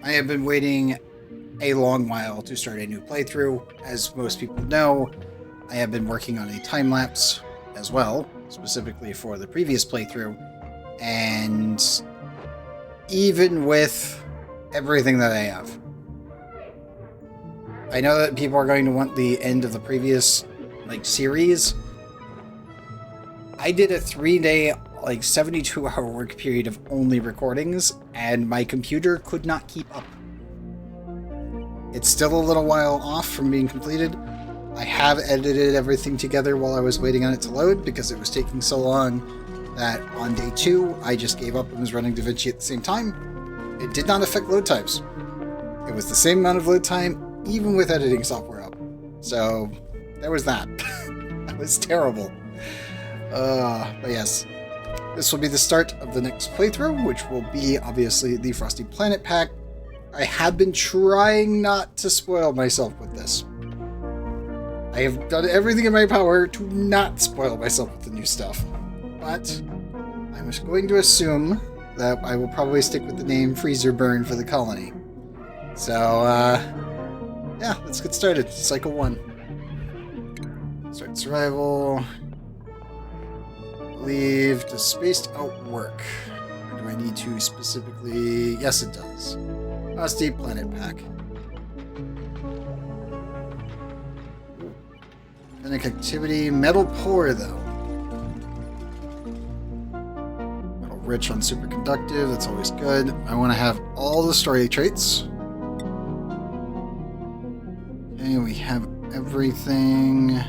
I have been waiting a long while to start a new playthrough. As most people know, I have been working on a time-lapse as well, specifically for the previous playthrough, and even with everything that I have, I know that people are going to want the end of the previous series. I did a 3-day 72-hour work period of only recordings, and my computer could not keep up. It's still a little while off from being completed. I have edited everything together while I was waiting on it to load because it was taking so long that on day 2 I just gave up and was running DaVinci at the same time. It did not affect load times. It was the same amount of load time even with editing software up. So there was that. That was terrible. But yes, this will be the start of the next playthrough, which will be obviously the Frosty Planet pack. I have been trying not to spoil myself with this. I have done everything in my power to not spoil myself with the new stuff. But I'm just going to assume that I will probably stick with the name Freezerburn for the colony. So, yeah, let's get started. Cycle 1. Start survival. Leave. Does spaced out work? Or do I need to specifically... Yes, it does. Frosty Planet Pack. Panic activity. Metal poor, though. Metal rich on superconductive. That's always good. I want to have all the story traits. Okay, we have everything.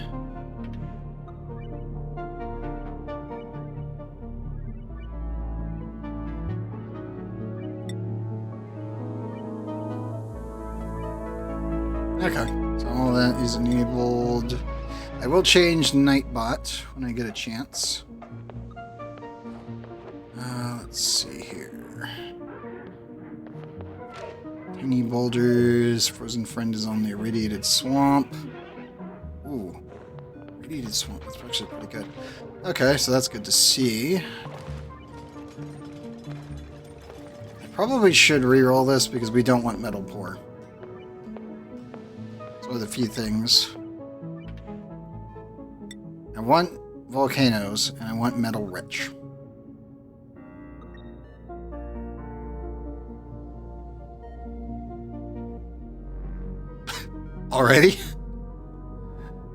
Okay, so all that is enabled. I will change Nightbot when I get a chance. Let's see here. Tiny boulders. Frozen friend is on the irradiated swamp. Ooh, irradiated swamp. That's actually pretty good. Okay, so that's good to see. I probably should reroll this because we don't want metal poor. With a few things. I want volcanoes, and I want metal rich. Already?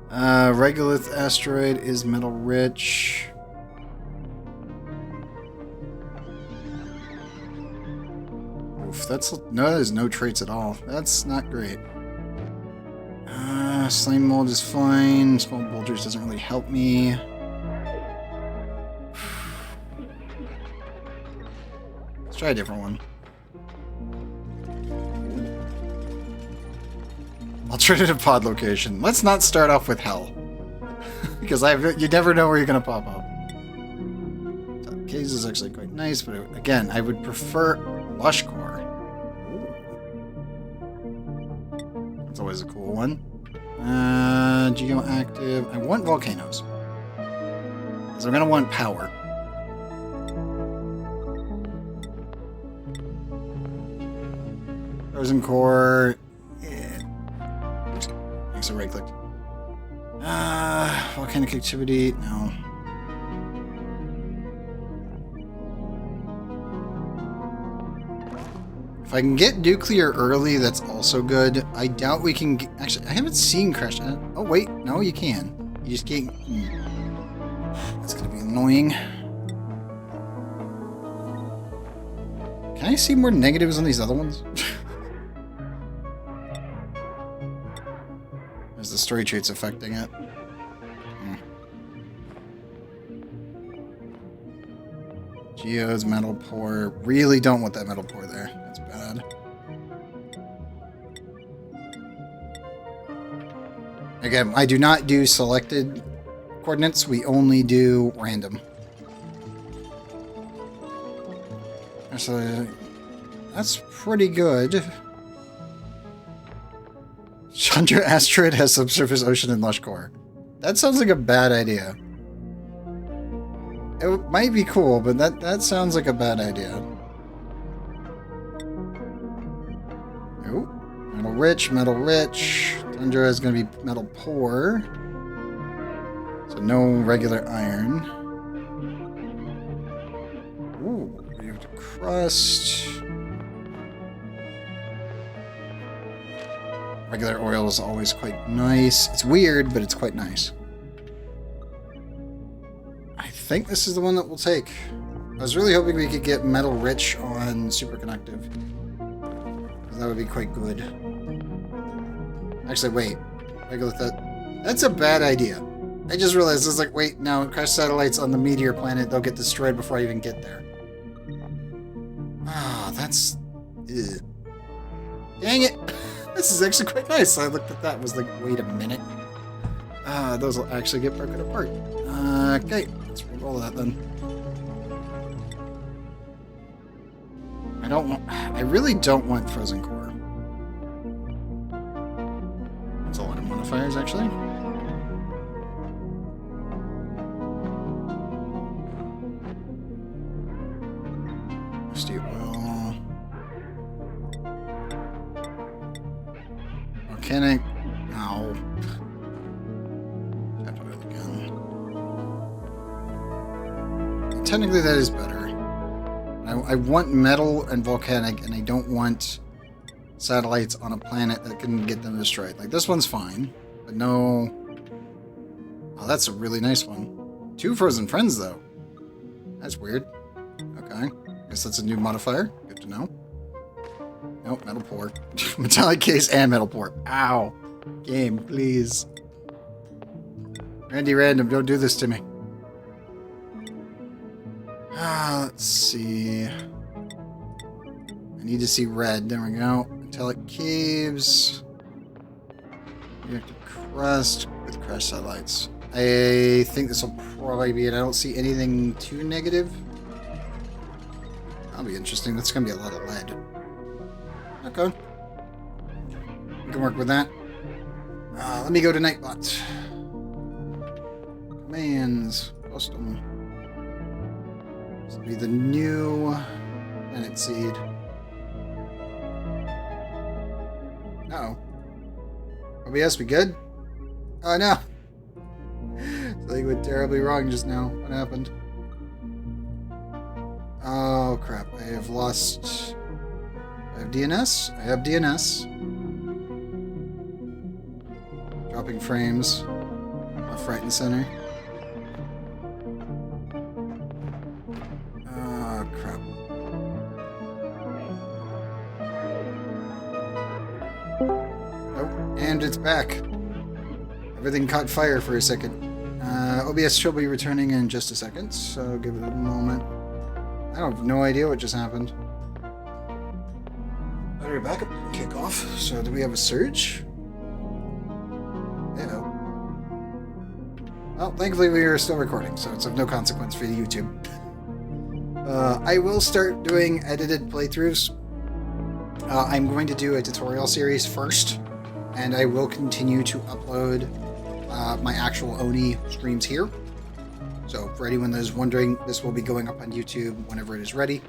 Regolith asteroid is metal rich. Oof, there's no traits at all. That's not great. Slime mold is fine. Small boulders doesn't really help me. Let's try a different one. Alternative pod location. Let's not start off with hell. Because you never know where you're going to pop up. Caves is actually quite nice, but again, I would prefer lush core. That's always a cool one. Geo active. I want volcanoes. Because I'm going to want power. Frozen core. Yeah. Thanks for right click. Volcanic activity. No. If I can get nuclear early, that's also good. I doubt we can... Actually, I haven't seen crash... Oh, wait. No, you can. You just can't... That's going to be annoying. Can I see more negatives on these other ones? Is the story traits affecting it? Geodes, metal poor. Really don't want that metal poor there. That's bad. Again, I do not do selected coordinates. We only do random. So that's pretty good. Chandra asteroid has subsurface ocean and lush core. That sounds like a bad idea. It might be cool, but that sounds like a bad idea. Metal rich, metal rich. Tundra is going to be metal poor. So no regular iron. Ooh, we have to crust. Regular oil is always quite nice. It's weird, but it's quite nice. I think this is the one that we'll take. I was really hoping we could get metal rich on superconductive. That would be quite good. Actually, wait. That's a bad idea. I just realized, it's like, wait, no, crash satellites on the meteor planet, they'll get destroyed before I even get there. Ah, that's... Ugh. Dang it! This is actually quite nice. So I looked at that and was like, wait a minute. Those will actually get broken apart. Okay, let's re-roll that then. I really don't want frozen core. That's a lot of modifiers, actually. Rusty oil. Volcanic. Ow. Tap oil again. Technically, that is better. I want metal and volcanic, and I don't want satellites on a planet that can get them destroyed. Like, this one's fine, but no... Oh, that's a really nice one. 2 frozen friends, though. That's weird. Okay. Guess that's a new modifier. Good to know. Nope, metal poor. Metallic case and metal poor. Ow. Game, please. Randy Random, don't do this to me. Let's see. I need to see red. There we go. Metallic caves. Reactive crust with crash satellites. I think this will probably be it. I don't see anything too negative. That'll be interesting. That's going to be a lot of lead. Okay. We can work with that. Let me go to Nightbot. Commands. Custom. This will be the new planet seed. Uh-oh. OBS, we good? Oh, no. Something went terribly wrong just now. What happened? Oh, crap. I have lost... I have DNS? I have DNS. Dropping frames. Left, right, and center. Oh, crap. Nope. And it's back. Everything caught fire for a second. OBS should be returning in just a second, so give it a moment. I have no idea what just happened. Battery backup didn't kick off, so do we have a surge? Uh-oh. Well, thankfully we are still recording, so it's of no consequence for the YouTube. I will start doing edited playthroughs. I'm going to do a tutorial series first, and I will continue to upload my actual Oni streams here. So for anyone that is wondering, this will be going up on YouTube whenever it is ready.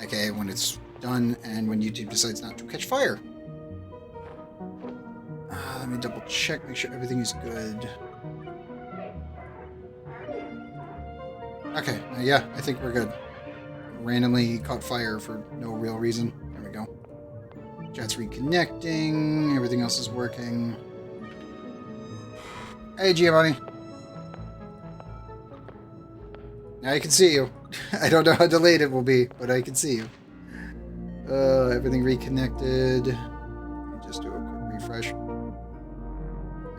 Okay, when it's done and when YouTube decides not to catch fire. Let me double check, make sure everything is good. Okay, yeah, I think we're good. Randomly caught fire for no real reason. There we go. Jet's reconnecting, everything else is working. Hey, Giovanni. Now I can see you. I don't know how delayed it will be, but I can see you. Everything reconnected. Let me just do a quick refresh.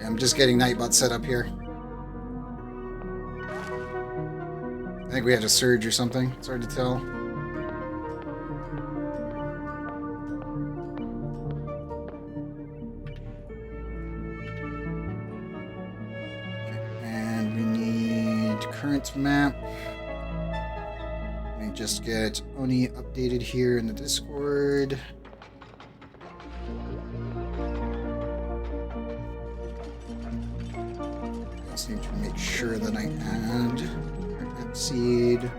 Yeah, I'm just getting Nightbot set up here. I think we had a surge or something. It's hard to tell. Okay, and we need current map. Let me just get Oni updated here in the Discord. I just need to make sure that I add that seed.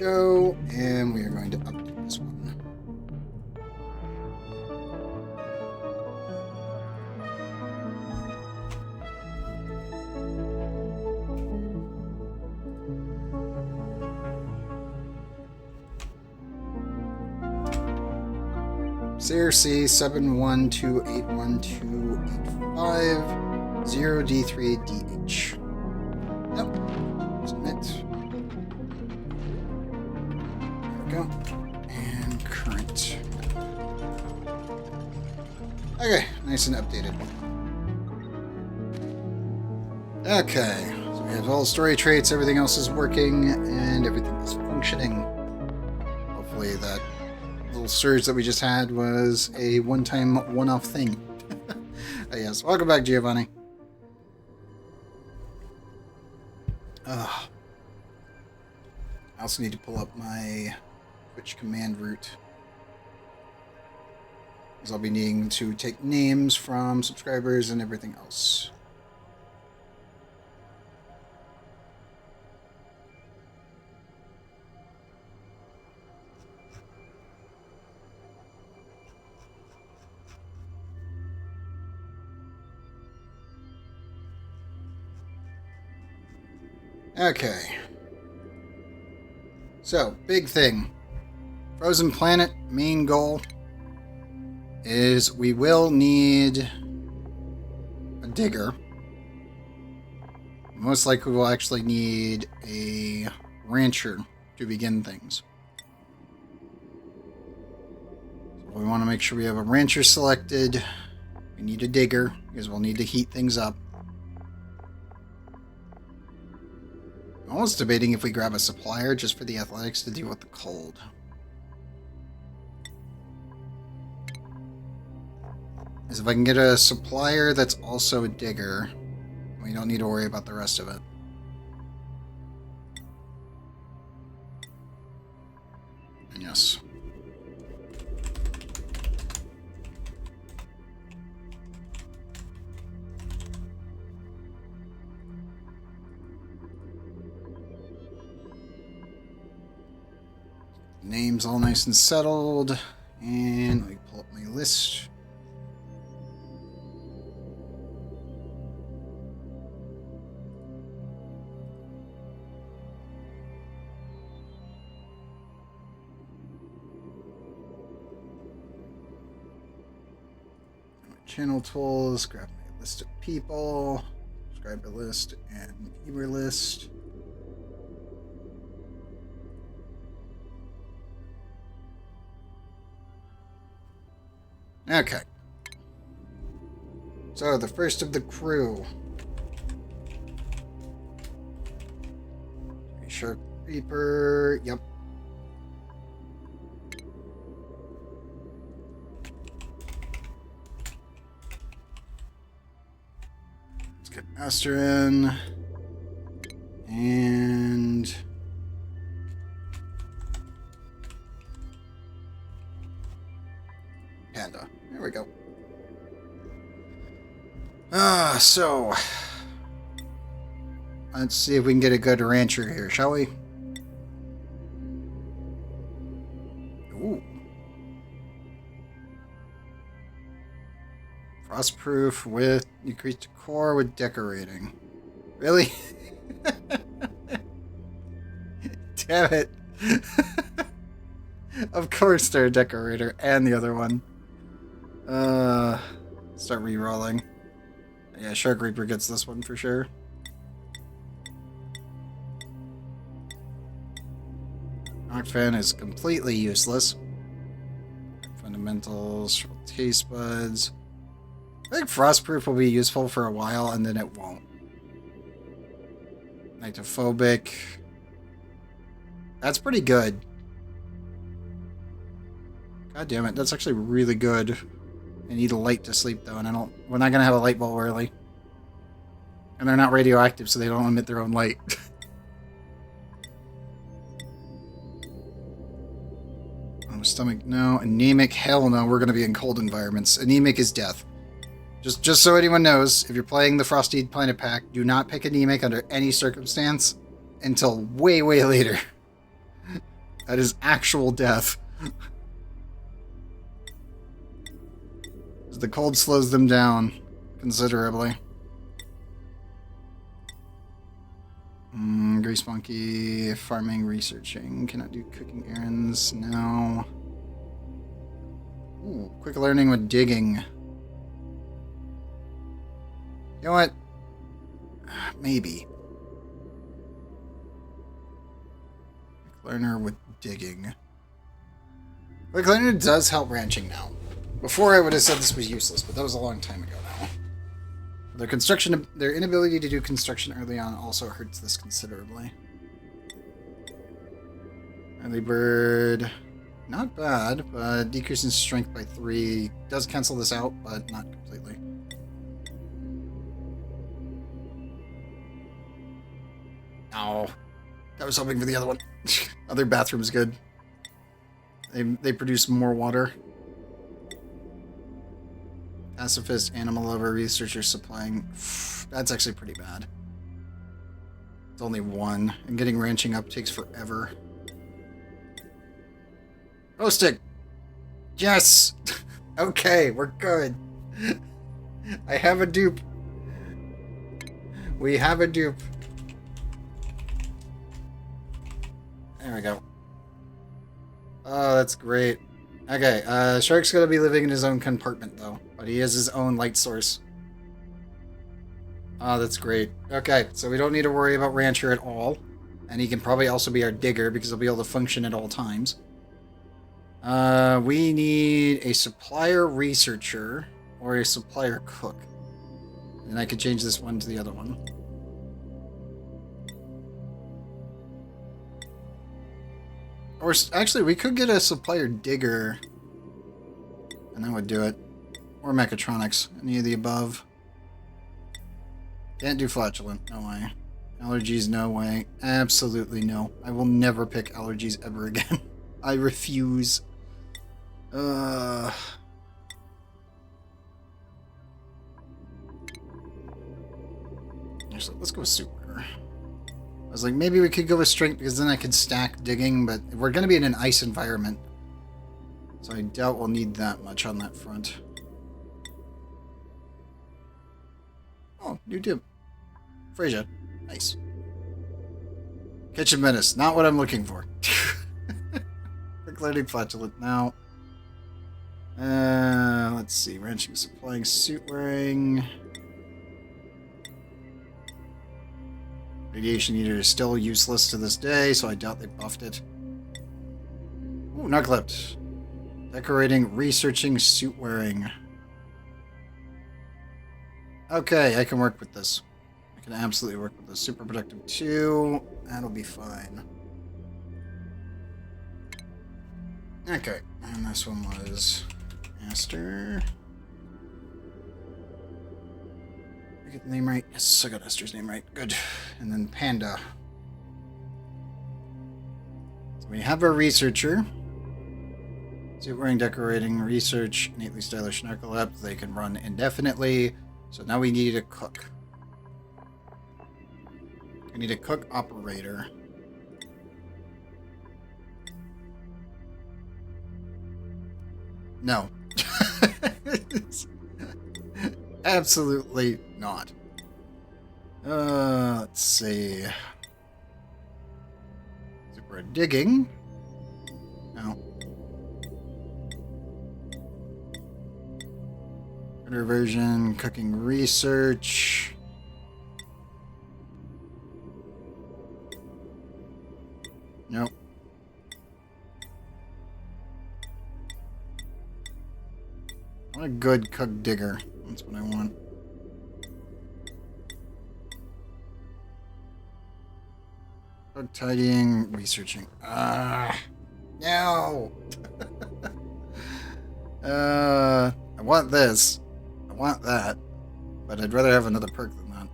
go, and we are going to update this one. CRC 712812855 0D3DH. Yep. Submit. There we go. And current. Okay, nice and updated. Okay, so we have all the story traits, everything else is working, and everything is functioning. Hopefully that little surge that we just had was a one-time, one-off thing. Yes, welcome back, Giovanni. I also need to pull up my Twitch command route, because I'll be needing to take names from subscribers and everything else. Okay. So, big thing. Frozen Planet, main goal is we will need a digger. Most likely we'll actually need a rancher to begin things. So we want to make sure we have a rancher selected. We need a digger, because we'll need to heat things up. I'm almost debating if we grab a supplier just for the athletics to deal with the cold. As if I can get a supplier that's also a digger, we don't need to worry about the rest of it. And yes. Names all nice and settled, and let me pull up my list. Channel tools, grab my list of people, subscriber list, and viewer list. Okay. So, the first of the crew. Shark Reaper, yep. Let's get Master in. And Panda. There we go. So let's see if we can get a good rancher here, shall we? Ooh. Frostproof with increased decor with decorating. Really? Damn it. Of course they're a decorator and the other one. Start re-rolling. Yeah, Shark Reaper gets this one for sure. Octafan is completely useless. Fundamentals, taste buds. I think Frostproof will be useful for a while and then it won't. Nyctophobic. That's pretty good. God damn it, that's actually really good. I need a light to sleep though, and we're not gonna have a light bulb early. And they're not radioactive, so they don't emit their own light. Oh, stomach, no. Anemic, hell no, we're gonna be in cold environments. Anemic is death. Just so anyone knows, if you're playing the Frosty Planet Pack, do not pick anemic under any circumstance until way, way later. That is actual death. The cold slows them down considerably. Grease monkey, farming, researching. Cannot do cooking errands. No. Ooh, quick learning with digging. You know what? Maybe. Quick learner with digging. Quick learner does help ranching now. Before I would have said this was useless, but that was a long time ago now. Their inability to do construction early on also hurts this considerably. Early bird, not bad, but decreasing strength by 3 does cancel this out, but not completely. Oh, I was hoping for the other one. Other bathroom's good. They produce more water. Pacifist, animal lover, researcher supplying. That's actually pretty bad. It's only 1, and getting ranching up takes forever. Oh, stick! Yes! Okay, we're good. I have a dupe. We have a dupe. There we go. Oh, that's great. Okay, Shark's gonna be living in his own compartment, though. But he has his own light source. Oh, that's great. Okay, so we don't need to worry about Rancher at all. And he can probably also be our digger, because he'll be able to function at all times. We need a supplier researcher, or a supplier cook. And I could change this one to the other one. Or, actually, we could get a supplier digger. And that would do it. Or mechatronics. Any of the above. Can't do flatulent. No way. Allergies, no way. Absolutely no. I will never pick allergies ever again. I refuse. So let's go with super. I was like, maybe we could go with strength because then I could stack digging, but we're going to be in an ice environment. So I doubt we'll need that much on that front. Oh, new tube. Frasier. Nice. Kitchen menace. Not what I'm looking for. Quick learning flatulent now. Let's see. Ranching, supplying, suit wearing. Radiation eater is still useless to this day, so I doubt they buffed it. Ooh, not clipped. Decorating, researching, suit wearing. Okay, I can work with this. I can absolutely work with this. Super productive 2. That'll be fine. Okay, and this one was Aster. Did I get the name right? Yes, I got Aster's name right. Good. And then Panda. So we have our researcher. Suit wearing, decorating, research, innately stylish narcolepts. They can run indefinitely. So now we need a cook. We need a cook operator. No. Absolutely not. Let's see. Super digging. No. Version, cooking research. Nope. I want a good cook digger. That's what I want. Cook tidying, researching. No! I want this. I want that. But I'd rather have another perk than that.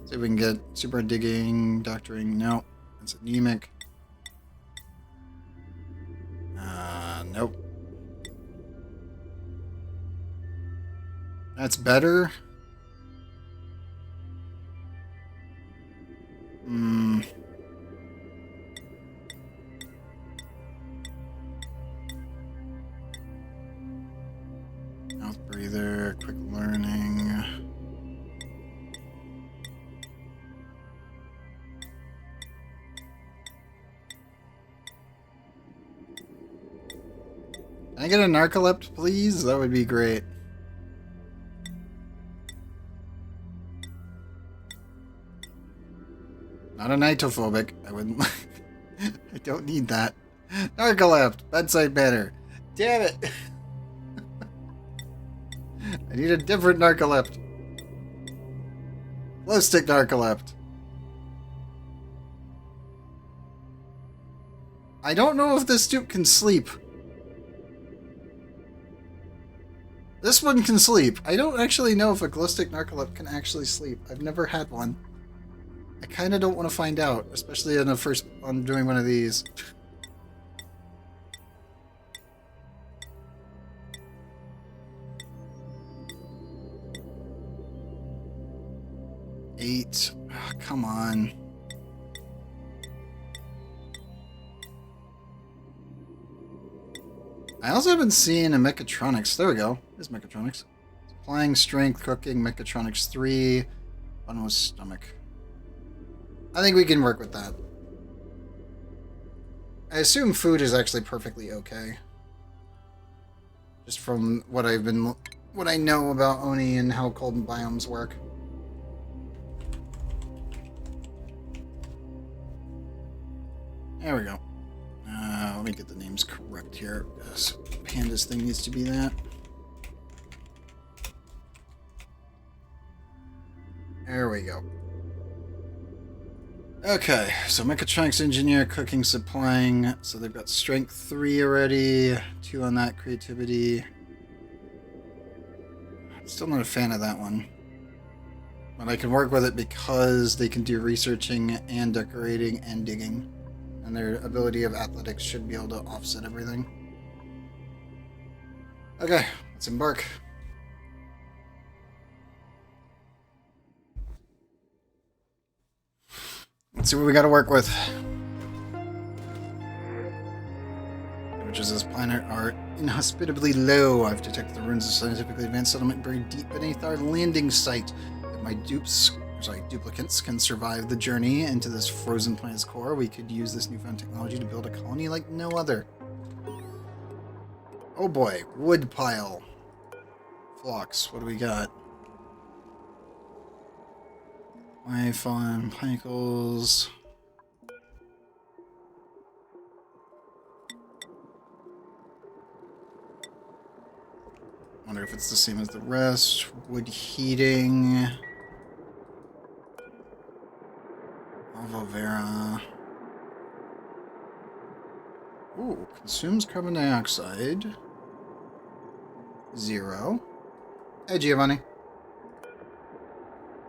See if we can get super digging, doctoring. No. That's anemic. Nope. That's better. get a narcolept, please? That would be great. Not a nitrophobic. I wouldn't. I don't need that. Narcolept, bedside banner. Damn it! I need a different narcolept. Glow stick narcolept. I don't know if this dupe can sleep. This one can sleep. I don't actually know if a glow stick narcolept can actually sleep. I've never had one. I kind of don't want to find out, especially on doing one of these. Eight. Oh, come on. I also haven't seen a mechatronics. There we go. There's mechatronics. Supplying strength, cooking, mechatronics 3. One was stomach. I think we can work with that. I assume food is actually perfectly okay. Just from what I know about Oni and how cold biomes work. There we go. Let me get the names correct here. Yes, Panda's thing needs to be that. There we go. Okay, so mechatronics engineer, cooking, supplying. So they've got strength 3 already. 2 on that, creativity. Still not a fan of that one. But I can work with it because they can do researching and decorating and digging. And their ability of athletics should be able to offset everything. Okay, let's embark. Let's see what we got to work with. Temperatures of this planet are inhospitably low. I've detected the ruins of scientifically advanced settlement buried deep beneath our landing site. If my duplicates can survive the journey into this frozen planet's core, we could use this newfound technology to build a colony like no other. Oh boy, wood pile. Flocks, what do we got? Iphone, pickles. Wonder if it's the same as the rest. Wood heating. Aloe vera. Ooh, consumes carbon dioxide. 0. Hey, Giovanni.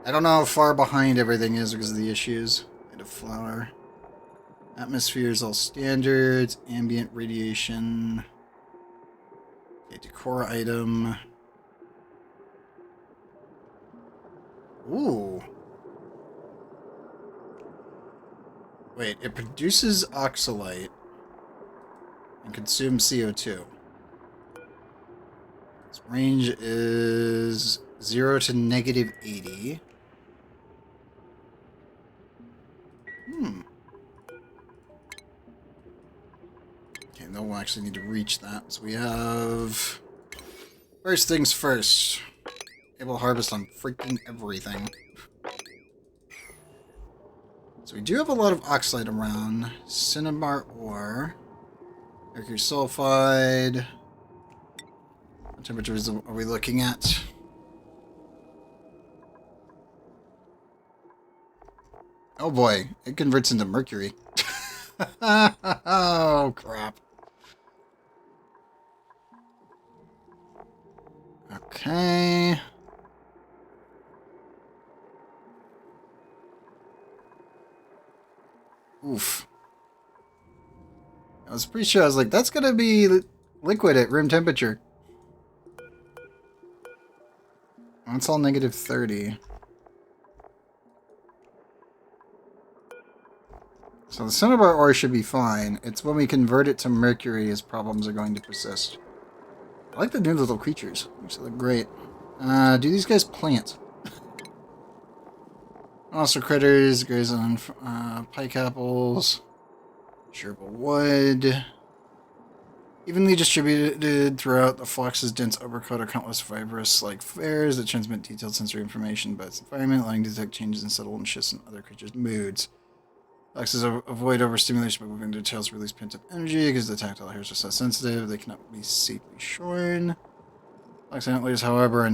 I don't know how far behind everything is because of the issues. Native flower. Atmosphere is all standards. Ambient radiation. Okay, decor item. Ooh. Wait, it produces oxalite and consumes CO2. Its range is 0 to negative 80. Okay, no, we'll actually need to reach that. So we have... First things first. Able to harvest on freaking everything. So we do have a lot of oxalite around. Cinnabar ore. Mercury sulfide. What temperatures are we looking at? Oh boy, it converts into mercury. Oh crap. Okay. Oof. I was pretty sure, I was like, that's gonna be liquid at room temperature. That's all negative 30. So the cinnabar ore should be fine. It's when we convert it to mercury as problems are going to persist. I like the new little creatures. They look great. Do these guys plant? Also critters, graze on pike apples, sherpa wood. Evenly distributed throughout the Flox's dense overcoat are countless fibrous like flares that transmit detailed sensory information about its environment, allowing to detect changes in subtle and shifts in other creatures' moods. Foxes avoid overstimulation by moving their tails to release pent-up energy because the tactile hairs are so sensitive they cannot be safely shorn. Fox antlers, however, are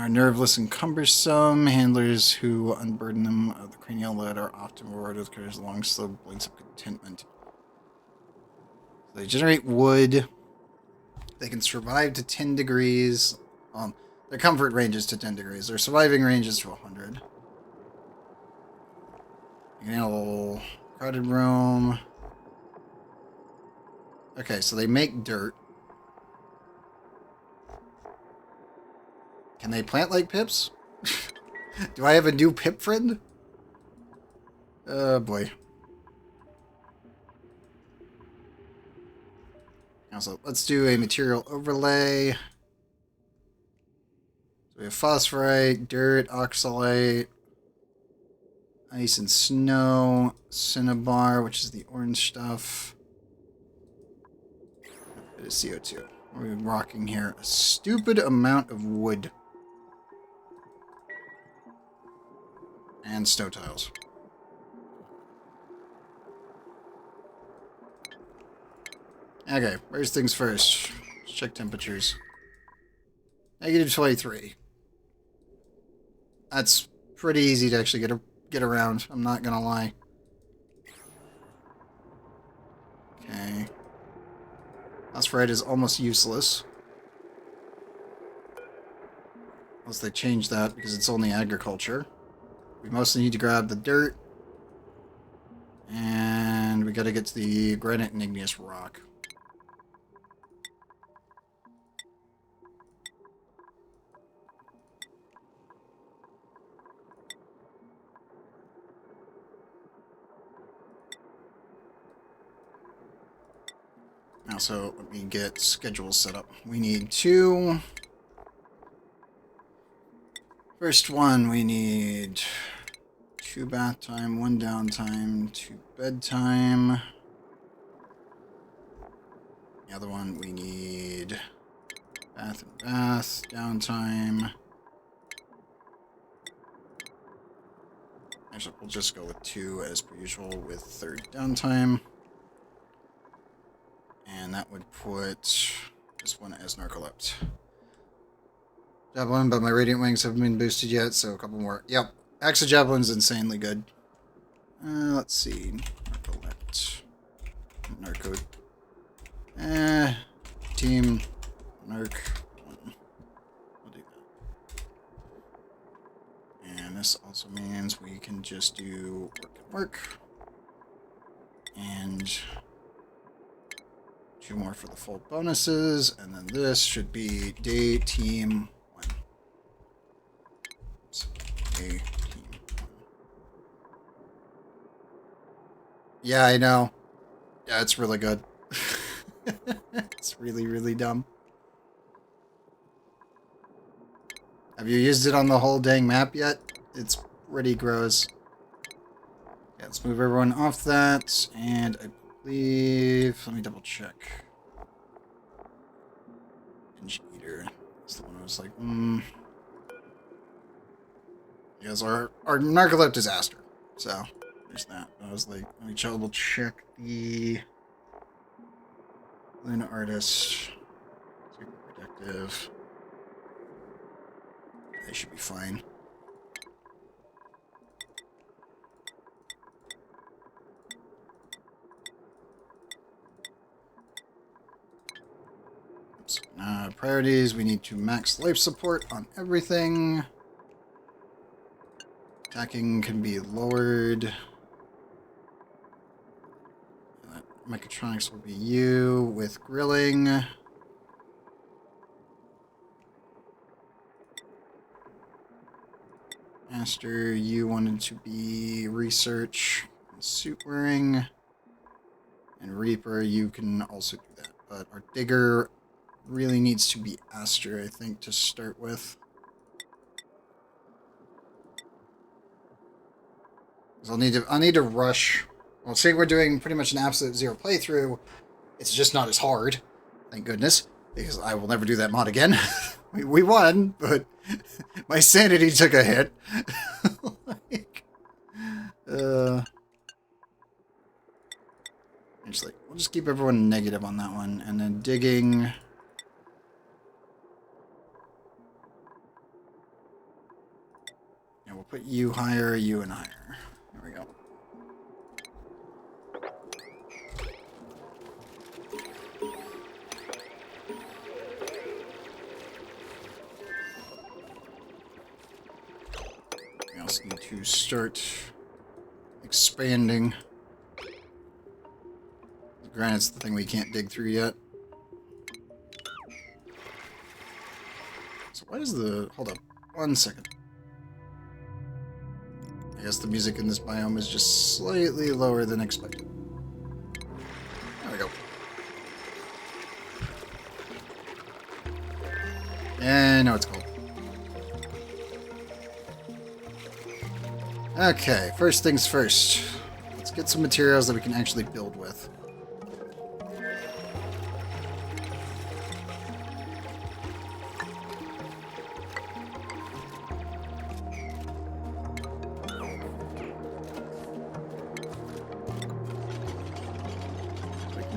nerveless and cumbersome. Handlers who unburden them of the cranial lead are often rewarded with creatures' long, slow blinks of contentment. They generate wood. They can survive to 10 degrees. Their comfort range is to 10 degrees. Their surviving range is to 100. You can handle crowded room. Okay, so they make dirt. Can they plant like pips? Do I have a new pip friend? Oh boy. Also, let's do a material overlay. So we have phosphorite, dirt, oxalite, ice and snow, cinnabar, which is the orange stuff. A bit of CO2. We're rocking here a stupid amount of wood. And snow tiles. Okay, first things first. Let's check temperatures. -23. That's pretty easy to actually get around. I'm not gonna lie. Okay. Phosphorite is almost useless. Unless they change that because it's only agriculture. We mostly need to grab the dirt. And we gotta get to the granite and igneous rock. Also, let me get schedules set up. We need 2. First one, we need 2 bath time, 1 downtime, 2 bedtime. The other one, we need bath and bath, downtime. Actually, we'll just go with 2 as per usual with 3rd downtime. And that would put this one as narcoleptic. Javelin, but my radiant wings haven't been boosted yet, so a couple more. Yep, Axe of Javelin's insanely good. Let's see. Narcoleptic. Narco. Team. Narc. 1. We'll do that. And this also means we can just do work and work. And 2 more for the full bonuses, and then this should be day team 1. So, day team 1. Yeah, I know. Yeah, it's really good. It's really, really dumb. Have you used it on the whole dang map yet? It's pretty gross. Yeah, let's move everyone off that, and I believe... Let me double check. Binge Eater. That's the one I was like, Yes, our narcoleptic disaster. So, there's that. I was like, let me double check the... Luna Artist. Super Productive. They should be fine. Priorities, we need to max life support on everything. Attacking can be lowered. Mechatronics will be you with grilling. Master, you wanted to be research and suit wearing. And Reaper, you can also do that. But our digger really needs to be Aster, I think, to start with. I'll need to rush. Well, say we're doing pretty much an absolute zero playthrough. It's just not as hard. Thank goodness. Because I will never do that mod again. we won, but my sanity took a hit. Like, actually, we'll just keep everyone negative on that one. And then digging... We'll put you higher, you and higher. There we go. We also need to start expanding. Granite's the thing we can't dig through yet. So why is the... Hold up. 1 second. I guess the music in this biome is just slightly lower than expected. There we go. And now it's cold. Okay, first things first. Let's get some materials that we can actually build with.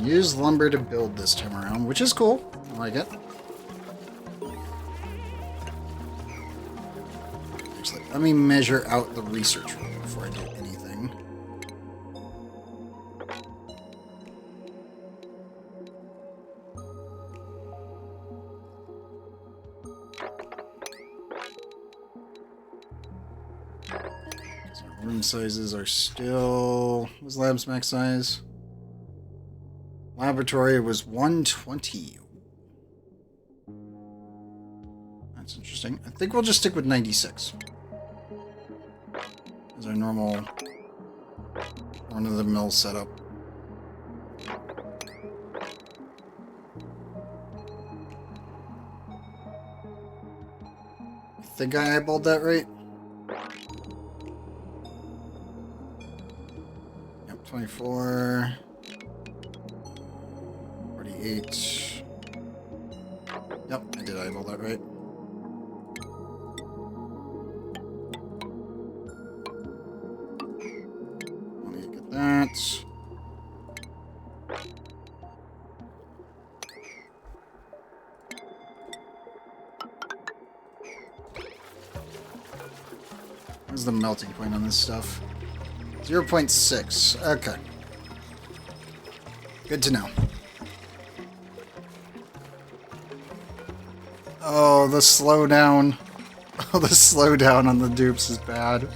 Use lumber to build this time around, which is cool. I like it. Actually, let me measure out the research room before I do anything. So our room sizes are still... What's lab's max size? Laboratory was 120. That's interesting. I think we'll just stick with 96. As our normal run-of-the-mill setup. I think I eyeballed that right. Yep, 24... 8. Yep, I did eyeball that right. Let me get that. What's the melting point on this stuff? 0.6. Okay. Good to know. Oh, the slowdown. Oh, the slowdown on the dupes is bad.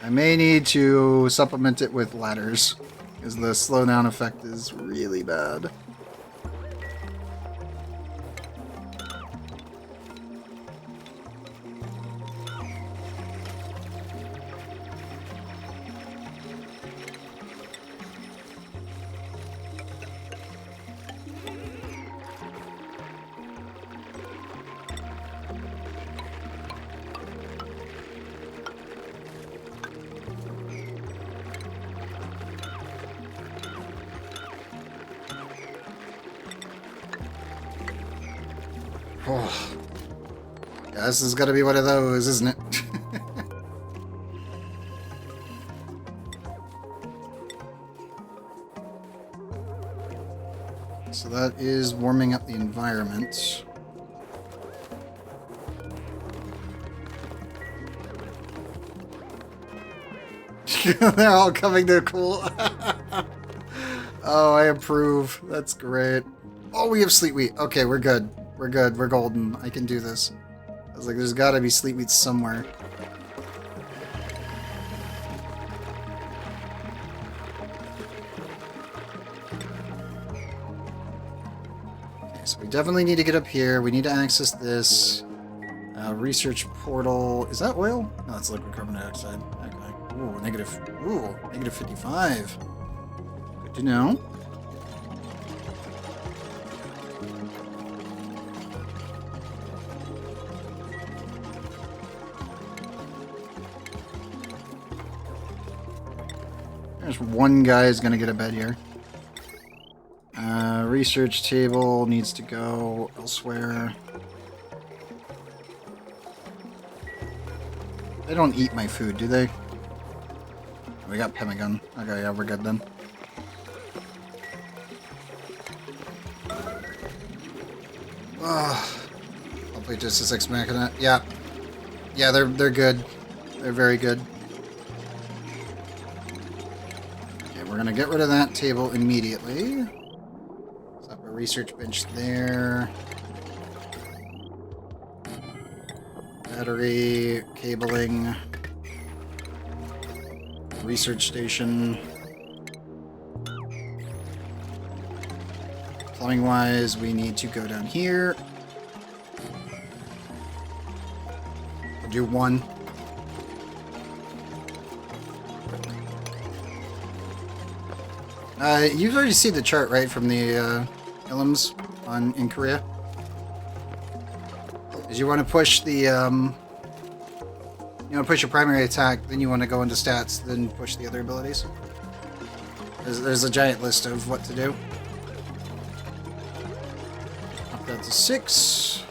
I may need to supplement it with ladders, because the slowdown effect is really bad. Oh. Yeah, this is gonna be one of those, isn't it? So that is warming up the environment. They're all coming to cool. Oh, I approve. That's great. Oh, we have sleet wheat. Okay, we're good. We're good. We're golden. I can do this. I was like, there's gotta be sleet wheat somewhere. Okay, so we definitely need to get up here. We need to access this. Research portal. Is that oil? No, that's liquid carbon dioxide. Okay. Ooh, negative 55. Good to know. There's one guy who's gonna get a bed here. Research table needs to go elsewhere. They don't eat my food, do they? We got pemmican. Okay, yeah, we're good then. Hopefully just a 6 machina. Yeah. Yeah, they're good. They're very good. Okay, we're gonna get rid of that table immediately. Set up a research bench there. Battery, cabling, research station. Plumbing wise, we need to go down here. We'll do one. You've already seen the chart, right, from the Illims in Korea? Is you want to push the, you want to push your primary attack, then you want to go into stats, then push the other abilities. There's a giant list of what to do. Up that to 6.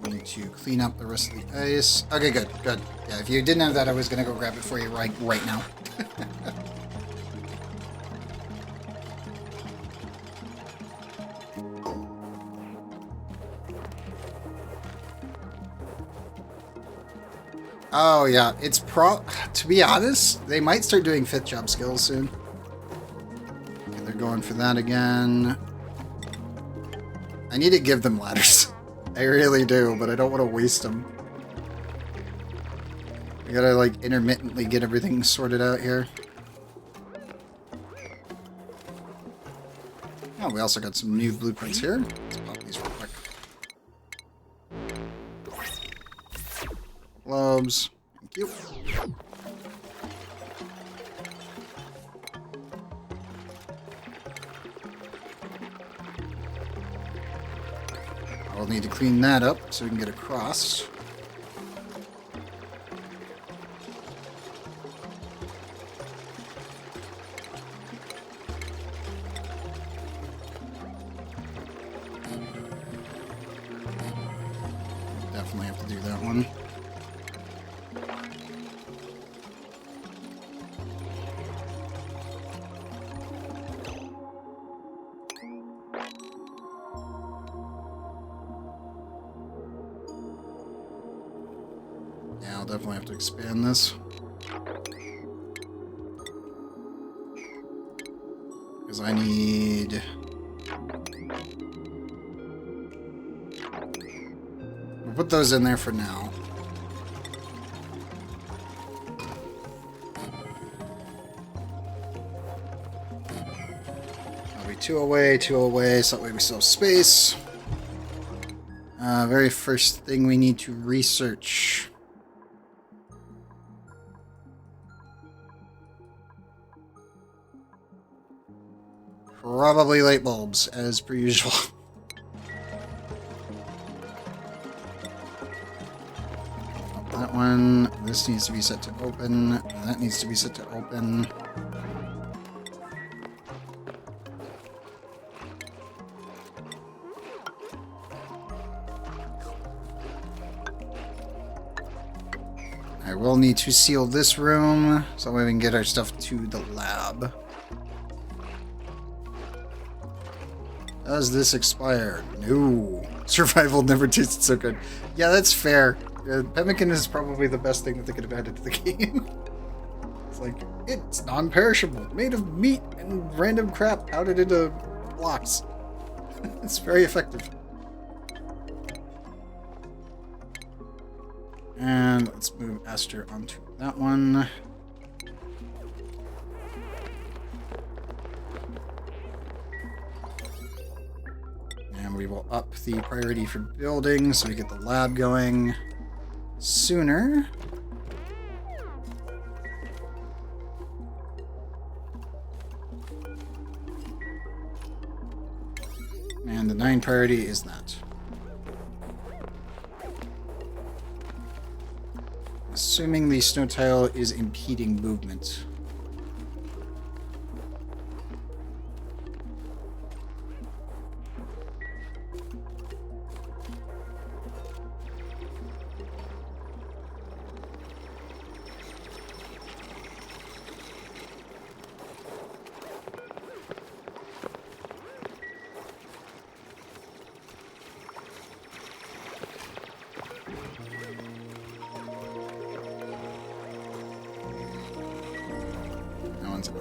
We need to clean up the rest of the ice. Okay, good, good. Yeah, if you didn't have that, I was going to go grab it for you right now. Oh yeah, it's to be honest, they might start doing 5th job skills soon. Okay, they're going for that again. I need to give them ladders. I really do, but I don't want to waste them. I gotta like intermittently get everything sorted out here. Oh, we also got some new blueprints here. Let's pop these real quick. Globes. Thank you. I'll need to clean that up so we can get across. Definitely have to do that one. Yeah, I'll definitely have to expand this. Because I need... We'll put those in there for now. That'll be 2 away, so that way we still have space. Very first thing we need to research. Probably light bulbs, as per usual. That one, this needs to be set to open, that needs to be set to open. I will need to seal this room, so that way we can get our stuff to the lab. Does this expire? No. Survival never tasted so good. Yeah, that's fair. Pemmican is probably the best thing that they could have added to the game. It's like, it's non-perishable, made of meat and random crap powdered into blocks. It's very effective. And let's move Aster onto that one. And we will up the priority for building so we get the lab going sooner. And the 9 priority is that. assuming the snow tile is impeding movement.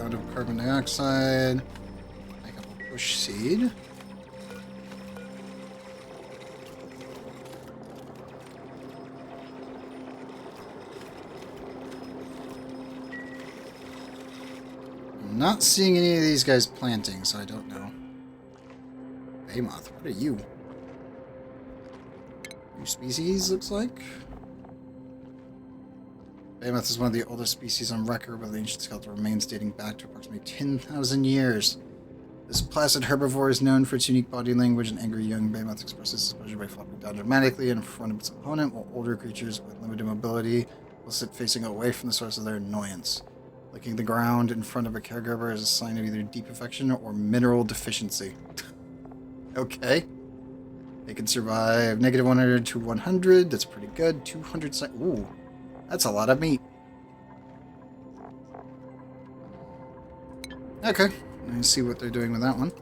Out of carbon dioxide. Pick up a bush seed. I'm not seeing any of these guys planting, so I don't know. Behemoth, what are you? New species, looks like. Behemoth is one of the oldest species on record, with ancient skeletal remains dating back to approximately 10,000 years. This placid herbivore is known for its unique body language, and angry young behemoth expresses its pleasure by flopping down dramatically in front of its opponent, while older creatures with limited mobility will sit facing away from the source of their annoyance. Licking the ground in front of a caregiver is a sign of either deep affection or mineral deficiency. Okay. They can survive negative 100 to 100. That's pretty good. 200 Ooh. That's a lot of meat. Okay, let's see what they're doing with that one.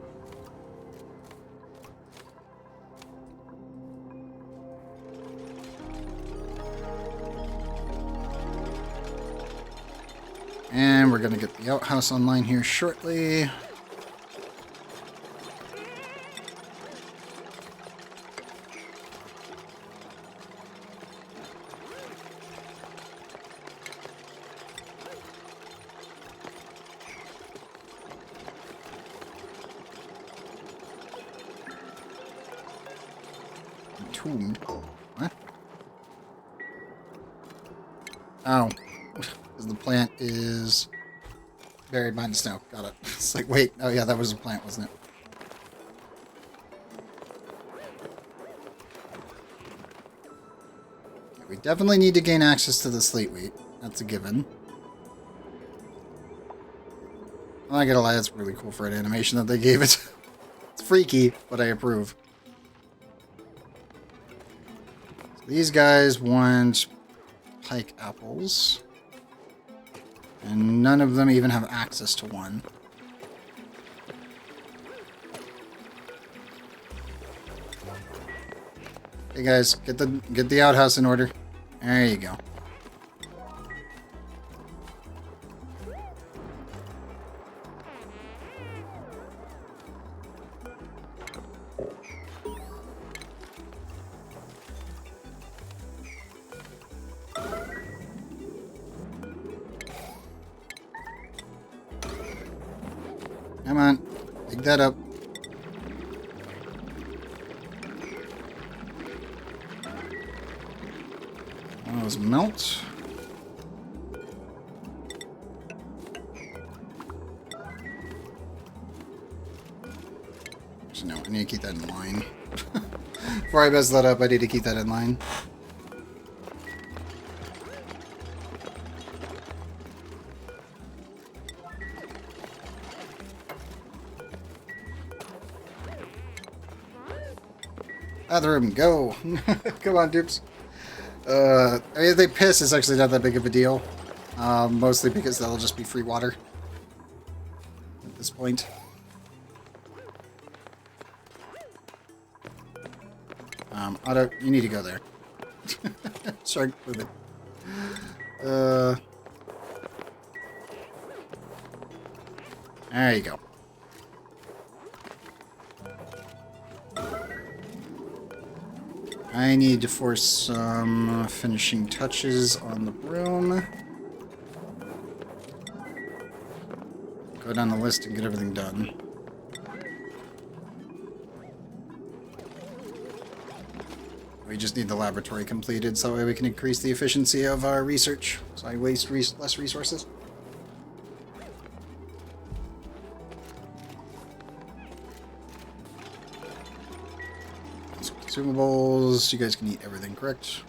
And we're gonna get the outhouse online here shortly. What? Oh. Because the plant is buried behind the snow. Got it. It's like, wait. Oh, yeah, that was a plant, wasn't it? Yeah, we definitely need to gain access to the slate wheat. That's a given. I'm not gonna lie, that's really cool for an animation that they gave it. It's freaky, but I approve. These guys want pike apples, and none of them even have access to one. Hey guys, get the outhouse in order. There you go. Come on, dig that up. Those melt. So no, I need to keep that in line. Before I mess that up, I need to keep that in line. Bathroom, go! Come on, dupes. I mean, if they piss, it's actually not that big of a deal. Mostly because that'll just be free water at this point. Otto, you need to go there. Start moving. There you go. I need to force some finishing touches on the broom. Go down the list and get everything done. We just need the laboratory completed so that way we can increase the efficiency of our research, so I waste less resources. Consumables, you guys can eat everything, correct?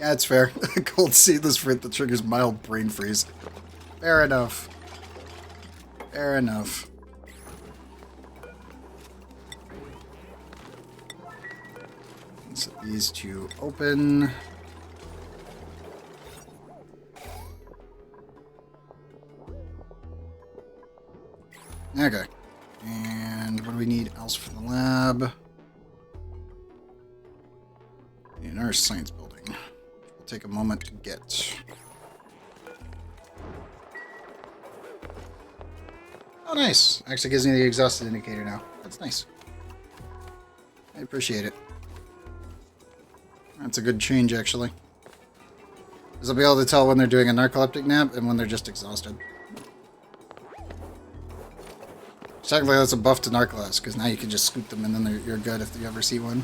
Yeah, it's fair. Cold seedless fruit that triggers mild brain freeze. Fair enough. Fair enough. Set these two open. Okay. And what do we need else for the lab? In our science building. We'll take a moment to get. Oh, nice. Actually gives me the exhausted indicator now. That's nice. I appreciate it. That's a good change, actually. Because I'll be able to tell when they're doing a narcoleptic nap and when they're just exhausted. Technically, that's a buff to narcolepsy, because now you can just scoop them and then you're good if you ever see one.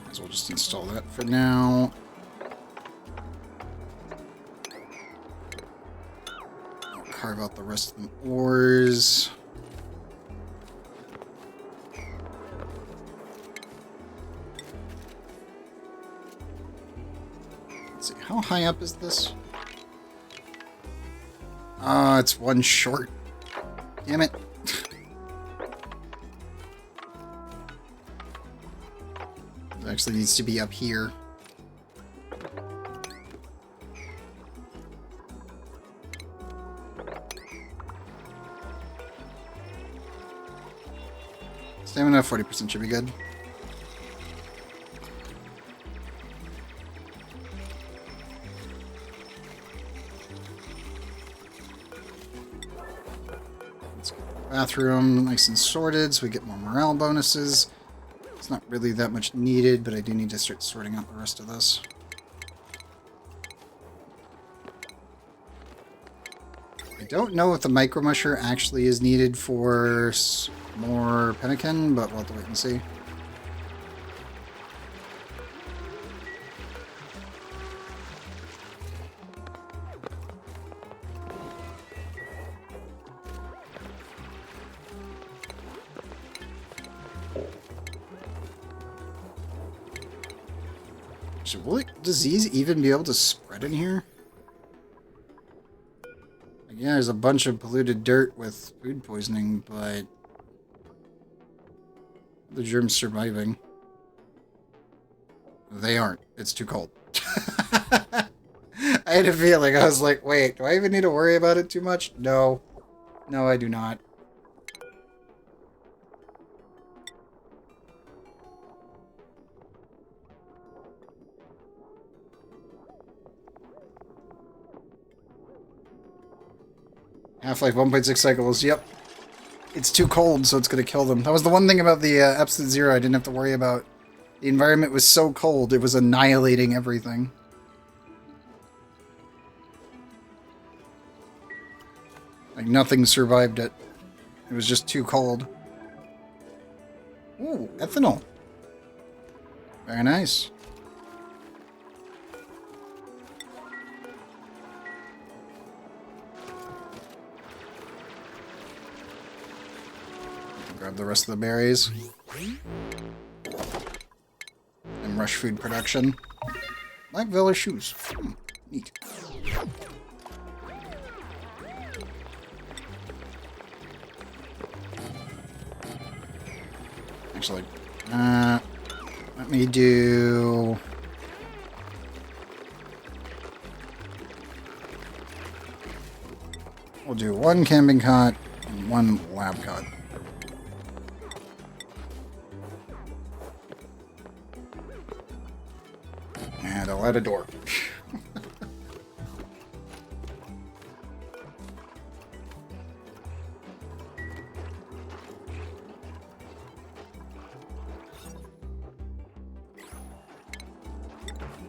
Might as well just install that for now. I'll carve out the rest of the ores. How high up is this? It's one short. Damn it. It actually needs to be up here. Stamina 40% should be good. Bathroom nice and sorted so we get more morale bonuses. It's not really that much needed, but I do need to start sorting out the rest of this. I don't know if the micro musher actually is needed for more pemmican, but we'll have to wait and see. So will disease even be able to spread in here? Like, yeah, there's a bunch of polluted dirt with food poisoning, but the germs surviving. They aren't. It's too cold. I had a feeling. I was like, wait, do I even need to worry about it too much? No. No, I do not. Half-life 1.6 cycles, yep. It's too cold, so it's going to kill them. That was the one thing about the Absolute Zero I didn't have to worry about. The environment was so cold, it was annihilating everything. Like, nothing survived it. It was just too cold. Ooh, ethanol. Very nice. Grab the rest of the berries. And rush food production. Black Villa shoes. Neat. Actually, let me do... We'll do one camping cot and one lab cot. And I'll add a door.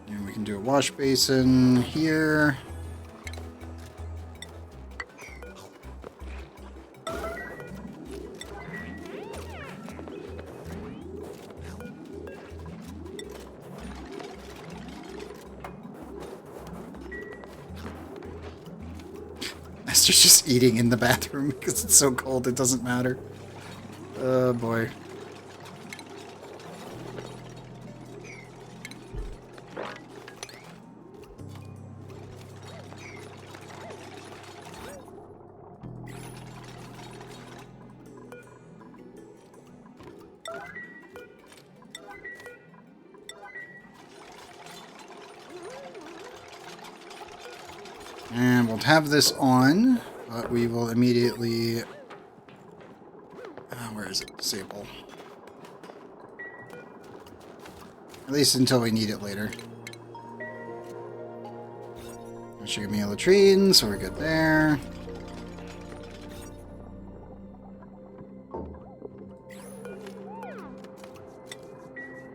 And we can do a wash basin here. Esther's just eating in the bathroom because it's so cold it doesn't matter. Oh boy. And we'll have this on, but we will immediately... where is it? Disable. At least until we need it later. That should give me a latrine, so we're good there.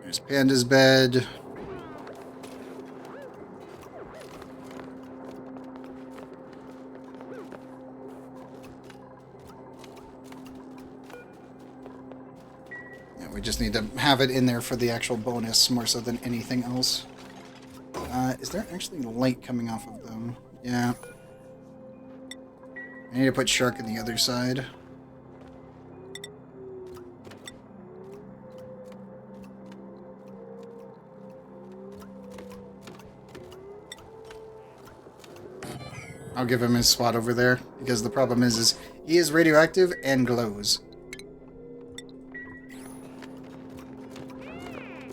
There's Panda's bed. We just need to have it in there for the actual bonus more so than anything else. Is there actually light coming off of them? Yeah. I need to put Shark on the other side. I'll give him his spot over there, because the problem is he is radioactive and glows.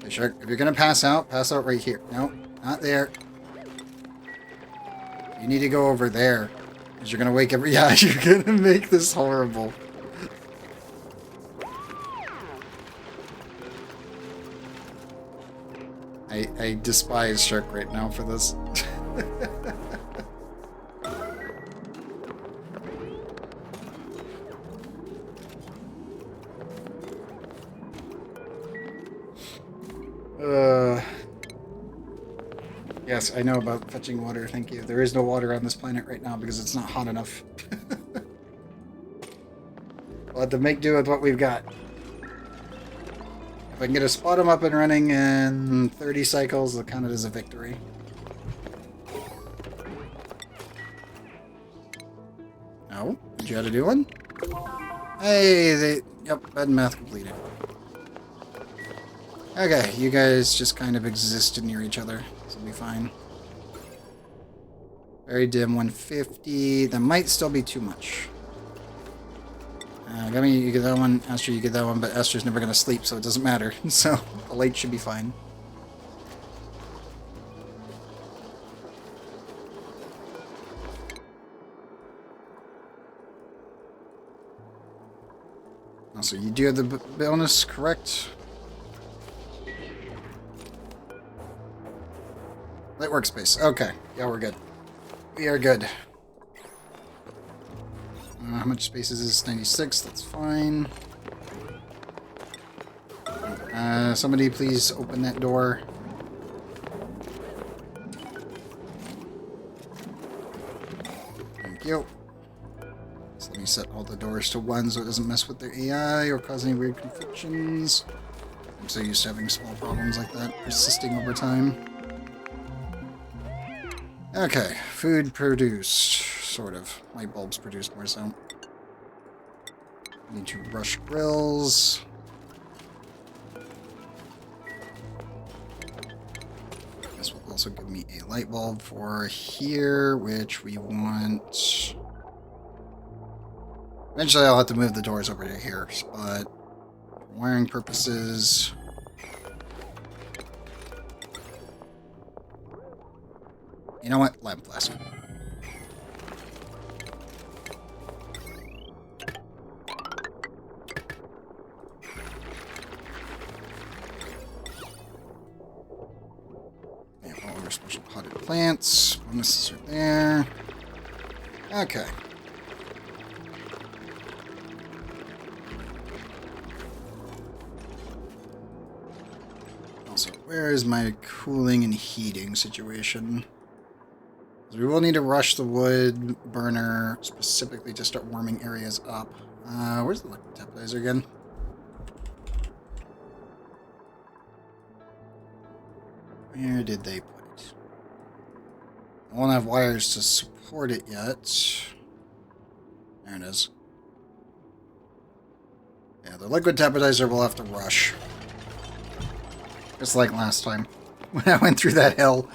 Shark, if you're gonna pass out right here. No, not there. You need to go over there. Because you're gonna wake every... Yeah, you're gonna make this horrible. I despise Shark right now for this. Yes, I know about fetching water, thank you. There is no water on this planet right now because it's not hot enough. We'll have to make do with what we've got. If I can get a spot him up and running in 30 cycles, I'll count it as a victory. No? Did you have to do one? Hey, yep, bed math completed. Okay, you guys just kind of exist near each other. This will be fine. Very dim, 150. That might still be too much. Gummy, you get that one. Esther, you get that one, but Esther's never going to sleep, so it doesn't matter. So, the light should be fine. Also, you do have the bonus, correct? Light workspace. Okay. Yeah, we're good. We are good. How much space is this? 96. That's fine. Somebody please open that door. Thank you. So let me set all the doors to 1 so it doesn't mess with their AI or cause any weird conflictions. I'm so used to having small problems like that persisting over time. Okay, food produced, sort of. Light bulbs produced more so. Need to rush grills. This will also give me a light bulb for here, which we want... Eventually I'll have to move the doors over to here, but for wiring purposes... You know what? Lamp flask. And all our special potted plants. Bonuses are there. Okay. Also, where is my cooling and heating situation? We will need to rush the wood burner specifically to start warming areas up. Where's the electrolyzer again? Where did they put it? I won't have wires to support it yet. There it is. Yeah, the liquid tappetizer will have to rush. Just like last time. When I went through that hill.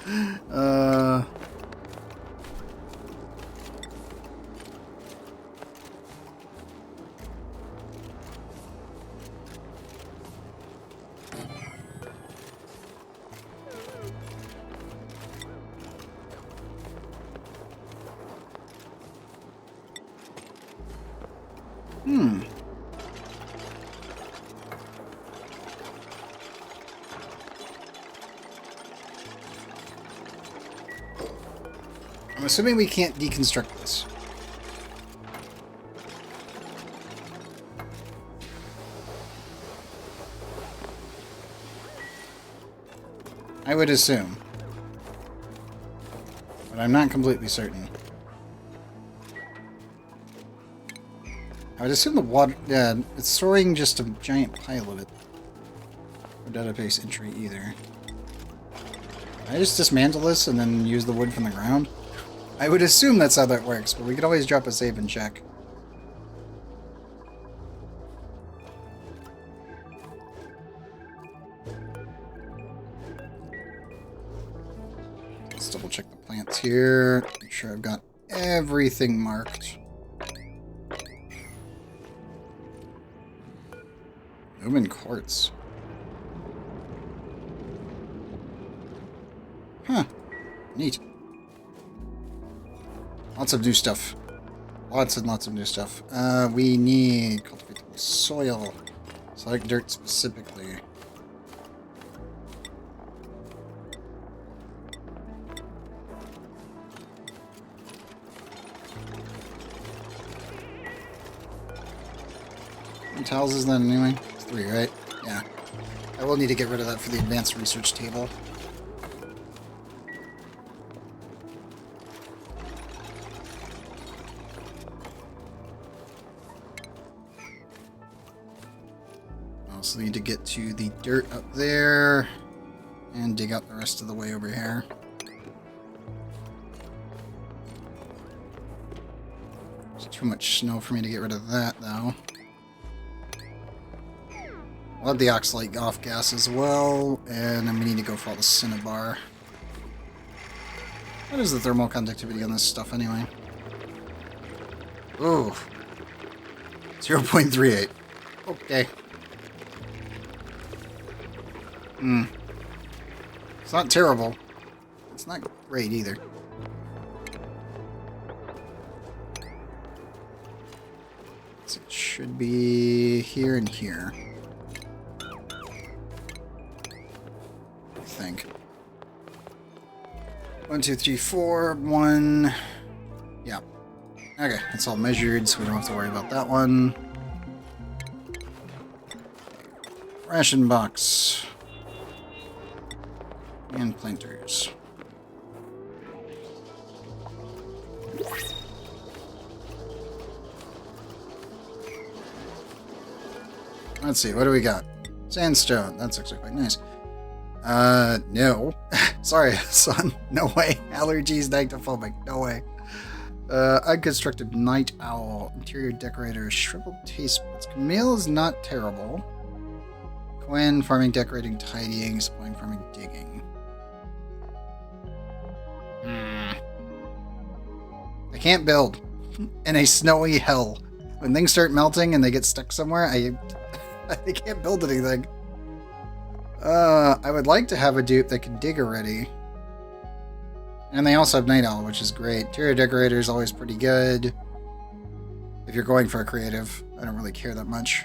I'm assuming we can't deconstruct this. I would assume. But I'm not completely certain. I would assume the water... Yeah, it's storing just a giant pile of it. No database entry either. Can I just dismantle this and then use the wood from the ground? I would assume that's how that works, but we could always drop a save and check. Let's double check the plants here. Make sure I've got everything marked. Lumen quartz. Huh. Neat. Lots of new stuff. Lots and lots of new stuff. We need cultivate the soil. Select dirt specifically. How many tiles is that anyway? It's 3, right? Yeah. I will need to get rid of that for the advanced research table. Also need to get to the dirt up there and dig out the rest of the way over here. There's too much snow for me to get rid of that, though. I'll have the oxalate off gas as well, and then we need to go for all the cinnabar. What is the thermal conductivity on this stuff anyway? Ooh. 0.38. Okay. It's not terrible. It's not great either. So it should be here and here. I think. 1, 2, 3, 4, 1. Yeah. Okay, it's all measured, so we don't have to worry about that one. Ration box. And planters. Let's see, what do we got? Sandstone. That's actually quite nice. No. Sorry, son. No way. Allergies, nyctophobic. No way. Unconstructed night owl. Interior decorator. Shriveled taste buds. Camille is not terrible. Gwen, farming, decorating, tidying, supplying, farming, digging. I can't build in a snowy hell. When things start melting and they get stuck somewhere, I can't build anything. I would like to have a dupe that can dig already. And they also have Night Owl, which is great. Interior decorator is always pretty good. If you're going for a creative, I don't really care that much.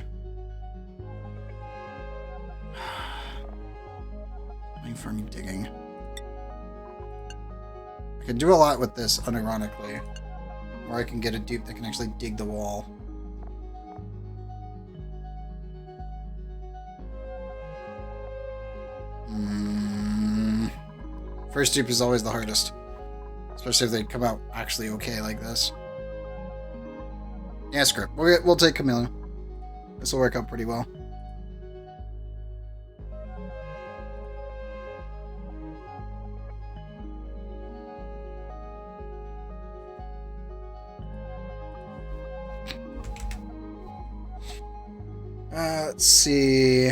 Farming, digging. I can do a lot with this, unironically. Or I can get a dupe that can actually dig the wall. First dupe is always the hardest. Especially if they come out actually okay like this. Yeah, screw it. We'll take Camilla. This will work out pretty well. Let's see.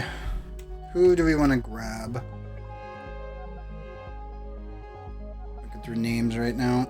Who do we want to grab? Looking through names right now.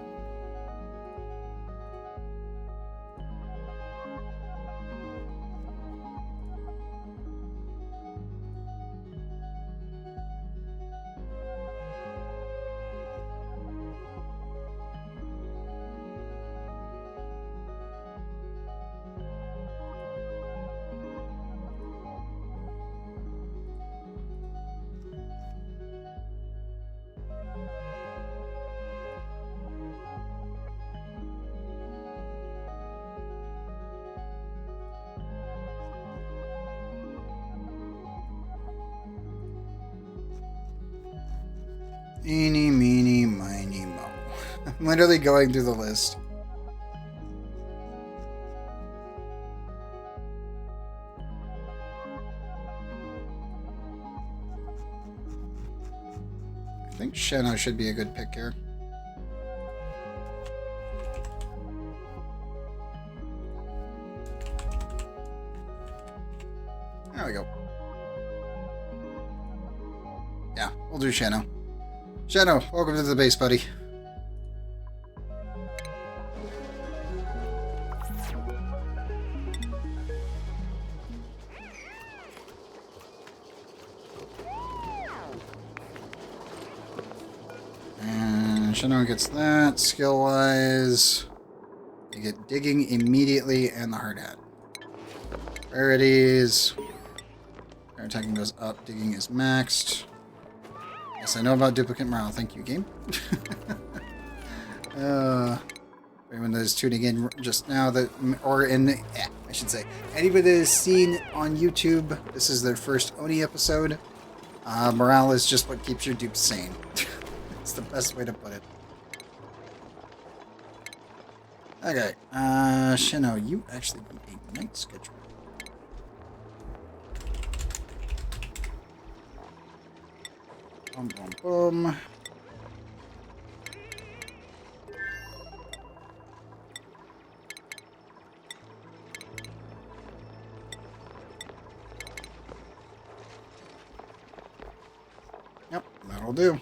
Eeny, meeny, miny, mo. I'm literally going through the list. I think Shenna should be a good pick here. There we go. Yeah, we'll do Shenna. Shenna, welcome to the base, buddy. And Shenna gets that. Skill-wise, you get digging immediately and the hard hat. Rarities. Air attacking goes up, digging is maxed. Yes, I know about duplicate morale. Thank you, game. Anyone that is tuning in just now, I should say, anybody that is seen on YouTube, this is their first Oni episode. Morale is just what keeps your dupes sane. It's the best way to put it. Okay, Shino, you actually need a night schedule. Boom, boom, boom. Yep, that'll do.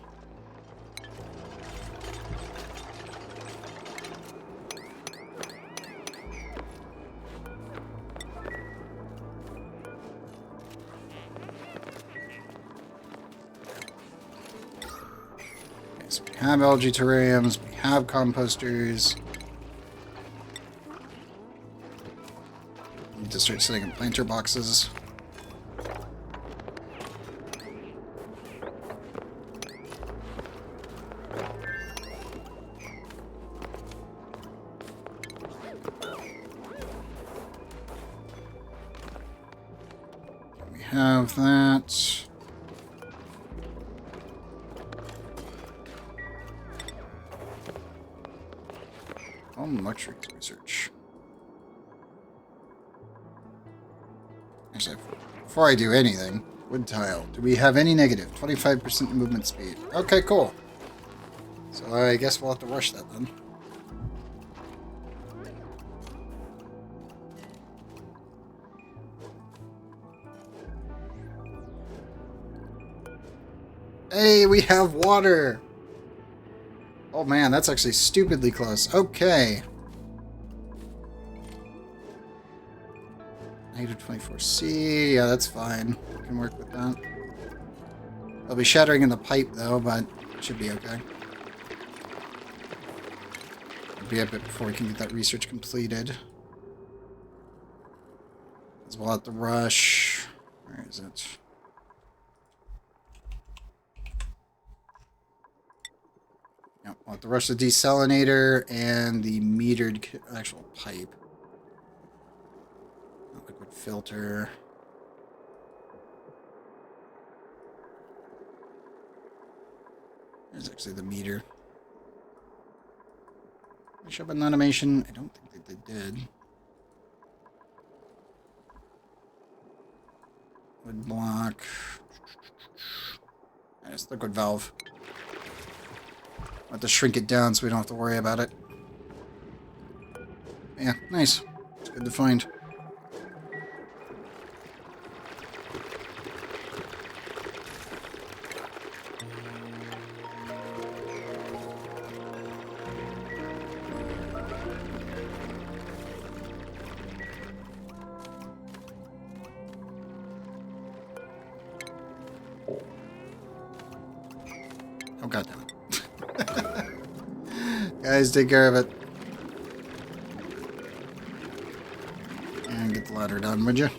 We have algae terrariums, we have composters. Need to start setting up planter boxes. We have that. Electric research. Actually, before I do anything, wood tile. Do we have any negative? 25% movement speed. Okay, cool. So I guess we'll have to rush that then. Hey, we have water! Oh man, that's actually stupidly close. Okay. -24C. Yeah, that's fine. I can work with that. I'll be shattering in the pipe though, but it should be okay. It'll be a bit before we can get that research completed. As well at the rush. Where is it? Yep, we'll have to rush the desalinator and the metered actual pipe. Liquid filter. There's actually the meter. They show up an animation. I don't think that they did. Wood block. There's liquid valve. I'll have to shrink it down so we don't have to worry about it. Yeah, nice. It's good to find. Oh, goddamn it. Guys, take care of it. And get the ladder done, would you?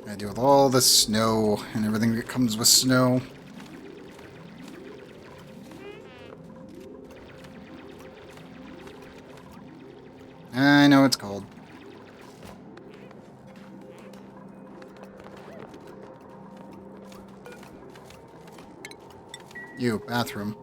I deal with all the snow and everything that comes with snow. I know it's cold. You, bathroom.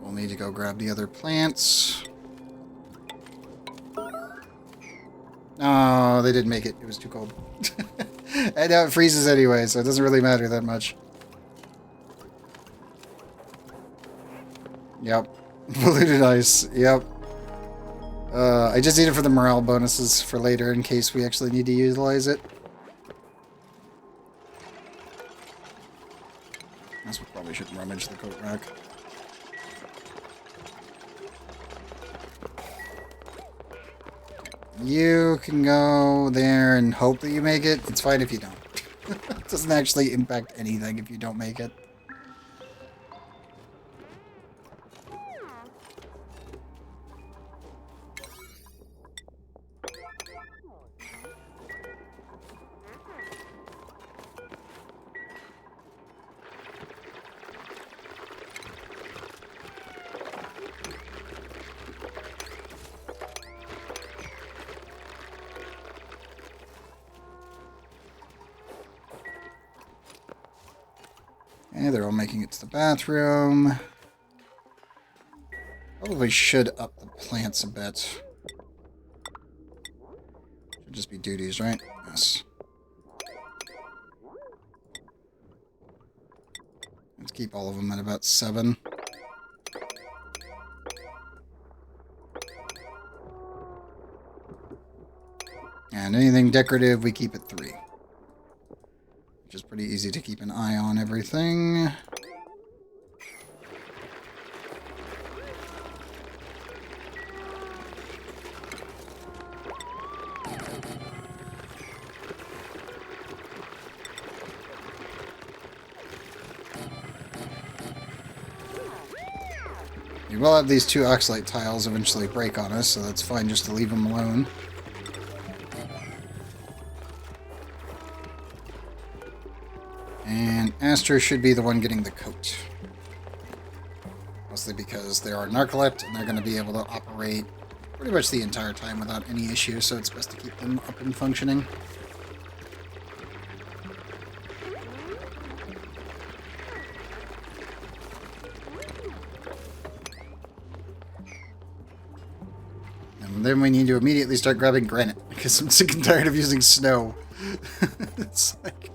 We'll need to go grab the other plants. Oh, they didn't make it. It was too cold. And now it freezes anyway, so it doesn't really matter that much. Yep. Polluted ice. Yep. I just need it for the morale bonuses for later in case we actually need to utilize it. I guess we probably should rummage the coat rack. You can go there and hope that you make it. It's fine if you don't. It doesn't actually impact anything if you don't make it. Okay, they're all making it to the bathroom. Probably should up the plants a bit. Should just be duties, right? Yes. Let's keep all of them at about 7. And anything decorative, we keep at 3. Which is pretty easy to keep an eye on everything. We will have these 2 oxalate tiles eventually break on us, so that's fine just to leave them alone. And Aster should be the one getting the coat. Mostly because they are narcoleptic and they're going to be able to operate pretty much the entire time without any issue, so it's best to keep them up and functioning. And then we need to immediately start grabbing granite, because I'm sick and tired of using snow. It's like...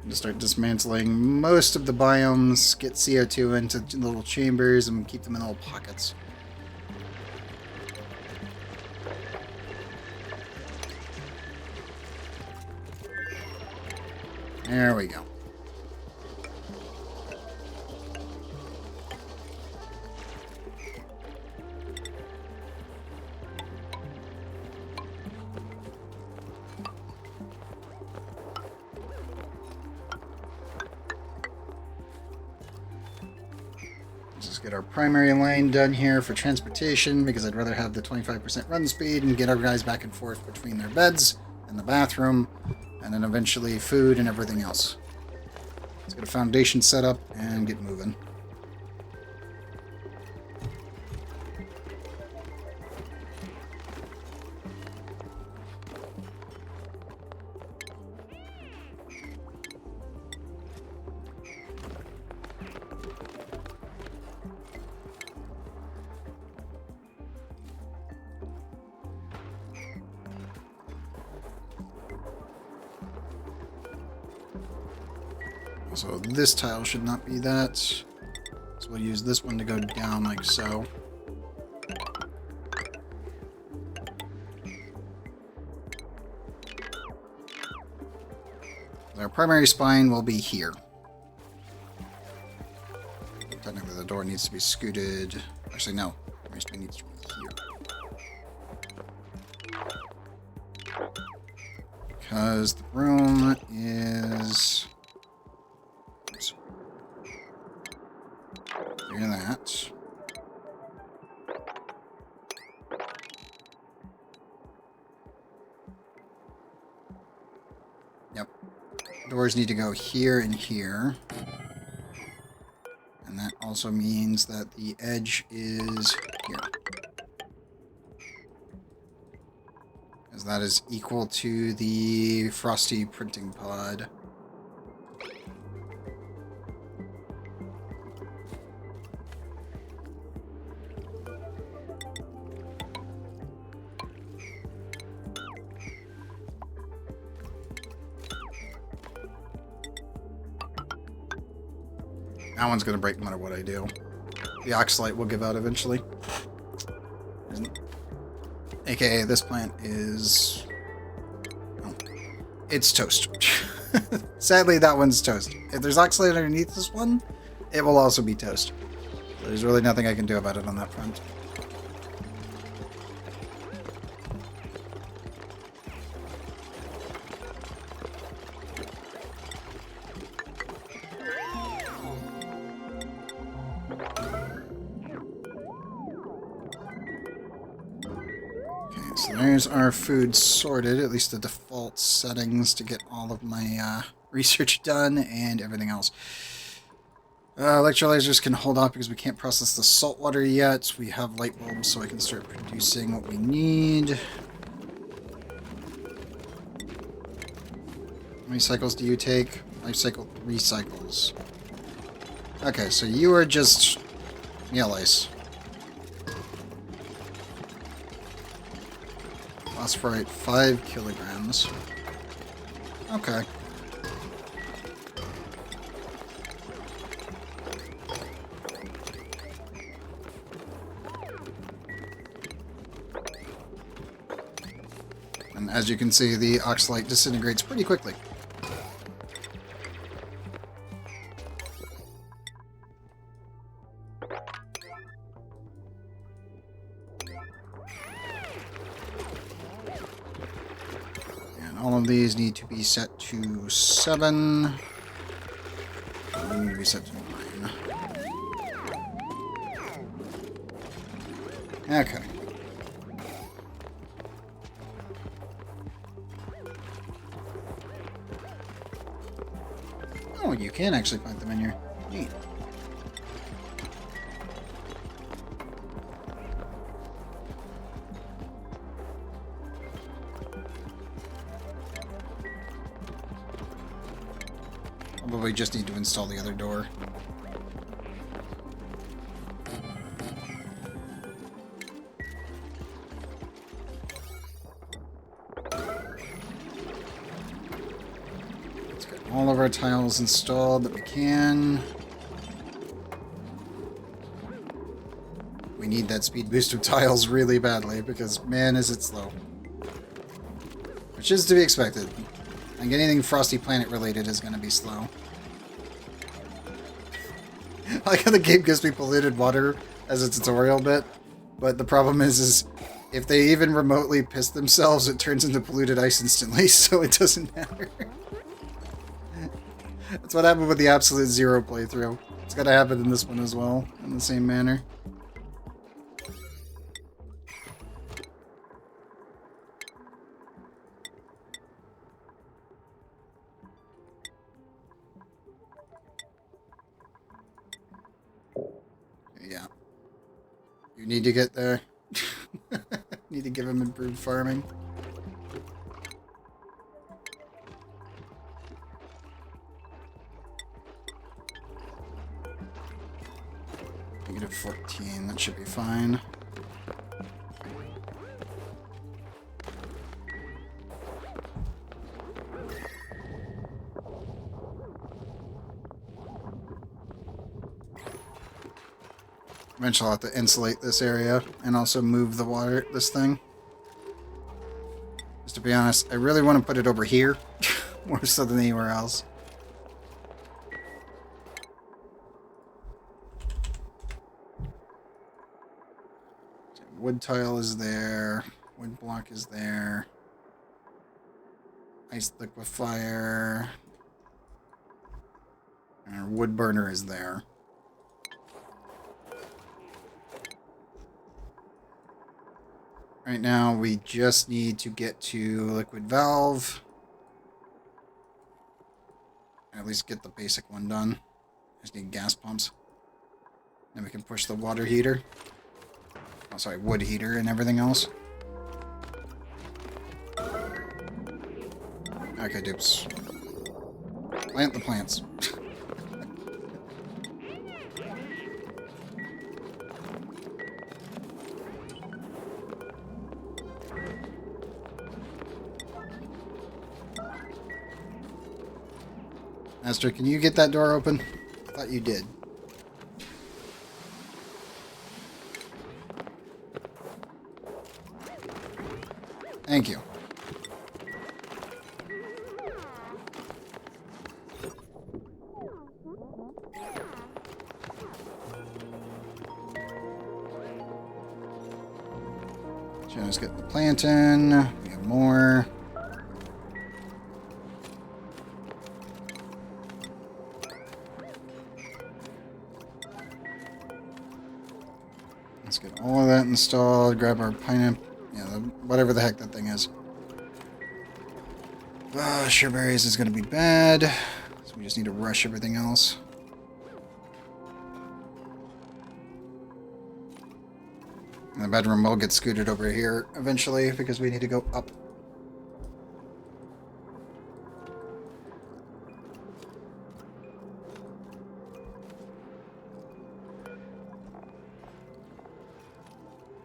Just start dismantling most of the biomes, get CO2 into little chambers, and keep them in little pockets. There we go. Just get our primary line done here for transportation, because I'd rather have the 25% run speed and get our guys back and forth between their beds and the bathroom, and then eventually food and everything else. Let's get a foundation set up and get moving. So this tile should not be that. So we'll use this one to go down like so. Our primary spine will be here. technically the door needs to be scooted. Actually, no. It needs to be here. Because the room is... Oops. Look at that. Yep. Doors need to go here and here. And that also means that the edge is here. As that is equal to the frosty printing pod. That one's gonna break no matter what I do. The oxalite will give out eventually. AKA this plant is... Oh, it's toast. Sadly, that one's toast. If there's oxalate underneath this one, it will also be toast. There's really nothing I can do about it on that front. So there's our food sorted, at least the default settings to get all of my research done and everything else. Electrolyzers can hold off because we can't process the salt water yet. We have light bulbs so I can start producing what we need. How many cycles do you take? Life cycle 3 cycles. Okay, so you are just meal ice. Phosphorite 5 kilograms. Okay. And as you can see, the oxalite disintegrates pretty quickly. All of these need to be set to 7. They need to be set to 9. Okay. Oh, you can actually plant them in here. Neat. Probably just need to install the other door. Let's get all of our tiles installed that we can. We need that speed boost of tiles really badly because, man, is it slow. Which is to be expected. Like anything Frosty Planet related is going to be slow. I like how the game gives me polluted water as a tutorial bit, but the problem is if they even remotely piss themselves, it turns into polluted ice instantly, so it doesn't matter. That's what happened with the Absolute Zero playthrough. It's gotta happen in this one as well, in the same manner. Yeah. You need to get there. Need to give him improved farming. -14, that should be fine. Eventually I'll have to insulate this area and also move the water, this thing. Just to be honest, I really want to put it over here, more so than anywhere else. wood tile is there. Wood block is there. Ice liquefier. And our wood burner is there. Right now, we just need to get to liquid valve. At least get the basic one done. Just need gas pumps. Then we can push the water heater. Oh, sorry, wood heater and everything else. Okay, dupes. Plant the plants. Master, can you get that door open? I thought you did. Thank you. Just get the plant in. We have more. Let's get all of that installed. Grab our pineapple. Yeah, whatever the heck that thing is. Sureberries is going to be bad. So we just need to rush everything else. And the bedroom will get scooted over here eventually because we need to go up.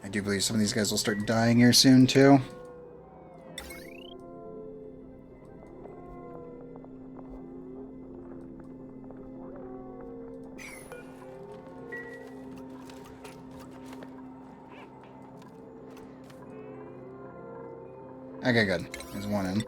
I do believe some of these guys will start dying here soon too. Okay, good. There's one in.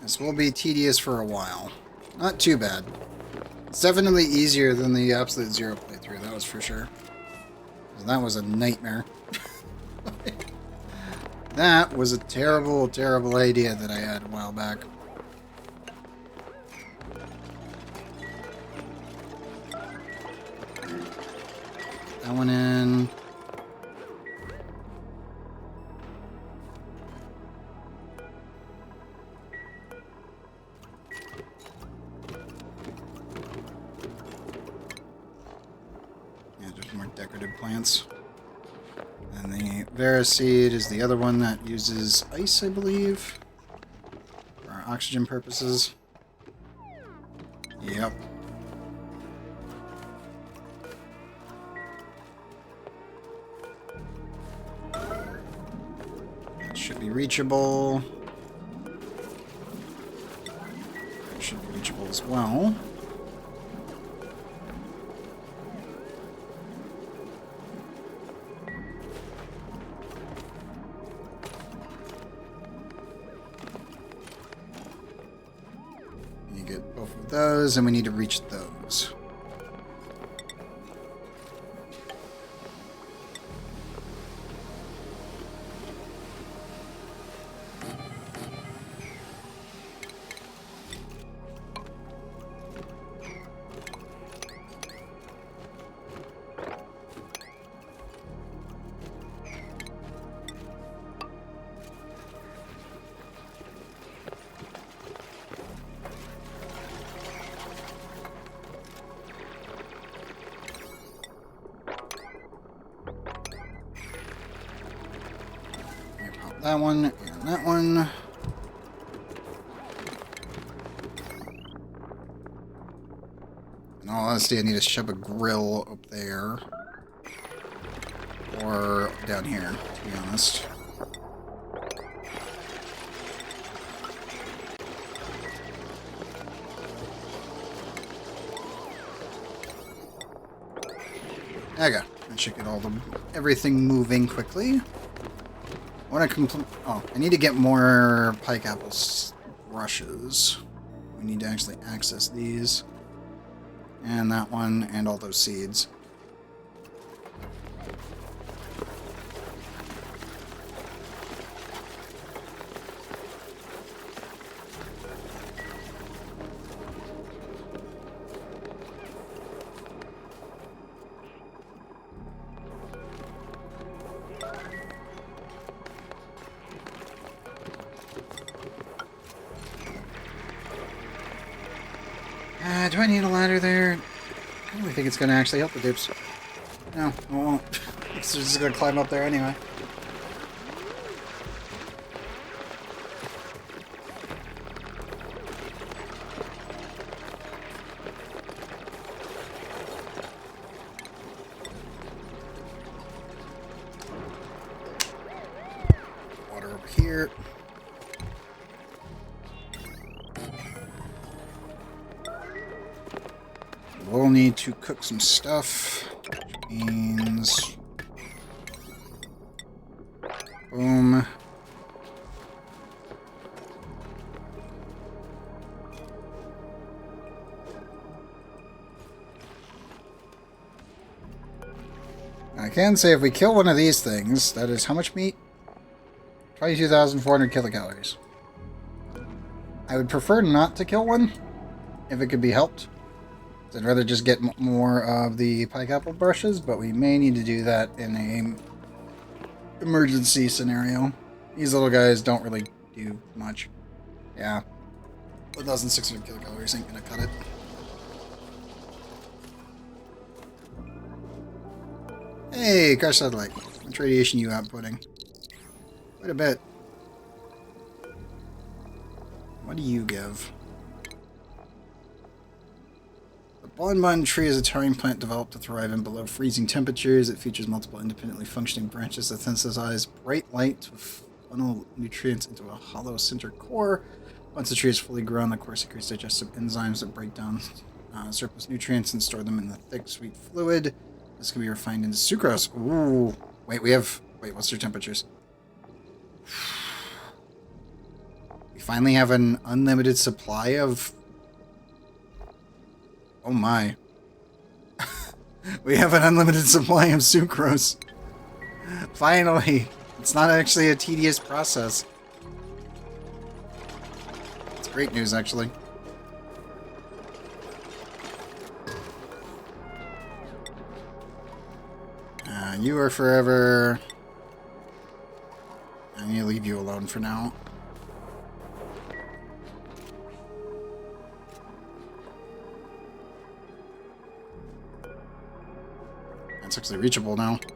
This will be tedious for a while. Not too bad. It's definitely easier than the Absolute Zero playthrough, that was for sure. That was a nightmare. That was a terrible, terrible idea that I had a while back. That one in. Yeah, just more decorative plants. And the Veriseed is the other one that uses ice, I believe, for our oxygen purposes. Yep. Should be reachable. Should be reachable as well. You get both of those, and we need to reach those. That one, and that one. In all honesty, I need to shove a grill up there. Or down here, to be honest. There you go. That should get everything moving quickly. I want to complete... Oh, I need to get more pike apples brushes. We need to actually access these. And that one, and all those seeds. Do I need a ladder there? I don't really think it's going to actually help the dupes. No, it won't. It's just going to climb up there anyway. Water over here. We'll need to cook some stuff. Beans. Boom. I can say if we kill one of these things, that is how much meat? 22,400 kilocalories. I would prefer not to kill one, if it could be helped. I'd rather just get more of the pike apple brushes, but we may need to do that in a emergency scenario. These little guys don't really do much. Yeah. 1,600 kilocalories ain't gonna cut it. Hey, crash satellite. How much radiation you outputting? Quite a bit. What do you give? The bonbon tree is a towering plant developed to thrive in below freezing temperatures. It features multiple independently functioning branches that synthesize bright light to funnel nutrients into a hollow center core. Once the tree is fully grown, the core secretes digestive enzymes that break down surplus nutrients and store them in the thick, sweet fluid. This can be refined into sucrose. Ooh. Wait, what's their temperatures? We finally have an unlimited supply of... Oh my. We have an unlimited supply of sucrose. Finally. It's not actually a tedious process. It's great news, actually. You are forever... I'm gonna leave you alone for now. It's actually reachable now. Okay,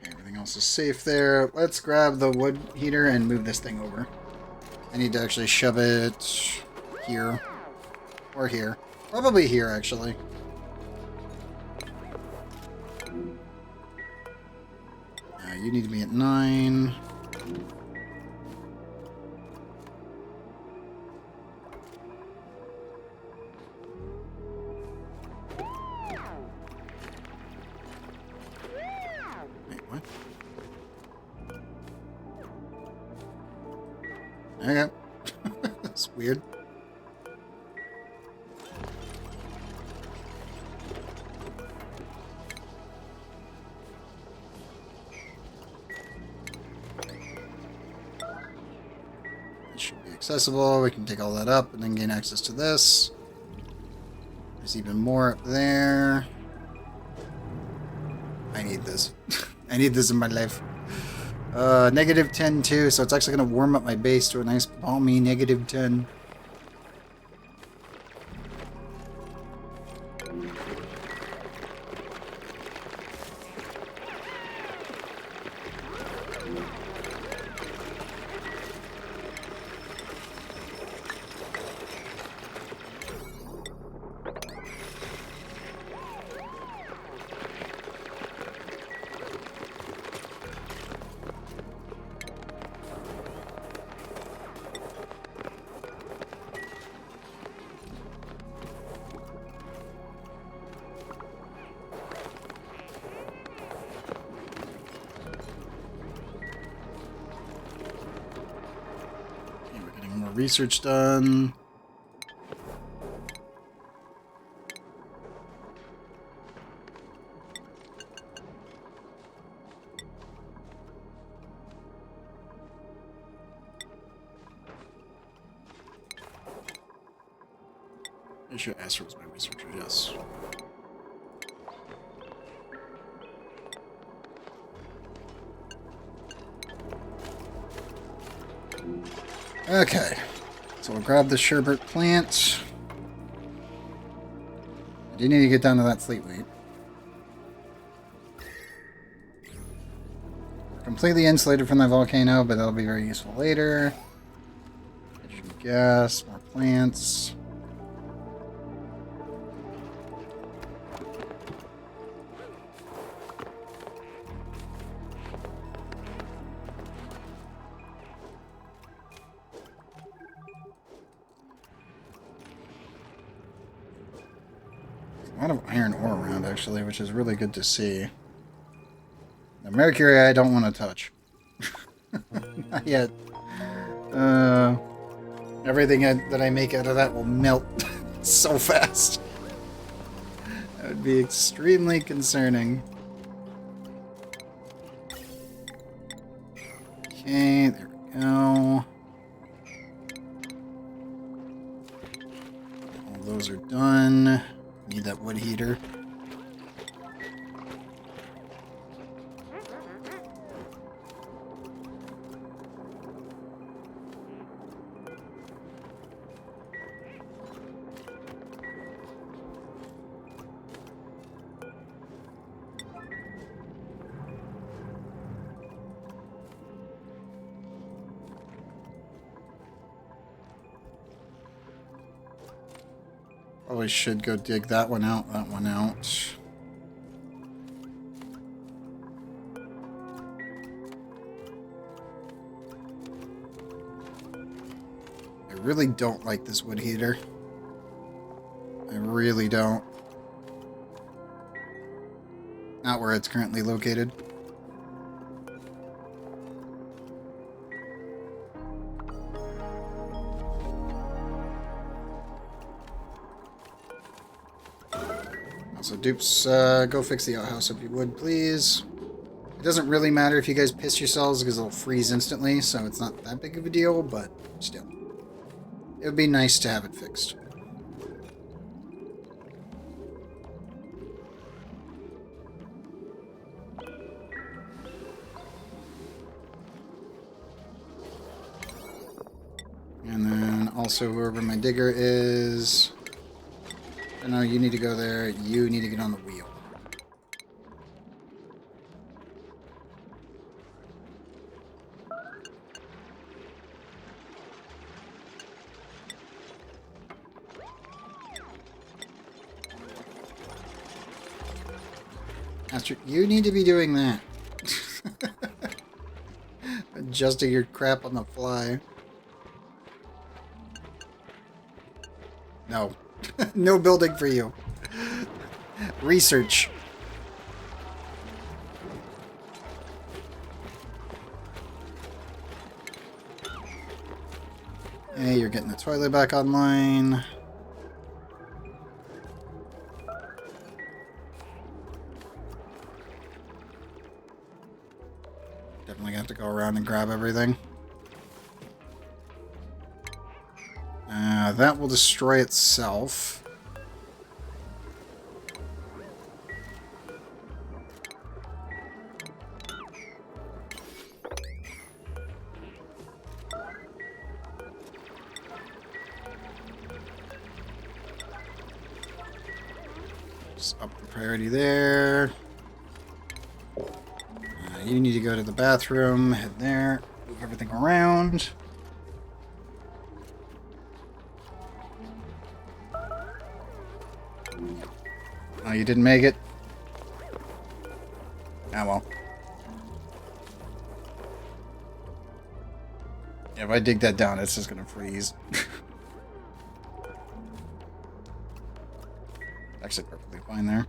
everything else is safe there. Let's grab the wood heater and move this thing over. I need to actually shove it here. Or here. Probably here, actually. You need to be at 9. Wait, what? Okay. That's weird. Accessible. We can take all that up and then gain access to this. There's even more up there. I need this. I need this in my life. Negative 10 too, so it's actually going to warm up my base to a nice balmy negative 10. more research done. I should ask her was my researcher, yes. Okay, so we'll grab the sherbet plant. I do need to get down to that fleet weight. Completely insulated from that volcano, but that'll be very useful later. Gas, more plants. A lot of iron ore around, actually, which is really good to see. The mercury I don't want to touch. Not yet. Everything that I make out of that will melt so fast. That would be extremely concerning. Okay, there we go. All those are done. Need that wood heater. Probably should go dig that one out, that one out. I really don't like this wood heater. I really don't. Not where it's currently located. So dupes, go fix the outhouse if you would, please. It doesn't really matter if you guys piss yourselves because it'll freeze instantly, so it's not that big of a deal, but still. It would be nice to have it fixed. And then also wherever my digger is... Oh, no, you need to go there. You need to get on the wheel. Master, you need to be doing that. Adjusting your crap on the fly. No. No building for you. Research. Hey, you're getting the toilet back online. Definitely have to go around and grab everything. That will destroy itself. Just up the priority there. You need to go to the bathroom, head there, move everything around. Oh, you didn't make it? Ah, well. Yeah, if I dig that down, it's just gonna freeze. Actually, perfectly fine there.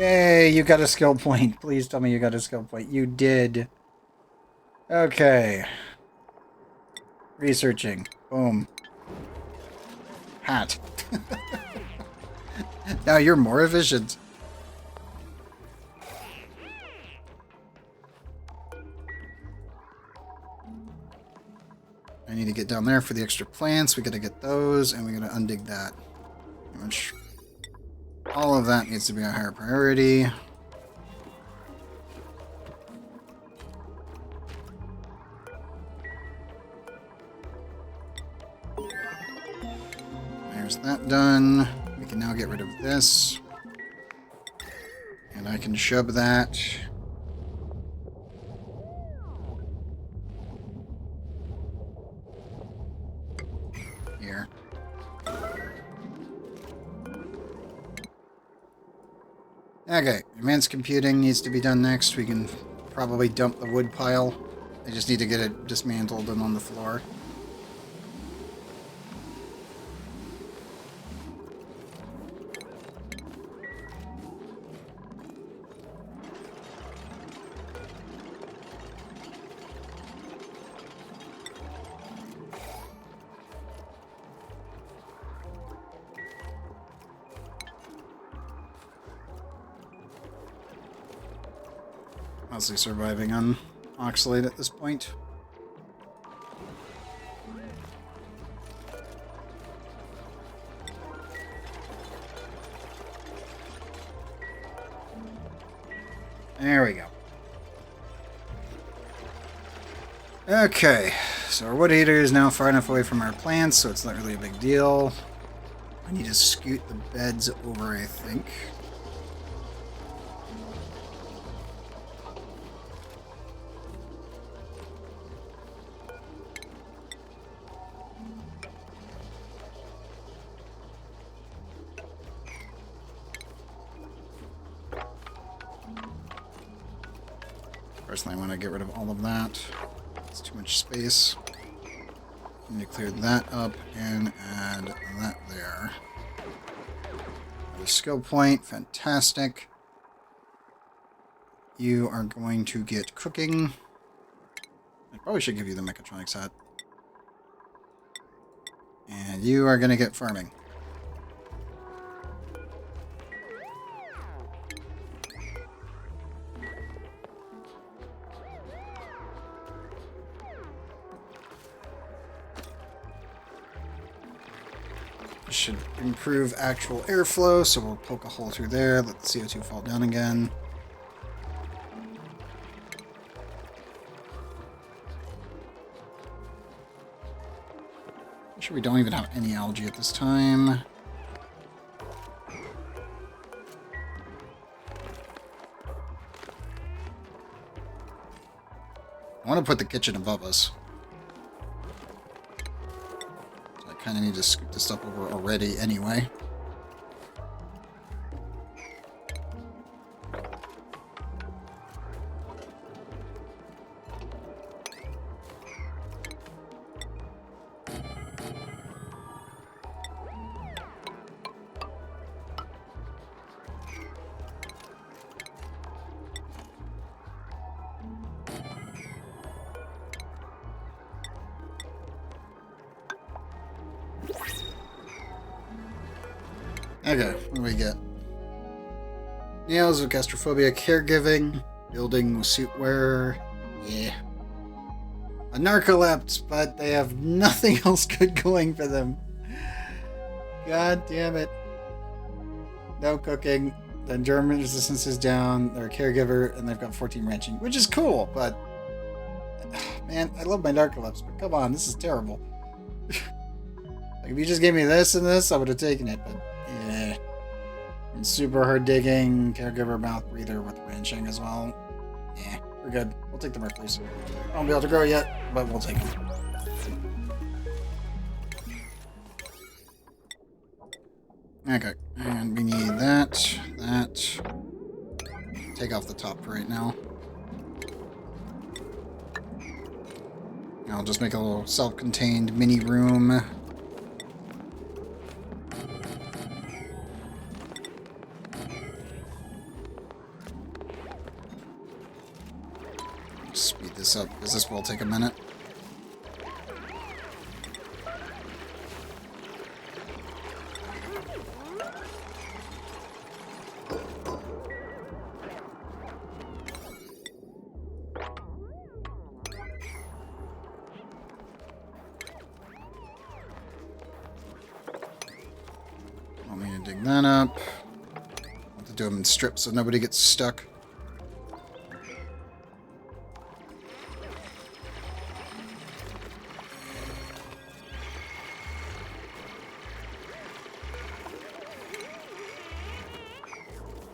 Yay, you got a skill point. Please tell me you got a skill point. You did. Okay. Researching. Boom. Hat. Now you're more efficient. I need to get down there for the extra plants. We gotta get those, and we gotta undig that. Which, all of that needs to be a higher priority. There's that done. We can now get rid of this. And I can shove that. Here. Okay, advanced computing needs to be done next. We can probably dump the wood pile. I just need to get it dismantled and on the floor. Mostly surviving on oxalate at this point. There we go. Okay, so our wood heater is now far enough away from our plants, so it's not really a big deal. I need to scoot the beds over, I think. Personally, I want to get rid of all of that. It's too much space. I need to clear that up and add that there. A skill point, fantastic. You are going to get cooking. I probably should give you the mechatronics hat. And you are going to get farming. Should improve actual airflow, so we'll poke a hole through there, let the CO2 fall down again. Sure, we don't even have any algae at this time. I want to put the kitchen above us. Kind of need to scoop this up over already anyway. Okay, what do we get? Nails with gastrophobia, caregiving, building with suit wearer. Yeah. A narcolepts, but they have nothing else good going for them. God damn it. No cooking. Then German resistance is down. They're a caregiver, and they've got 14 ranching, which is cool, but... Man, I love my narcolepts, but come on, this is terrible. Like, if you just gave me this and this, I would have taken it, but... Yeah. And super hard digging, caregiver, mouth breather with ranching as well. Yeah, we're good. We'll take the mercuries. I won't be able to grow yet, but we'll take them. Okay, and we need that. Take off the top for right now. I'll just make a little self-contained mini room. because this will take a minute. Want me to dig that up. I want to do them in strips so nobody gets stuck.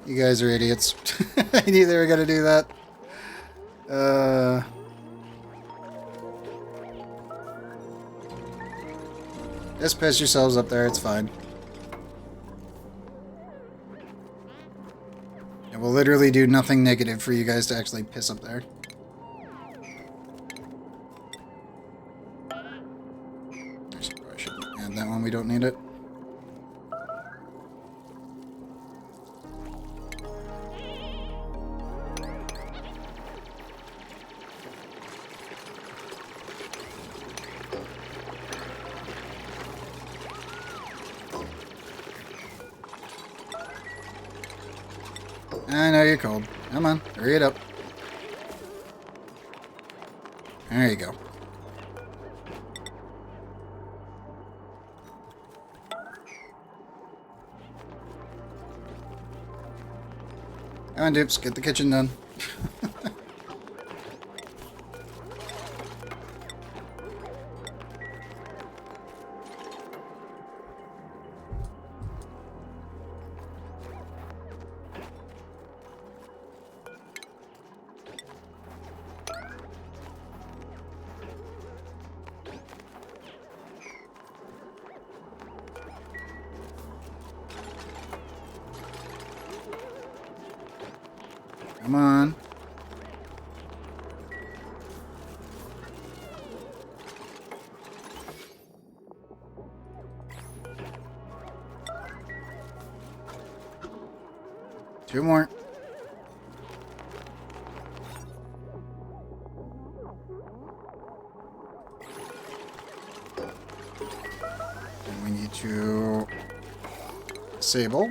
You guys are idiots. I knew they were gonna do that. Just piss yourselves up there, it's fine. It will literally do nothing negative for you guys to actually piss up there. Actually, probably shouldn't add that one, we don't need it. I know you're cold. Come on, hurry it up. There you go. Come on, dupes, get the kitchen done. Come on. Two more. And we need to disable.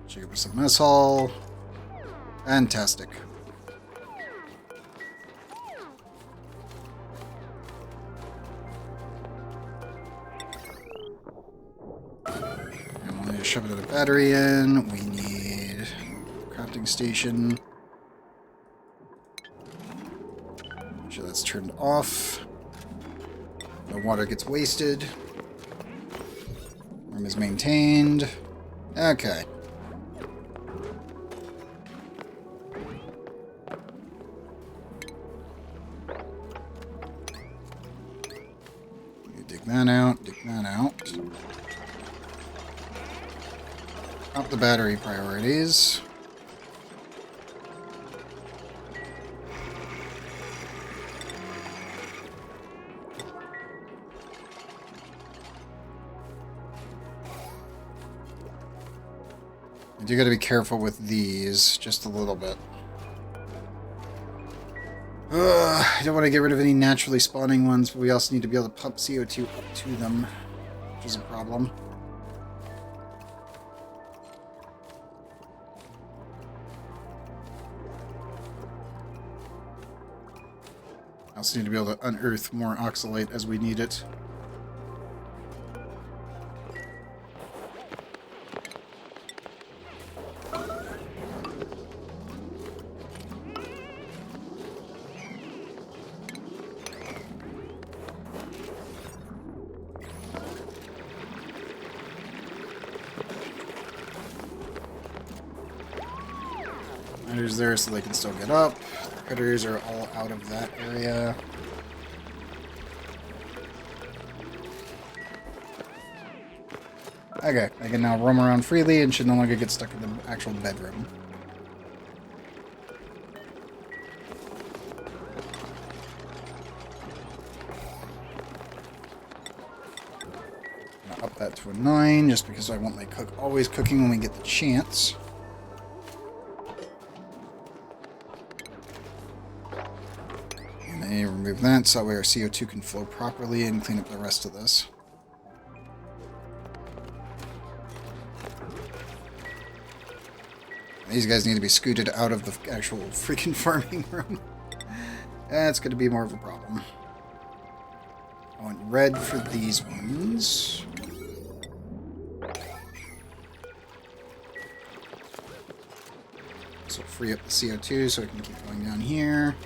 Check up some mess hall. Fantastic. And we'll need to shove another battery in. We need crafting station. Make sure that's turned off. No water gets wasted. Room is maintained. Okay. Dig that out, dig that out. Up the battery priorities. You do gotta be careful with these, just a little bit. I don't want to get rid of any naturally spawning ones, but we also need to be able to pump CO2 up to them, which is a problem. I also need to be able to unearth more oxalate as we need it. Critters there so they can still get up. The critters are all out of that area. Okay, I can now roam around freely and should no longer get stuck in the actual bedroom. I'm gonna up that to a 9 just because I want my cook always cooking when we get the chance. need to remove that so that way our CO2 can flow properly and clean up the rest of this. These guys need to be scooted out of the actual freaking farming room. That's going to be more of a problem. I want red for these ones. This will free up the CO2 so it can keep going down here.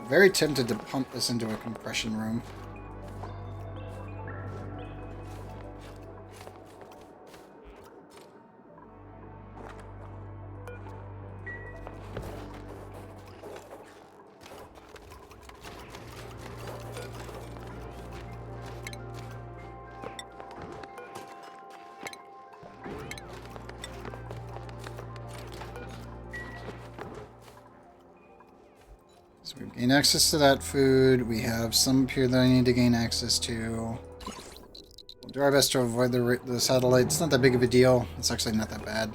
Very tempted to pump this into a compression room. So we've gained access to that food. We have some up here that I need to gain access to. We'll do our best to avoid the satellite. It's not that big of a deal. It's actually not that bad.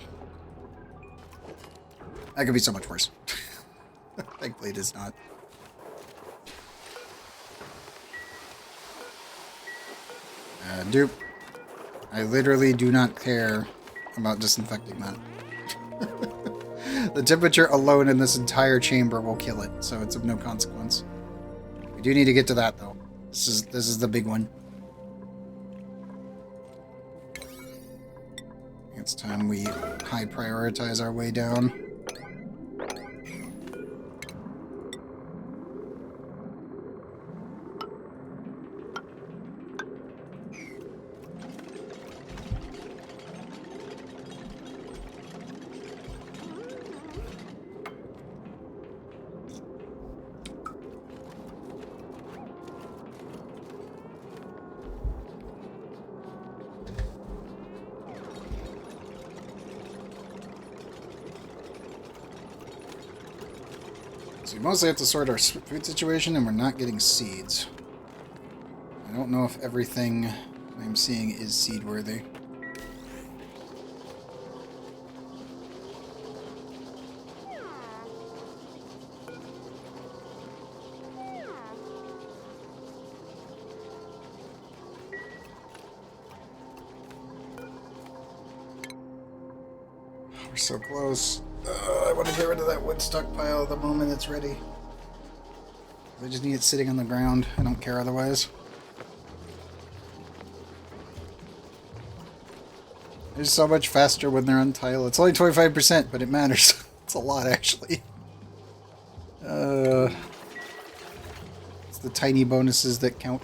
That could be so much worse. Thankfully it is not. Dupe. I literally do not care about disinfecting that. The temperature alone in this entire chamber will kill it, so it's of no consequence. We do need to get to that, though. This is the big one. It's time we high prioritize our way down. So we mostly have to sort our food situation, and we're not getting seeds. I don't know if everything I'm seeing is seed-worthy. We're so close. I want to get rid of that wood stockpile the moment it's ready. I just need it sitting on the ground. I don't care otherwise. It's so much faster when they're on tile. It's only 25%, but it matters. It's a lot, actually. It's the tiny bonuses that count.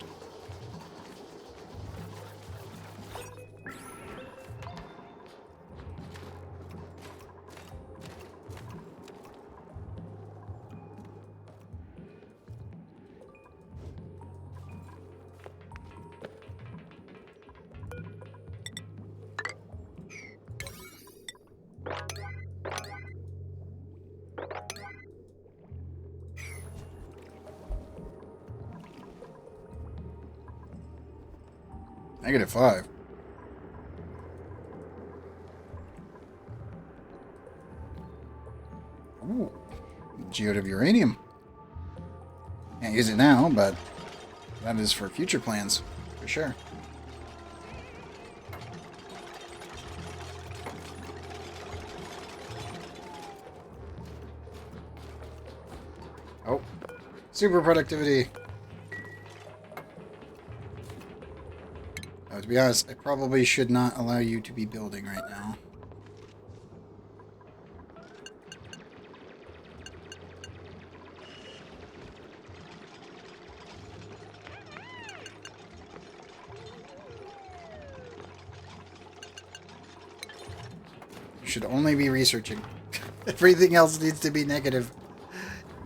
-5. Ooh, geode of uranium. Can't use it now, but that is for future plans, for sure. Oh, super productivity. To be honest, I probably should not allow you to be building right now. You should only be researching. Everything else needs to be negative.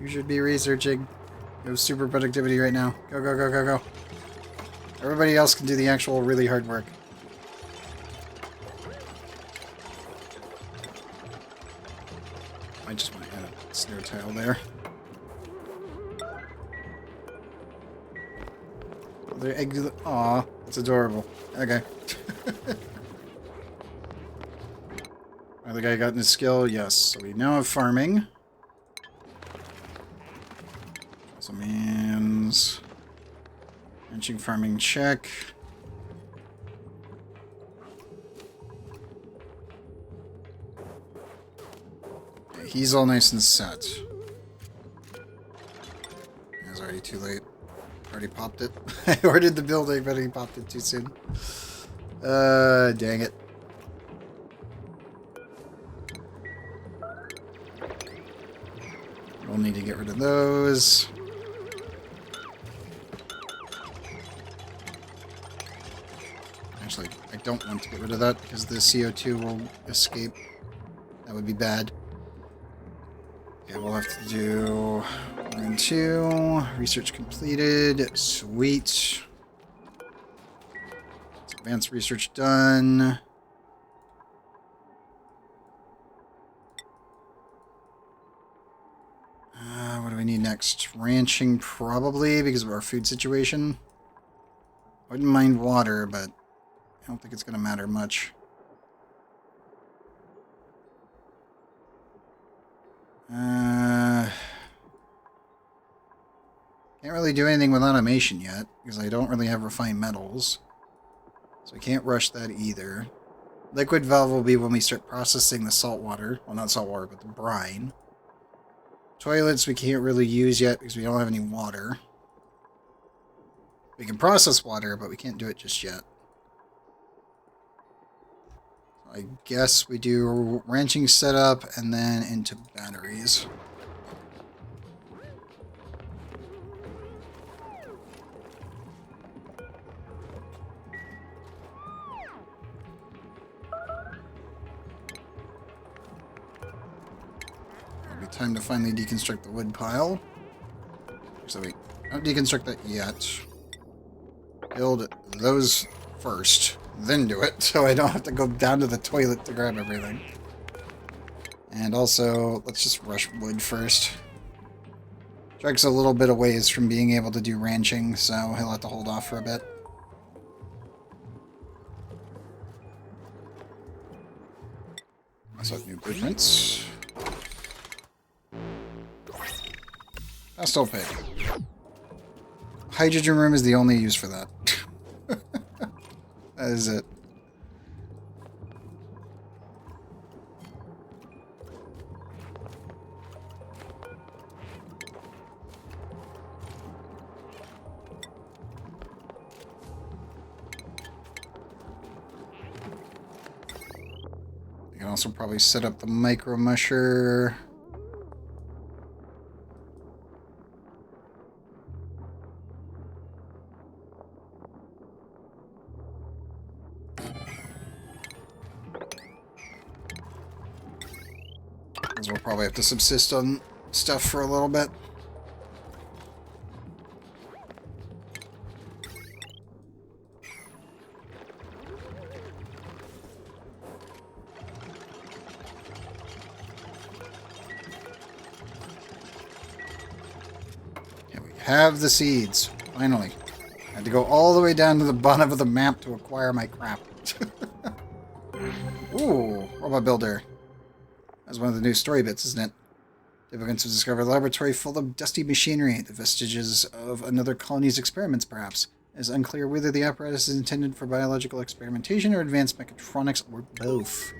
You should be researching. Go super productivity right now. Go, go, go, go, go. Everybody else can do the actual really hard work. I just want to add a snare tile there. They're egg. Aw, that's adorable. Okay. The guy got his skill? Yes. So we now have farming. So means ranching, farming, check. Okay, he's all nice and set. It's already too late. Already popped it. I ordered the building, but he popped it too soon. Dang it. We'll need to get rid of those. Actually, I don't want to get rid of that because the CO2 will escape. That would be bad. Okay, we'll have to do 1 and 2. Research completed. Sweet. Advanced research done. What do we need next? Ranching, probably, because of our food situation. I wouldn't mind water, but I don't think it's going to matter much. Can't really do anything with automation yet, because I don't really have refined metals. So I can't rush that either. Liquid valve will be when we start processing the salt water. Well, not salt water, but the brine. Toilets we can't really use yet because we don't have any water. We can process water, but we can't do it just yet. I guess we do ranching setup and then into batteries. Time to finally deconstruct the wood pile. So we don't deconstruct that yet. Build those first, then do it, so I don't have to go down to the toilet to grab everything. And also, let's just rush wood first. Jack's a little bit of ways from being able to do ranching, so he'll have to hold off for a bit. Also have new blueprints. Pastel pig. Hydrogen room is the only use for that. That is it. You can also probably set up the micro musher. We'll probably have to subsist on stuff for a little bit. Here we have the seeds. Finally. I had to go all the way down to the bottom of the map to acquire my crap. Ooh, robot builder. That's one of the new story bits, isn't it? Diligence has discovered a laboratory full of dusty machinery, the vestiges of another colony's experiments, perhaps. It is unclear whether the apparatus is intended for biological experimentation or advanced mechatronics, or both.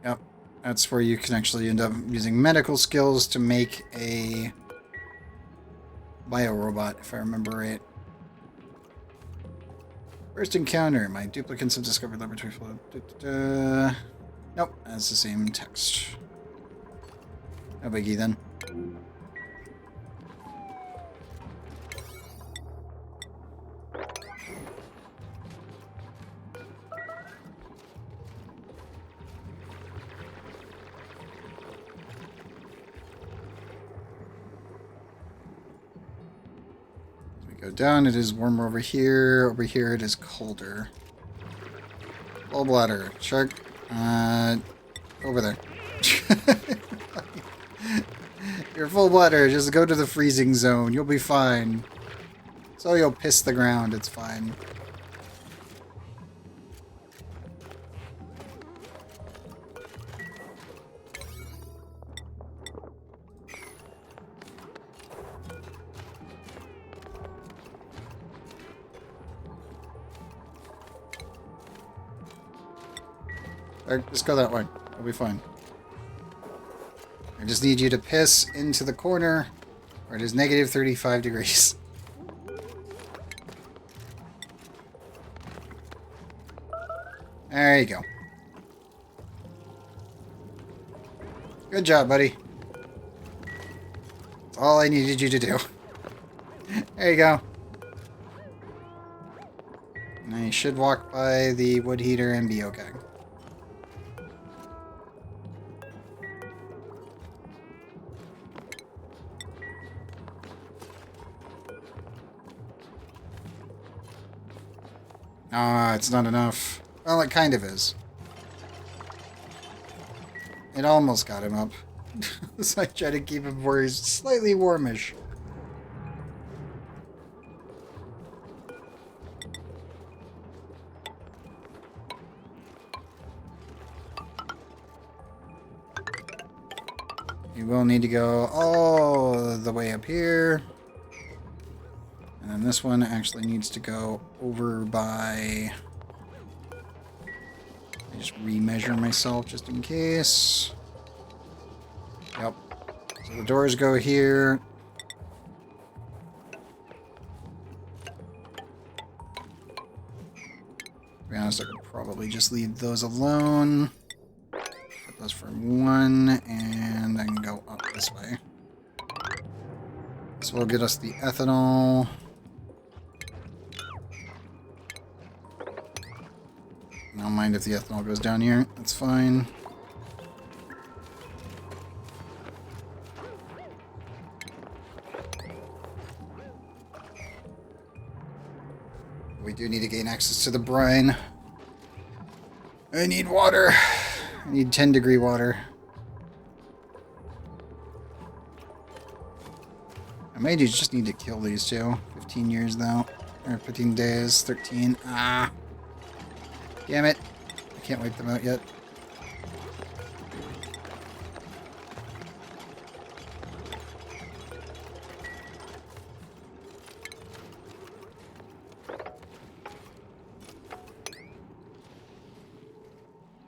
Yep, that's where you can actually end up using medical skills to make a biorobot, if I remember right. First encounter. My duplicates have discovered laboratory full of... Nope, that's the same text. No biggie then. Go down, it is warmer over here. Over here, it is colder. Full bladder. Shark. Over there. You're full bladder. Just go to the freezing zone. You'll be fine. So you'll piss the ground. It's fine. Alright, just go that way. We'll be fine. I just need you to piss into the corner where it is negative 35 degrees. There you go. Good job, buddy. That's all I needed you to do. There you go. Now you should walk by the wood heater and be okay. Ah, it's not enough. Well, it kind of is. It almost got him up. So I try to keep him where he's slightly warmish. You will need to go all the way up here. And then this one actually needs to go over by... I just remeasure myself just in case. Yep. So the doors go here. To be honest, I could probably just leave those alone. Put those for one, and I can go up this way. This will get us the ethanol. I don't mind if the ethanol goes down here. That's fine. We do need to gain access to the brine. I need water. I need 10-degree water. I may just need to kill these two. 15 years though. Or 15 days. 13. Ah. Damn it. I can't wipe them out yet.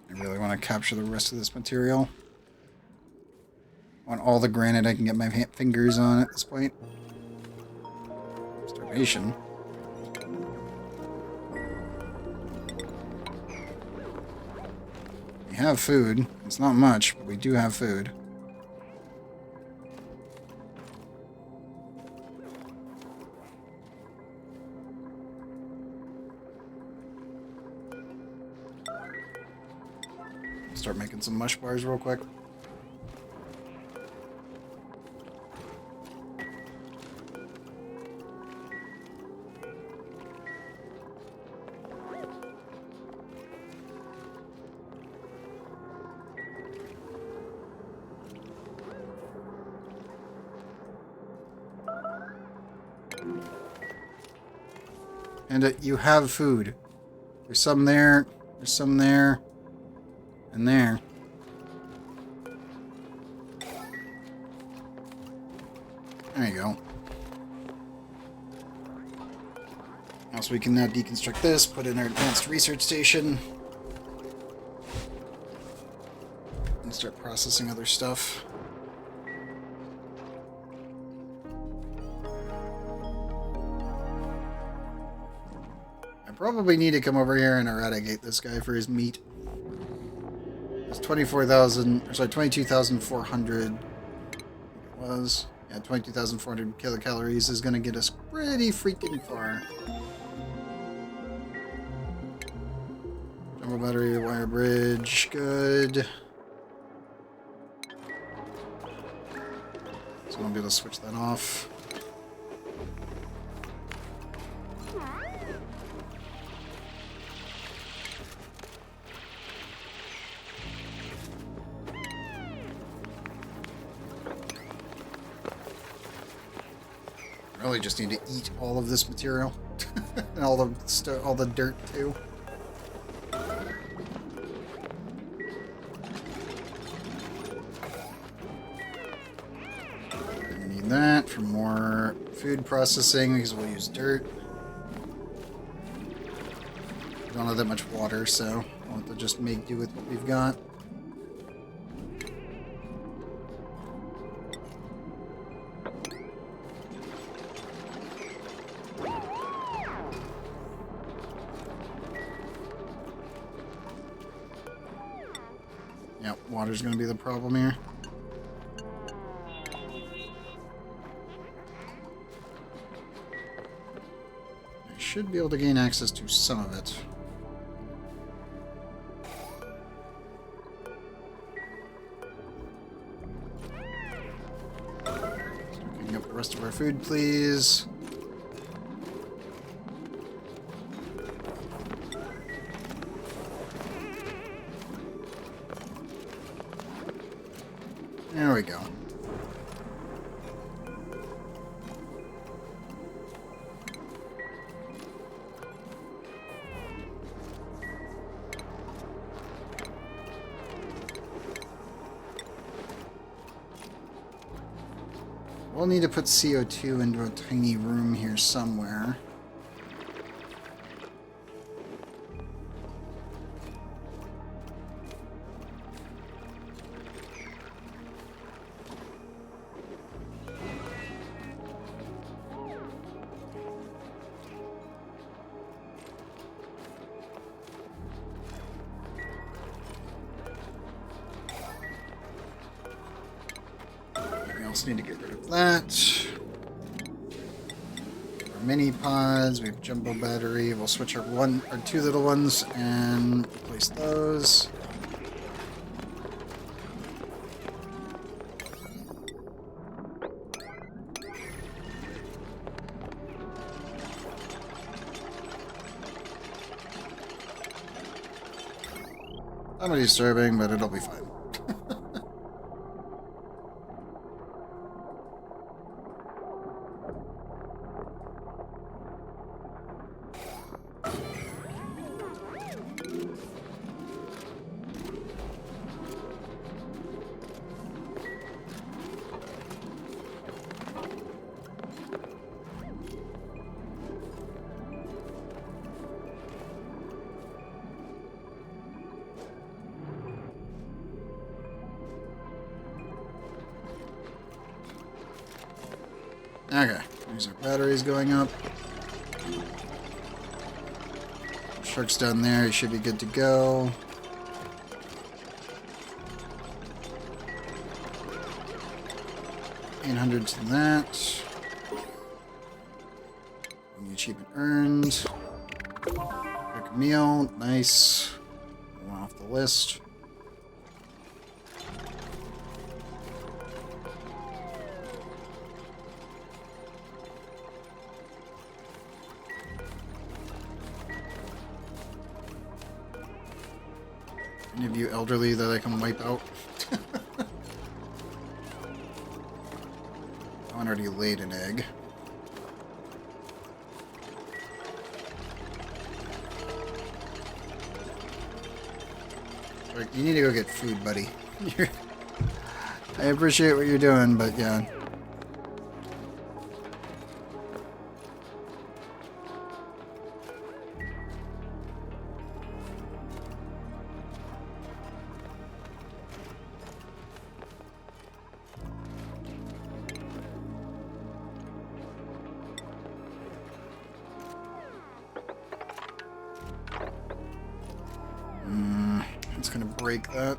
I really want to capture the rest of this material. I want all the granite I can get my fingers on at this point. Starvation. We have food. It's not much, but we do have food. Start making some mush bars real quick. And you have food. There's some there. There's some there. And there. There you go. Also, we can now deconstruct this, put in our advanced research station, and start processing other stuff. I probably need to come over here and eradicate this guy for his meat. It's 24,000, or sorry, 22,400 was. Yeah, 22,400 kilocalories is going to get us pretty freaking far. Jumbo battery, wire bridge, good. So I'll be able to switch that off. Really just need to eat all of this material. And all the dirt too. We need that for more food processing because we'll use dirt. We don't have that much water, so we'll have to just make do with what we've got. Yep, water's gonna be the problem here. I should be able to gain access to some of it. So picking up the rest of our food, please. There we go. We'll need to put CO2 into a tiny room here somewhere. Need to get rid of that. Our mini pods, we have jumbo battery. We'll switch our two little ones and replace those. Somebody's disturbing, but it'll be fine. Okay, there's our batteries going up. Shark's down there, he should be good to go. $800 to that. New achievement earned. Cook a meal, nice. One off the list. Any of you elderly that I can wipe out? One already laid an egg. Right, you need to go get food, buddy. I appreciate what you're doing, but yeah. It's gonna break that.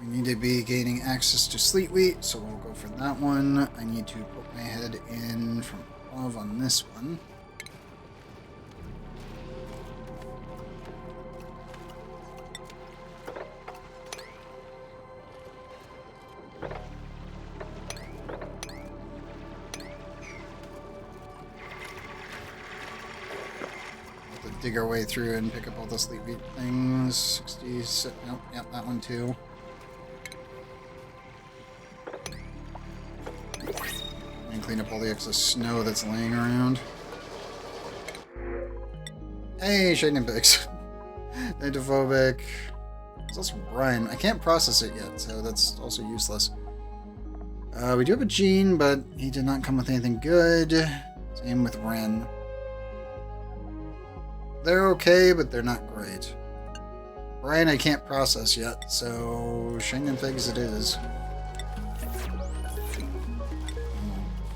I need to be gaining access to Sleet Wheat, so we'll go for that one. I need to put my head in from above on this one. Dig our way through and pick up all the Sleet Wheat things. 60, nope, yep, that one too. And clean up all the excess snow that's laying around. Hey, Shade and Pigs. Nitophobic. There's also brine. I can't process it yet, so that's also useless. We do have a gene, but he did not come with anything good. Same with Ren. They're okay, but they're not great. Brian I can't process yet, so Shane and Figs it is.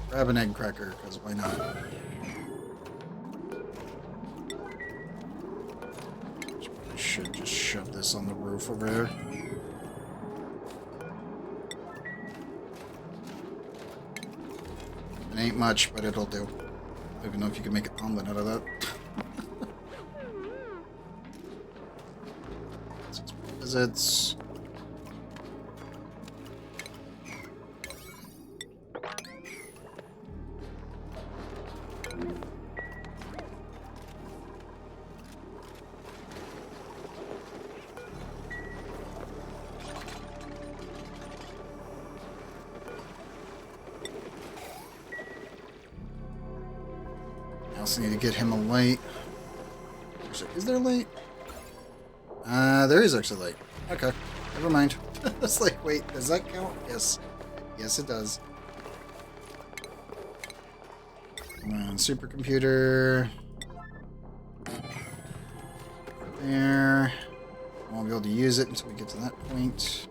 Grab an egg cracker, because why not? I should just shove this on the roof over here. It ain't much, but it'll do. I don't even know if you can make an omelet out of that. Visits. I also need to get him a light. Is there a light? There is actually light. Okay, never mind. It's like, wait, does that count? Yes. Yes, it does. Come on, supercomputer. There. I won't be able to use it until we get to that point.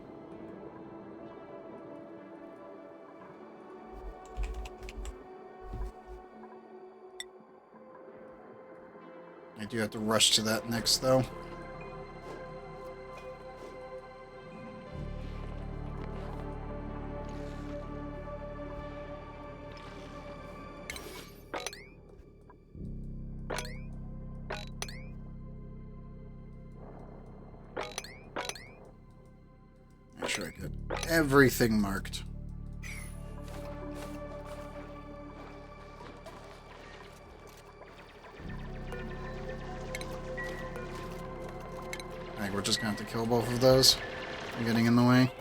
I do have to rush to that next, though. Make sure I get everything marked. Alright, we're just gonna have to kill both of those. They're getting in the way.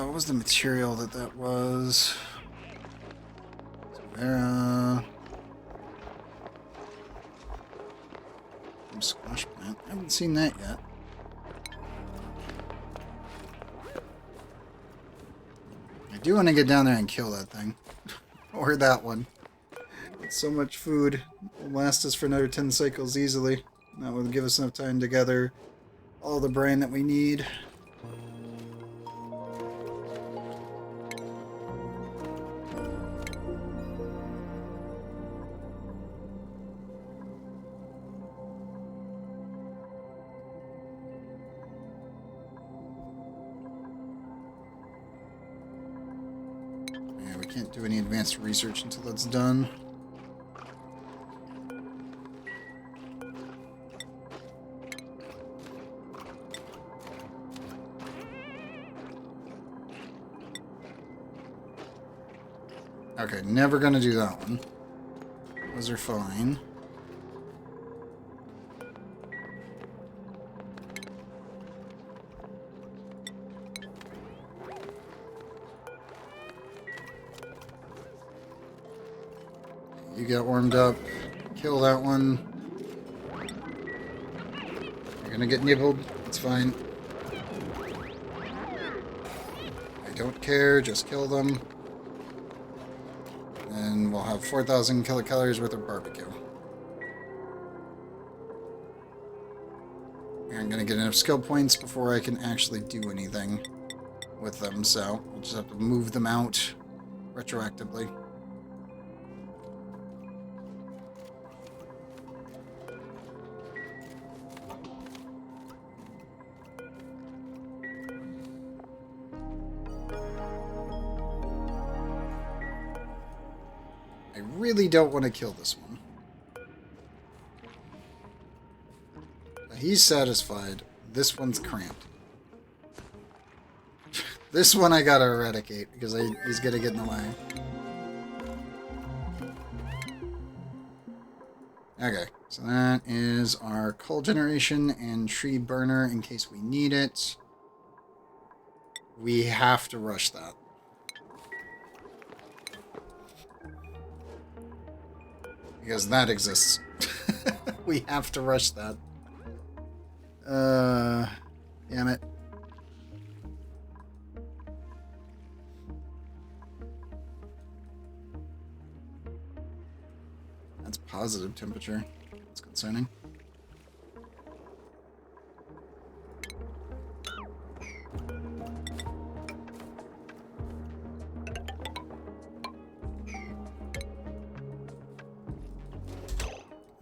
What was the material that was? From squash plant. I haven't seen that yet. I do want to get down there and kill that thing. Or that one. It's so much food. It'll last us for another 10 cycles easily. That will give us enough time to gather all the brain that we need. Can't do any advanced research until that's done. Okay, never gonna do that one. Those are fine. You get warmed up. Kill that one. You're gonna get nibbled. It's fine. I don't care. Just kill them. And we'll have 4,000 kilocalories worth of barbecue. aren't going to get enough skill points before I can actually do anything with them, so we'll just have to move them out retroactively. I really don't want to kill this one. He's satisfied. This one's cramped. This one I gotta eradicate because he's gonna get in the way. Okay, so that is our coal generation and tree burner in case we need it. We have to rush that. Because that exists. We have to rush that. Damn it. That's positive temperature. That's concerning.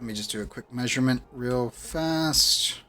Let me just do a quick measurement real fast.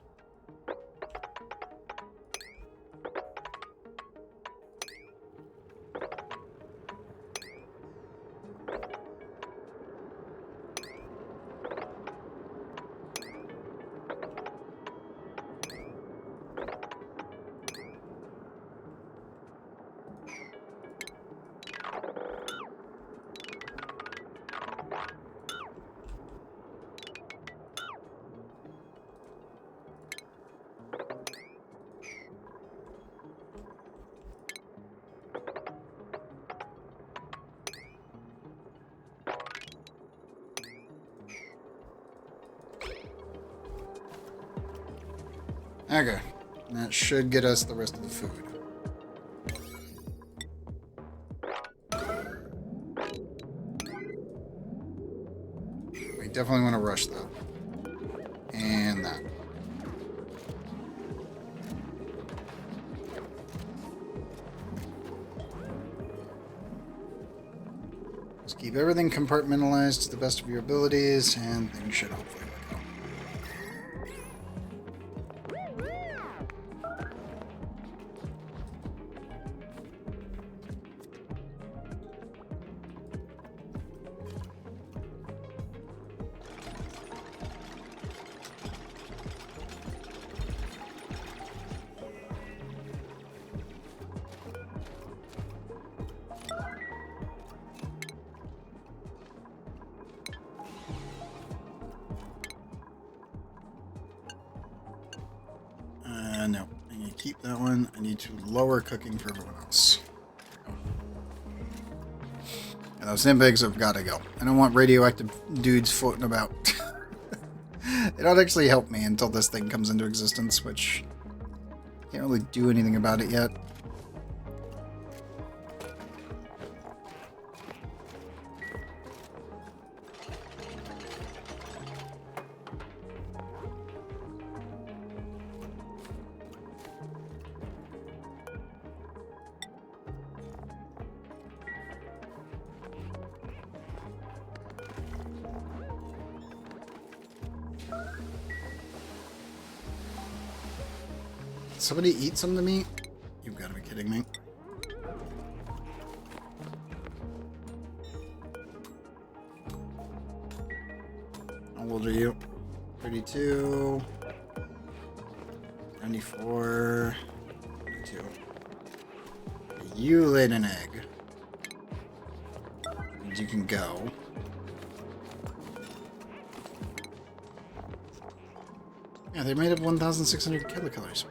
Okay, that should get us the rest of the food. We definitely want to rush that. And that. Just keep everything compartmentalized to the best of your abilities, and things should hopefully work out. No. I need to keep that one. I need to lower cooking for everyone else. And those sandbags have got to go. I don't want radioactive dudes floating about. They don't actually help me until this thing comes into existence, which I can't really do anything about it yet. Somebody eat some of the meat? You've got to be kidding me. How old are you? 32. 94. 22. You laid an egg. You can go. Yeah, they're made of 1,600 kilocalories.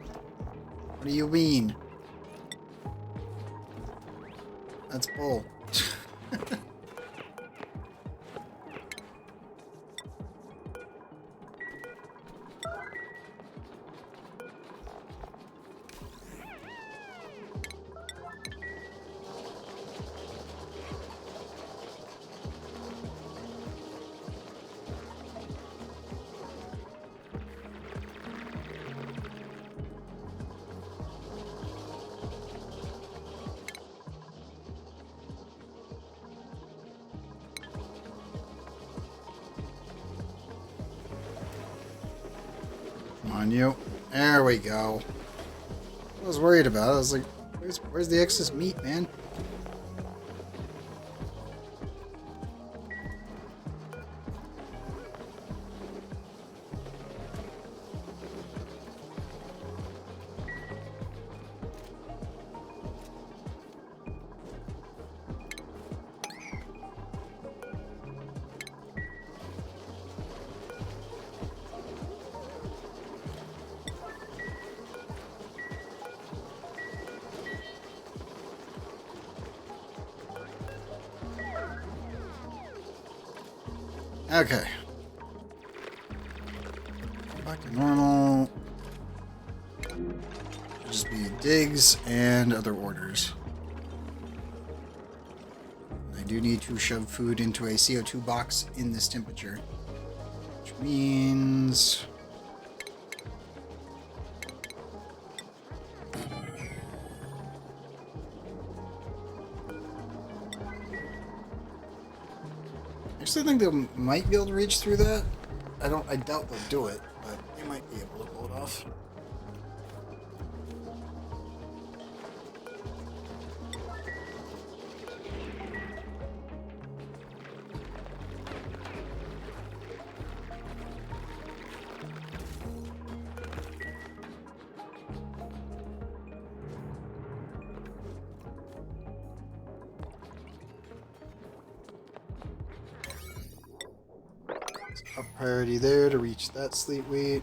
What do you mean? That's bull. on, you. There we go. I was worried about it. I was like, where's the excess meat, man? Okay. Back to normal. Should just be digs and other orders. I do need to shove food into a CO2 box in this temperature. Which means... I think they might be able to reach through that. I doubt they'll do it, but they might be able to pull it off. Up priority there to reach that sleep weight.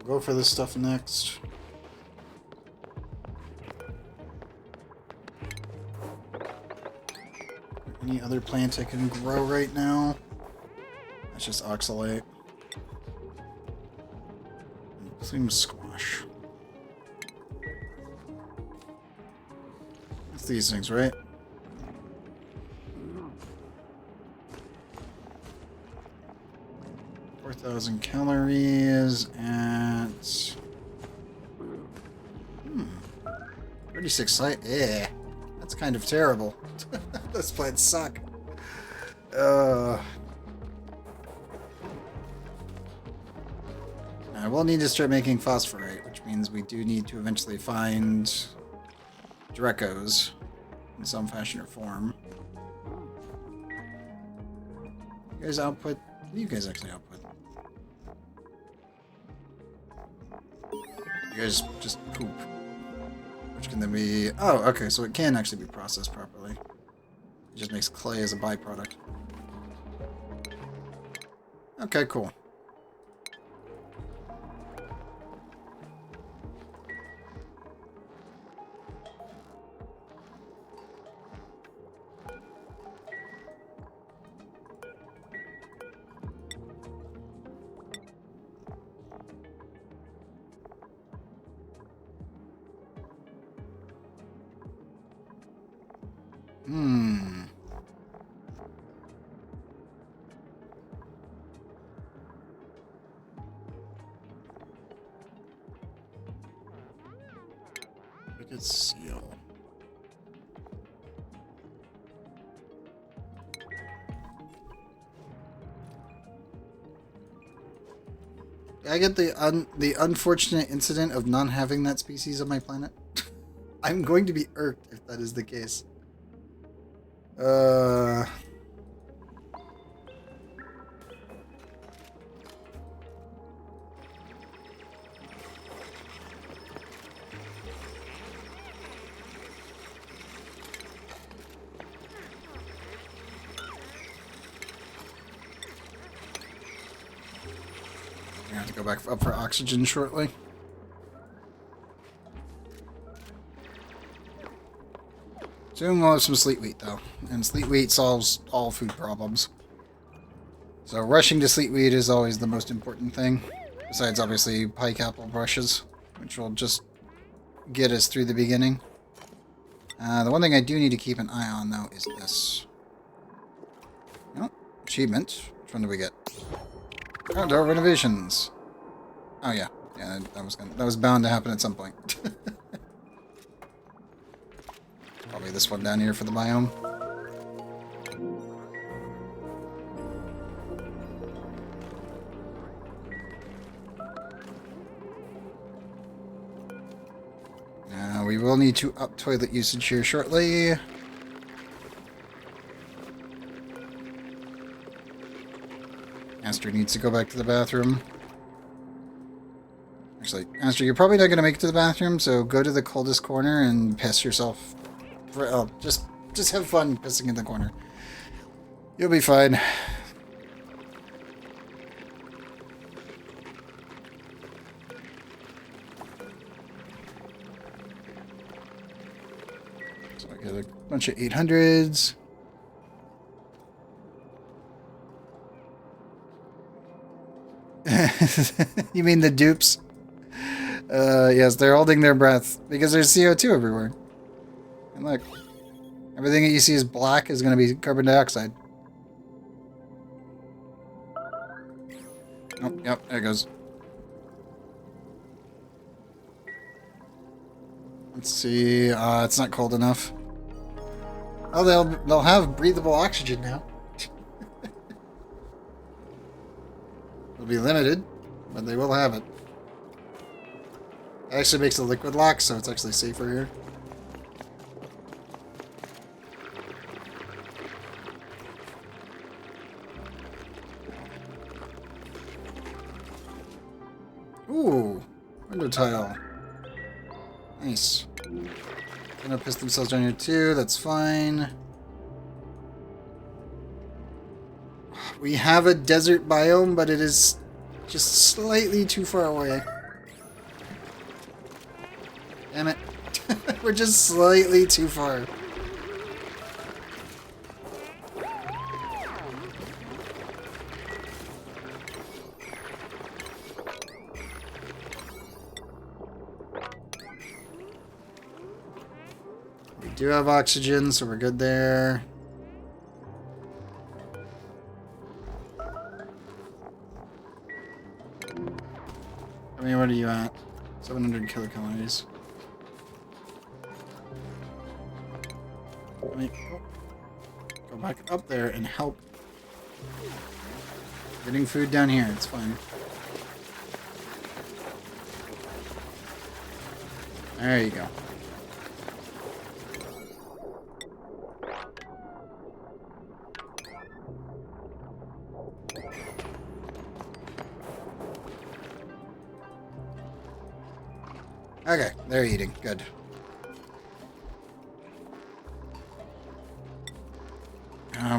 We'll go for this stuff next. Any other plant I can grow right now? That's just oxalate. Plume squash. These things, right? $4,000 calories at 36 site. Yeah, that's kind of terrible. Those plants suck. I will need to start making phosphorite, which means we do need to eventually find Drecos in some fashion or form. You guys output? What do you guys actually output? You guys just poop. Which can then be... Oh, okay, so it can actually be processed properly. It just makes clay as a byproduct. Okay, cool. Look at seal. I get the unfortunate incident of not having that species on my planet. I'm going to be irked if that is the case. I have to go back up for oxygen shortly. Soon we'll have some sleet wheat though, and sleet wheat solves all food problems. So rushing to sleet wheat is always the most important thing, besides obviously pike apple brushes, which will just get us through the beginning. The one thing I do need to keep an eye on though is this. Oh, achievement. Which one do we get? Outdoor renovations. Oh yeah, yeah. That was bound to happen at some point. Probably this one down here for the biome. we will need to up toilet usage here shortly. Aster needs to go back to the bathroom. Actually, Aster, you're probably not going to make it to the bathroom, so go to the coldest corner and piss yourself. Just have fun pissing in the corner. You'll be fine. So I got a bunch of 800s. You mean the dupes? Yes, they're holding their breath because there's CO2 everywhere. And look, everything that you see is black is going to be carbon dioxide. Oh, yep, there it goes. Let's see. It's not cold enough. Oh, they'll have breathable oxygen now. It'll be limited, but they will have it. It actually makes a liquid lock, so it's actually safer here. Ooh, window tile. Nice. Gonna piss themselves down here too, that's fine. We have a desert biome, but it is just slightly too far away. Damn it. We're just slightly too far. We do have oxygen, so we're good there. I mean, what are you at? 700 kilocalories. Let me go back up there and help. Getting food down here, it's fine. There you go. Okay, they're eating. Good.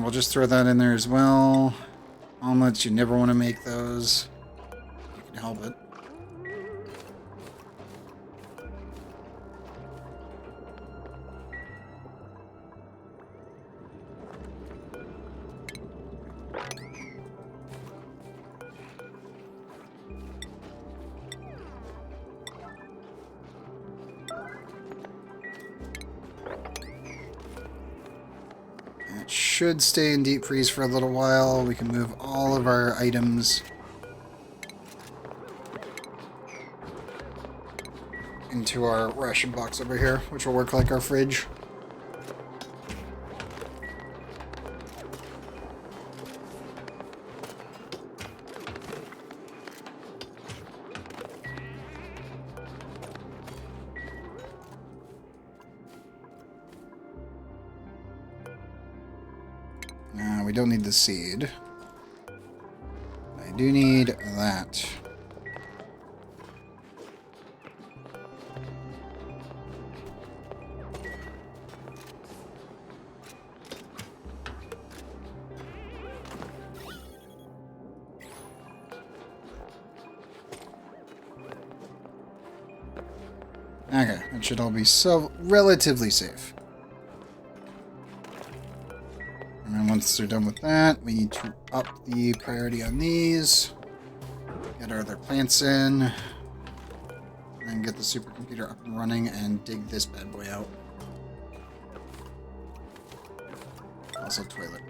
We'll just throw that in there as well. Omelets, you never want to make those. You can help it. Should stay in deep freeze for a little while. We can move all of our items into our ration box over here, which will work like our fridge. We don't need the seed. I do need that. Okay, that should all be relatively safe. And then once they're done with that, we need to up the priority on these. Get our other plants in. And get the supercomputer up and running and dig this bad boy out. Also toilet.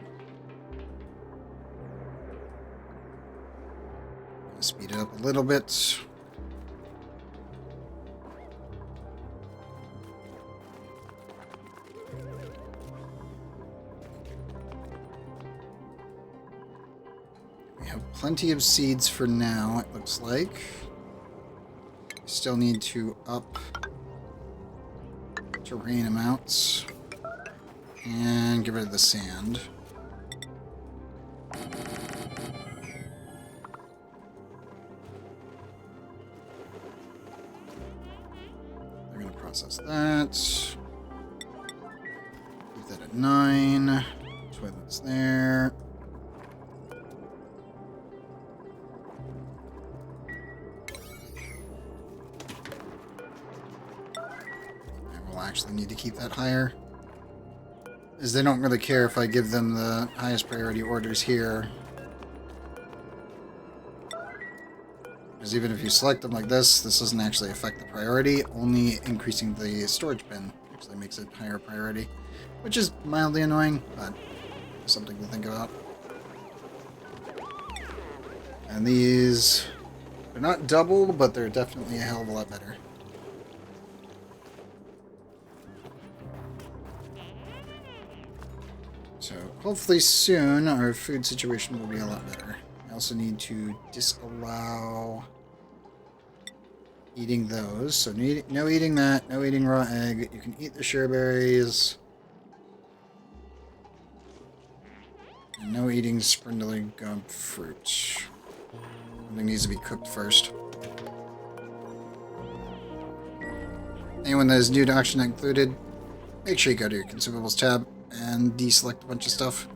Speed it up a little bit. Plenty of seeds for now, it looks like. Still need to up terrain amounts. And get rid of the sand. They're going to process that. Leave that at 9. Toilet's there. I will actually need to keep that higher. Is they don't really care if I give them the highest priority orders here. Because even if you select them like this doesn't actually affect the priority, only increasing the storage bin actually makes it higher priority. Which is mildly annoying, but something to think about. And these, they're not double, but they're definitely a hell of a lot better. So hopefully soon our food situation will be a lot better. I also need to disallow eating those. So no eating that, no eating raw egg. You can eat the sureberries. And no eating sprindly gum fruit. Something needs to be cooked first. Anyone that is new to auction not included, make sure you go to your consumables tab and deselect a bunch of stuff.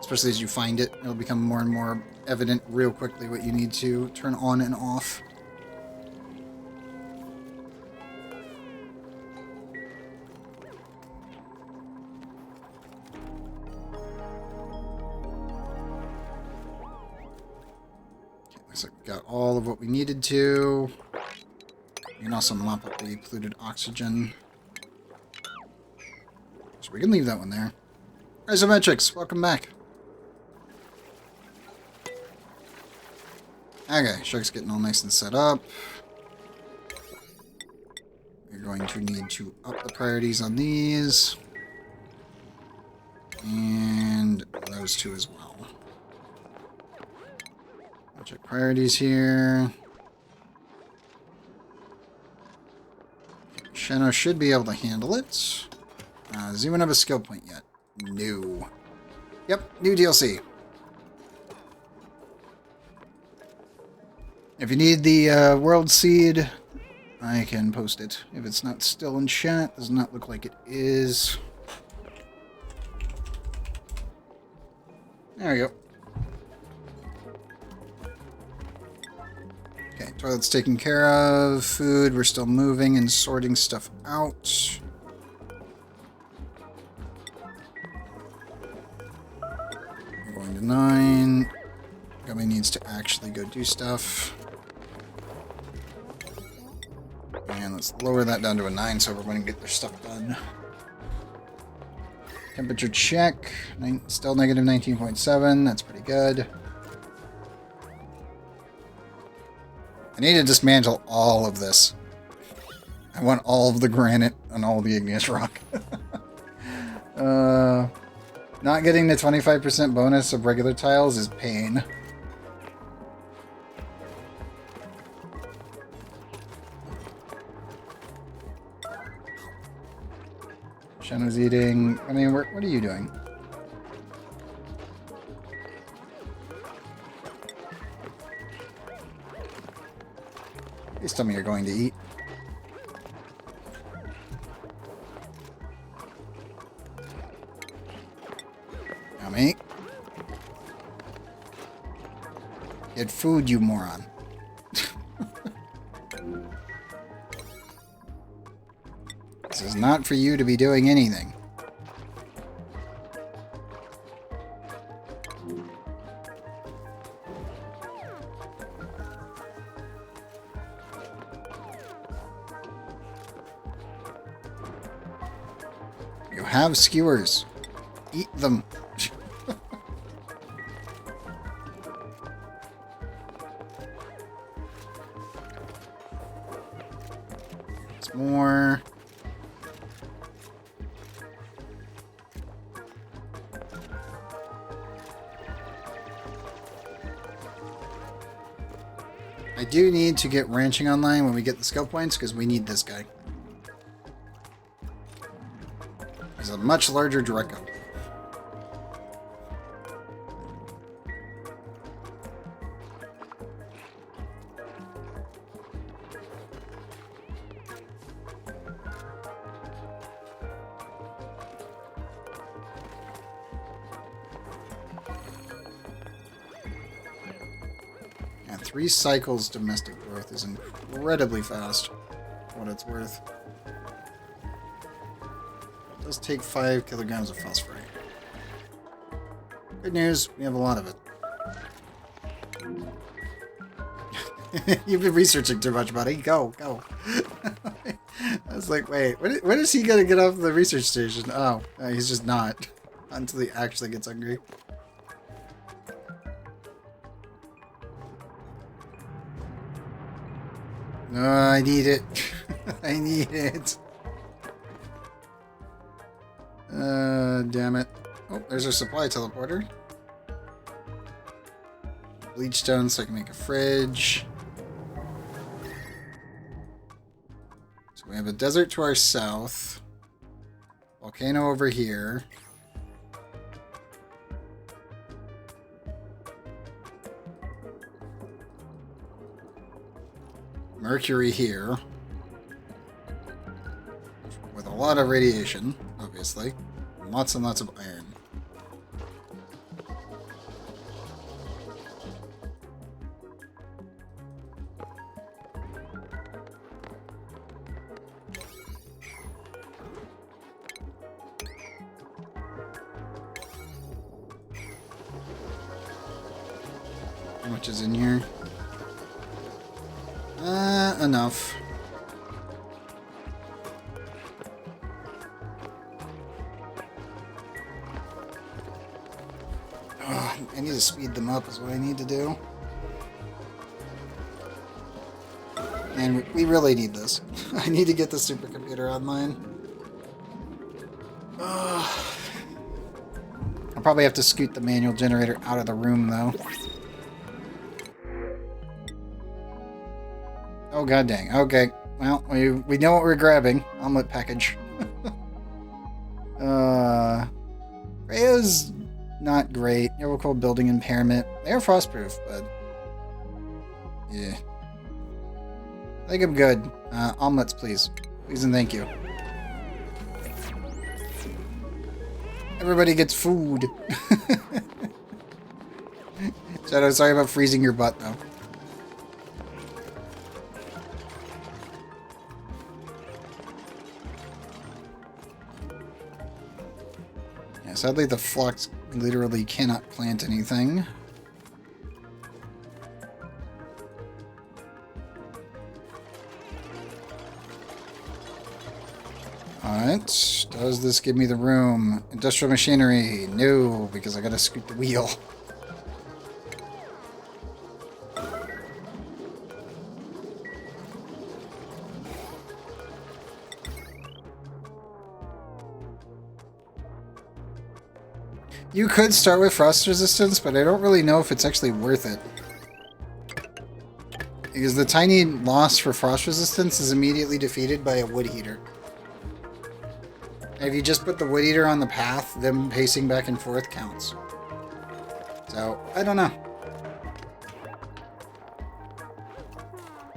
Especially as you find it, it'll become more and more evident real quickly what you need to turn on and off. Okay, looks like we got all of what we needed to. You can also mop up the polluted oxygen. So we can leave that one there. Isometrics, welcome back. Okay, Shark's getting all nice and set up. You're going to need to up the priorities on these. And those two as well. I'll check priorities here. Shano should be able to handle it. Does anyone have a skill point yet? No. Yep, new DLC. If you need the world seed, I can post it. If it's not still in chat, does not look like it is. There we go. Okay, toilet's taken care of. Food, we're still moving and sorting stuff out. We're going to 9. Gummy needs to actually go do stuff. And let's lower that down to a 9 so everyone can get their stuff done. Temperature check. Still negative 19.7. That's pretty good. I need to dismantle all of this. I want all of the granite and all the igneous rock. Not getting the 25% bonus of regular tiles is pain. Shano's eating. I mean, what are you doing? Please tell me you're going to eat. Yummy. Get food, you moron. This is not for you to be doing anything. You have skewers. Eat them. It's more. I do need to get ranching online when we get the skill points, because we need this guy. a much larger Dreco. And 3 cycles domestic growth is incredibly fast, for what it's worth. It does take 5 kilograms of phosphorite. Good news, we have a lot of it. You've been researching too much, buddy. Go, go. I was like, wait, when is he gonna get off the research station? Oh, he's just not. Until he actually gets hungry. No, I need it. I need it. Damn it. Oh, there's our supply teleporter. Bleach stone so I can make a fridge. So we have a desert to our south. Volcano over here. Mercury here. With a lot of radiation, obviously. And lots of iron. How much is in here? Enough. Oh, I need to speed them up is what I need to do. And we really need this. I need to get the supercomputer online. I'll probably have to scoot the manual generator out of the room, though. Oh, god dang. Okay. Well, we know what we're grabbing. Omelet package. Freya's not great. Cold building impairment. They are frostproof, but... yeah. I think I'm good. Omelets, please. Please and thank you. Everybody gets food. Shadow, sorry about freezing your butt, though. Yeah, sadly, the flux literally cannot plant anything. Alright, does this give me the room? Industrial machinery? No, because I gotta scoot the wheel. You could start with frost resistance, but I don't really know if it's actually worth it. Because the tiny loss for frost resistance is immediately defeated by a wood heater. If you just put the wood eater on the path, them pacing back and forth counts. So, I don't know.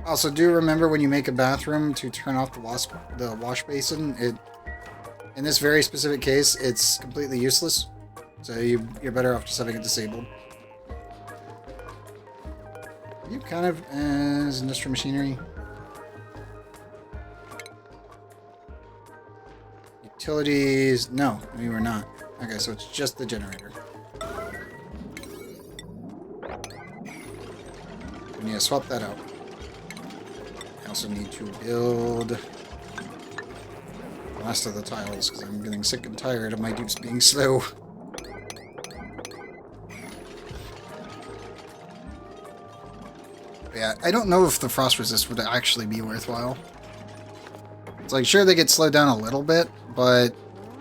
Also, do remember when you make a bathroom to turn off the wash basin. In this very specific case, it's completely useless. So you're better off just having it disabled. You kind of as industrial machinery. Utilities, no, we were not. Okay, so it's just the generator. We need to swap that out. I also need to build the rest of the tiles, because I'm getting sick and tired of my dupes being slow. Yeah, I don't know if the frost resist would actually be worthwhile. It's like, sure, they get slowed down a little bit, but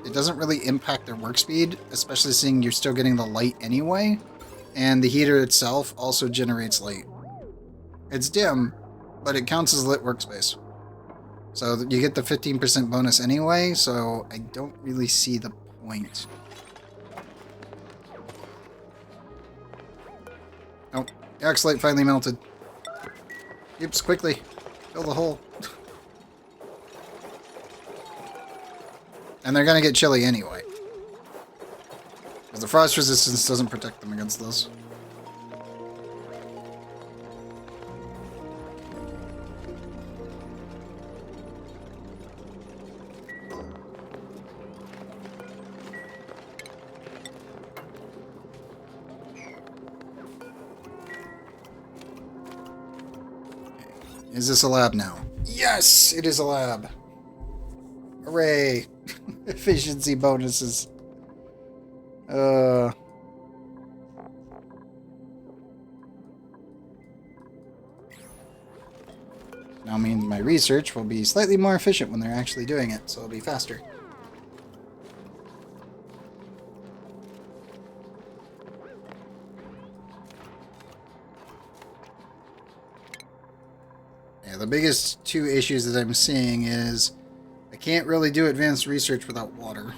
it doesn't really impact their work speed, especially seeing you're still getting the light anyway, and the heater itself also generates light. It's dim, but it counts as lit workspace. So you get the 15% bonus anyway, so I don't really see the point. Oh, the oxalate finally melted. Oops, quickly. Fill the hole. And they're gonna get chilly anyway. Because the frost resistance doesn't protect them against those. Is this a lab now? Yes, it is a lab. Hooray. Efficiency bonuses. Now means my research will be slightly more efficient when they're actually doing it, so it'll be faster. Yeah, the biggest two issues that I'm seeing is I can't really do advanced research without water.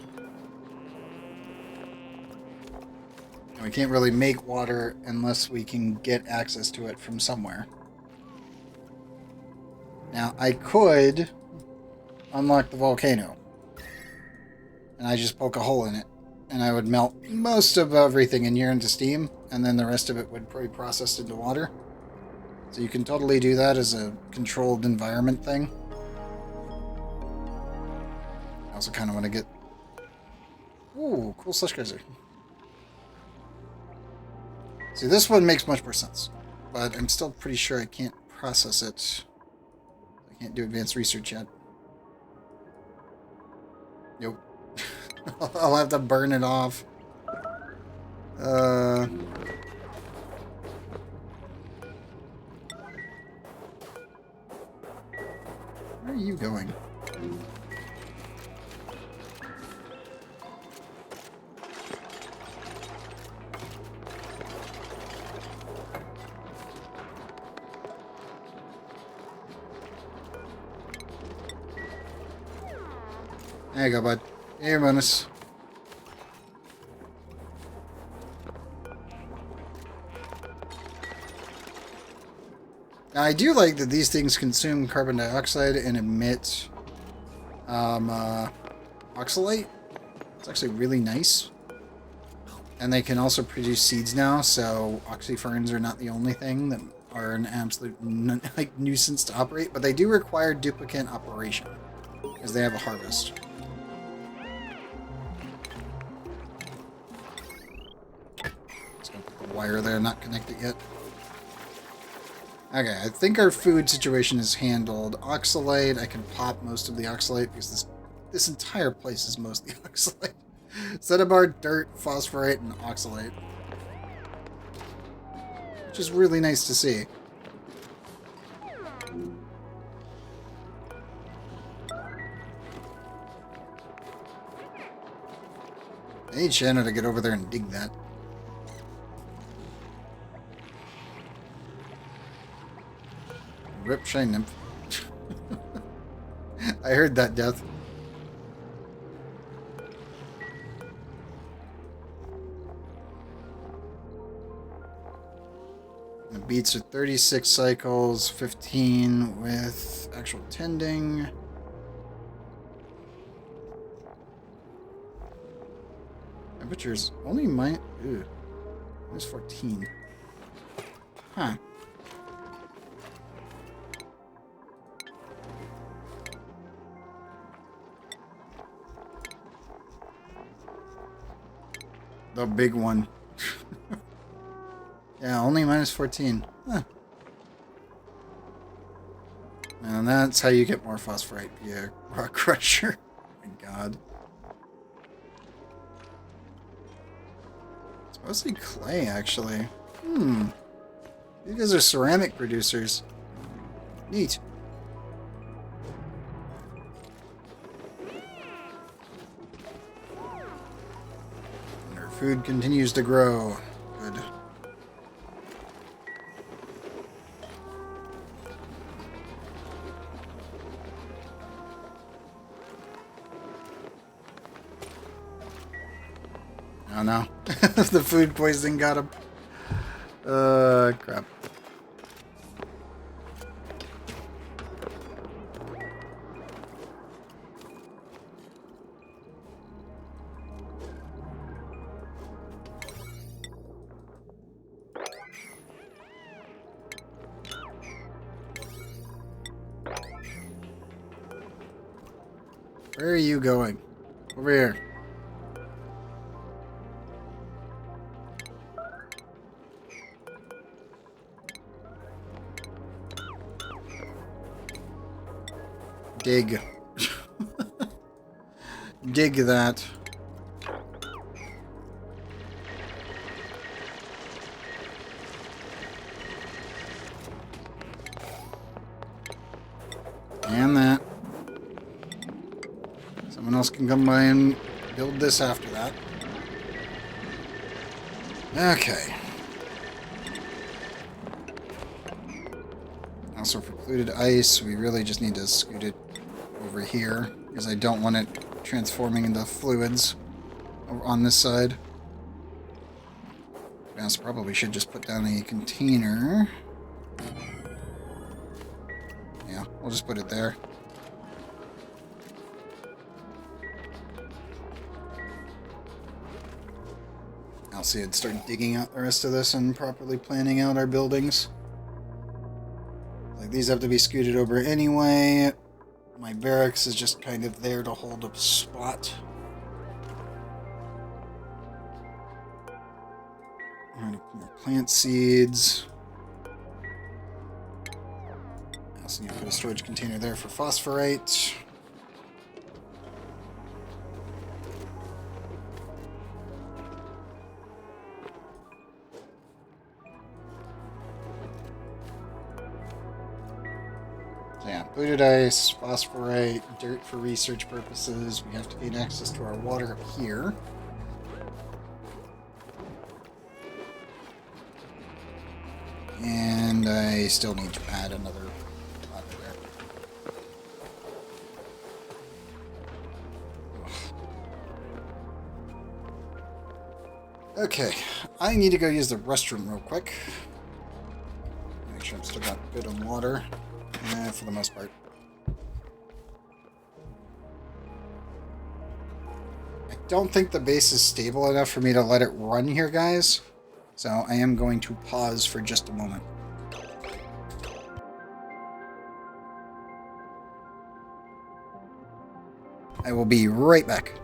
And we can't really make water unless we can get access to it from somewhere. Now, I could unlock the volcano. And I just poke a hole in it. And I would melt most of everything in here into steam. And then the rest of it would be processed into water. So you can totally do that as a controlled environment thing. I also kind of want to get... Ooh, cool slush geyser. See, this one makes much more sense. But I'm still pretty sure I can't process it. I can't do advanced research yet. Nope. I'll have to burn it off. Where are you going? There you go, bud. Here, bonus. Now, I do like that these things consume carbon dioxide and emit oxalate. It's actually really nice. And they can also produce seeds now, so oxyferns are not the only thing that are an absolute nuisance to operate, but they do require duplicate operation, because they have a harvest. Just gonna put the wire there, not connect it yet. Okay, I think our food situation is handled. Oxalate, I can pop most of the oxalate because this entire place is mostly oxalate. Cinnabar, dirt, phosphorite, and oxalate. Which is really nice to see. I need Shanna to get over there and dig that. Rip Shine Nymph. I heard that, Death. The beets are 36 cycles, 15 with actual tending. Temperature's only minus 14. Huh. The big one. Yeah, only minus 14. Huh. And that's how you get more phosphorite via rock crusher. Oh my god. It's mostly clay, actually. You guys are ceramic producers. Neat. And our food continues to grow. Good. Oh no. The food poisoning got him. Crap. Where are you going? Over here. Dig. Dig that. And that. Someone else can come by and build this after that. Okay. Also for polluted ice, we really just need to scoot it over here, because I don't want it transforming into fluids on this side. I probably should just put down a container. Yeah, we'll just put it there. I'll see it start digging out the rest of this and properly planning out our buildings. Like, these have to be scooted over anyway. My barracks is just kind of there to hold a spot. More plant seeds. I also need to put a storage container there for phosphorite. So yeah, polluted ice, phosphorite, dirt for research purposes. We have to gain access to our water up here. And I still need to add another ladder there. Okay, I need to go use the restroom real quick. Make sure I'm still got good on water, for the most part. I don't think the base is stable enough for me to let it run here, guys. So I am going to pause for just a moment. I will be right back.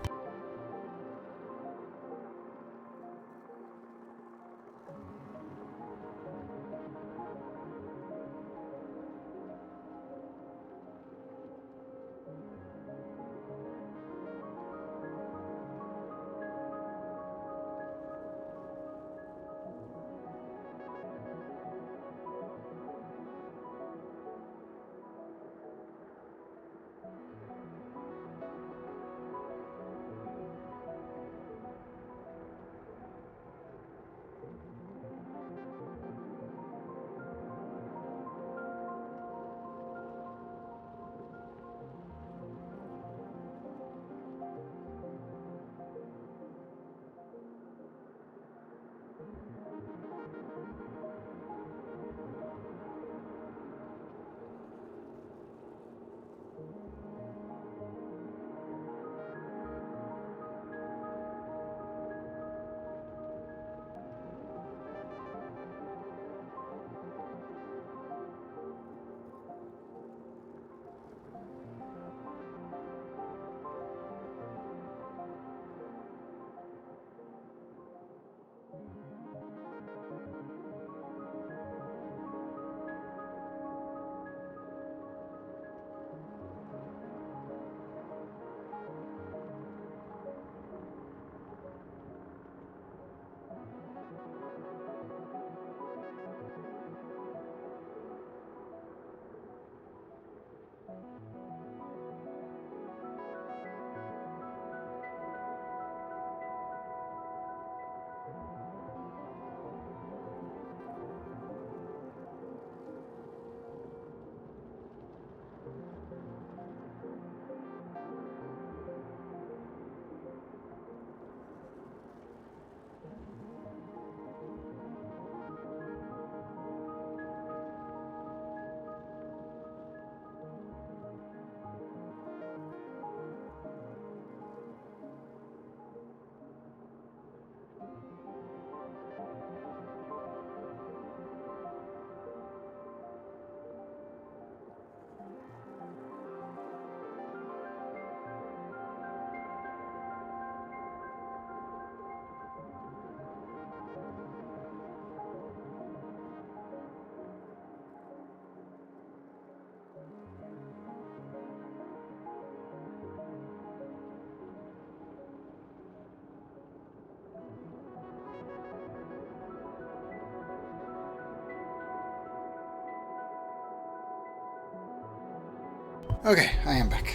Okay, I am back.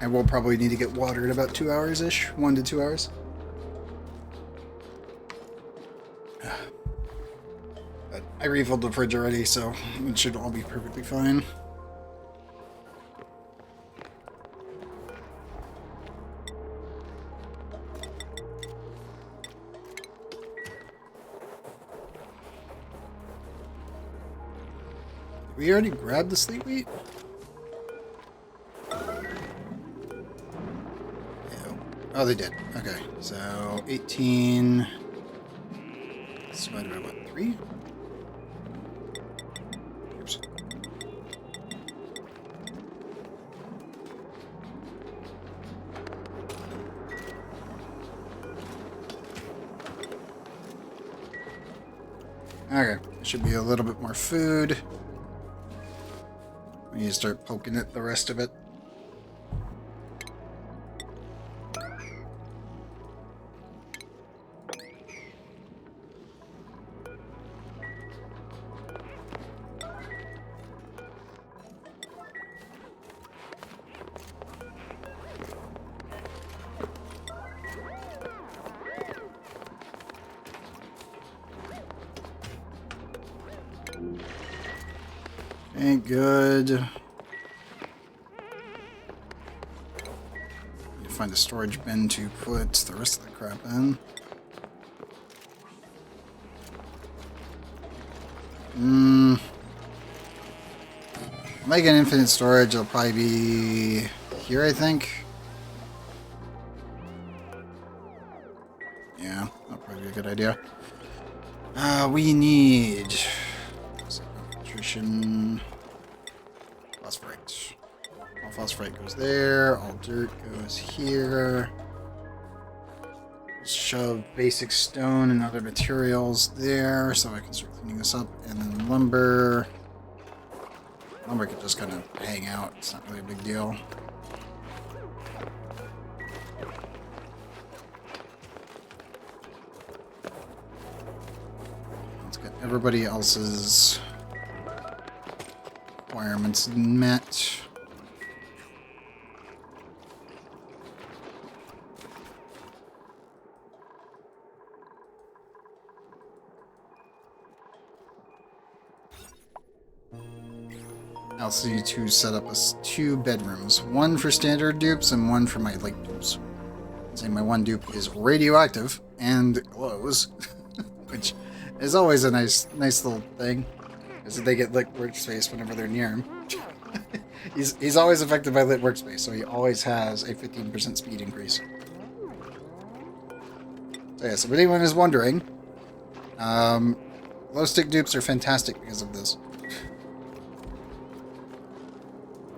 I will probably need to get water in about 2 hours-ish. 1 to 2 hours. But I refilled the fridge already, so it should all be perfectly fine. We already grabbed the sleep wheat? Yeah. Oh, they did. Okay, so 18 divided by what, 3? Oops. Okay, should be a little bit more food. We need to start poking at the rest of it. Okay, good. Need to find a storage bin to put the rest of the crap in. I'll make an infinite storage. It'll probably be here, I think. Yeah, that'll probably be a good idea. We need nutrition, phosphorite. All phosphorite goes there. All dirt goes here. Shove basic stone and other materials there, so I can start cleaning this up. And then lumber. Lumber could just kind of hang out. It's not really a big deal. Let's get everybody else's requirements met. I also need to set up 2 bedrooms. One for standard dupes and one for my light dupes. Say my one dupe is radioactive and glows, which is always a nice little thing, because they get lit workspace whenever they're near him. he's always affected by lit workspace, so he always has a 15% speed increase. So yeah, so if anyone is wondering, glow stick dupes are fantastic because of this.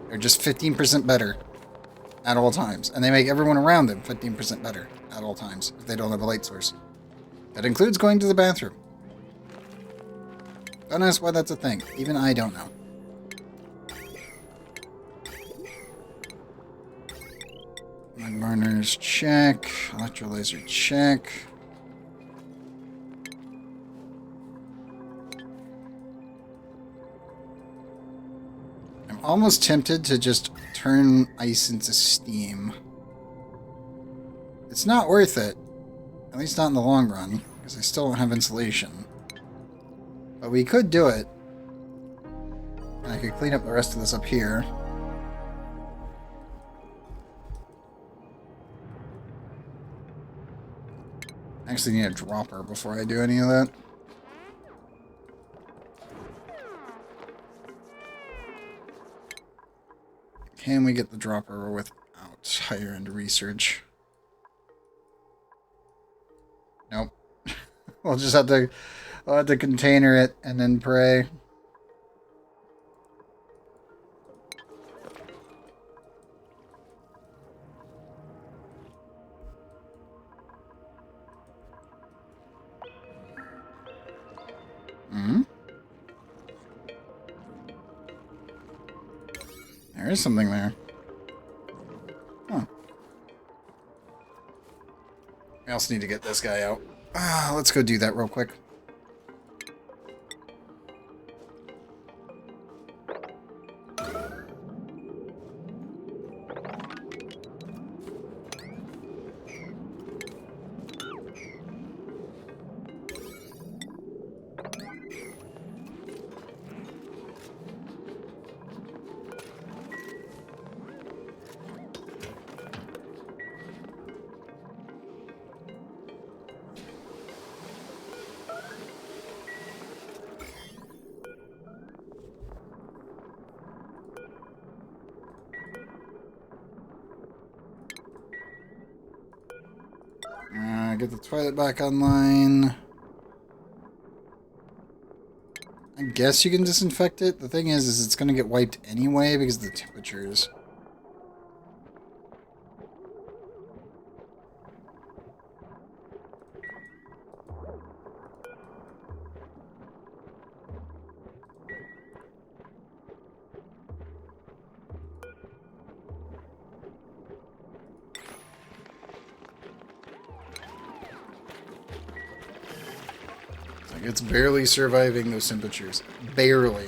They're just 15% better at all times. And they make everyone around them 15% better at all times if they don't have a light source. That includes going to the bathroom. Don't ask why that's a thing. Even I don't know. Mud burners, check. Electrolyzer, check. Almost tempted to just turn ice into steam. It's not worth it. At least not in the long run, because I still don't have insulation. But we could do it. And I could clean up the rest of this up here. I actually need a dropper before I do any of that. Can we get the dropper without higher end research? Nope. I'll just have to container it and then pray. There is something there. Huh. I also need to get this guy out. Let's go do that real quick. Get the toilet back online. I guess you can disinfect it. The thing is it's going to get wiped anyway because of the temperatures. It's barely surviving those temperatures. Barely.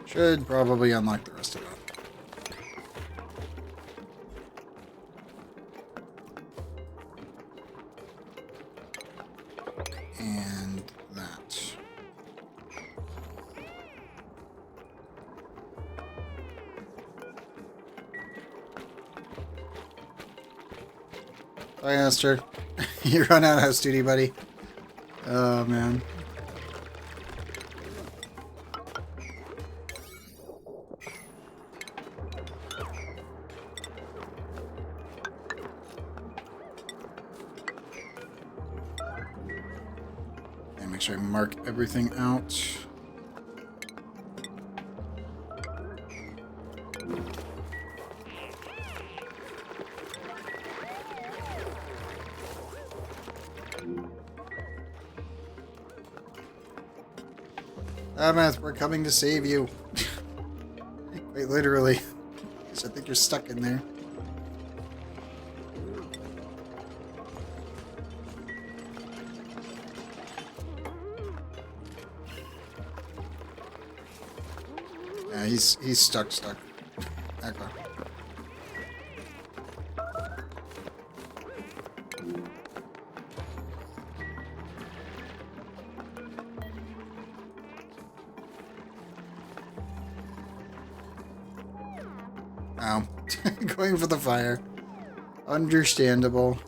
Should probably unlock the rest of that. And that. Bye, Esther. You run out of house duty, buddy. Oh, man. Make sure I mark everything out. Amath, we're coming to save you. Quite literally. I think you're stuck in there. Yeah, he's stuck. Okay. Ow. Going for the fire. Understandable.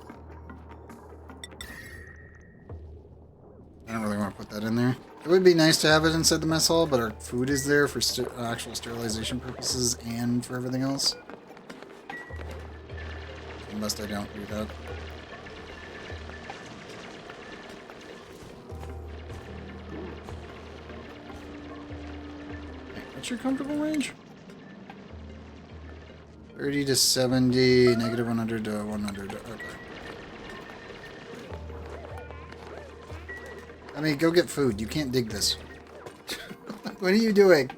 I don't really want to put that in there. It would be nice to have it inside the mess hall, but our food is there for actual sterilization purposes and for everything else. Unless I don't do that. Okay, what's your comfortable range? 30 to 70, negative 100 to 100. Okay. I mean, go get food. You can't dig this. What are you doing?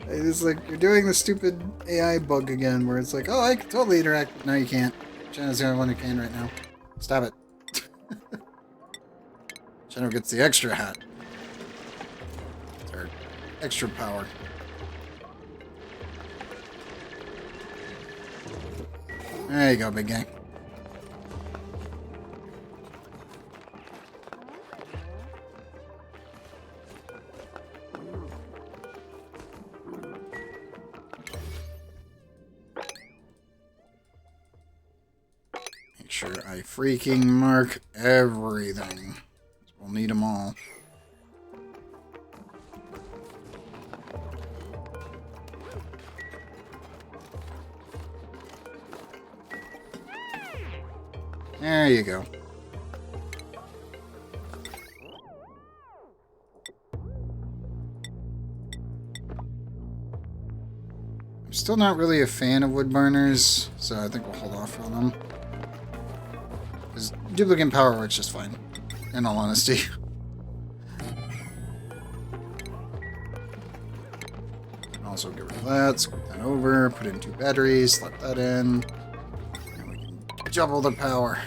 It's like, you're doing the stupid AI bug again, where it's like, oh, I can totally interact. No, you can't. Jenna's the only one who can right now. Stop it. Jenna gets the extra hat. Or extra power. There you go, big gang. Make sure I freaking mark everything. We'll need them all. There you go. I'm still not really a fan of wood burners, so I think we'll hold off on them. Because duplicate power works just fine, in all honesty. Also get rid of that, scoot that over, put in 2 batteries, slap that in. And we can double the power.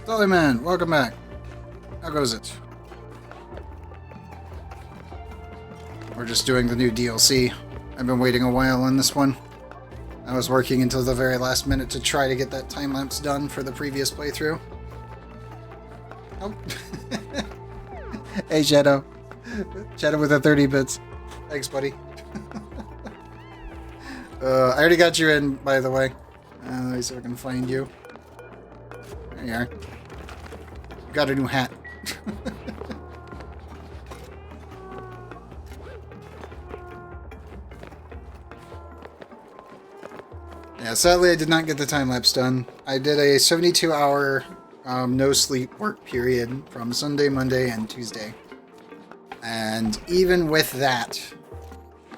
Dolly Man, welcome back. How goes it? We're just doing the new DLC. I've been waiting a while on this one. I was working until the very last minute to try to get that time lapse done for the previous playthrough. Oh. Hey, Shadow. Shadow with the 30 bits. Thanks, buddy. I already got you in, by the way. Let me see if I can find you. There you are. You got a new hat. Yeah, sadly I did not get the time-lapse done. I did a 72-hour no-sleep work period from Sunday, Monday, and Tuesday. And even with that,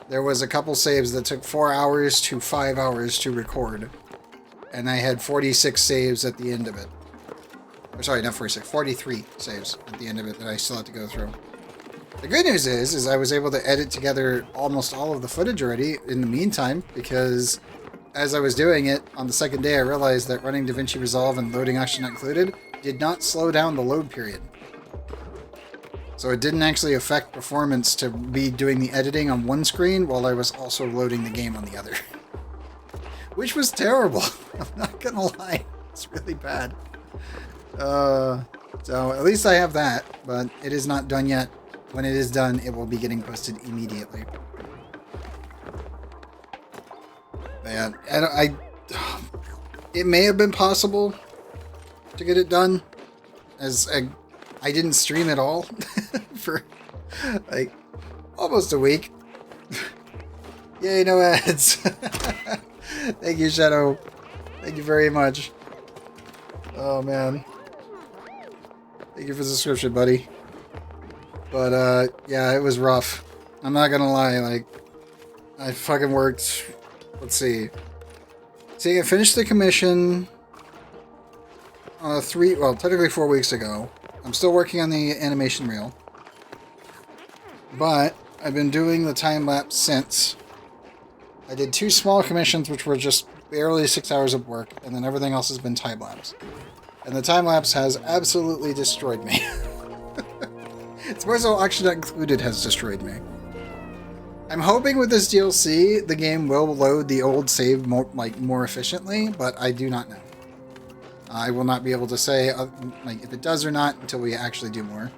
there was a couple saves that took 4 hours to 5 hours to record. And I had 46 saves at the end of it. Or sorry, not 46, 43 saves at the end of it that I still had to go through. The good news is I was able to edit together almost all of the footage already in the meantime, because as I was doing it, on the second day I realized that running DaVinci Resolve and loading Action Not Included did not slow down the load period. So it didn't actually affect performance to be doing the editing on one screen while I was also loading the game on the other. Which was terrible. I'm not gonna lie. It's really bad. So at least I have that, but it is not done yet. When it is done, it will be getting posted immediately. But yeah, it may have been possible to get it done, as I didn't stream at all for like almost a week. Yay, no ads. Thank you, Shadow. Thank you very much. Oh man. Thank you for the subscription, buddy. But yeah, it was rough. I'm not gonna lie, like I fucking worked. Let's see. See, I finished the commission technically 4 weeks ago. I'm still working on the animation reel. But I've been doing the time-lapse since. I did 2 small commissions, which were just barely 6 hours of work, and then everything else has been time-lapse. And the time-lapse has absolutely destroyed me. It's more so Action Not Included has destroyed me. I'm hoping with this DLC, the game will load the old save more efficiently, but I do not know. I will not be able to say if it does or not until we actually do more.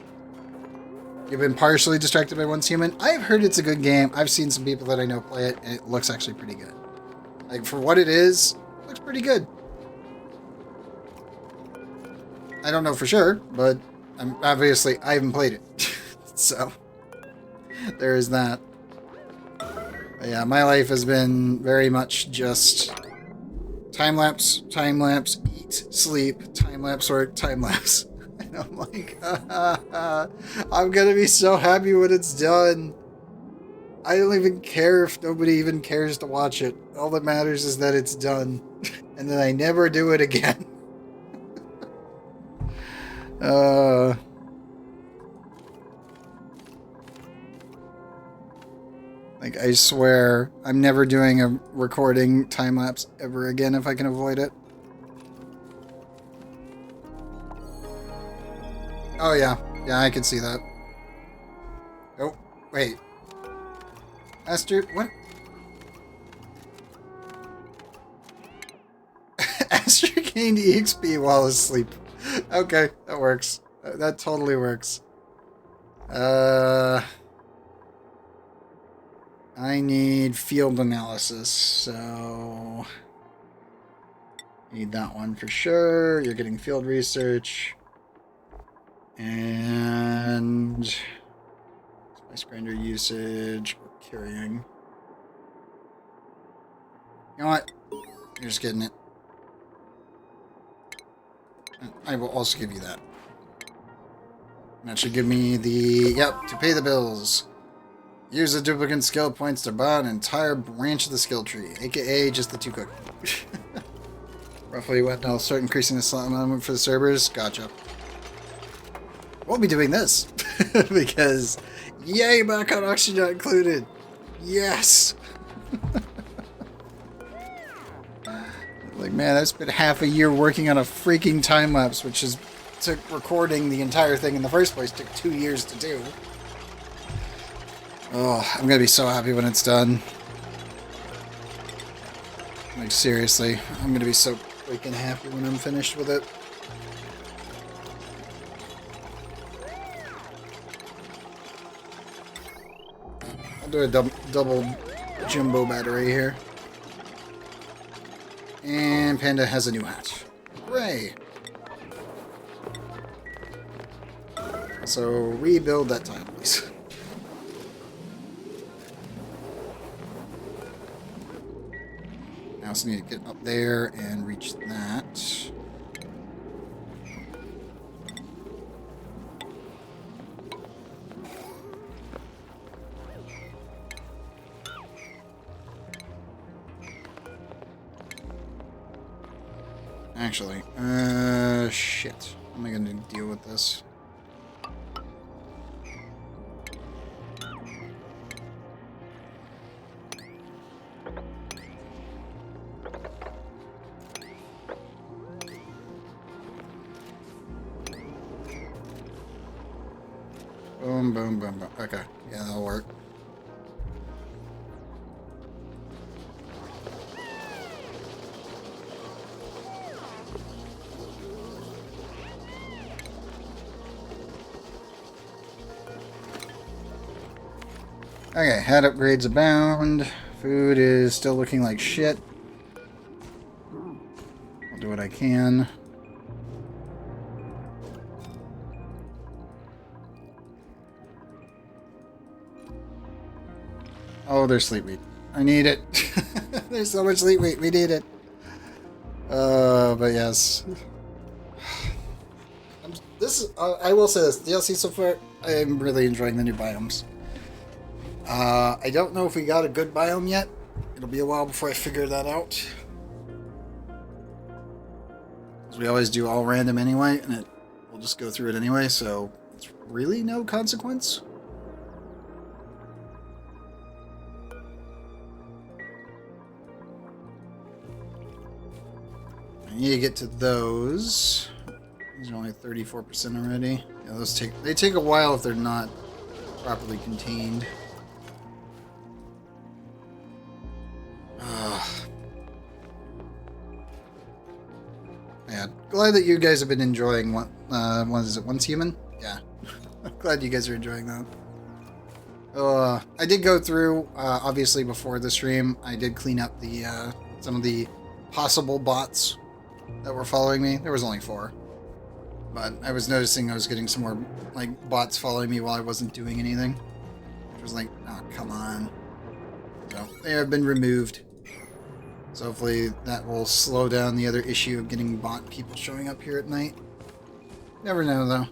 You've been partially distracted by Once Human. I've heard it's a good game. I've seen some people that I know play it, and it looks actually pretty good. Like, for what it is, it looks pretty good. I don't know for sure, but obviously I haven't played it. So, there is that. But yeah, my life has been very much just time-lapse, eat, sleep, time-lapse, work, time-lapse. And I'm like, I'm gonna be so happy when it's done. I don't even care if nobody even cares to watch it. All that matters is that it's done. And then I never do it again. Like, I swear, I'm never doing a recording time-lapse ever again if I can avoid it. Oh, yeah. Yeah, I can see that. Oh, wait. Aster, what? Aster gained EXP while asleep. Okay, that works. That totally works. I need field analysis, so need that one for sure. You're getting field research. And spice grinder usage or carrying. You know what? You're just getting it. I will also give you that. And that should give me the, yep, to pay the bills. Use the duplicate skill points to buy an entire branch of the skill tree, aka just the 2 cook. Roughly what? I'll start increasing the slot amount for the servers. Gotcha. We'll be doing this because yay, back on Action Not Included. Yes. Like, man, I spent half a year working on a freaking time lapse, which is took recording the entire thing in the first place took 2 years to do. Oh, I'm gonna be so happy when it's done. Like, seriously, I'm gonna be so freaking happy when I'm finished with it. I'll do a double jumbo battery here. And Panda has a new hat. Hooray! So, rebuild that tile, please. I also need to get up there and reach that. Actually, shit. How am I gonna deal with this? Boom, boom, boom, boom. Okay, yeah, that'll work. Okay, hat upgrades abound. Food is still looking like shit. I'll do what I can. Oh, there's sleep wheat. I need it. There's so much sleep wheat. We need it. But yes. I will say this. DLC so far, I am really enjoying the new biomes. I don't know if we got a good biome yet. It'll be a while before I figure that out. As we always do all random anyway, and we'll just go through it anyway, so it's really no consequence. I need to get to those. These are only 34% already. Yeah, those take a while if they're not properly contained. Yeah, glad that you guys have been enjoying what is it, Once Human? Yeah. I'm glad you guys are enjoying that. I did go through, obviously before the stream, I did clean up the some of the possible bots that were following me. There was only 4. But I was noticing I was getting some more, like, bots following me while I wasn't doing anything. Which was like, oh, come on. So, they have been removed. So hopefully that will slow down the other issue of getting bot people showing up here at night. Never know, though.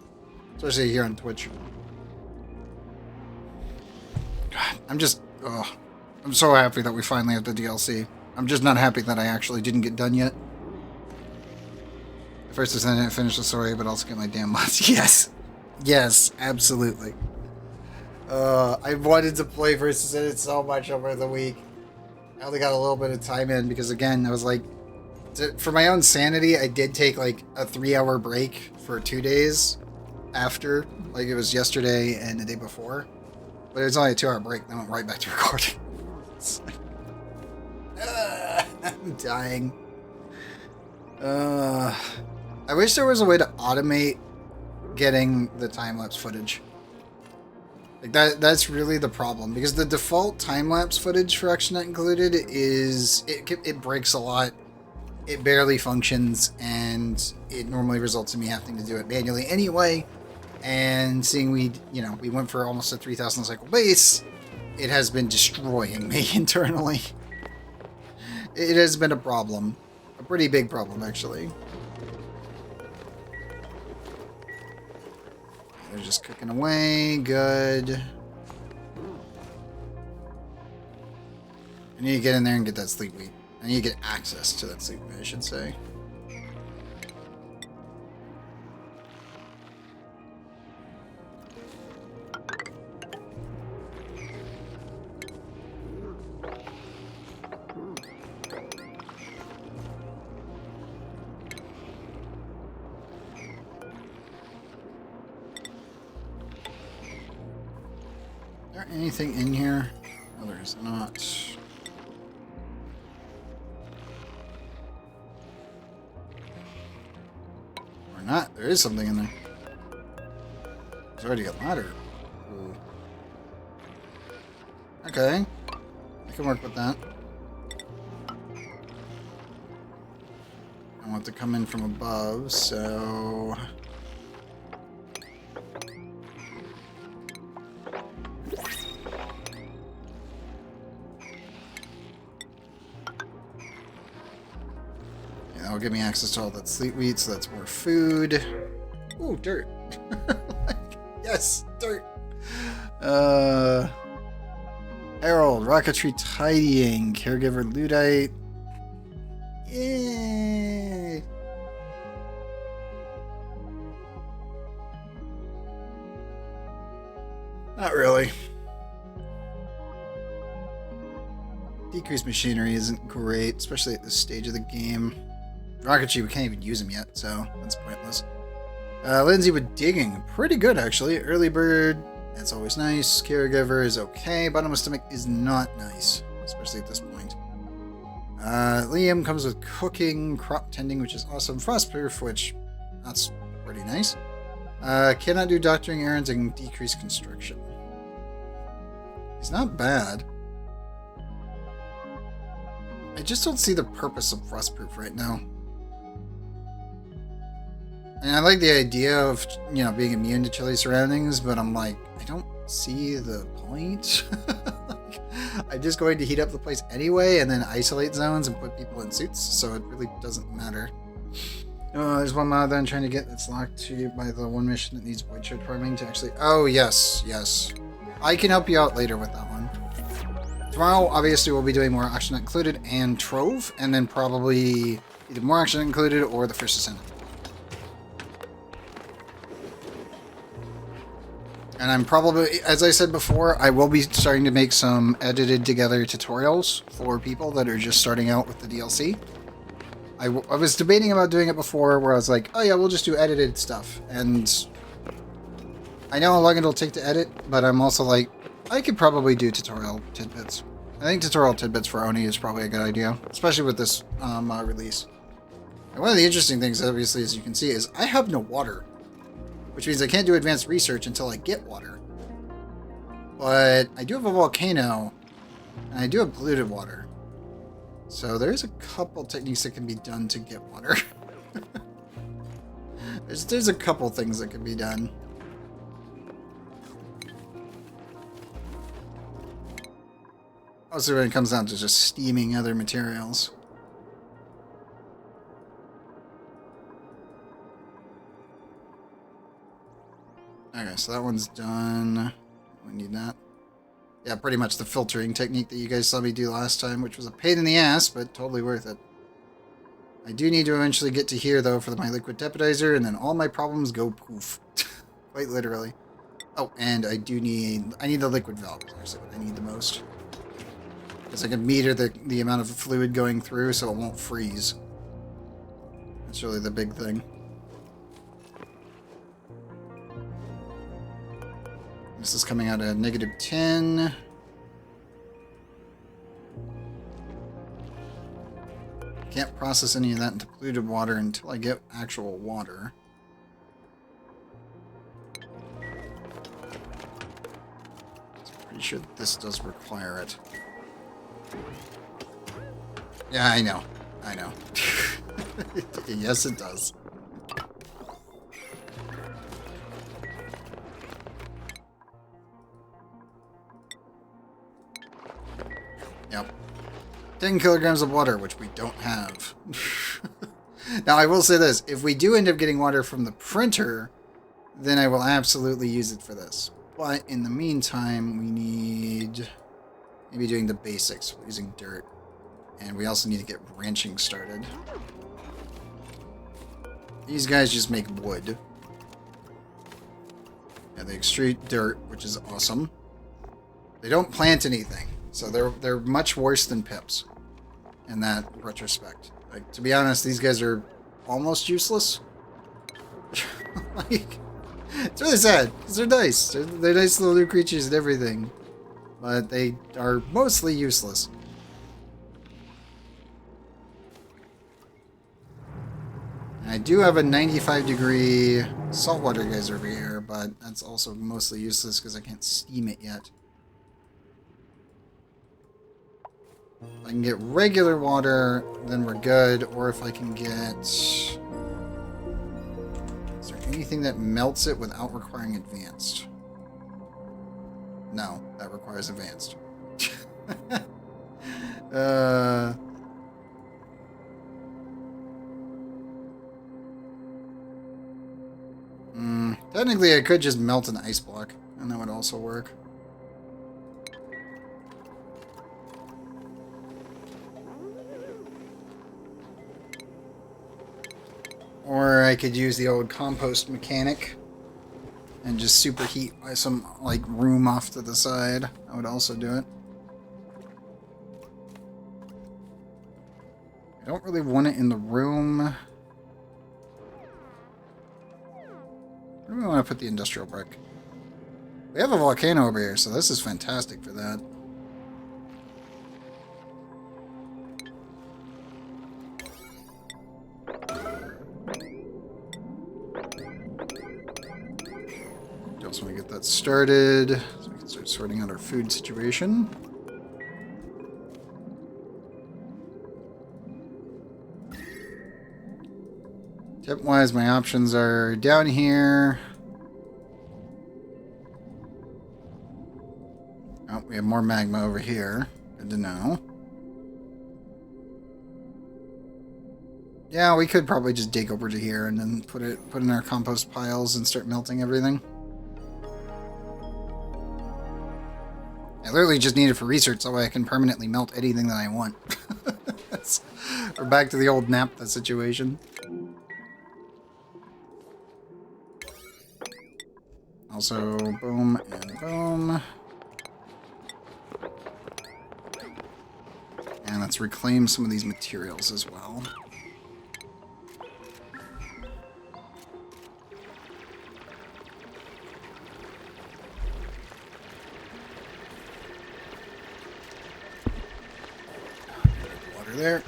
Especially here on Twitch. God, I'm so happy that we finally have the DLC. I'm just not happy that I actually didn't get done yet. First I didn't finish the story, but also get my damn mods. Yes! Yes, absolutely. I wanted to play Versus Edit so much over the week. I only got a little bit of time in because, again, I was like, for my own sanity, I did take like a 3-hour break for 2 days after. Like, it was yesterday and the day before. But it was only a 2-hour break, then I went right back to recording. I'm dying. I wish there was a way to automate getting the time-lapse footage. Like that's really the problem, because the default time-lapse footage for Action Not Included is it breaks a lot, it barely functions, and it normally results in me having to do it manually anyway. And seeing we went for almost a 3,000 cycle base, it has been destroying me internally. It has been a problem, a pretty big problem actually. They're just cooking away. Good. I need to get in there and get that sleep wheat. I need to get access to that sleep wheat, I should say. there anything in here? No, there's not. Or not. There is something in there. There's already a ladder. Ooh. Okay. I can work with that. I want to come in from above, so... yeah, that'll give me access to all that sleet wheat, so that's more food. Ooh, dirt. Yes, dirt. Herald, rocketry tidying, caregiver Luddite. Yay! Not really. Decreased machinery isn't great, especially at this stage of the game. Rocketry, we can't even use them yet, so that's pointless. Lindsay with digging, pretty good actually. Early bird, that's always nice. Caregiver is okay. Bottomless stomach is not nice, especially at this point. Liam comes with cooking, crop tending, which is awesome. Frostproof, which that's pretty nice. Cannot do doctoring errands and decrease construction. He's not bad. I just don't see the purpose of frostproof right now. And I like the idea of, you know, being immune to chilly surroundings, but I'm like, I don't see the point. I'm just going to heat up the place anyway and then isolate zones and put people in suits, so it really doesn't matter. Oh, there's one mod that I'm trying to get that's locked to by the one mission that needs void shard farming to actually... Oh, yes, yes. I can help you out later with that one. Tomorrow, obviously, we'll be doing more Action Not Included and Trove, and then probably either more Action Not Included or the First Ascent. And I'm probably, as I said before, I will be starting to make some edited together tutorials for people that are just starting out with the DLC. I was debating about doing it before where I was like, oh yeah, we'll just do edited stuff. And I know how long it'll take to edit, but I'm also like, I could probably do tutorial tidbits. I think tutorial tidbits for Oni is probably a good idea, especially with this release. And one of the interesting things, obviously, as you can see, is I have no water. Which means I can't do advanced research until I get water. But I do have a volcano, and I do have polluted water. So there's a couple techniques that can be done to get water. there's a couple things that can be done. Also when it comes down to just steaming other materials. Okay, so that one's done. We need that. Yeah, pretty much the filtering technique that you guys saw me do last time, which was a pain in the ass, but totally worth it. I do need to eventually get to here, though, for my liquid tepidizer, and then all my problems go poof. Quite literally. Oh, and I need the liquid valve, is actually what I need the most. Because I can meter the amount of fluid going through, so it won't freeze. That's really the big thing. This is coming out at -10. Can't process any of that into polluted water until I get actual water. I'm pretty sure that this does require it. Yeah, I know. I know. Yes, it does. Yep. 10 kilograms of water, which we don't have. Now, I will say this. If we do end up getting water from the printer, then I will absolutely use it for this. But in the meantime, we need... maybe doing the basics, using dirt. And we also need to get ranching started. These guys just make wood. Yeah, they extrude dirt, which is awesome. They don't plant anything. So they're much worse than pips in that retrospect. Like, to be honest, these guys are almost useless. Like, it's really sad because they're nice. They're nice little new creatures and everything. but they are mostly useless. I do have a 95-degree saltwater geyser over here, but that's also mostly useless because I can't steam it yet. If I can get regular water, then we're good. Or if I can get... Is there anything that melts it without requiring advanced? No, that requires advanced. Technically, I could just melt an ice block, and that would also work. Or I could use the old compost mechanic and just superheat by some, like, room off to the side. I would also do it. I don't really want it in the room. Where do we want to put the industrial brick? We have a volcano over here, so this is fantastic for that. Just want to get that started so we can start sorting out our food situation. Tip-wise, my options are down here. Oh, we have more magma over here. Good to know. Yeah, we could probably just dig over to here and then put in our compost piles and start melting everything. I literally just need it for research so I can permanently melt anything that I want. We're back to the old naphtha situation. Also, boom and boom. And let's reclaim some of these materials as well. Water there.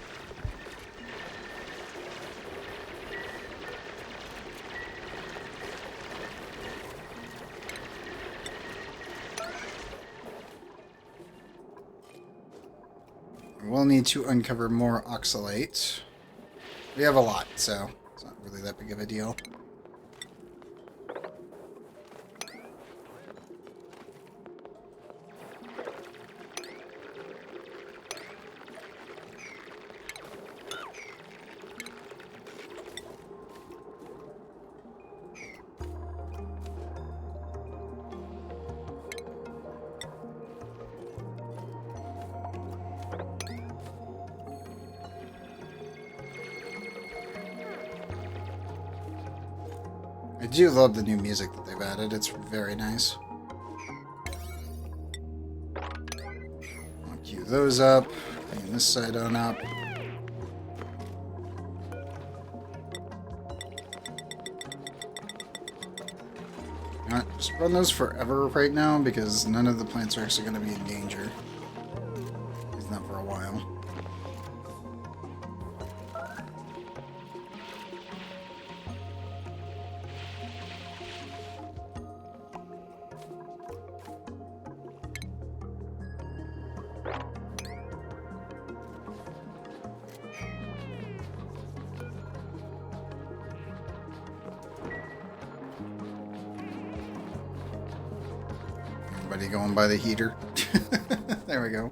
We'll need to uncover more oxalate. We have a lot, so it's not really that big of a deal. I do love the new music that they've added. It's very nice. I'll queue those up. Clean this side on up. Alright, just run those forever right now because none of the plants are actually going to be in danger. At least not for a while. Everybody going by the heater. There we go.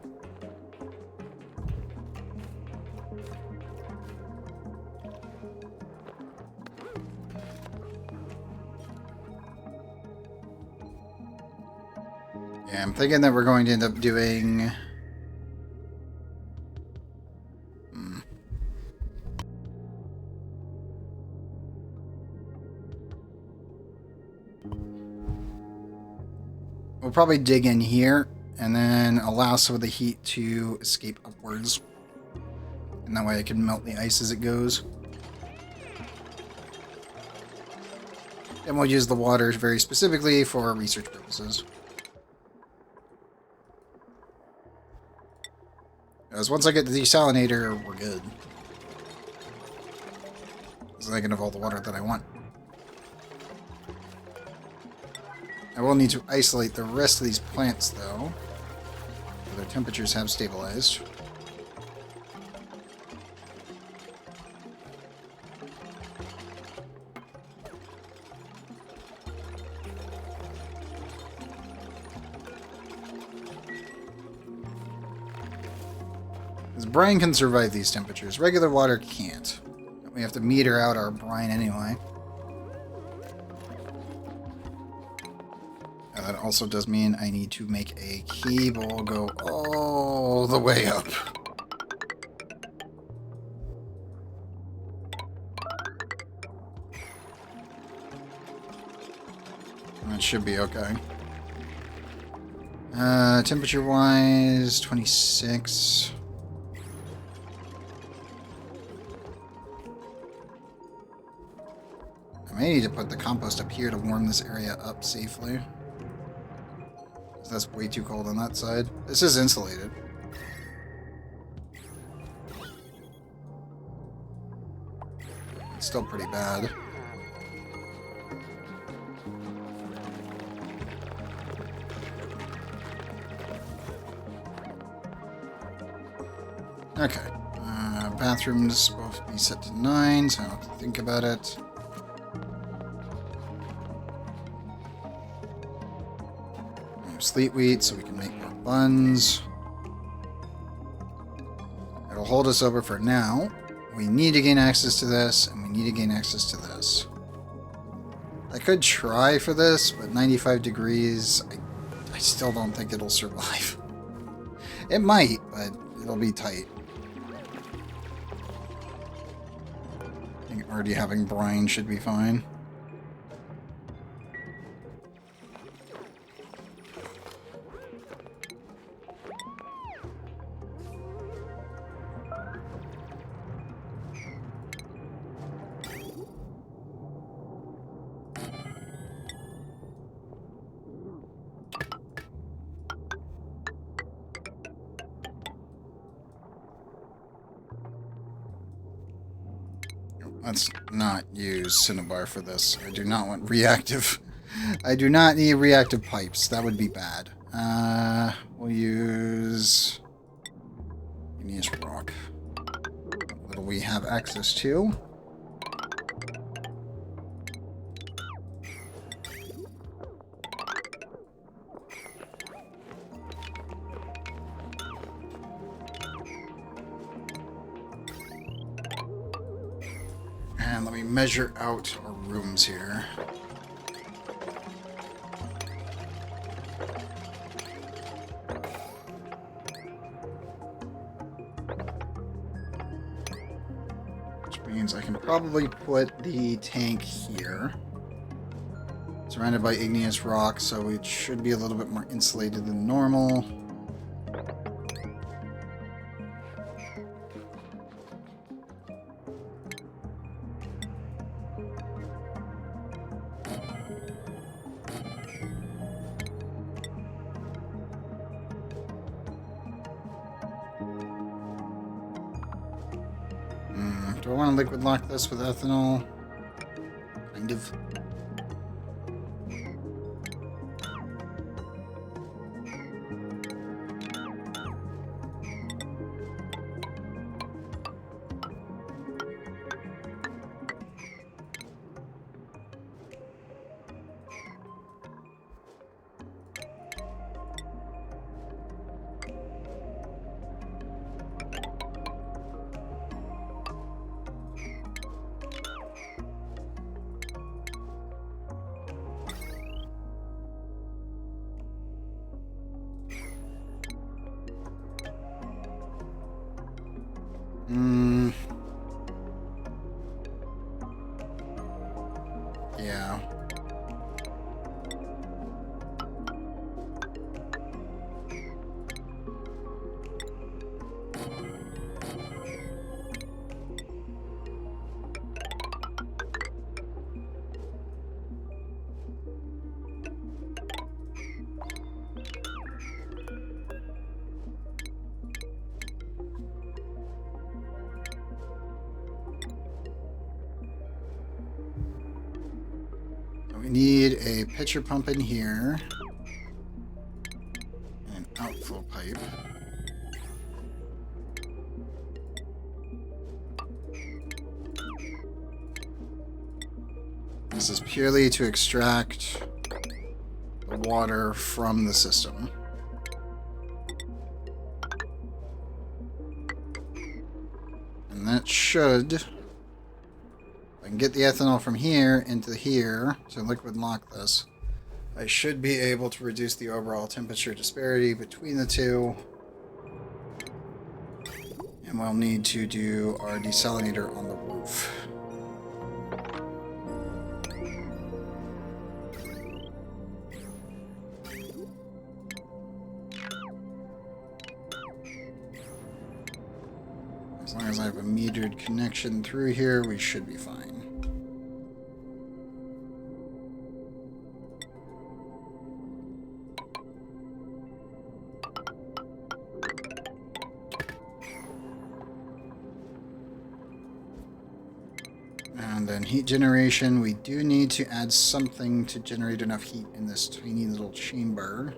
Yeah, I'm thinking that we're going to end up doing... We'll probably dig in here and then allow some of the heat to escape upwards. And that way I can melt the ice as it goes. And we'll use the water very specifically for research purposes. Because once I get the desalinator, we're good. So I can have all the water that I want. I will need to isolate the rest of these plants, though. Their temperatures have stabilized. Because brine can survive these temperatures. Regular water can't. We have to meter out our brine anyway. And that also does mean I need to make a cable go all the way up. That should be okay. Temperature-wise, 26. I may need to put the compost up here to warm this area up safely. That's way too cold on that side. This is insulated. It's still pretty bad. Okay. Bathrooms both be set to 9, so I don't have to think about it. Sleet wheat so we can make more buns. It'll hold us over for now. We need to gain access to this, and we need to gain access to this. I could try for this, but 95 degrees, I still don't think it'll survive. It might, but it'll be tight. I think already having brine should be fine. Let's not use Cinnabar for this. I do not want reactive. I do not need reactive pipes. That would be bad. We'll use igneous rock. What do we have access to? And let me measure out our rooms here. Which means I can probably put the tank here. Surrounded by igneous rock, so it should be a little bit more insulated than normal. Do I want to liquid lock this with ethanol? Kind of. Yeah. We need a pitcher pump in here. And an outflow pipe. This is purely to extract the water from the system. And that should, if I can get the ethanol from here into here to liquid lock this, I should be able to reduce the overall temperature disparity between the two. And we'll need to do our desalinator on the roof. As long as I have a metered connection through here, we should be fine. And then heat generation, we do need to add something to generate enough heat in this tiny little chamber.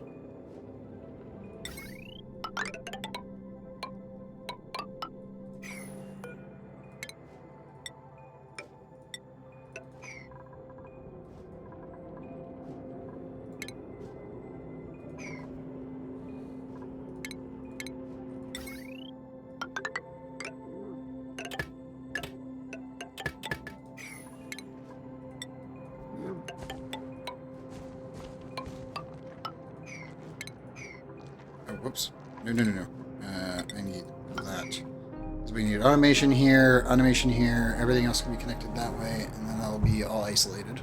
Whoops. No. I need that. So we need automation here, everything else can be connected that way, and then that'll be all isolated.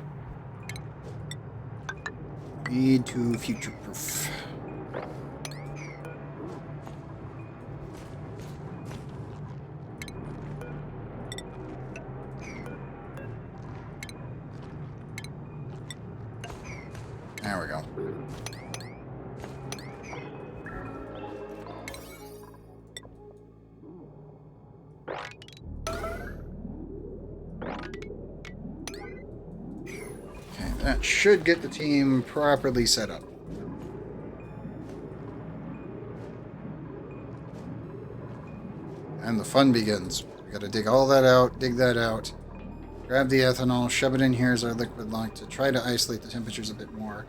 Need to future-proof. There we go. That should get the team properly set up. And the fun begins. We gotta dig all that out, dig that out, grab the ethanol, shove it in here as our liquid lock to try to isolate the temperatures a bit more.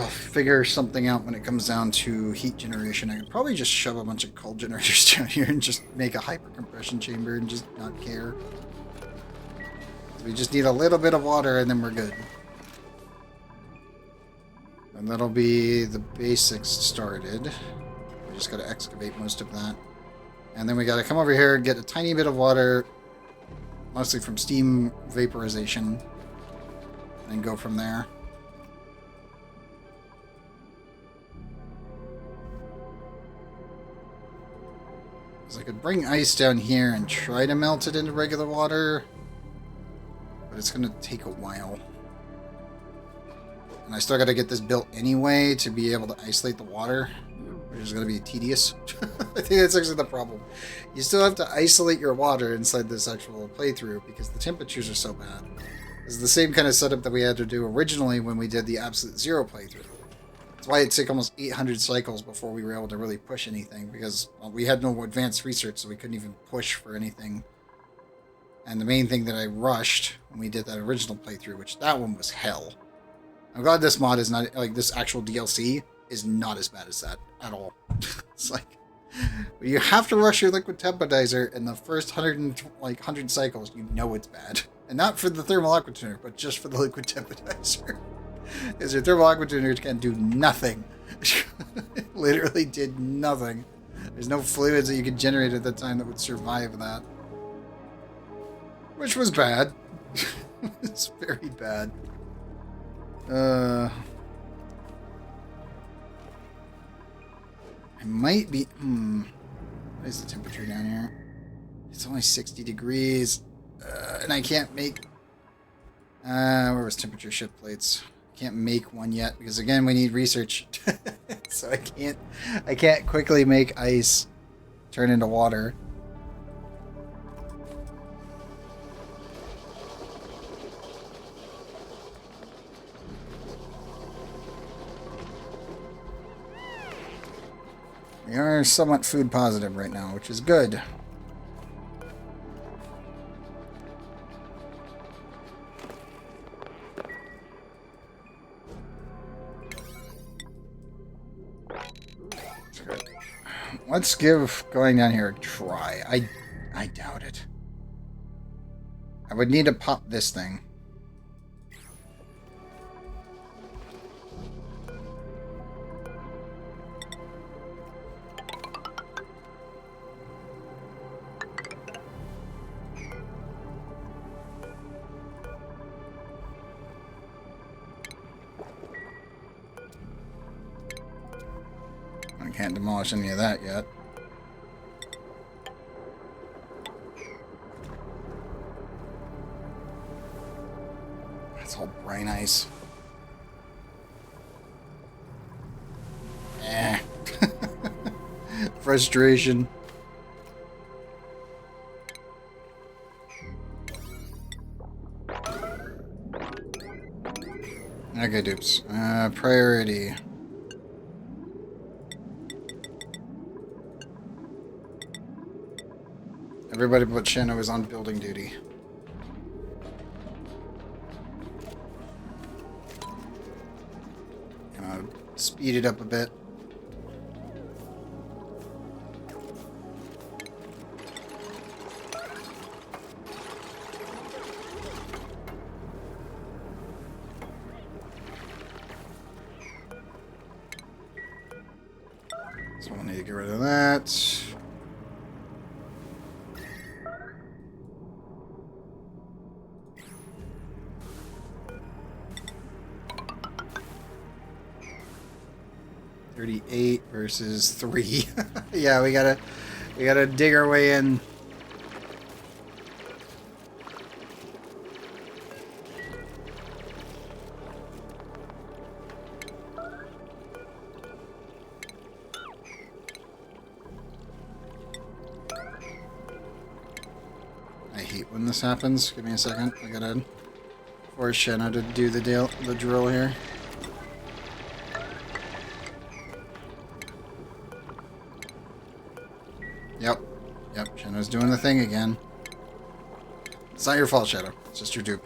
Figure something out when it comes down to heat generation. I could probably just shove a bunch of cold generators down here and just make a hyper compression chamber and just not care. We just need a little bit of water and then we're good. And that'll be the basics started. We just gotta excavate most of that. And then we gotta come over here, get a tiny bit of water, mostly from steam vaporization, and go from there. Because I could bring ice down here and try to melt it into regular water, but it's going to take a while. And I still got to get this built anyway to be able to isolate the water, which is going to be tedious. I think that's actually the problem. You still have to isolate your water inside this actual playthrough because the temperatures are so bad. It's the same kind of setup that we had to do originally when we did the Absolute Zero playthrough. That's why it took almost 800 cycles before we were able to really push anything, because we had no advanced research, so we couldn't even push for anything. And the main thing that I rushed when we did that original playthrough, which that one was hell. I'm glad this mod is not, like, this actual DLC is not as bad as that at all. It's like, you have to rush your liquid temporizer in the first 100 cycles, you know it's bad. And not for the thermal aqua tuner, but just for the liquid temporizer. Because your thermal aqua tuner can do nothing. It literally did nothing. There's no fluids that you could generate at that time that would survive that. Which was bad. It's very bad. I might be... What is the temperature down here? It's only 60 degrees. And I can't make... where was temperature shift plates? Can't make one yet because, again, we need research. So I can't quickly make ice turn into water. We are somewhat food positive right now, which is good. Let's give going down here a try. I doubt it. I would need to pop this thing. I can't demolish any of that yet. That's all brain ice. Eh. Frustration. Okay, dupes. Priority. Everybody but Shanna is on building duty. Speed it up a bit. So we'll need to get rid of that. $38 versus 3. Yeah, we gotta dig our way in. I hate when this happens. Give me a second. I gotta force Shanna to do the drill here. Yep, Shadow's doing the thing again. It's not your fault, Shadow. It's just your dupe.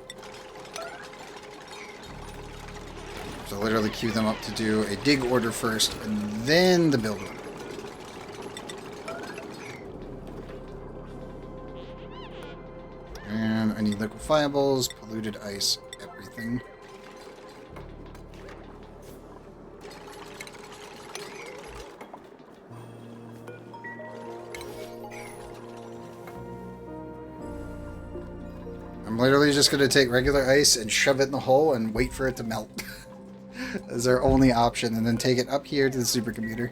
So literally queue them up to do a dig order first, and then the build order. And I need liquefiables, polluted ice, everything. I'm literally just going to take regular ice and shove it in the hole and wait for it to melt. As our only option, and then take it up here to the supercomputer.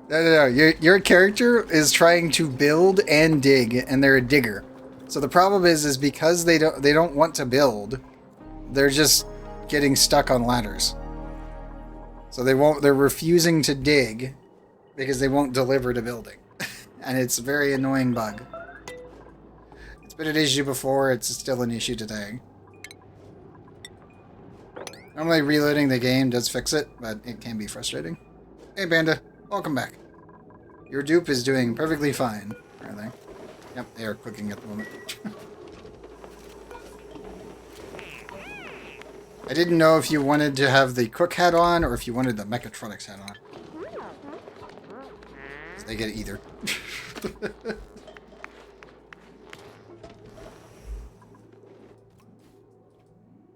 No. Your character is trying to build and dig, and they're a digger. So the problem is because they don't want to build, they're just getting stuck on ladders. So they're refusing to dig because they won't deliver to building. And it's a very annoying bug. It's been an issue before, it's still an issue today. Normally reloading the game does fix it, but it can be frustrating. Hey Banda, welcome back. Your dupe is doing perfectly fine, are they? Yep, they are cooking at the moment. I didn't know if you wanted to have the cook hat on, or if you wanted the mechatronics hat on. They get either.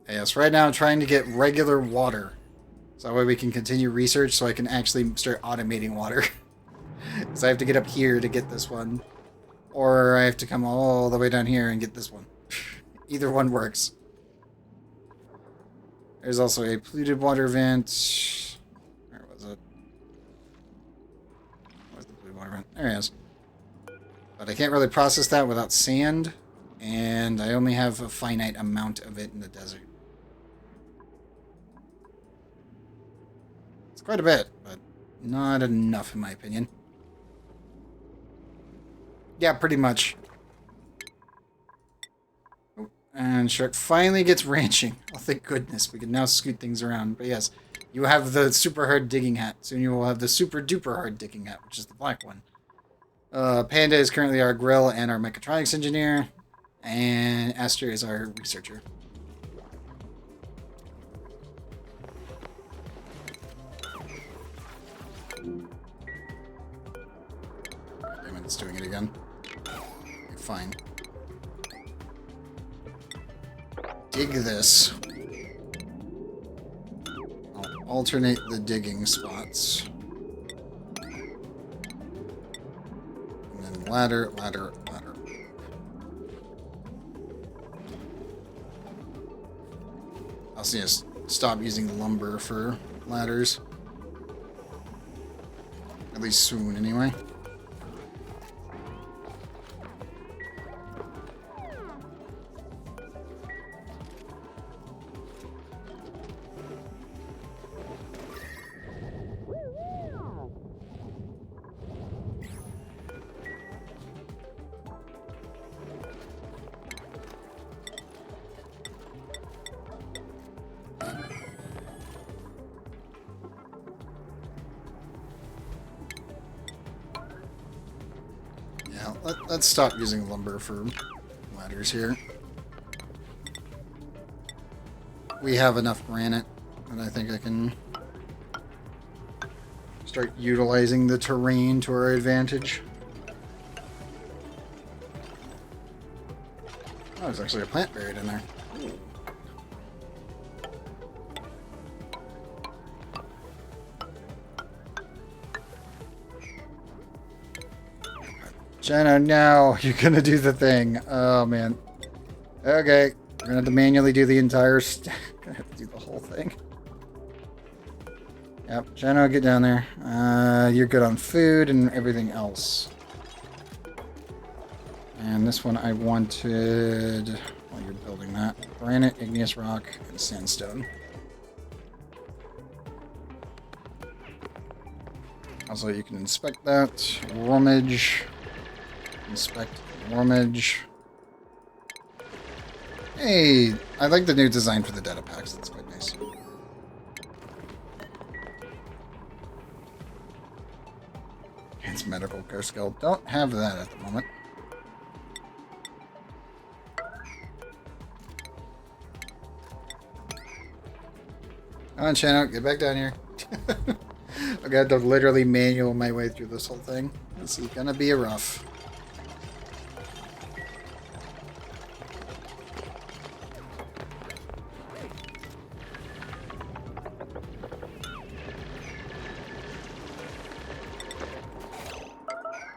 Yes, right now I'm trying to get regular water. So that way we can continue research so I can actually start automating water. So I have to get up here to get this one. Or I have to come all the way down here and get this one. Either one works. There's also a polluted water vent. Where was it? Where's the polluted water vent? There it is. But I can't really process that without sand. And I only have a finite amount of it in the desert. It's quite a bit, but not enough in my opinion. Yeah, pretty much. Oh, and Shark finally gets ranching. Oh, thank goodness. We can now scoot things around. But yes, You have the super hard digging hat. Soon you will have the super duper hard digging hat, which is the black one. Panda is currently our grill and our mechatronics engineer. And Aster is our researcher. Damn it, it's doing it again. Okay, fine. Dig this. I'll alternate the digging spots. And then ladder, ladder, ladder. I'll see us stop using lumber for ladders. At least soon, anyway. Yeah, let's stop using lumber for ladders here. We have enough granite that I think I can start utilizing the terrain to our advantage. Oh, there's actually a plant buried in there. Jenna, no, you're gonna do the thing. Oh man. Okay, we're gonna have to manually do the entire gonna have to do the whole thing. Yep, Jenna, get down there. You're good on food and everything else. And this one I wanted, while you're building that, granite, igneous rock, and sandstone. Also, you can inspect that. Rummage. Inspect. Rummage. Hey, I like the new design for the data packs. That's quite nice. Enhanced medical care skill. Don't have that at the moment. Come on, Chano, get back down here. I got to literally manual my way through this whole thing. This is gonna be rough.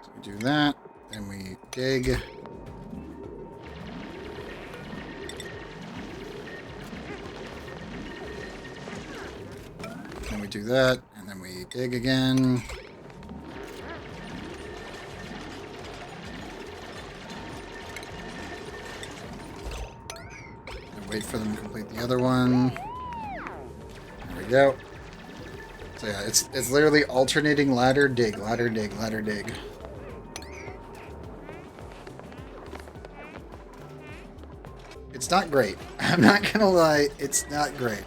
So we do that, then we dig. Then we do that, and then we dig again. And wait for them to complete the other one. There we go. So yeah, it's literally alternating ladder, dig, ladder, dig, ladder, dig. It's not great. I'm not gonna lie, it's not great.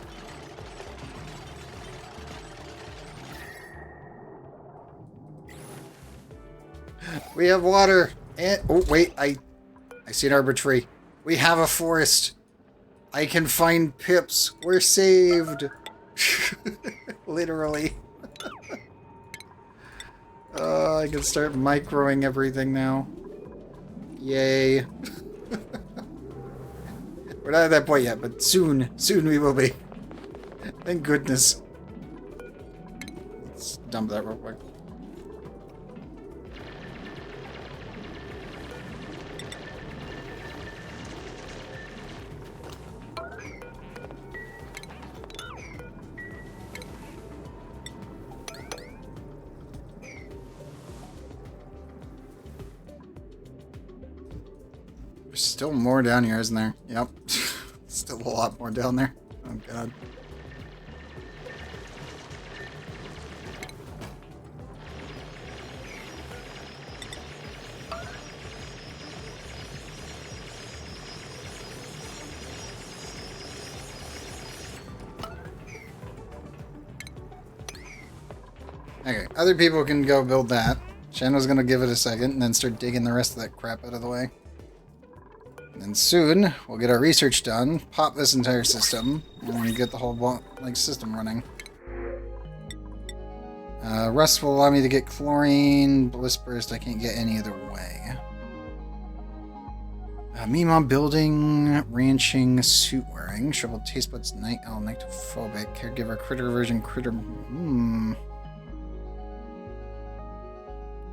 We have water, and oh wait, I see an arbor tree. We have a forest. I can find pips. We're saved. Literally. I can start microing everything now. Yay. We're not at that point yet, but soon we will be. Thank goodness. Let's dump that real quick. There's still more down here, isn't there? Yep. Still a lot more down there. Oh, God. Okay, other people can go build that. Shanno's gonna give it a second and then start digging the rest of that crap out of the way. And then soon, we'll get our research done, pop this entire system, and then get the whole system running. Rust will allow me to get chlorine, bliss burst I can't get any other way. Meme building, ranching, suit wearing, shovel taste buds, nyctophobic, caregiver, critter version, critter.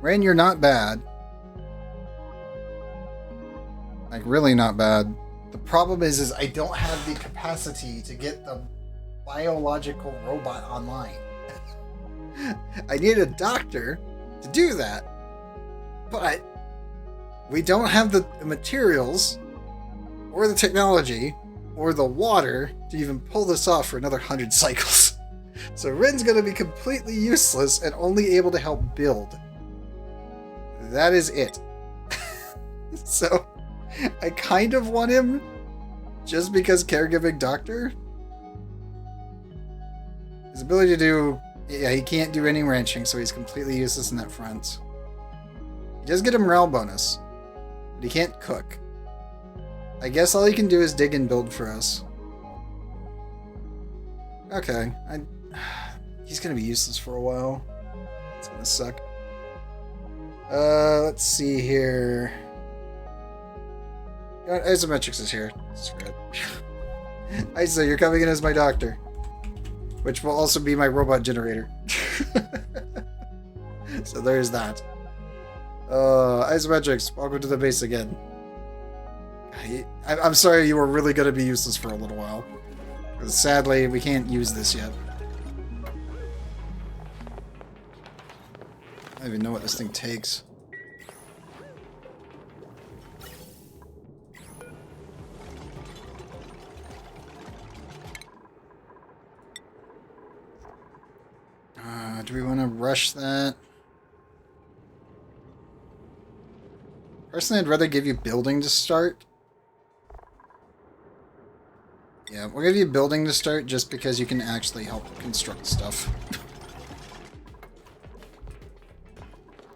Ren, you're not bad. Like, really not bad. The problem is I don't have the capacity to get the biological robot online. I need a doctor to do that. But we don't have the materials, or the technology, or the water to even pull this off for another 100 cycles. So Ren's gonna be completely useless and only able to help build. That is it. So, I kind of want him just because caregiving doctor. His ability to do... Yeah, he can't do any ranching, so he's completely useless in that front. He does get a morale bonus, but he can't cook. I guess all he can do is dig and build for us. Okay. He's gonna be useless for a while. It's gonna suck. Let's see here. Isometrics is here. Screw it. Isa, you're coming in as my doctor. Which will also be my robot generator. So there's that. Isometrics, welcome to the base again. I'm sorry you were really going to be useless for a little while. Because sadly, we can't use this yet. I don't even know what this thing takes. Do we want to rush that? Personally, I'd rather give you building to start. Yeah, we'll give you building to start just because you can actually help construct stuff.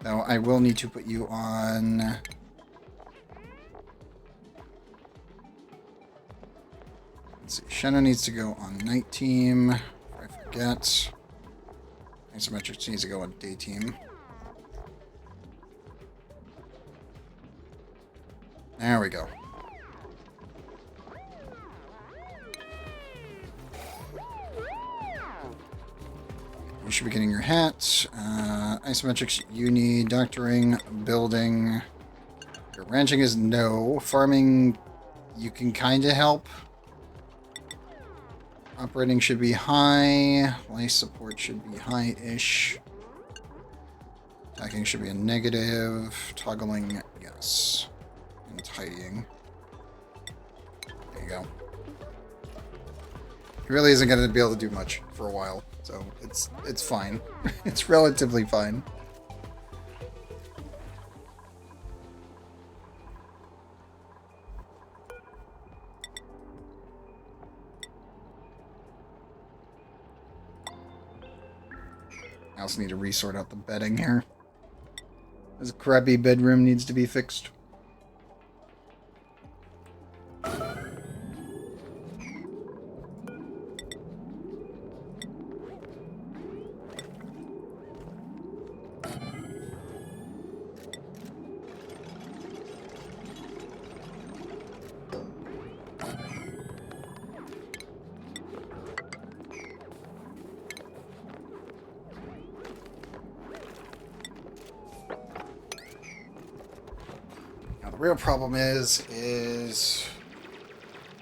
Now, I will need to put you on... Let's see, Shanna needs to go on night team. If I forget. Isometrics needs to go on day team. There we go. You should be getting your hat. Isometrics, you need doctoring, building. Your ranching is no. Farming, you can kind of help. Operating should be high. Life support should be high-ish. Attacking should be a negative. Toggling, yes. And tidying. There you go. He really isn't going to be able to do much for a while, so it's fine. It's relatively fine. I also need to resort out the bedding here. This crappy bedroom needs to be fixed. The real problem is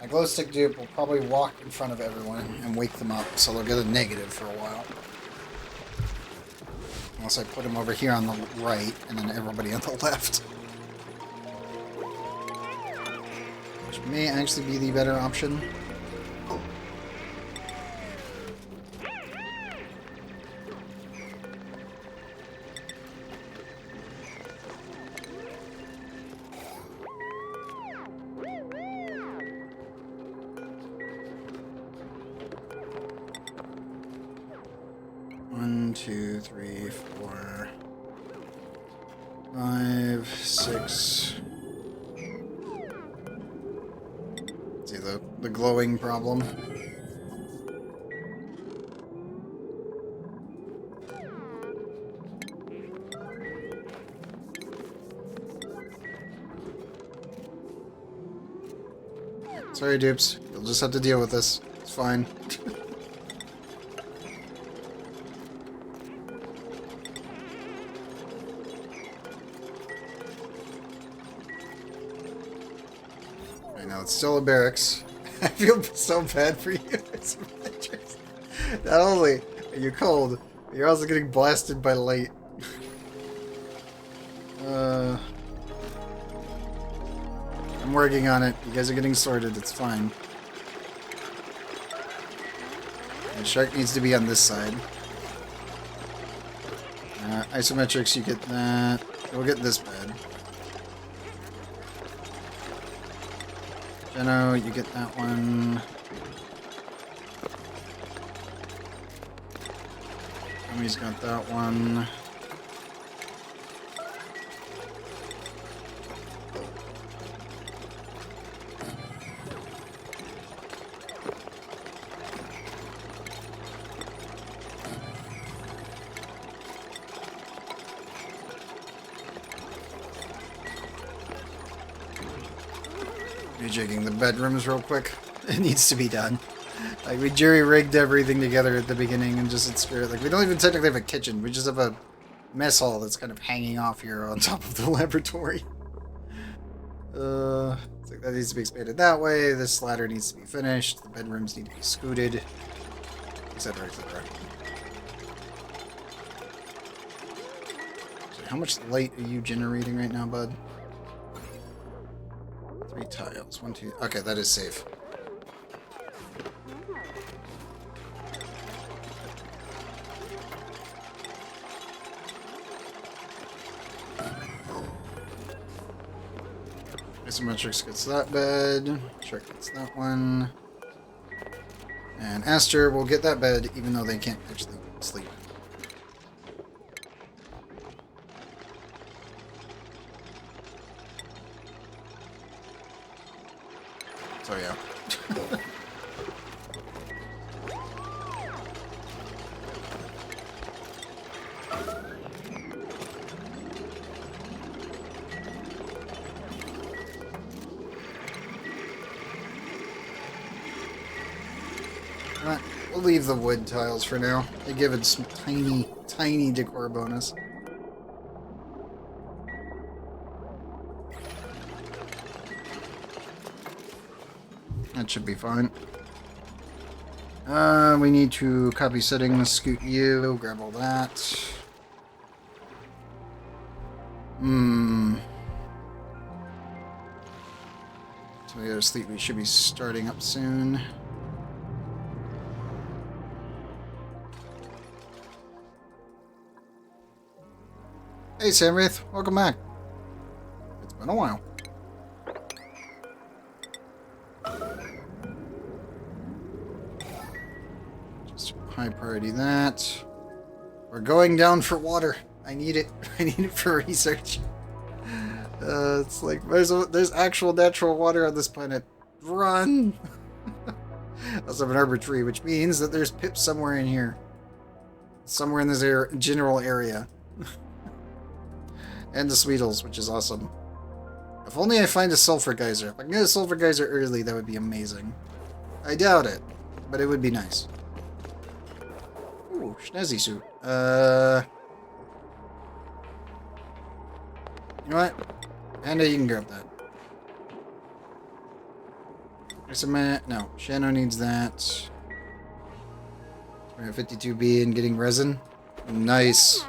my glow stick dupe will probably walk in front of everyone and wake them up, so they'll get a negative for a while. Unless I put him over here on the right and then everybody on the left. Which may actually be the better option. 1, 2, 3, 4, 5, 6. See the glowing problem. Sorry, dupes. You'll just have to deal with this. It's fine. I know, it's still a barracks. I feel so bad for you. Not only are you cold, but you're also getting blasted by light. I'm working on it. You guys are getting sorted. It's fine. The shark needs to be on this side. Isometrics, you get that. We'll get this bed. Geno, you get that one. Tommy's got that one. Rejigging the bedrooms real quick. It needs to be done. Like, we jury-rigged everything together at the beginning and just in spirit. Like, we don't even technically have a kitchen. We just have a mess hall that's kind of hanging off here on top of the laboratory. It's like that needs to be expanded that way. This ladder needs to be finished. The bedrooms need to be scooted, etc., etc. So how much light are you generating right now, bud? 3 tiles. 1, 2. Okay, that is safe. Isometrics gets that bed. Shark gets that one. And Aster will get that bed, even though they can't actually sleep. So yeah. Alright, we'll leave the wood tiles for now. They give it some tiny, tiny decor bonus. That should be fine. We need to copy settings, scoot you, grab all that. So we gotta sleep, we should be starting up soon. Hey Samwraith, welcome back. It's been a while. High priority that. We're going down for water. I need it. I need it for research. It's like there's actual natural water on this planet. Run! I also have an arbor tree, which means that there's pips somewhere in here. Somewhere in this general area. And the Sweetles, which is awesome. If only I find a sulfur geyser. If I can get a sulfur geyser early, that would be amazing. I doubt it, but it would be nice. Ooh, snazzy suit. You know what? Panda, you can grab that. There's a minute. No, Shano needs that. We're at 52B and getting resin. Nice.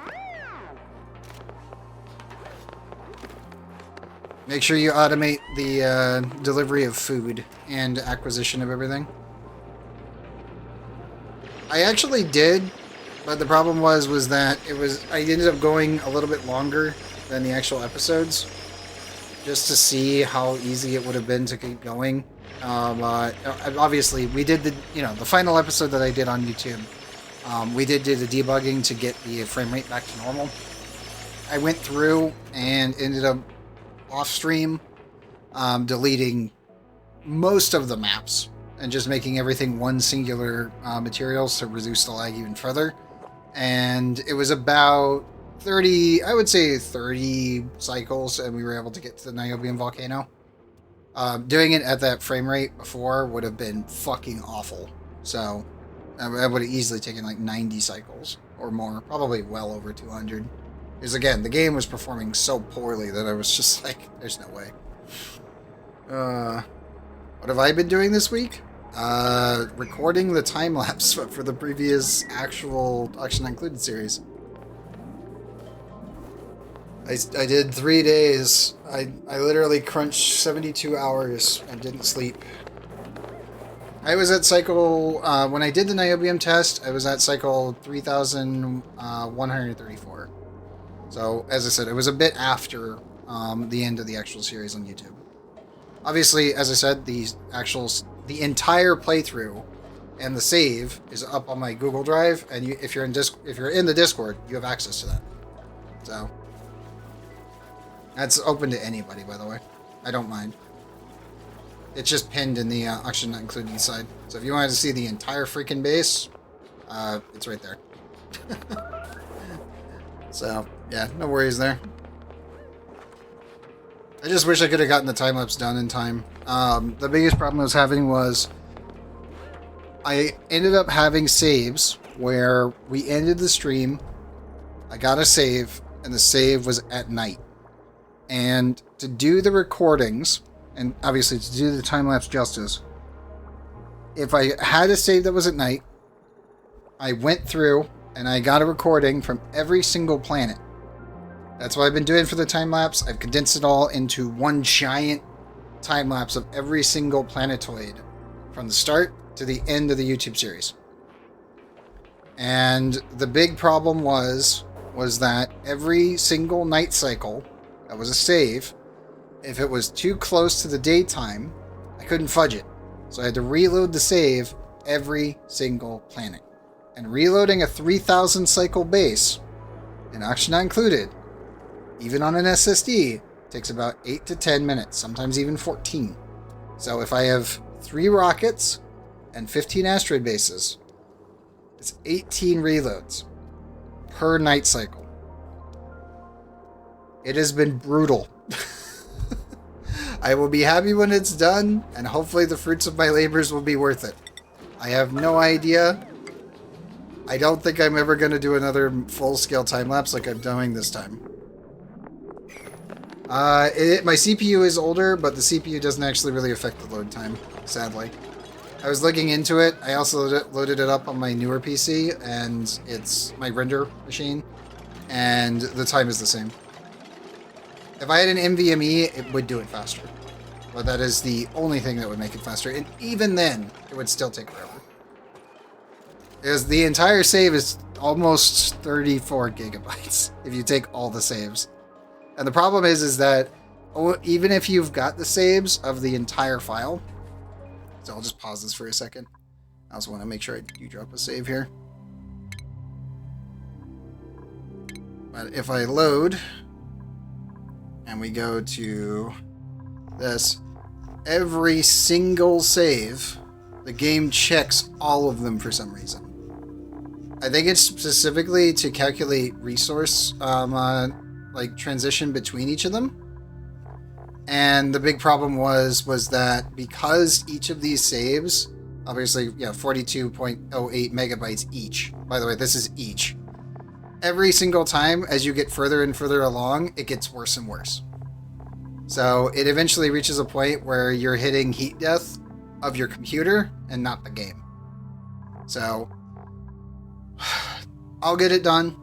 Make sure you automate the delivery of food and acquisition of everything. I actually did, but the problem was that I ended up going a little bit longer than the actual episodes, just to see how easy it would have been to keep going. Obviously, we did the final episode that I did on YouTube. We did do the debugging to get the frame rate back to normal. I went through and ended up off stream deleting most of the maps and just making everything one singular materials to reduce the lag even further. And it was about 30, I would say 30 cycles, and we were able to get to the niobium volcano. Doing it at that frame rate before would have been fucking awful. So I would have easily taken like 90 cycles or more, probably well over 200. Because again, the game was performing so poorly that I was just like, there's no way. What have I been doing this week? Recording the time-lapse for the previous actual Auction Not Included series. I did 3 days. I literally crunched 72 hours and didn't sleep. I was at cycle, when I did the niobium test, I was at cycle 3,134. So, as I said, it was a bit after the end of the actual series on YouTube. Obviously, as I said, the entire playthrough and the save is up on my Google Drive, and if you're in the Discord, you have access to that. So, that's open to anybody, by the way. I don't mind. It's just pinned in the Auction Not Included side. So if you wanted to see the entire freaking base, it's right there. So, yeah, no worries there. I just wish I could have gotten the time-lapse done in time. The biggest problem I was having was I ended up having saves where we ended the stream, I got a save, and the save was at night. And to do the recordings, and obviously to do the time-lapse justice, if I had a save that was at night, I went through and I got a recording from every single planet. That's what I've been doing for the time-lapse. I've condensed it all into one giant time-lapse of every single planetoid from the start to the end of the YouTube series. And the big problem was that every single night cycle that was a save, if it was too close to the daytime, I couldn't fudge it. So I had to reload the save every single planet. And reloading a 3,000 cycle base, and Auction Not Included, even on an SSD, takes about 8 to 10 minutes, sometimes even 14. So if I have 3 rockets and 15 asteroid bases, it's 18 reloads per night cycle. It has been brutal. I will be happy when it's done, and hopefully the fruits of my labors will be worth it. I have no idea. I don't think I'm ever going to do another full-scale time-lapse like I'm doing this time. My CPU is older, but the CPU doesn't actually really affect the load time, sadly. I was looking into it. I also loaded it up on my newer PC, and it's my render machine, and the time is the same. If I had an NVMe, it would do it faster. But that is the only thing that would make it faster, and even then, it would still take forever. Because the entire save is almost 34 gigabytes, if you take all the saves. And the problem is that even if you've got the saves of the entire file, so I'll just pause this for a second. I also want to make sure I do drop a save here. But if I load, and we go to this, every single save, the game checks all of them for some reason. I think it's specifically to calculate resource like transition between each of them. And the big problem was that because each of these saves, obviously, 42.08 megabytes each. By the way, this is each. Every single time, as you get further and further along, it gets worse and worse. So it eventually reaches a point where you're hitting heat death of your computer and not the game. So I'll get it done.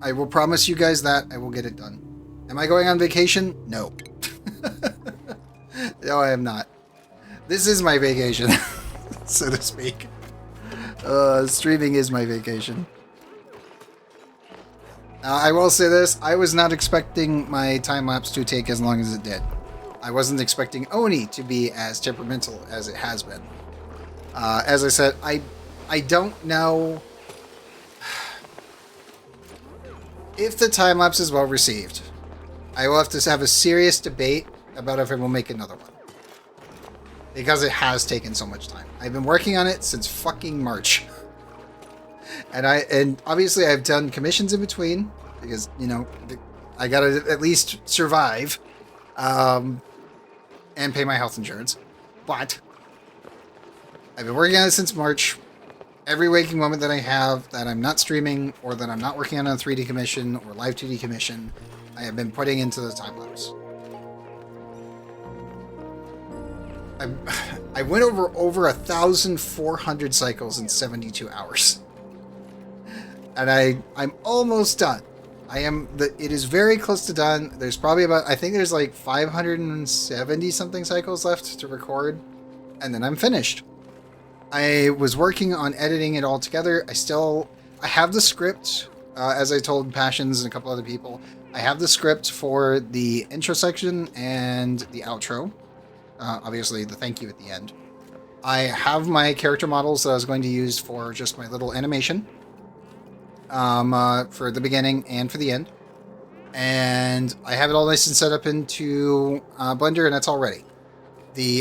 I will promise you guys that I will get it done. Am I going on vacation? No. No, I am not. This is my vacation, so to speak. Streaming is my vacation. I will say this, I was not expecting my time-lapse to take as long as it did. I wasn't expecting Oni to be as temperamental as it has been. As I said, I don't know if the time lapse is well received, I will have to have a serious debate about if I will make another one. Because it has taken so much time. I've been working on it since fucking March. And obviously I've done commissions in between because, you know, I gotta at least survive and pay my health insurance. But I've been working on it since March. Every waking moment that I have that I'm not streaming or that I'm not working on a 3D commission or live 2D commission, I have been putting into the time lapse. I went over 1,400 cycles in 72 hours. And I'm almost done. It is very close to done. There's probably I think there's like 570 something cycles left to record. And then I'm finished. I was working on editing it all together. I have the script, as I told Passions and a couple other people. I have the script for the intro section and the outro. Obviously, the thank you at the end. I have my character models that I was going to use for just my little animation. For the beginning and for the end. And I have it all nice and set up into Blender, and that's all ready.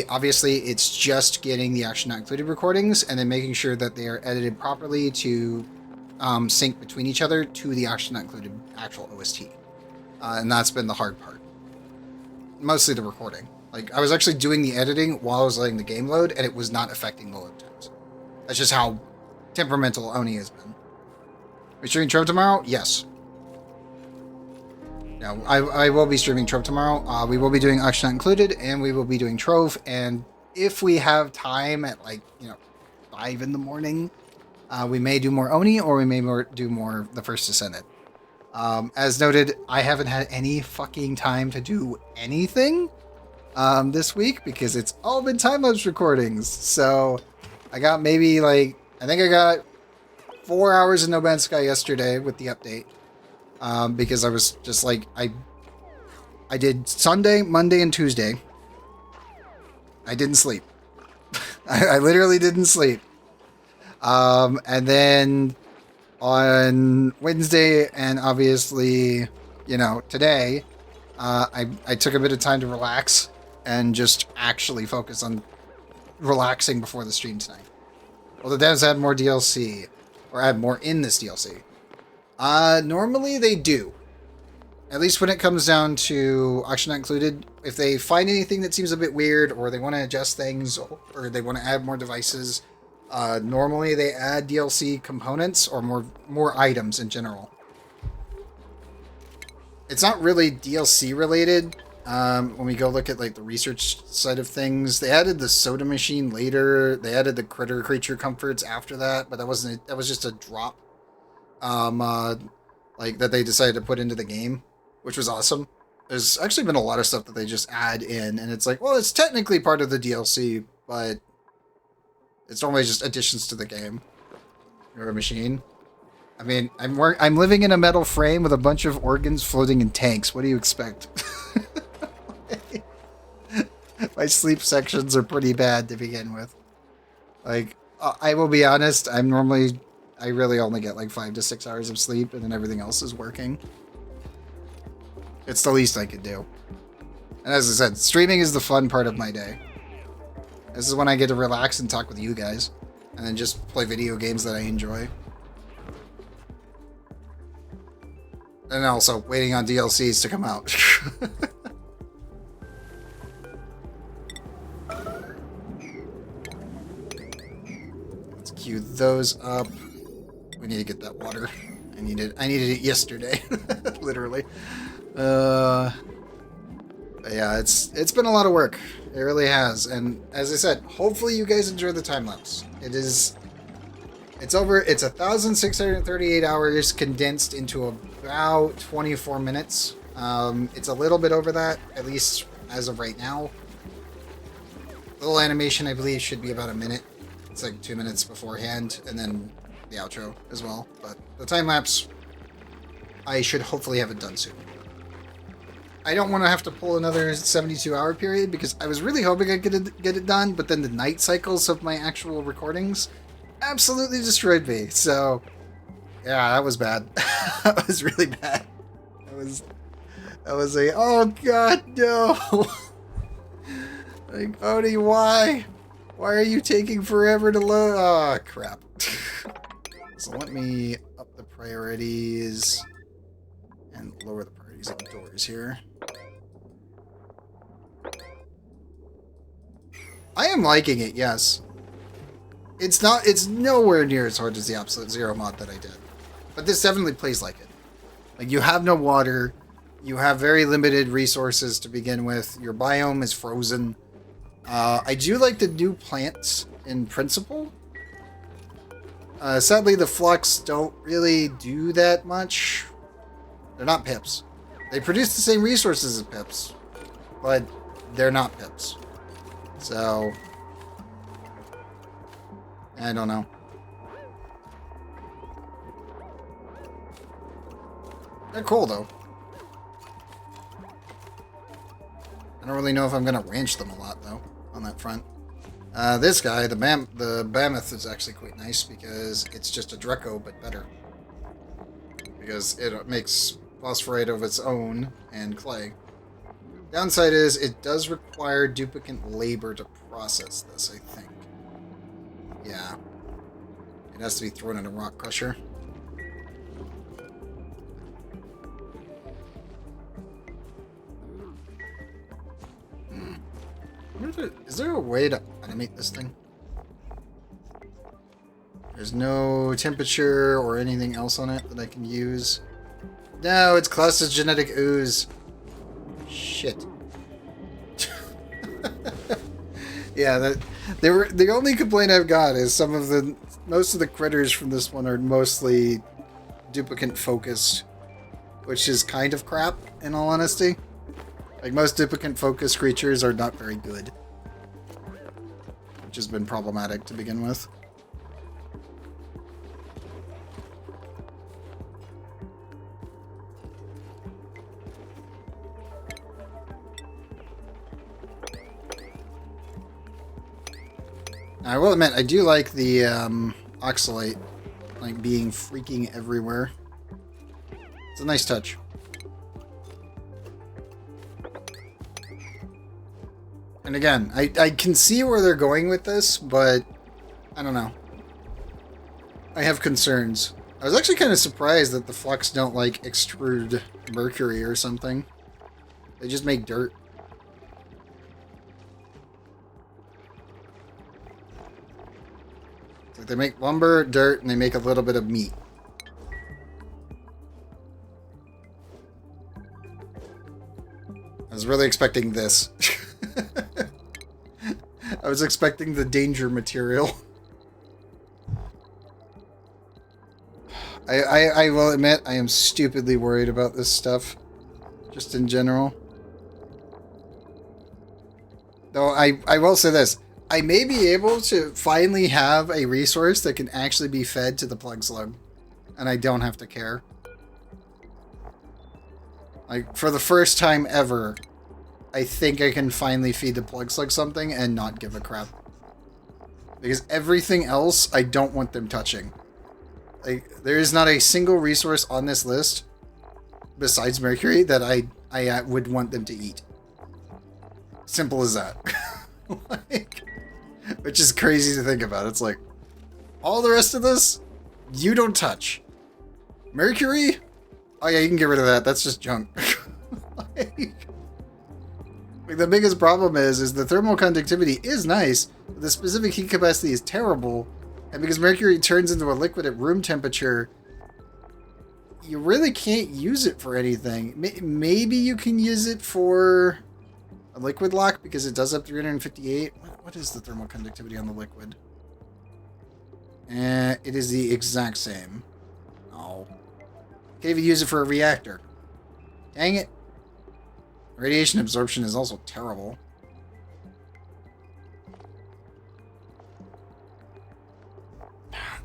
Obviously, it's just getting the Action Not Included recordings and then making sure that they are edited properly to sync between each other to the Action Not Included actual OST. And that's been the hard part. Mostly the recording. Like, I was actually doing the editing while I was letting the game load, and it was not affecting the load times. That's just how temperamental Oni has been. Are we streaming Trove tomorrow? Yes. No, I will be streaming Trove tomorrow. We will be doing Action Not Included, and we will be doing Trove. And if we have time at, 5 in the morning, we may do more Oni, or we may do more The First Descendant. As noted, I haven't had any fucking time to do anything this week because it's all been time-lapse recordings. So I got maybe I think I got 4 hours in No Man's Sky yesterday with the update. Because I was just I did Sunday, Monday, and Tuesday. I didn't sleep. I literally didn't sleep. And then on Wednesday and obviously, today, I took a bit of time to relax and just actually focus on relaxing before the stream tonight. Well, the devs add more DLC, or add more in this DLC. Normally they do. At least when it comes down to Action Not Included. If they find anything that seems a bit weird, or they want to adjust things, or they want to add more devices, normally they add DLC components or more items in general. It's not really DLC related. When we go look at the research side of things, they added the soda machine later. They added the creature comforts after that, but that was just a drop. That they decided to put into the game, which was awesome. There's actually been a lot of stuff that they just add in, and it's well, it's technically part of the DLC, but it's normally just additions to the game. You're a machine. I mean, I'm living in a metal frame with a bunch of organs floating in tanks. What do you expect? My sleep sections are pretty bad to begin with. I will be honest, I really only get 5 to 6 hours of sleep, and then everything else is working. It's the least I could do. And as I said, streaming is the fun part of my day. This is when I get to relax and talk with you guys, and then just play video games that I enjoy. And also waiting on DLCs to come out. Let's queue those up. We need to get that water. I needed it yesterday, literally. Yeah, it's been a lot of work. It really has. And as I said, hopefully you guys enjoy the time lapse. It's 1,638 hours condensed into about 24 minutes. It's a little bit over that, at least as of right now. Little animation, I believe, should be about a minute. It's 2 minutes beforehand, and then the outro as well. But the time lapse, I should hopefully have it done soon. I don't want to have to pull another 72-hour period because I was really hoping I could get it done, but then the night cycles of my actual recordings absolutely destroyed me. So Yeah, that was bad. That was really bad. That was a, oh god, no! Like, Odie, why? Why are you taking forever to load? Oh, crap. So let me up the priorities and lower the priorities outdoors here. I am liking it, yes. It's nowhere near as hard as the Absolute Zero mod that I did. But this definitely plays like it. Like, you have no water, you have very limited resources to begin with, your biome is frozen. I do like the new plants in principle. Sadly, the Flux don't really do that much. They're not pips. They produce the same resources as pips, but they're not pips. So, I don't know. They're cool, though. I don't really know if I'm going to ranch them a lot, though, on that front. This guy, the Mammoth, is actually quite nice because it's just a Draco, but better. Because it makes phosphorite of its own and clay. Downside is it does require duplicate labor to process this, I think. Yeah. It has to be thrown in a rock crusher. Is there a way to animate this thing? There's no temperature or anything else on it that I can use. No, it's classed as genetic ooze. Shit. Yeah, the only complaint I've got is most of the critters from this one are mostly duplicate focused, which is kind of crap, in all honesty. Like, most duplicate focused creatures are not very good, which has been problematic to begin with. I will admit, I do like the oxalate, like, being freaking everywhere. It's a nice touch. And again, I can see where they're going with this, but I don't know. I have concerns. I was actually kind of surprised that the Flux don't, like, extrude mercury or something. They just make dirt. It's like they make lumber, dirt, and they make a little bit of meat. I was really expecting this. I was expecting the danger material. I will admit, I am stupidly worried about this stuff. Just in general. Though I will say this. I may be able to finally have a resource that can actually be fed to the plug slug. And I don't have to care. Like, for the first time ever, I think I can finally feed the plug slug something and not give a crap. Because everything else, I don't want them touching. Like, there is not a single resource on this list, besides mercury, that I would want them to eat. Simple as that. Like, which is crazy to think about. It's like, all the rest of this, you don't touch. Mercury? Oh yeah, you can get rid of that. That's just junk. Like, the biggest problem is the thermal conductivity is nice, but the specific heat capacity is terrible, and because mercury turns into a liquid at room temperature, you really can't use it for anything. Maybe you can use it for a liquid lock, because it does have 358. What is the thermal conductivity on the liquid? It is the exact same. Oh. Can't even use it for a reactor. Dang it. Radiation absorption is also terrible.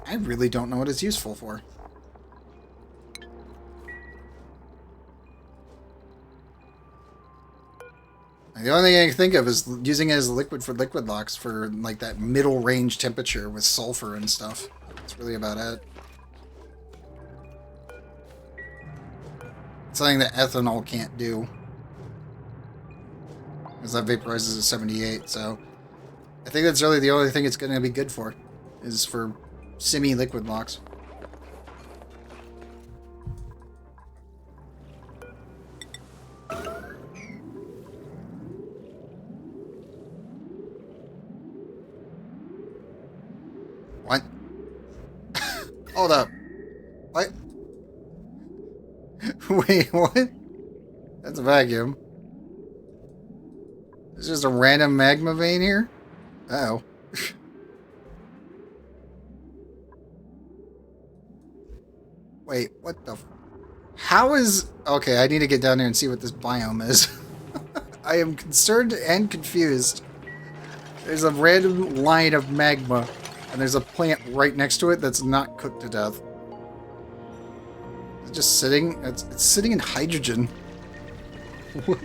I really don't know what it's useful for. The only thing I can think of is using it as a liquid for liquid locks for, like, that middle range temperature with sulfur and stuff. That's really about it. something that ethanol can't do. Because that vaporizes at 78, so... I think that's really the only thing it's going to be good for. Is for semi-liquid locks. What? Hold up. What? Wait, what? That's a vacuum. There's just a random magma vein here? Uh-oh. Wait, what the... How is... Okay, I need to get down there and see what this biome is. I am concerned and confused. There's a random line of magma, and there's a plant right next to it that's not cooked to death. It's just sitting... It's sitting in hydrogen. What?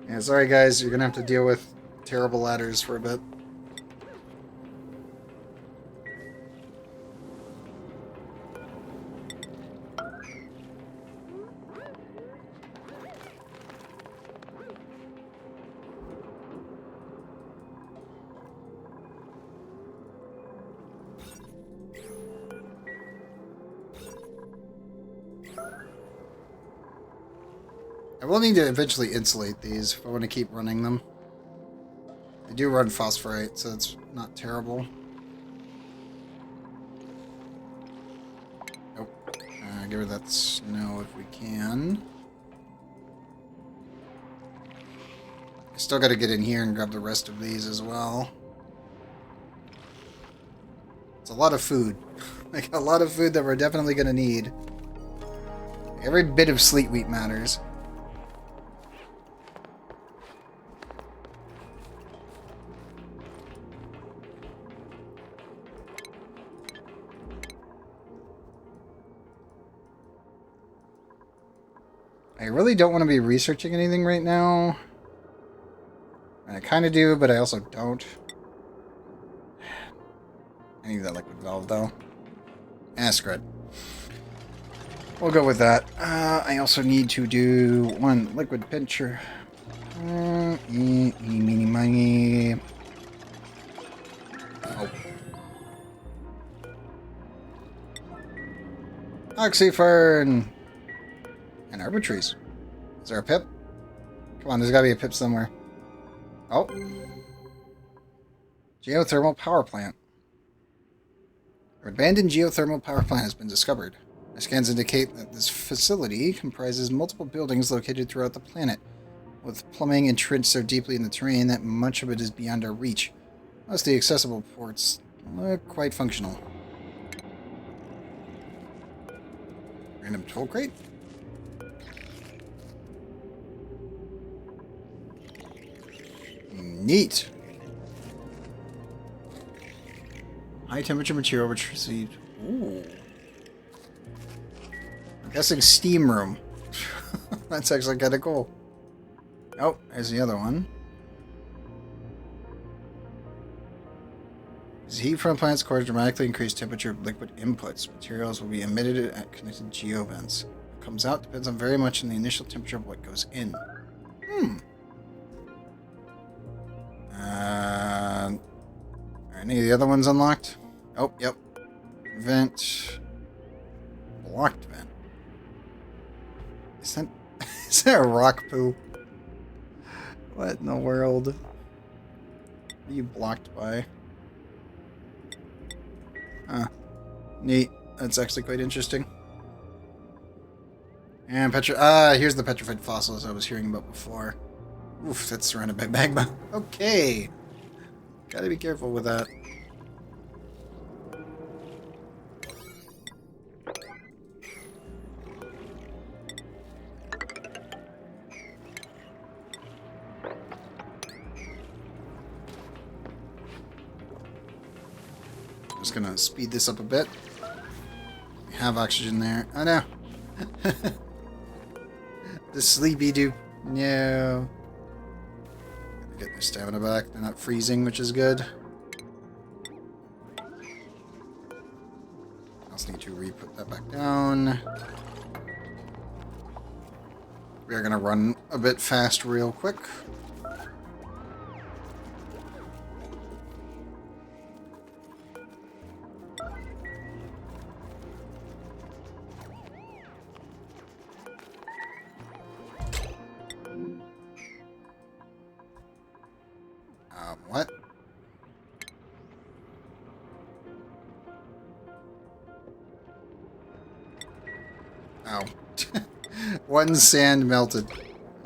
Yeah, sorry guys, you're gonna have to deal with terrible ladders for a bit. I will need to eventually insulate these if I want to keep running them. I do run phosphorite, so it's not terrible. Nope. Give her that snow if we can. I still got to get in here and grab the rest of these as well. It's a lot of food. Like, a lot of food that we're definitely going to need. Every bit of sleet wheat matters. I really don't want to be researching anything right now. I kind of do, but I also don't. I need that liquid valve, though. Screw it. We'll go with that. I also need to do one liquid pincher. Eeny, meeny, miny. Oh. Oxyfern! And arbor trees. Is there a pip? Come on, there's gotta be a pip somewhere. Oh. Geothermal power plant. An abandoned geothermal power plant has been discovered. My scans indicate that this facility comprises multiple buildings located throughout the planet, with plumbing entrenched so deeply in the terrain that much of it is beyond our reach. Most of the accessible ports look quite functional. Random tool crate? Neat. High temperature material which received. Ooh. I'm guessing steam room. That's actually kind of cool. Oh, there's the other one. As heat from plants cores dramatically increase temperature of liquid inputs, materials will be emitted at connected geovents. What comes out depends on very much on the initial temperature of what goes in. Are any of the other ones unlocked? Oh, yep. Vent. Blocked vent. Is that a rock poo? What in the world? What are you blocked by? Huh. Neat. That's actually quite interesting. And here's the petrified fossils I was hearing about before. Oof, that's surrounded by magma. Okay. Gotta be careful with that. Just gonna speed this up a bit. We have oxygen there. Oh no. The sleepy dude. No. Get their stamina back. They're not freezing, which is good. I also need to re-put that back down. We are going to run a bit fast real quick. What? Oh. One sand melted.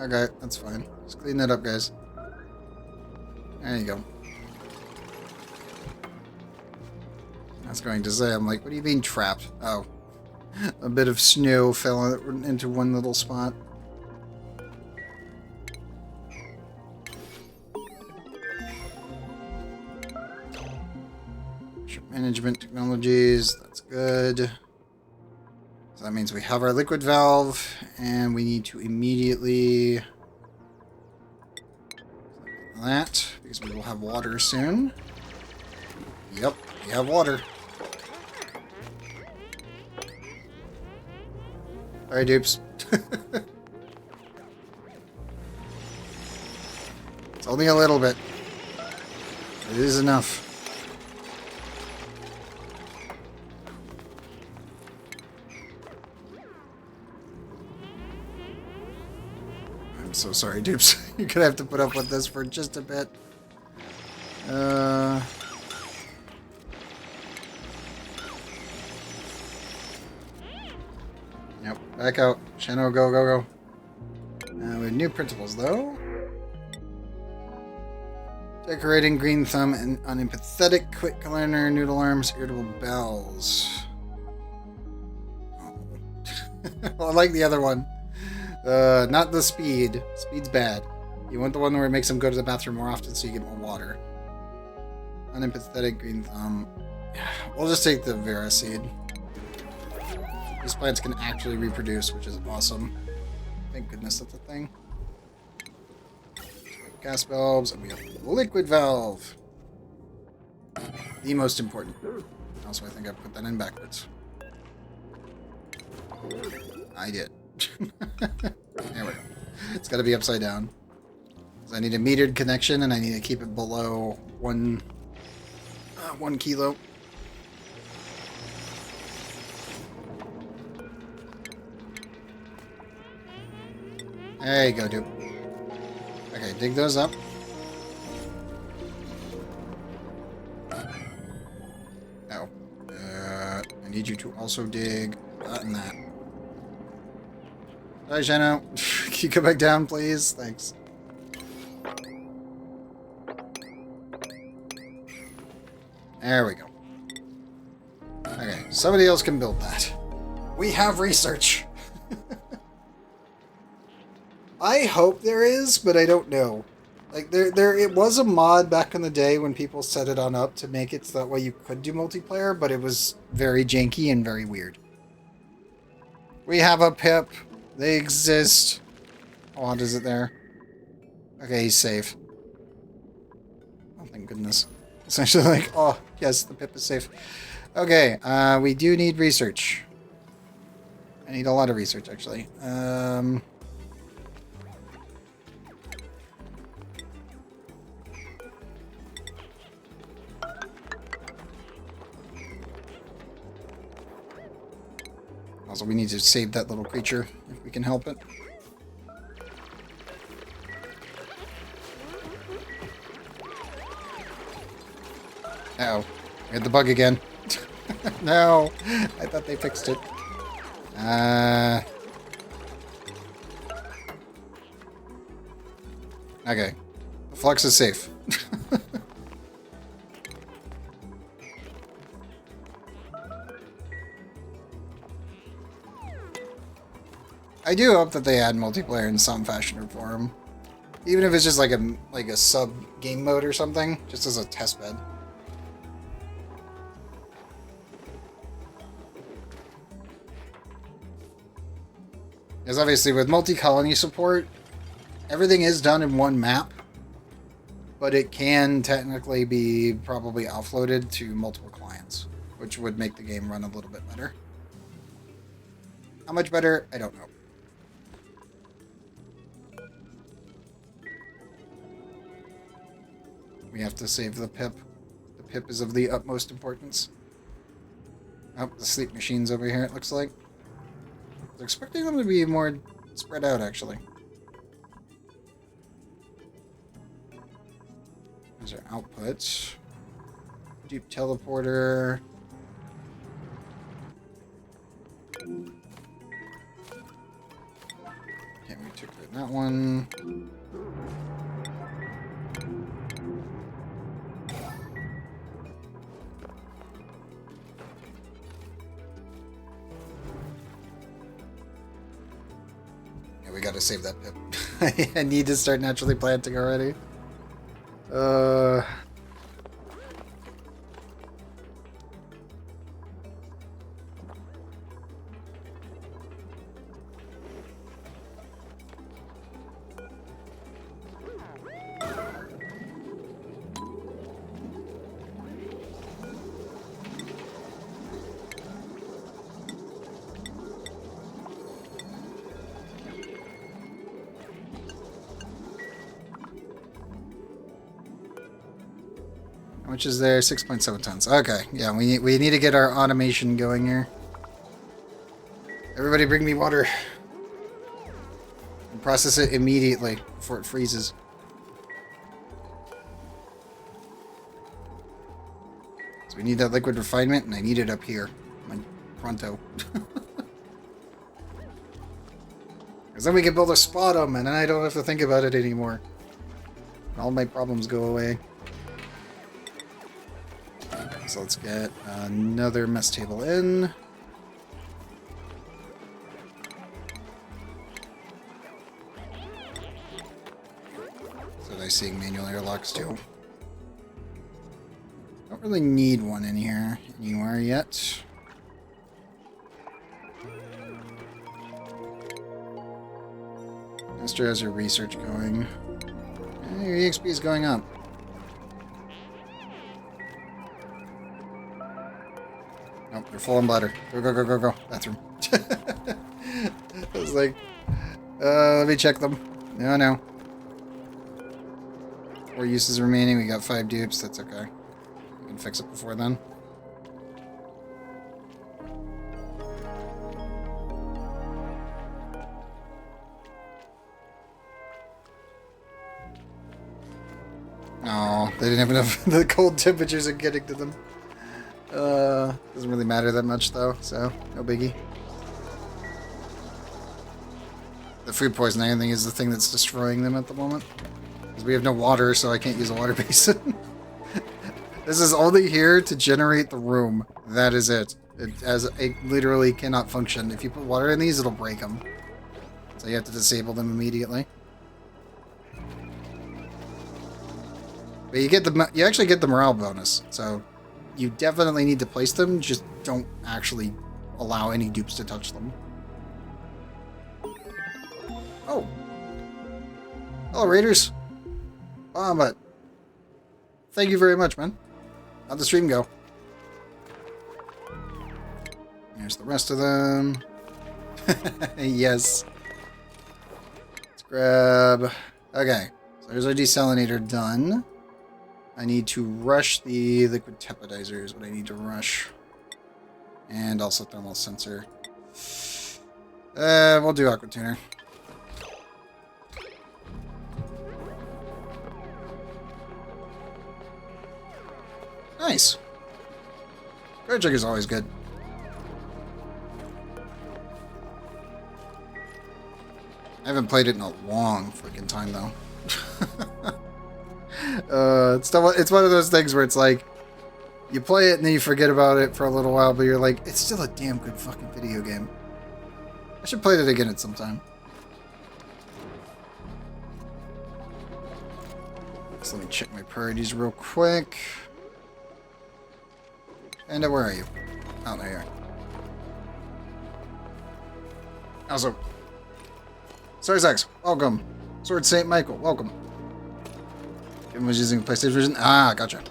Okay, that's fine. Just clean that up, guys. There you go. I was going to say, I'm like, what do you mean trapped? Oh. A bit of snow fell into one little spot. Management technologies, that's good. So that means we have our liquid valve, and we need to immediately that, because we will have water soon. Yep, we have water. Alright, dupes. It's only a little bit. It is enough. I'm so sorry, dupes. You're gonna have to put up with this for just a bit. Yep, back out. Shano, go, go, go. We have new principles, though. Decorating, green thumb, and unempathetic, quick learner, noodle arms, irritable bells. Oh. Well, I like the other one. Not the speed. Speed's bad. You want the one where it makes them go to the bathroom more often so you get more water. Unempathetic, green thumb. We'll just take the Vera seed. These plants can actually reproduce, which is awesome. Thank goodness that's a thing. Gas bulbs, and we have liquid valve. The most important. Also, I think I put that in backwards. I did. There we go. It's got to be upside down. So I need a metered connection, and I need to keep it below 1 kilo. There you go, dude. Okay, dig those up. Oh. I need you to also dig that and that. Sorry, Shano. Can you go back down, please? Thanks. There we go. Okay, somebody else can build that. We have research. I hope there is, but I don't know. Like it was a mod back in the day when people set it on up to make it so that way you could do multiplayer, but it was very janky and very weird. We have a pip. They exist. Oh, is it there? Okay, he's safe. Oh, thank goodness. It's actually like, oh, yes, the pip is safe. Okay, we do need research. I need a lot of research, actually. Also, we need to save that little creature, if we can help it. Uh-oh. We had the bug again. No! I thought they fixed it. Okay. The flux is safe. I do hope that they add multiplayer in some fashion or form. Even if it's just like a sub game mode or something, just as a test bed. Because obviously with multi-colony support, everything is done in one map. but it can technically be probably offloaded to multiple clients, which would make the game run a little bit better. How much better? I don't know. We have to save the pip. The pip is of the utmost importance. Oh, the sleep machine's over here, it looks like. I was expecting them to be more spread out, actually. There's our output. Deep teleporter. Okay, we took care of that one. Yeah, we gotta save that pip. I need to start naturally planting already. How much is there? 6.7 tons. Okay, yeah, we need to get our automation going here. Everybody bring me water. And process it immediately before it freezes. So we need that liquid refinement, and I need it up here. Like, pronto. Because then we can build a sputum, and then I don't have to think about it anymore. All my problems go away. So let's get another mess table in. So nice seeing manual airlocks too. Don't really need one in here anywhere yet. Master has her research going. And your EXP is going up. Nope, they're full on bladder. Go, go, go, go, go. Bathroom. I was like, let me check them. No, no. 4 uses remaining. We got 5 dupes. That's okay. We can fix it before then. Oh, they didn't have enough. The cold temperatures are getting to them. Doesn't really matter that much though, so no biggie. The food poisoning, I think, is the thing that's destroying them at the moment. Because we have no water, so I can't use a water basin. This is only here to generate the room. That is it. It literally cannot function. If you put water in these, it'll break them. So you have to disable them immediately. But you actually get the morale bonus, so you definitely need to place them, just don't actually allow any dupes to touch them. Oh. Hello, Raiders. But thank you very much, man. How'd the stream go? Here's the rest of them. Yes. Let's grab... Okay, so there's our desalinator done. I need to rush the liquid tepidizers, is what I need to rush. And also thermal sensor. We'll do aqua tuner. Nice. Guard check is always good. I haven't played it in a long freaking time though. It's one of those things where it's like you play it and then you forget about it for a little while, but you're like, it's still a damn good fucking video game. I should play it again at some time. So let me check my priorities real quick. And where are you? Oh, there you are. Also, Sarzax, welcome. Sword Saint Michael, welcome. Kim was using PlayStation version. Ah, gotcha.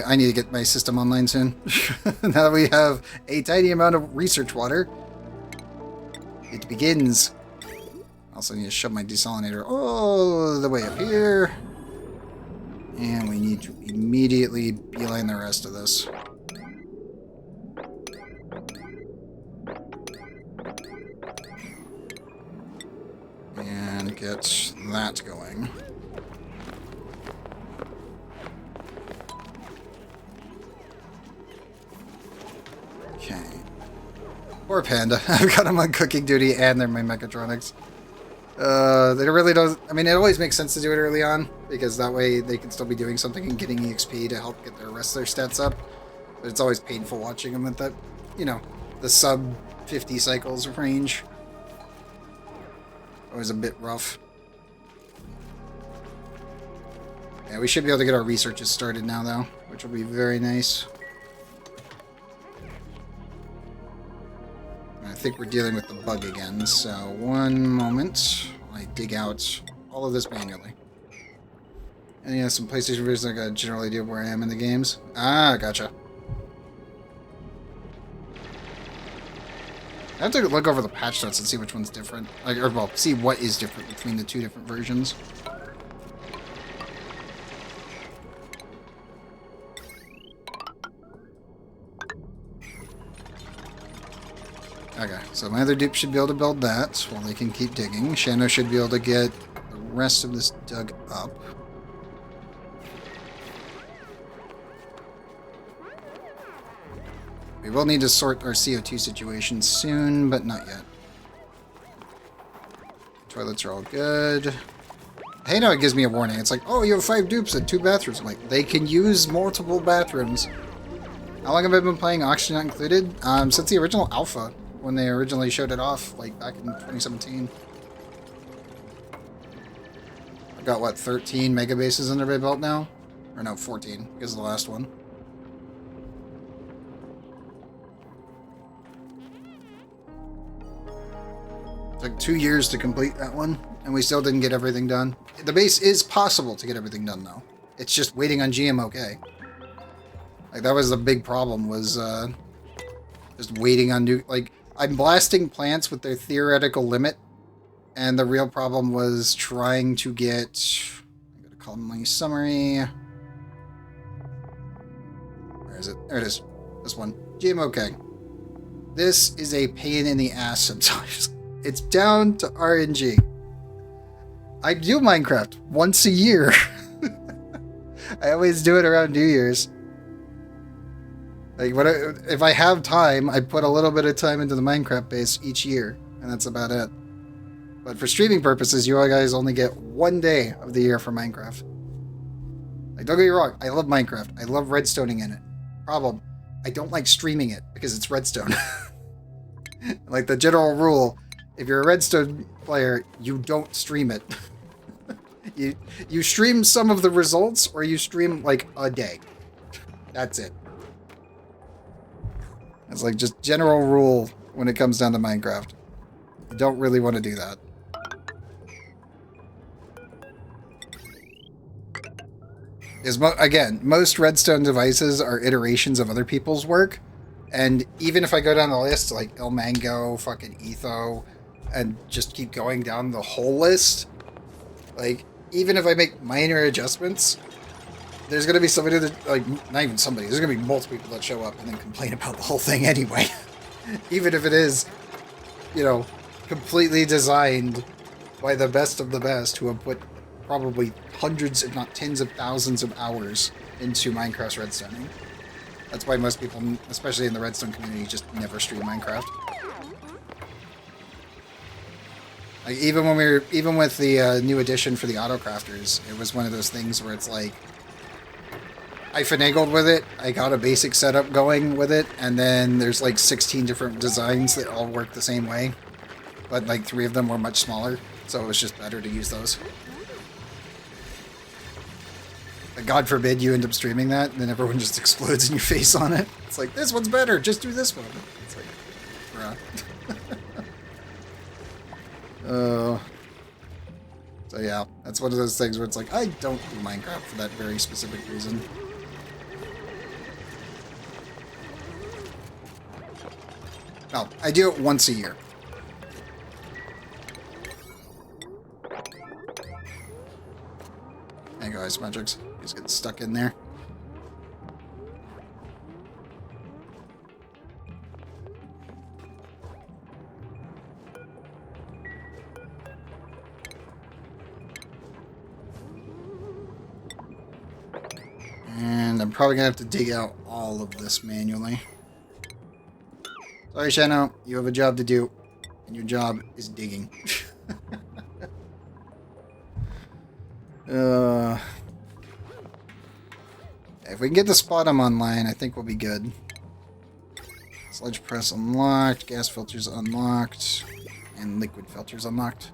I need to get my system online soon. Now that we have a tiny amount of research water, it begins. Also need to shove my desalinator all the way up here. And we need to immediately beeline the rest of this. And get that going. Okay. Poor Panda. I've got him on cooking duty and they're my mechatronics. They really don't... I mean, it always makes sense to do it early on, because that way they can still be doing something and getting EXP to help get the rest of their stats up. But it's always painful watching them at that, you know, the sub 50 cycles range. Always a bit rough. Yeah, we should be able to get our researches started now, though, which will be very nice. I think we're dealing with the bug again, so one moment. I dig out all of this manually. And yeah, some PlayStation versions, I got a general idea of where I am in the games. Ah, gotcha. I have to look over the patch notes and see which one's different. Like, or, well, see what is different between the two different versions. Okay, so my other dupe should be able to build that while they can keep digging. Shano should be able to get the rest of this dug up. We will need to sort our CO2 situation soon, but not yet. Toilets are all good. Hey, no, it gives me a warning. It's like, oh, you have 5 dupes and 2 bathrooms. I'm like, they can use multiple bathrooms. How long have I been playing Oxygen Not Included? Since the original alpha, when they originally showed it off, like back in 2017. I've got, what, 13 megabases under my belt now? Or no, 14, because of the last one. It took 2 years to complete that one, and we still didn't get everything done. The base is possible to get everything done, though. It's just waiting on GMOK. Like, that was the big problem, was just waiting on new... Like, I'm blasting plants with their theoretical limit, and the real problem was trying to get... I'm going to call my summary... Where is it? There it is. This one. GMOK. This is a pain in the ass sometimes. It's down to RNG. I do Minecraft once a year. I always do it around New Year's. Like, if I have time, I put a little bit of time into the Minecraft base each year, and that's about it. But for streaming purposes, you guys only get 1 day of the year for Minecraft. Like, don't get me wrong, I love Minecraft. I love redstoning in it. Problem, I don't like streaming it because it's redstone. Like, the general rule, if you're a redstone player, you don't stream it. You stream some of the results, or you stream, like, a day. That's it. It's like just general rule when it comes down to Minecraft. You don't really want to do that. Again, most redstone devices are iterations of other people's work. And even if I go down the list, like El Mango, fucking Etho, and just keep going down the whole list, like, even if I make minor adjustments, there's going to be somebody that, like, not even somebody, there's going to be multiple people that show up and then complain about the whole thing anyway. Even if it is, you know, completely designed by the best of the best who have put probably hundreds, if not tens of thousands of hours into Minecraft's redstoning. That's why most people, especially in the redstone community, just never stream Minecraft. Like, even with the new edition for the auto crafters, it was one of those things where it's like, I finagled with it, I got a basic setup going with it, and then there's like 16 different designs that all work the same way. But like 3 of them were much smaller, so it was just better to use those. But God forbid you end up streaming that, and then everyone just explodes in your face on it. It's like, this one's better, just do this one. It's like, bruh. So yeah, that's one of those things where it's like, I don't do Minecraft for that very specific reason. No, I do it once a year. There you go, Isometrics. Just get stuck in there. And I'm probably going to have to dig out all of this manually. Sorry, Shano, you have a job to do, and your job is digging. If we can get the Spot'em online, I think we'll be good. Sludge press unlocked, gas filters unlocked, and liquid filters unlocked.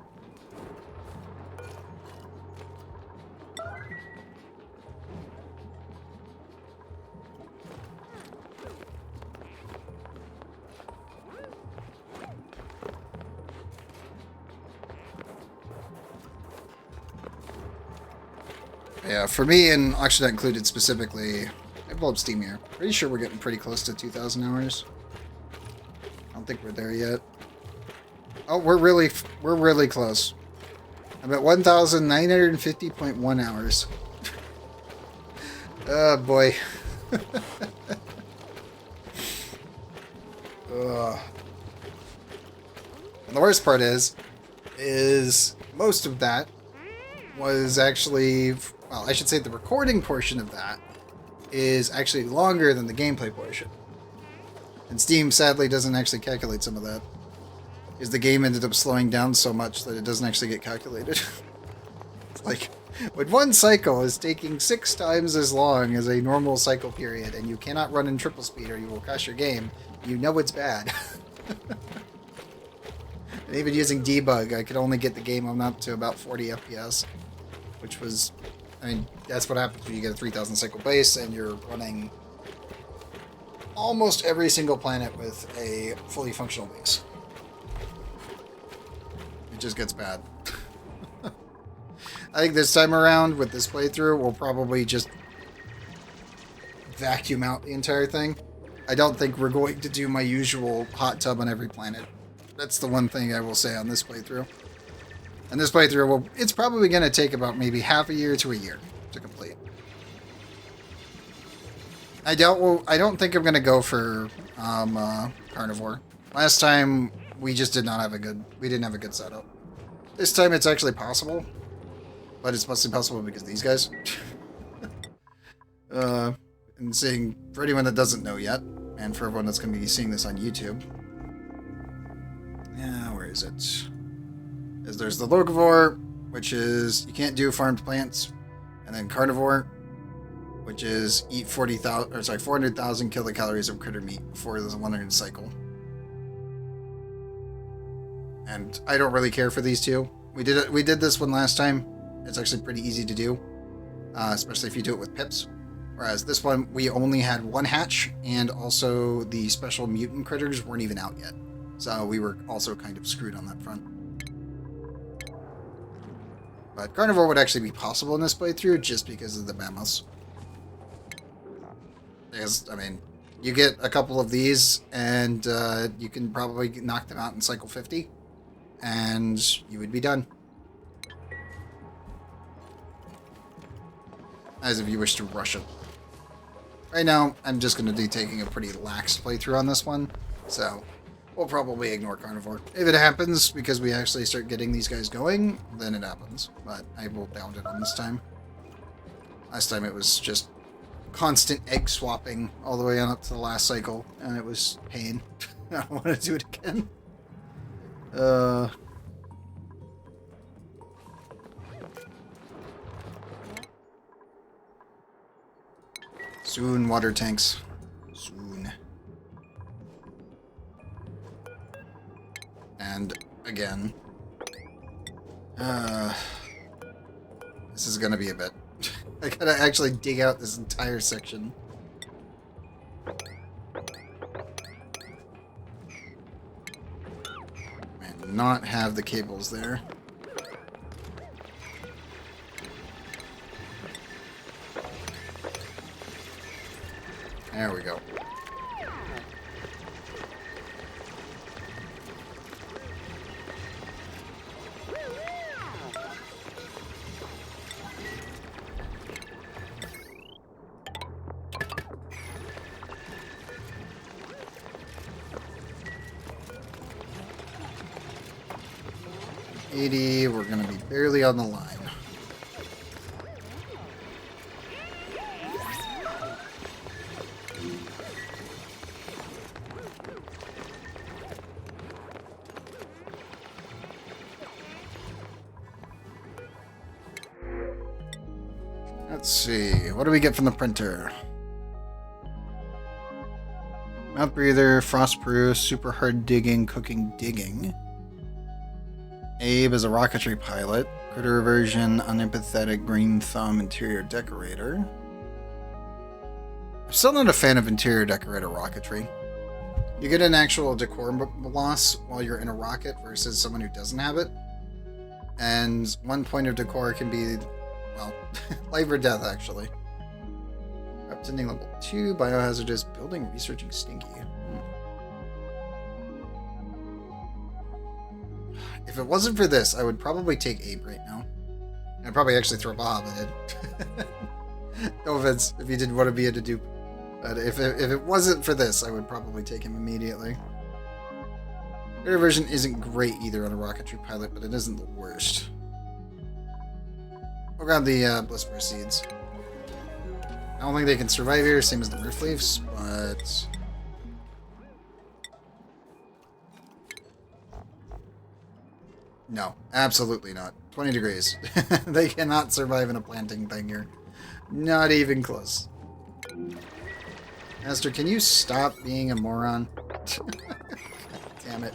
Yeah, for me, and actually that included specifically, I pulled up Steam here. Pretty sure we're getting pretty close to 2,000 hours. I don't think we're there yet. Oh, we're really close. I'm at 1,950.1 hours. Oh boy. Ugh. And the worst part is most of that was actually, well, I should say the recording portion of that is actually longer than the gameplay portion. And Steam sadly doesn't actually calculate some of that. Because the game ended up slowing down so much that it doesn't actually get calculated. It's like, when one cycle is taking 6 times as long as a normal cycle period, and you cannot run in triple speed or you will crash your game, you know it's bad. And even using debug, I could only get the game on up to about 40 FPS. Which was, I mean, that's what happens when you get a 3,000 cycle base and you're running almost every single planet with a fully functional base. It just gets bad. I think this time around with this playthrough, we'll probably just vacuum out the entire thing. I don't think we're going to do my usual hot tub on every planet. That's the one thing I will say on this playthrough. And this playthrough, well, it's probably going to take about maybe half a year to a year to complete. I don't think I'm going to go for carnivore. Last time we just didn't have a good setup. This time it's actually possible, but it's mostly possible because of these guys. And seeing, for anyone that doesn't know yet, and for everyone that's going to be seeing this on YouTube. Yeah, where is it? There's the locavore, which is you can't do farmed plants, and then carnivore, which is eat 400,000 kilocalories of critter meat before the 100 cycle. And I don't really care for these two. We did this one last time. It's actually pretty easy to do, especially if you do it with pips. Whereas this one, we only had one hatch, and also the special mutant critters weren't even out yet. So we were also kind of screwed on that front. But carnivore would actually be possible in this playthrough just because of the mammoths. Because, I mean, you get a couple of these and you can probably knock them out in cycle 50 and you would be done. As if you wish to rush it. Right now, I'm just going to be taking a pretty lax playthrough on this one, so we'll probably ignore carnivore. If it happens because we actually start getting these guys going, then it happens. But I will bound it on this time. Last time it was just constant egg swapping all the way on up to the last cycle, and it was pain. I don't want to do it again. Soon, water tanks. Soon. And again. This is gonna be a bit. I gotta actually dig out this entire section. Man, not have the cables there. There we go. We're gonna be barely on the line. Let's see, what do we get from the printer? Mouth breather, frostproof, super hard digging, cooking digging. Abe is a rocketry pilot. Critter version, unempathetic, green thumb, interior decorator. I'm still not a fan of interior decorator rocketry. You get an actual decor loss while you're in a rocket versus someone who doesn't have it. And one point of decor can be, well, life or death, actually. Pretending level 2, biohazardous, building, researching, stinky. If it wasn't for this, I would probably take Abe right now. I'd probably actually throw Bob in it. No offense if you didn't want to be a dupe. But if it wasn't for this, I would probably take him immediately. Their version isn't great either on a rocketry pilot, but it isn't the worst. Oh god, the Blissper Seeds. I don't think they can survive here, same as the Roof Leafs, but... No, absolutely not. 20 degrees. They cannot survive in a planting thing here. Not even close. Master, can you stop being a moron? God damn it.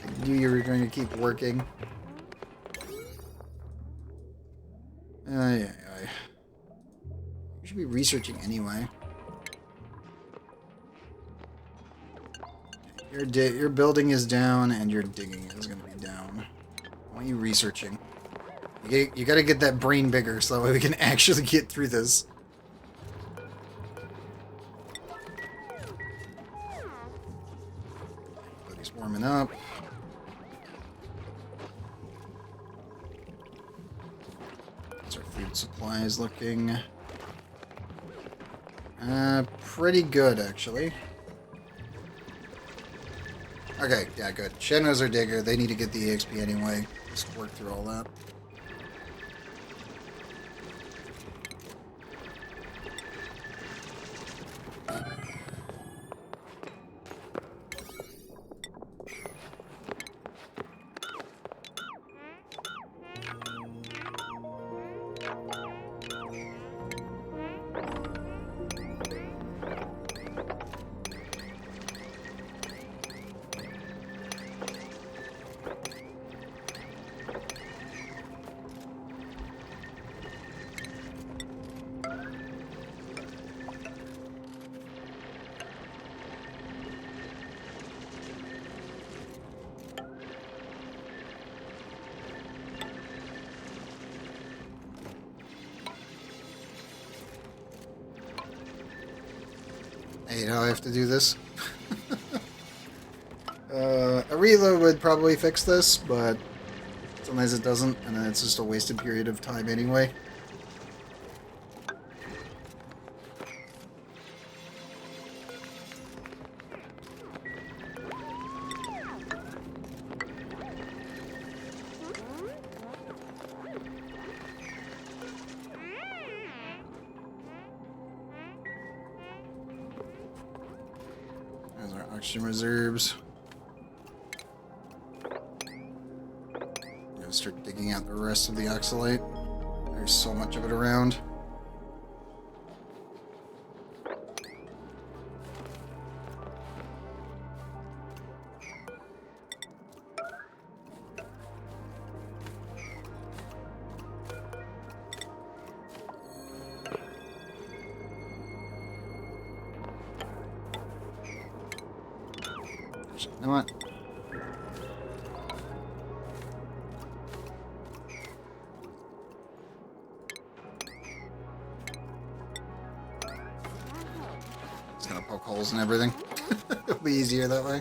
I knew you were going to keep working. You should be researching anyway. Your building is down, and your digging is going to be down. Why are you researching? You got to get that brain bigger so that way we can actually get through this. Everybody's warming up. How's our food supplies looking? Pretty good, actually. Okay, yeah, good. Shen knows our digger. They need to get the EXP anyway. Just work through all that. I hate how I have to do this. A reload would probably fix this, but sometimes it doesn't, and then it's just a wasted period of time anyway. There's our oxygen reserves. I'm gonna start digging out the rest of the oxalate. There's so much of it around. You know what? poke holes and everything. It'll be easier that way.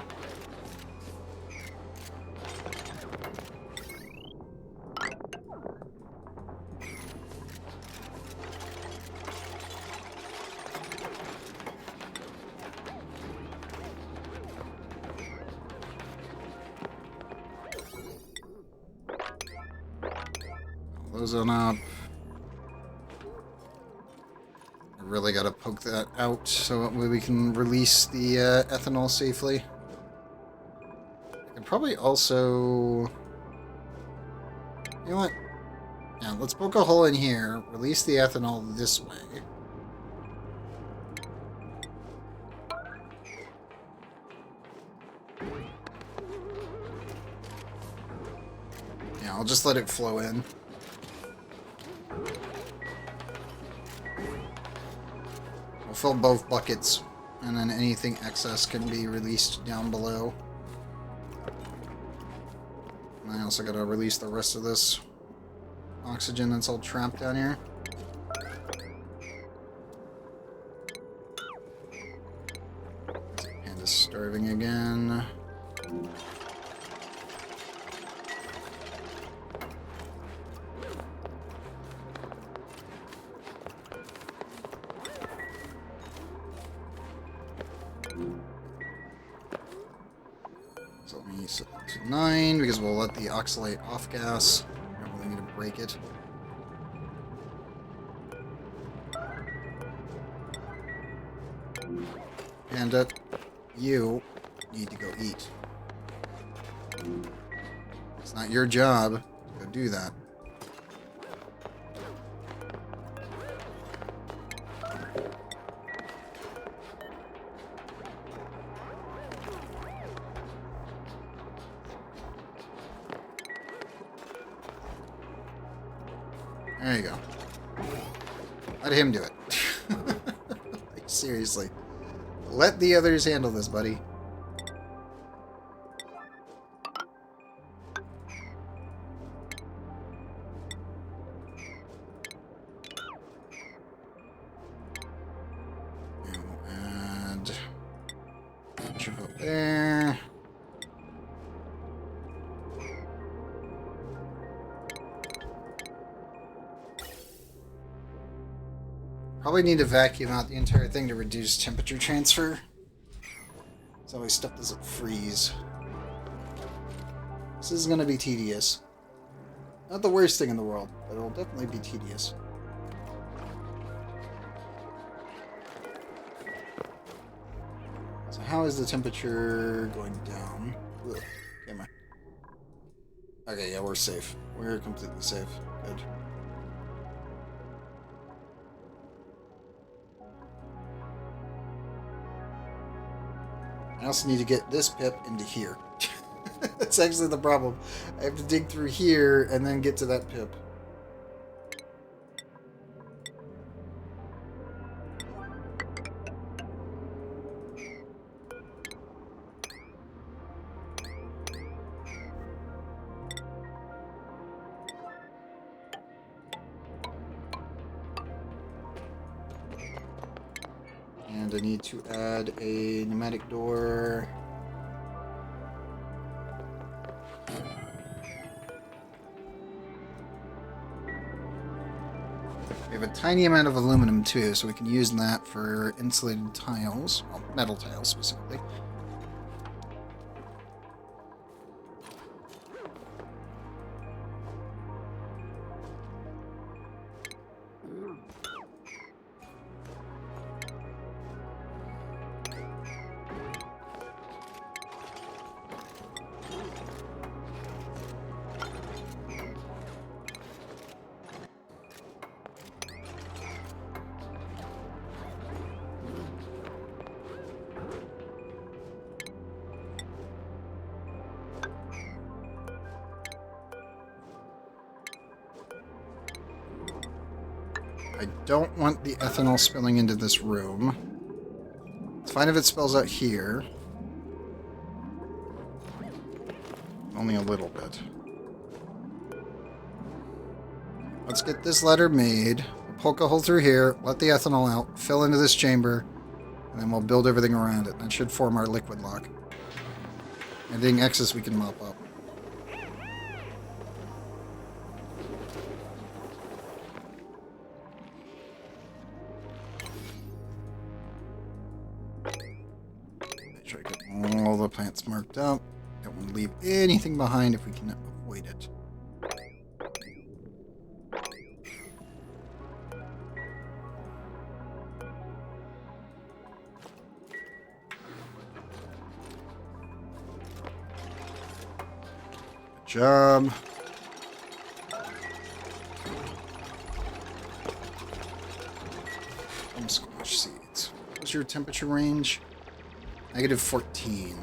Those on up. I really gotta poke that out so that way we can release the ethanol safely. I can probably also... You know what? Yeah, let's poke a hole in here, release the ethanol this way. Yeah, I'll just let it flow in. We'll fill both buckets, and then anything excess can be released down below. And I also gotta release the rest of this oxygen that's all trapped down here. Panda's starving again. So let me set that to 9 because we'll let the oxalate off gas. I don't really need to break it. Panda, you need to go eat. It's not your job to go do that. There you go. Let him do it. Like, seriously. Let the others handle this, buddy. And chip up there. Probably need to vacuum out the entire thing to reduce temperature transfer. So my stuff doesn't freeze. This is going to be tedious. Not the worst thing in the world, but it'll definitely be tedious. So how is the temperature going down? Ugh, camera. Okay, yeah, we're safe. We're completely safe. Good. I also need to get this pip into here. That's actually the problem. I have to dig through here and then get to that pip. And I need to add a pneumatic door. We have a tiny amount of aluminum too, so we can use that for insulated tiles, well, metal tiles specifically. I don't want the ethanol spilling into this room. It's fine if it spills out here. Only a little bit. Let's get this letter made. We'll poke a hole through here, let the ethanol out, fill into this chamber, And then we'll build everything around it. That should form our liquid lock. Anything excess we can mop up. Make sure I get all the plants marked up. Don't want to leave anything behind if we can avoid it. Good job. Squash seeds. What's your temperature range? -14.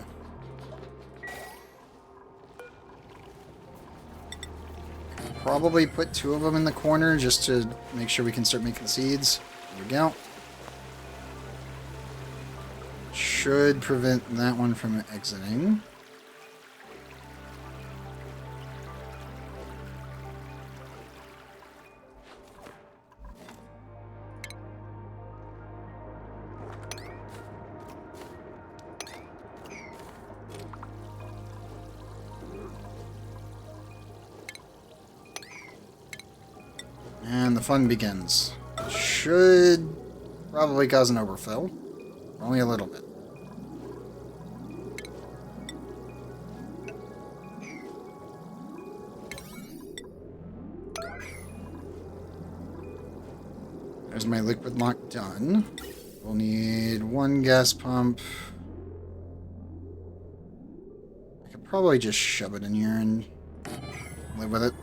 Probably put 2 of them in the corner just to make sure we can start making seeds. There we go. Should prevent that one from exiting. And the fun begins. Should probably cause an overfill. Only a little bit. There's my liquid lock done. We'll need 1 gas pump. I could probably just shove it in here and live with it.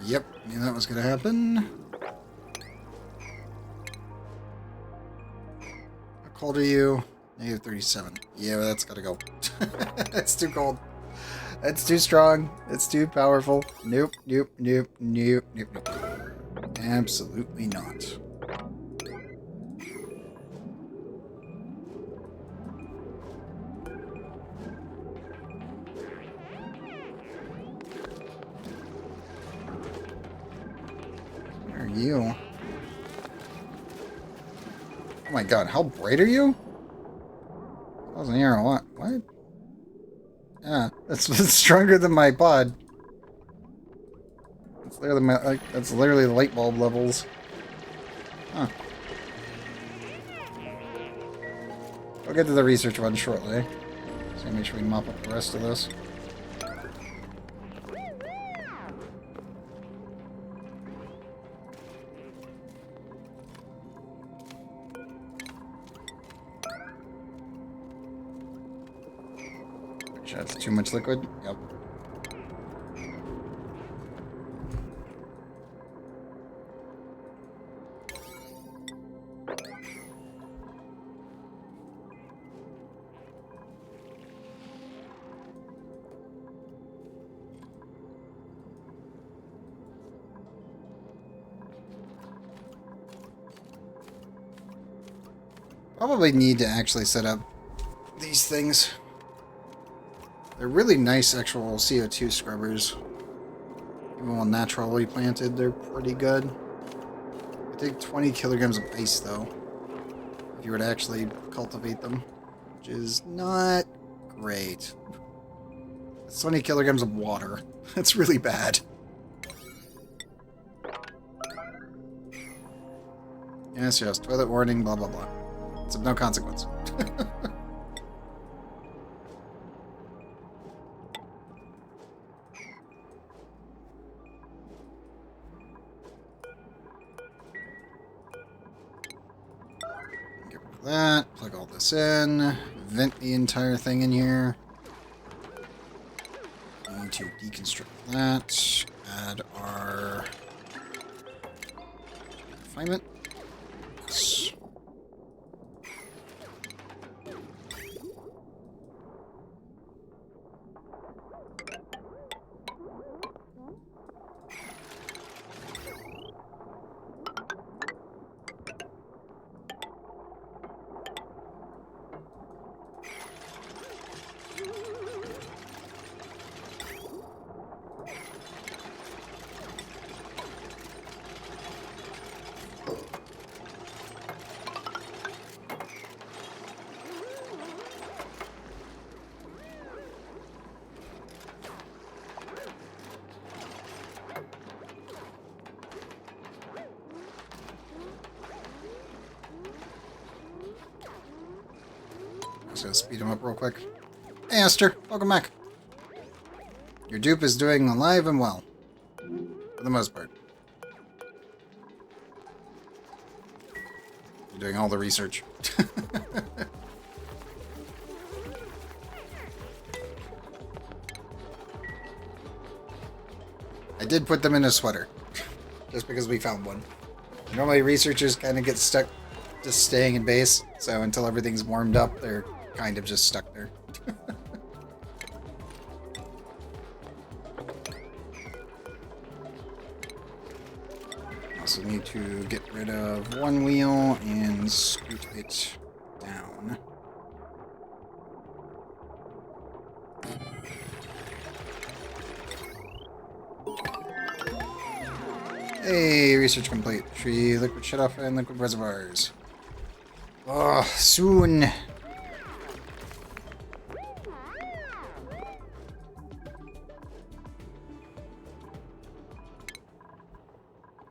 Yep, knew that was going to happen. How cold are you? -37. Yeah, that's got to go. That's too cold. That's too strong. It's too powerful. Nope, nope, nope, nope, nope, nope. Absolutely not. You. Oh my god, how bright are you? 1,000 here or what? What? Yeah, that's stronger than my pod. That's literally the light bulb levels. Huh. I'll get to the research one shortly. So make sure we mop up the rest of this. That's too much liquid. Yep. Probably need to actually set up these things. They're really nice actual CO2 scrubbers. Even while naturally planted, they're pretty good. They take 20 kilograms of ice, though, if you were to actually cultivate them, which is not great. It's 20 kilograms of water. That's really bad. Yes, yes, toilet warning, blah, blah, blah. It's of no consequence. That, plug all this in, vent the entire thing in here. Need to deconstruct that, add our refinement. Just gonna speed him up real quick. Hey, Esther, welcome back. Your dupe is doing alive and well. For the most part. You're doing all the research. I did put them in a sweater. Just because we found one. Normally researchers kind of get stuck just staying in base. So until everything's warmed up, they're kind of just stuck there. Also need to get rid of one wheel and scoot it down. Hey, research complete. Tree, liquid shutoff, and liquid reservoirs. Oh, soon.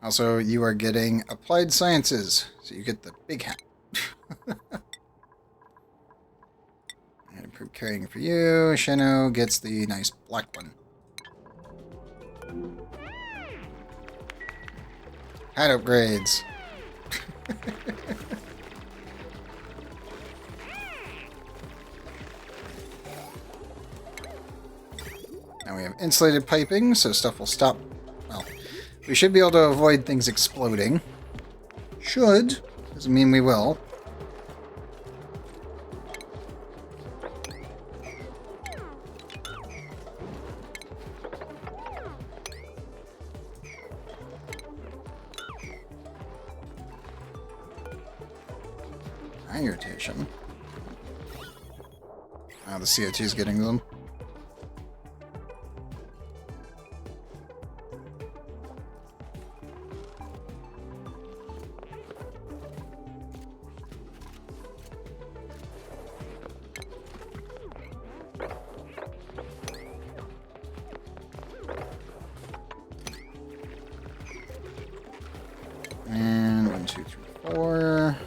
Also, you are getting applied sciences, so you get the big hat. And improved carrying for you. Sheno gets the nice black one. Hat upgrades. Now we have insulated piping, so stuff will stop. Well, we should be able to avoid things exploding. Should. Doesn't mean we will. Eye irritation. Oh, the CO2 is getting them. And 1, 2, 3, 4.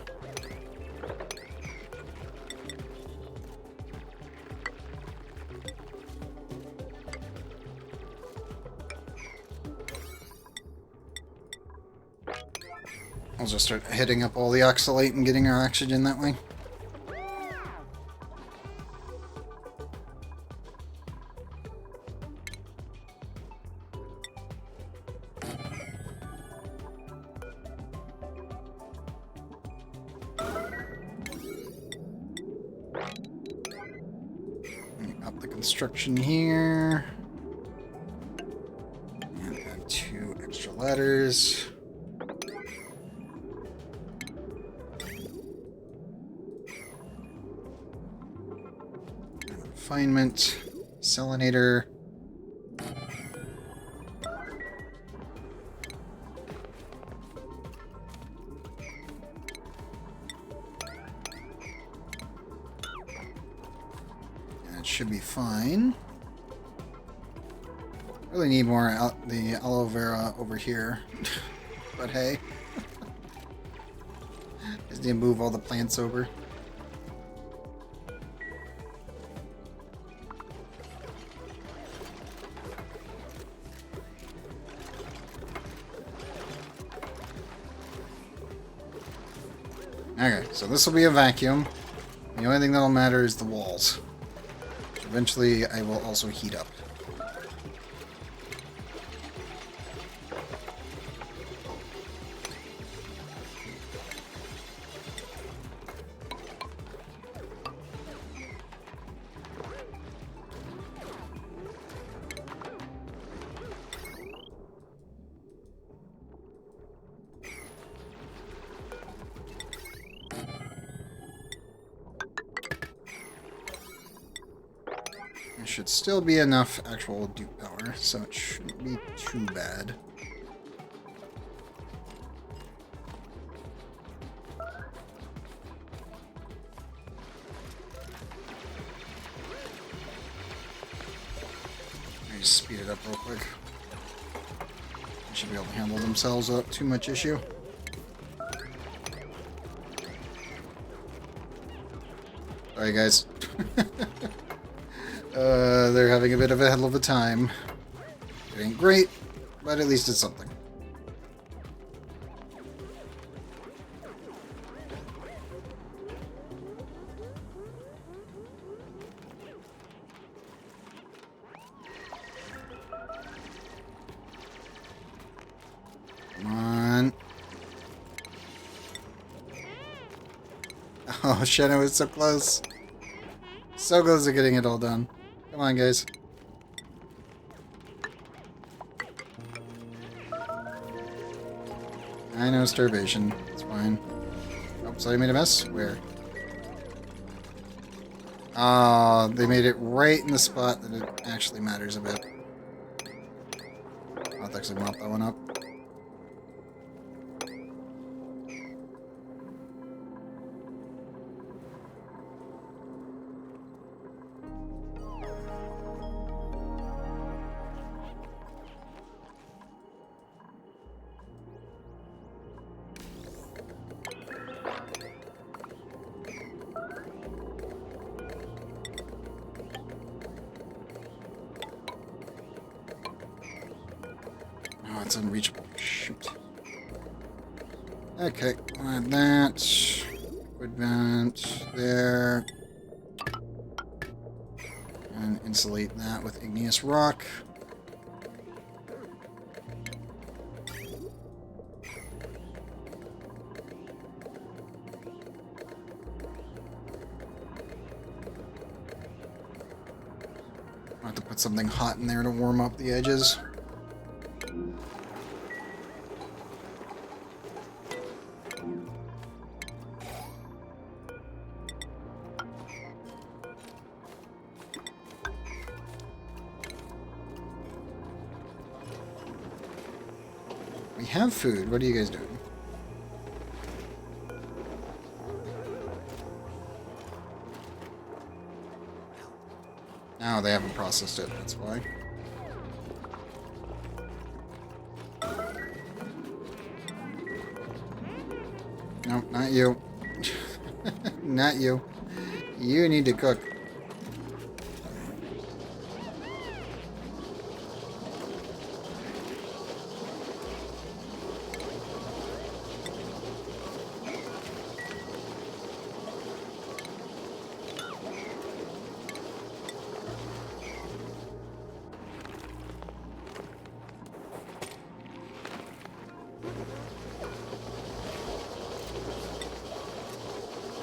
I'll just start hitting up all the oxalate and getting our oxygen that way. Up the construction here. And add 2 extra ladders. Refinement, salinator. And it should be fine. Really need more the aloe vera over here, but hey, just need to move all the plants over. Okay, so this will be a vacuum. The only thing that'll matter is the walls. Eventually, I will also heat up. There should still be enough actual dupe power, so it shouldn't be too bad. Let me just speed it up real quick. They should be able to handle themselves without too much issue. Sorry, guys. They're having a bit of a hell of a time. It ain't great, but at least it's something. Come on. Oh, Shenna was so close. So close to getting it all done. Come on, guys. I know starvation. It's fine. Oh, so I made a mess? Where? Oh, they made it right in the spot that it actually matters a bit. I'll have to actually mop that one up. Oh, it's unreachable. Shoot. Okay, add that. Liquid vent there. And insulate that with igneous rock. I'll have to put something hot in there to warm up the edges. We have food. What are you guys doing? Oh, they haven't processed it. That's why. No, not you. Not you. You need to cook.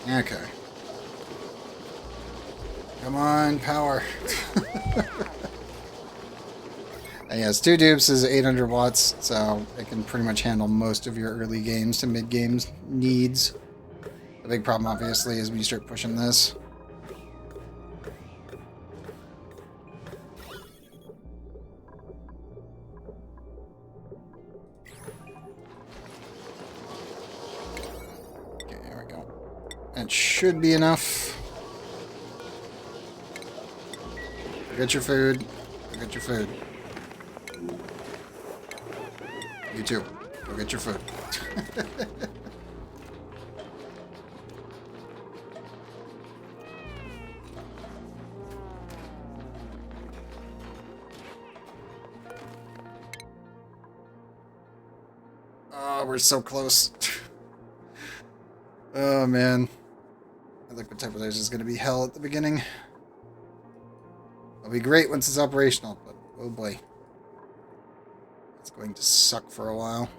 Okay. Come on, power. And yes, 2 dupes is 800 watts, so it can pretty much handle most of your early games to mid games needs. The big problem, obviously, is when you start pushing this. Okay, there we go. That should be enough. Get your food. Get your food. You too. Go get your food. Oh, we're so close. Oh, man. I think the temperature is going to be hell at the beginning. It'll be great once it's operational, but oh boy. It's going to suck for a while.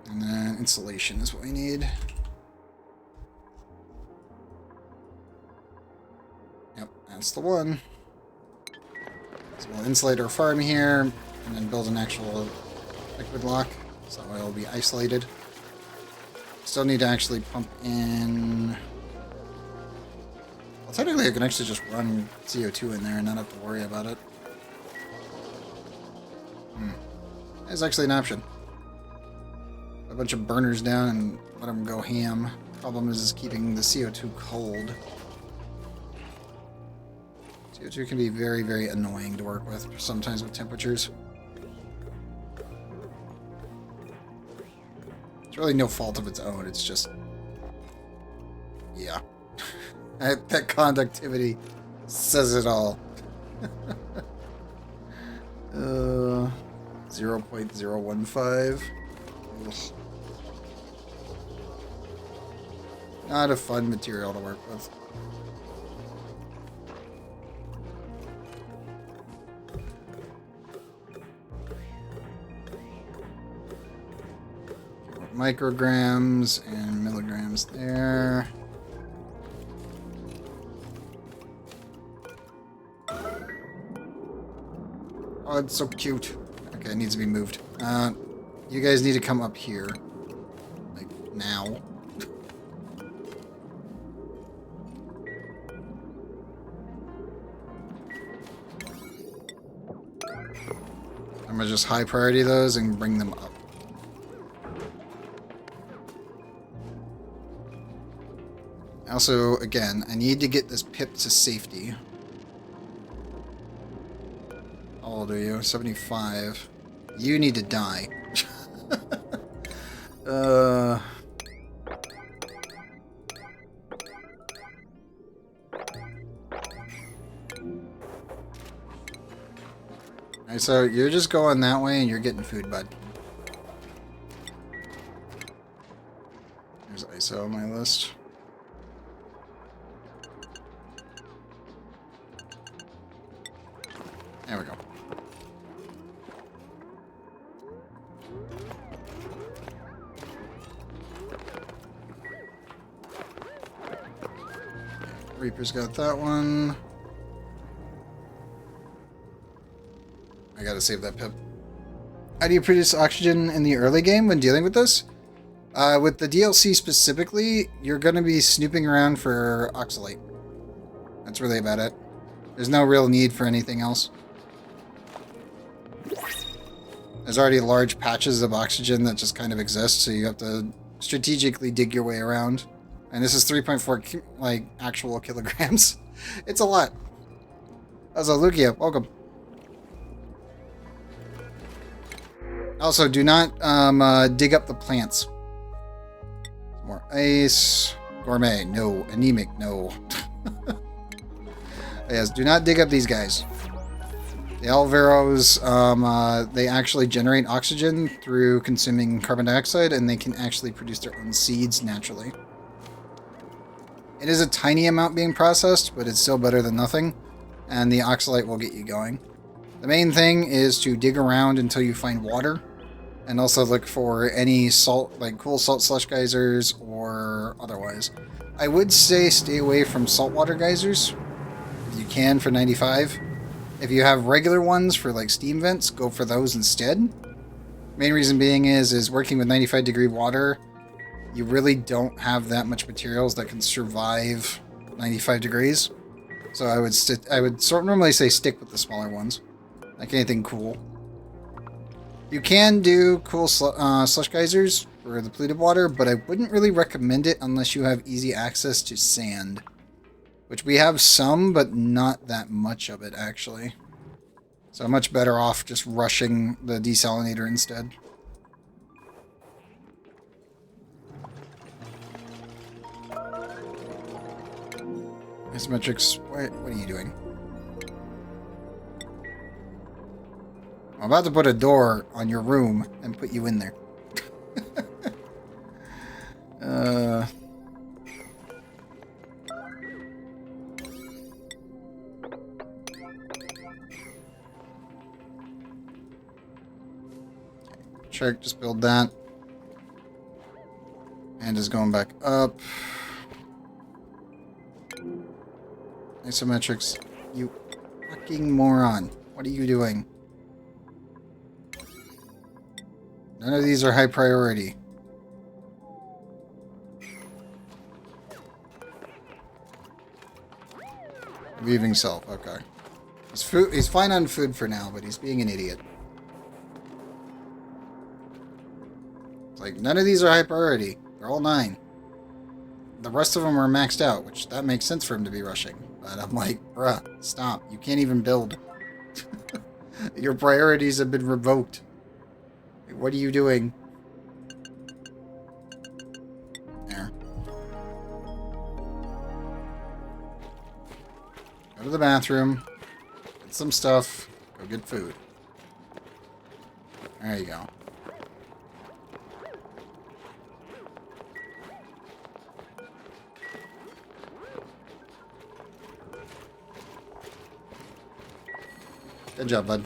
And then insulation is what we need. Yep, that's the one. So we'll insulate our farm here, and then build an actual liquid lock, so it will be isolated. Still need to actually pump in... Well, technically I can actually just run CO2 in there and not have to worry about it. That's actually an option. A bunch of burners down and let them go ham. Problem is keeping the CO2 cold. CO2 can be very, very annoying to work with, sometimes with temperatures. It's really no fault of its own, it's just... yeah. That conductivity says it all. 0.015. Ugh. Not a fun material to work with. Micrograms and milligrams there. Oh, it's so cute. Okay, it needs to be moved. You guys need to come up here. Like, now. I'm gonna just high priority those and bring them up. Also, again, I need to get this pip to safety. How old are you? 75. You need to die. Alright, so you're just going that way and you're getting food, bud. There's ISO on my list. There we go. Reaper's got that one. I gotta save that pip. How do you produce oxygen in the early game when dealing with this? With the DLC specifically, you're gonna be snooping around for oxalate. That's really about it. There's no real need for anything else. There's already large patches of oxygen that just kind of exist, so you have to strategically dig your way around. And this is 3.4 like actual kilograms. It's a lot. Also, Lugia, welcome. Also, do not dig up the plants. More ice. Gourmet, no. Anemic, no. Yes, do not dig up these guys. The Alvaros, they actually generate oxygen through consuming carbon dioxide, and they can actually produce their own seeds naturally. It is a tiny amount being processed, but it's still better than nothing, and the oxalate will get you going. The main thing is to dig around until you find water, and also look for any salt, like cool salt slush geysers or otherwise. I would say stay away from saltwater geysers, if you can, for 95. If you have regular ones for like steam vents, go for those instead. Main reason being is working with 95 degree water, you really don't have that much materials that can survive 95 degrees. So I would normally say stick with the smaller ones, like anything cool. You can do cool slush geysers for the polluted water, but I wouldn't really recommend it unless you have easy access to sand. Which we have some, but not that much of it, actually. So I'm much better off just rushing the desalinator instead. Isometrics, what are you doing? I'm about to put a door on your room and put you in there. Check, just build that. And is going back up. Isometrics, you fucking moron. What are you doing? None of these are high priority. Leaving self, okay. He's fine on food for now, but he's being an idiot. It's like, none of these are high priority. They're all 9. The rest of them are maxed out, which that makes sense for him to be rushing. But I'm like, bruh, stop. You can't even build. Your priorities have been revoked. What are you doing? There. Go to the bathroom. Get some stuff. Go get food. There you go. Good job, bud.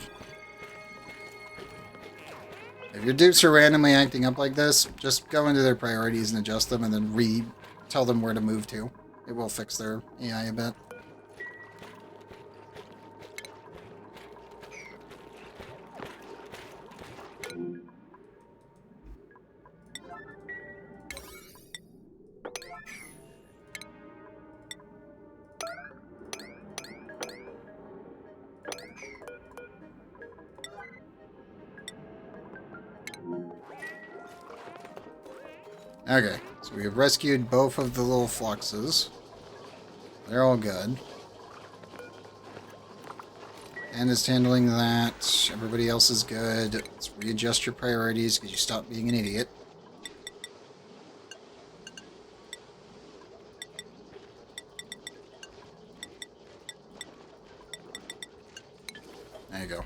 If your dupes are randomly acting up like this, just go into their priorities and adjust them and then tell them where to move to. It will fix their AI a bit. Okay, so we have rescued both of the little fluxes. They're all good. And is handling that. Everybody else is good. Let's readjust your priorities because you stopped being an idiot. There you go.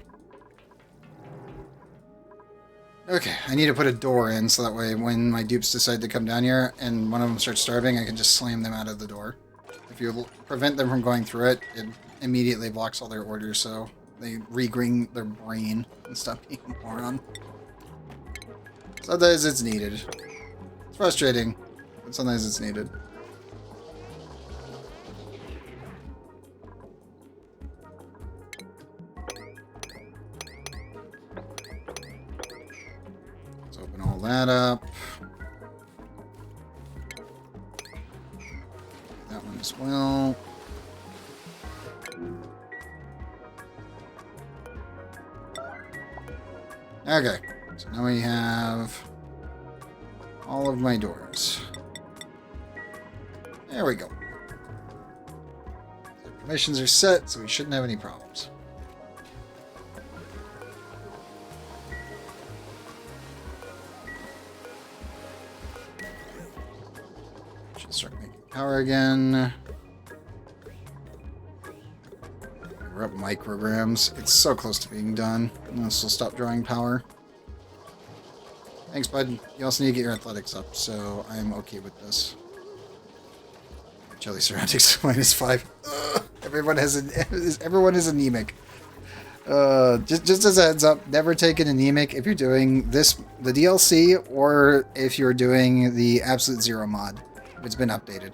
Okay, I need to put a door in so that way when my dupes decide to come down here and one of them starts starving, I can just slam them out of the door. If you prevent them from going through it, it immediately blocks all their orders, so they regreen their brain and stop being a moron. Sometimes it's needed. It's frustrating, but sometimes it's needed. Let's open all that up. That one as well. Okay, so now we have all of my doors. There we go. The permissions are set, so we shouldn't have any problems. Should start making power again. We're up micrograms. It's so close to being done. And this will stop drawing power. Thanks, bud. You also need to get your athletics up, so I'm okay with this. Jelly surroundings -5. Ugh, everyone is anemic. Just as a heads up, never take an anemic if you're doing the DLC or if you're doing the Absolute Zero mod. It's been updated.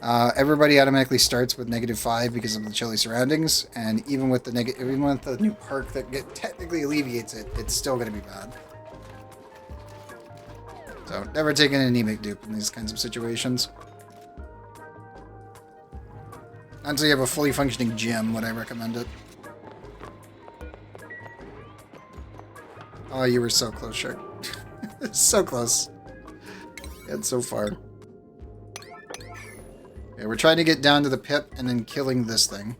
Everybody automatically starts with -5 because of the chilly surroundings, and even with the new perk that technically alleviates it, it's still going to be bad. So never take an anemic dupe in these kinds of situations. Until you have a fully functioning gym, would I recommend it? Oh, you were so close, Shark. So close. Yet so far. Okay, we're trying to get down to the pip and then killing this thing.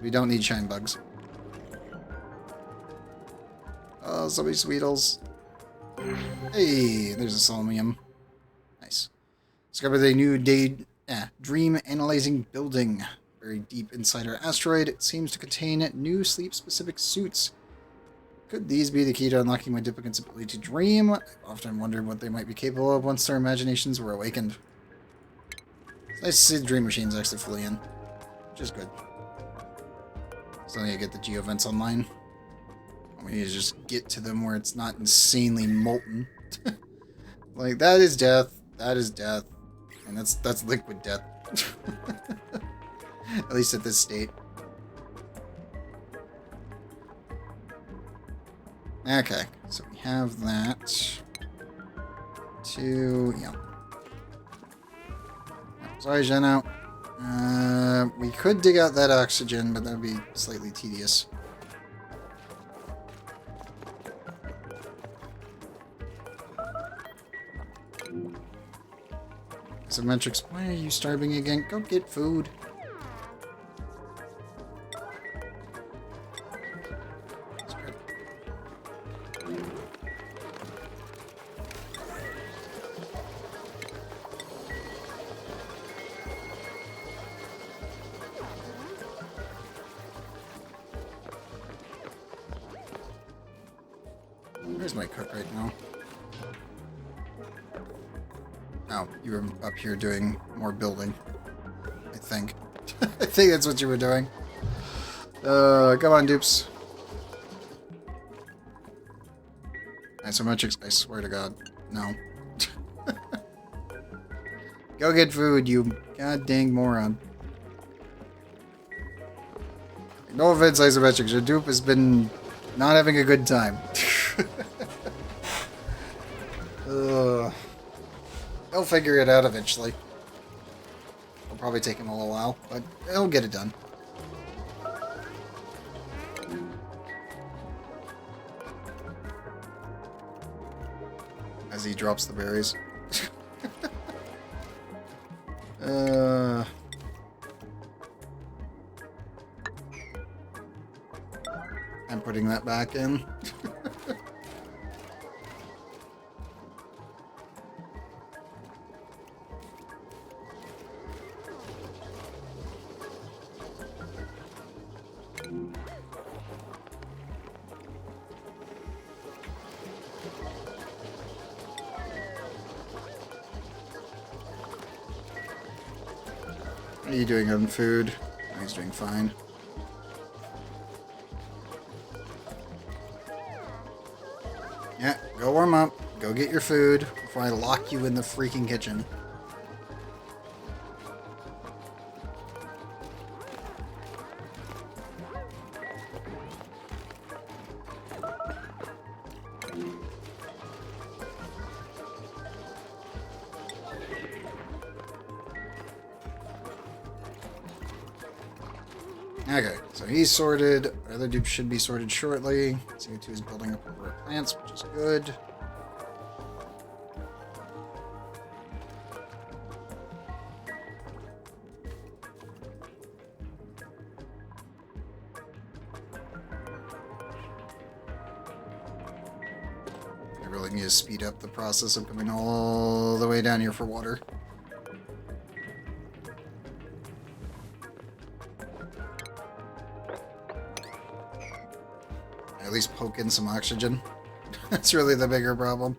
We don't need shine bugs. Oh, so many Sweetles. Hey, there's a Solmium. Nice. Discover the new dream analyzing building. Buried deep inside our asteroid, it seems to contain new sleep-specific suits. Could these be the key to unlocking my duplicant's ability to dream? I've often wondered what they might be capable of once their imaginations were awakened. It's nice to see the dream machines actually fully in, which is good. So I need to get the geovents online. We need to just get to them where it's not insanely molten. Like, that is death. That is death. And that's liquid death. At least at this state. Okay, so we have that. Yeah. Sorry, Zheno. We could dig out that oxygen, but that would be slightly tedious. Symmetrics, why are you starving again? Go get food. That's good. Where's my cook right now? Oh, you were up here doing more building. I think. I think that's what you were doing. Come on, dupes. Isometrics, I swear to God. No. Go get food, you god dang moron. No offense, Isometrics. Your dupe has been not having a good time. He'll figure it out eventually. It'll probably take him a little while, but he'll get it done. As he drops the berries. I'm putting that back in. What are you doing on food? Oh, he's doing fine. Yeah, go warm up. Go get your food before I lock you in the freaking kitchen. Okay, so he's sorted. Our other dupe should be sorted shortly. CO2 is building up over our plants, which is good. I really need to speed up the process of coming all the way down here for water. At least poke in some oxygen. That's really the bigger problem.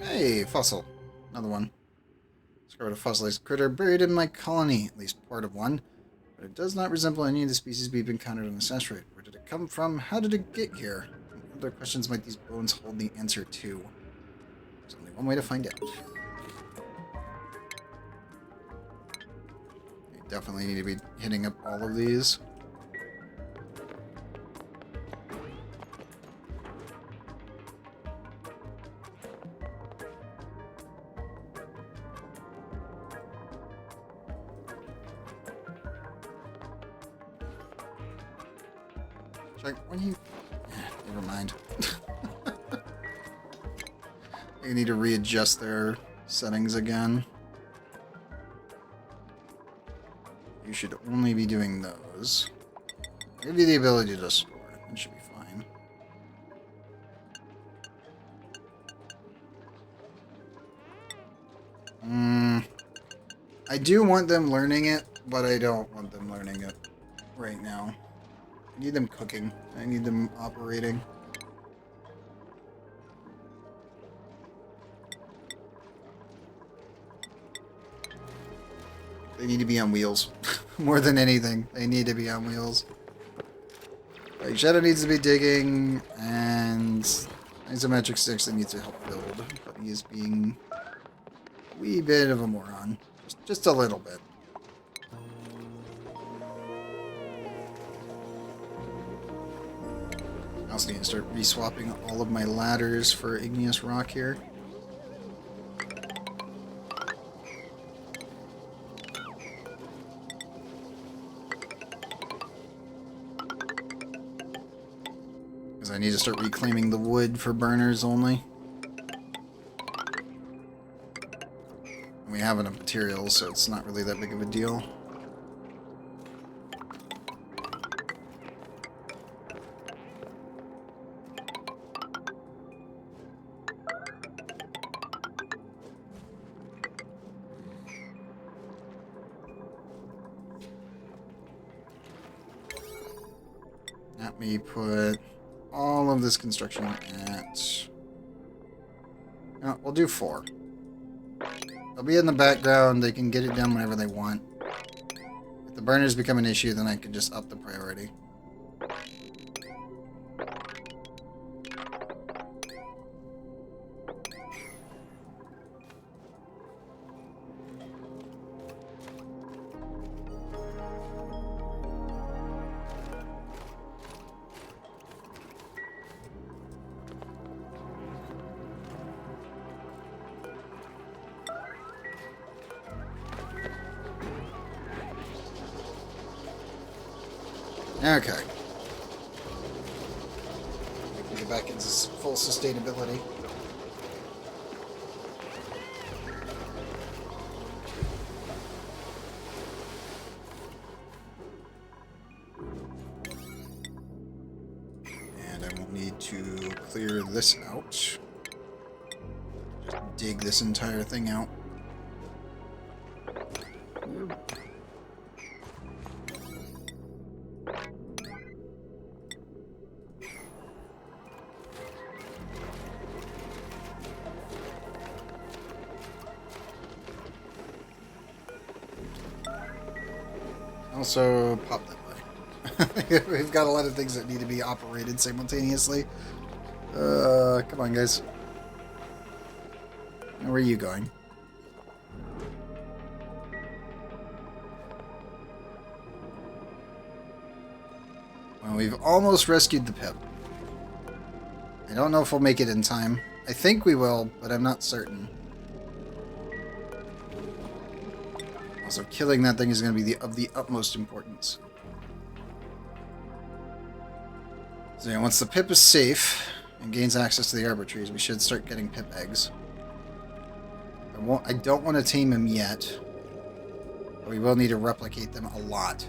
Hey, fossil. Another one. Discovered a fossilized critter buried in my colony, at least part of one. But it does not resemble any of the species we've encountered on this asteroid. Where did it come from? How did it get here? And other questions might these bones hold the answer to? There's only one way to find out. Definitely need to be hitting up all of these. Check when you. Never mind. They need to readjust their settings again. You should only be doing those. I'll give you the ability to store. That should be fine. I do want them learning it, but I don't want them learning it right now. I need them cooking. I need them operating. They need to be on wheels. More than anything, they need to be on wheels. Like, Shadow needs to be digging, and Isometric Sticks that needs to help build. But he is being a wee bit of a moron. Just a little bit. I also need to start re-swapping all of my ladders for igneous rock here. I need to start reclaiming the wood for burners only. And we have enough materials, so it's not really that big of a deal. Let me put all of this construction at... No, we'll do 4. They'll be in the background. They can get it done whenever they want. If the burners become an issue, then I can just up the priority. Okay. We can get back into full sustainability. And I will need to clear this out. Just dig this entire thing out. Also, pop that way. We've got a lot of things that need to be operated simultaneously. Come on, guys. Where are you going? Well, we've almost rescued the Pip. I don't know if we'll make it in time. I think we will, but I'm not certain. Also, killing that thing is going to be of the utmost importance. So yeah, once the Pip is safe and gains access to the arbor trees, we should start getting Pip eggs. I don't want to tame him yet, but we will need to replicate them a lot.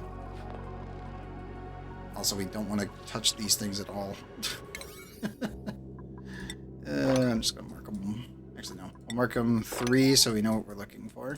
Also, we don't want to touch these things at all. I'm just going to mark them. Actually, no. We'll mark them 3 so we know what we're looking for.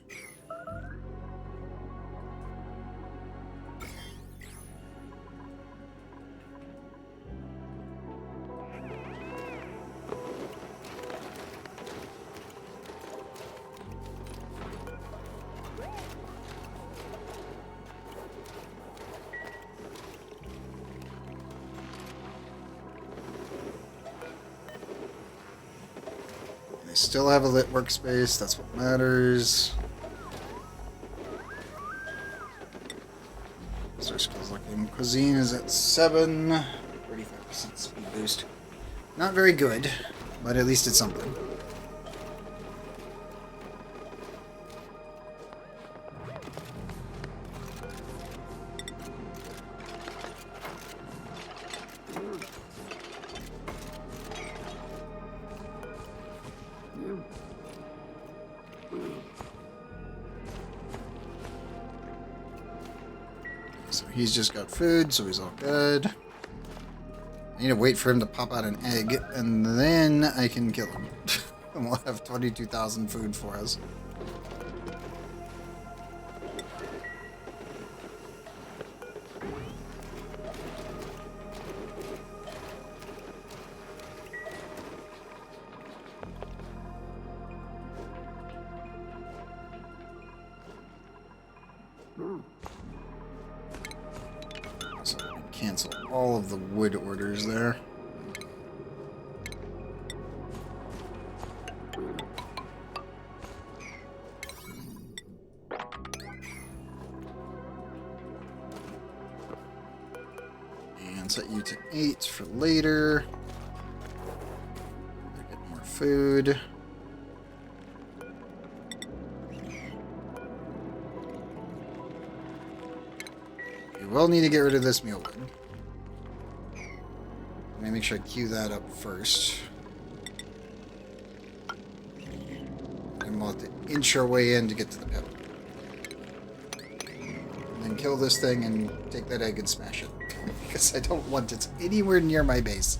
Still have a lit workspace, that's what matters. How's our skills looking? Cuisine is at 7, 35% speed boost. Not very good, but at least it's something. So he's just got food, so he's all good. I need to wait for him to pop out an egg, and then I can kill him. And we'll have 22,000 food for us. So I can cancel all of the wood orders there. And set you to 8 for later. Get more food. We'll need to get rid of this mule bin. Let me make sure I queue that up first. And we'll have to inch our way in to get to the pip. And then kill this thing and take that egg and smash it. Because I don't want it anywhere near my base.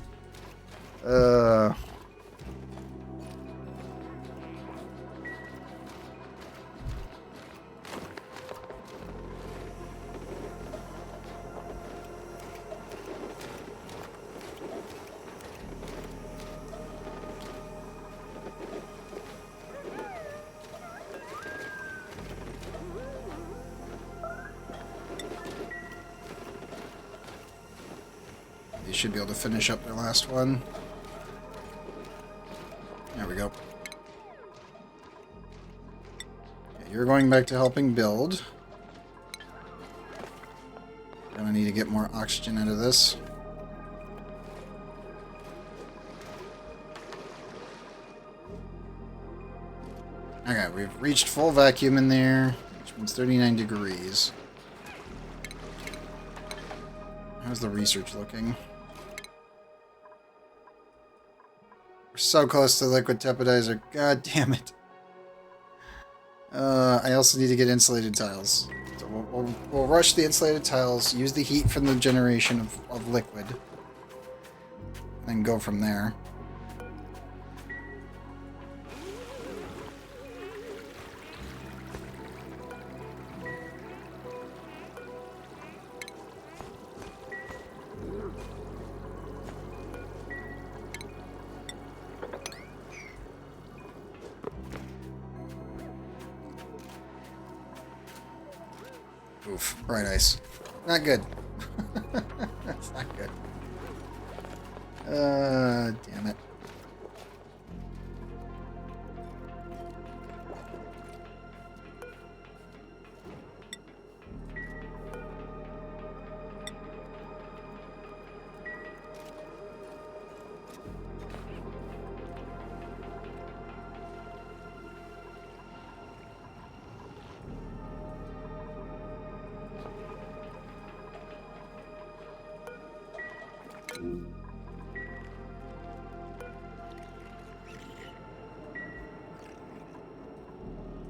should be able to finish up their last one. There we go. Okay, you're going back to helping build. Gonna need to get more oxygen out of this. Okay, we've reached full vacuum in there, which means 39 degrees. How's the research looking? We're so close to liquid tepidizer. God damn it. I also need to get insulated tiles. So we'll rush the insulated tiles, use the heat from the generation of liquid, and then go from there. Oof, bright ice. Not good. That's not good. Damn it.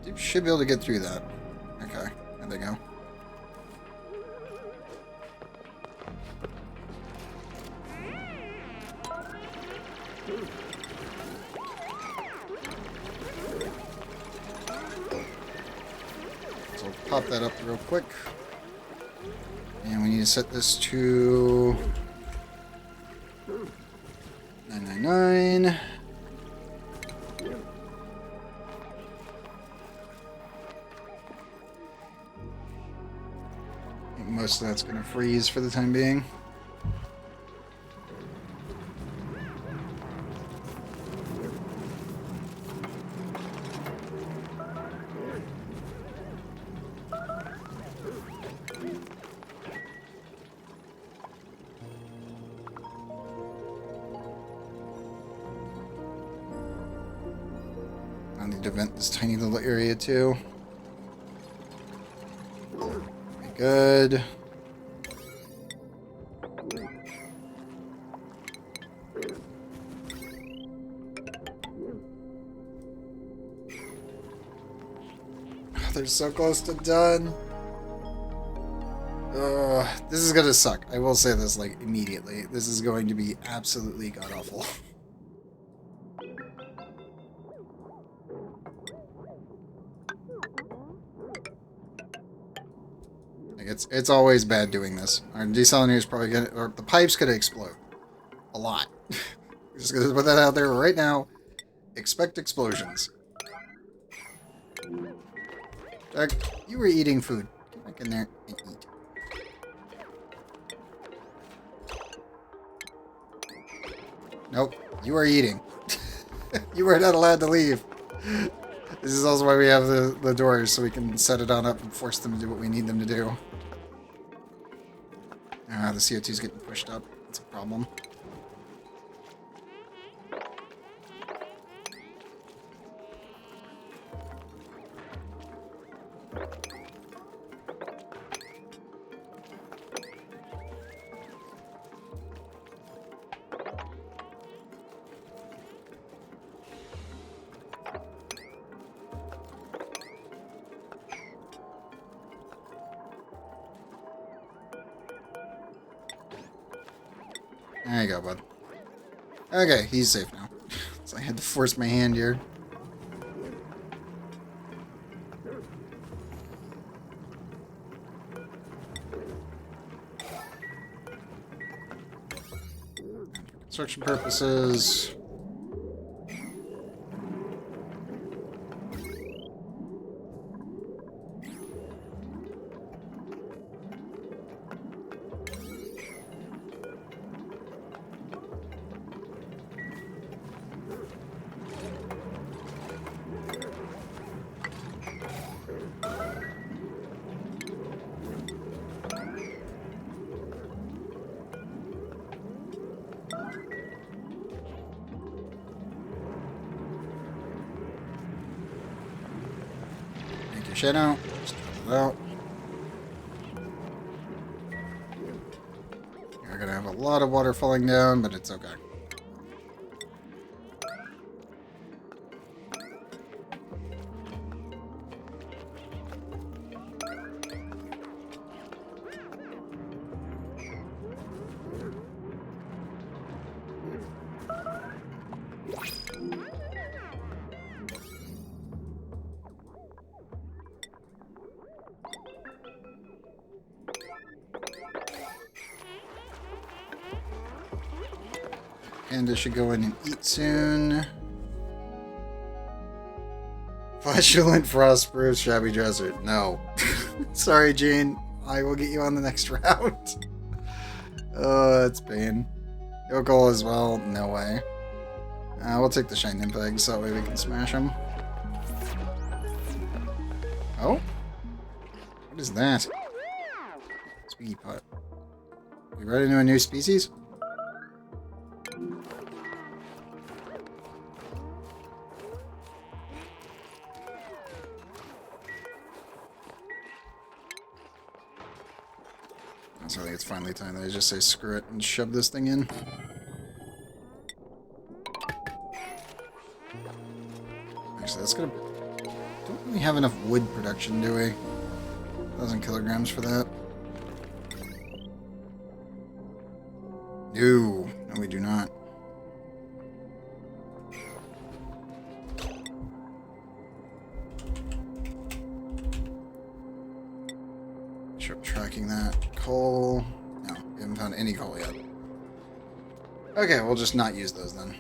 You should be able to get through that. Okay, there they go. So pop that up real quick. And we need to set this to 999. I think most of that's going to freeze for the time being. I need to vent this tiny little area too. Good. They're so close to done. This is gonna suck. I will say this like immediately. This is going to be absolutely god-awful. It's always bad doing this. Our desalinator is probably gonna, or the pipe's gonna explode. A lot. Just gonna put that out there right now. Expect explosions. Jack, you were eating food. Get back in there and eat. Nope, you are eating. You are not allowed to leave. This is also why we have the doors, so we can set it on up and force them to do what we need them to do. The CO2 is getting pushed up. That's a problem. There you go, bud. Okay, he's safe now. So I had to force my hand here. For construction purposes. your shit out. Just drop it out. You're gonna have a lot of water falling down, but it's okay. Panda should go in and eat soon. Flatulent frost spruce shabby dresser. No. Sorry, Jane. I will get you on the next round. Oh, that's pain. Yoko as well. No way. We'll take the shiny pegs so that way we can smash them. Oh? What is that? Sweetie pot. We brought into a new species? So I think it's finally time that I just say screw it and shove this thing in. Actually, that's gonna... Don't really have enough wood production, do we? 1,000 kilograms for that. No, we do not. Sure, tracking that. Coal. No, we haven't found any coal yet. Okay, we'll just not use those then.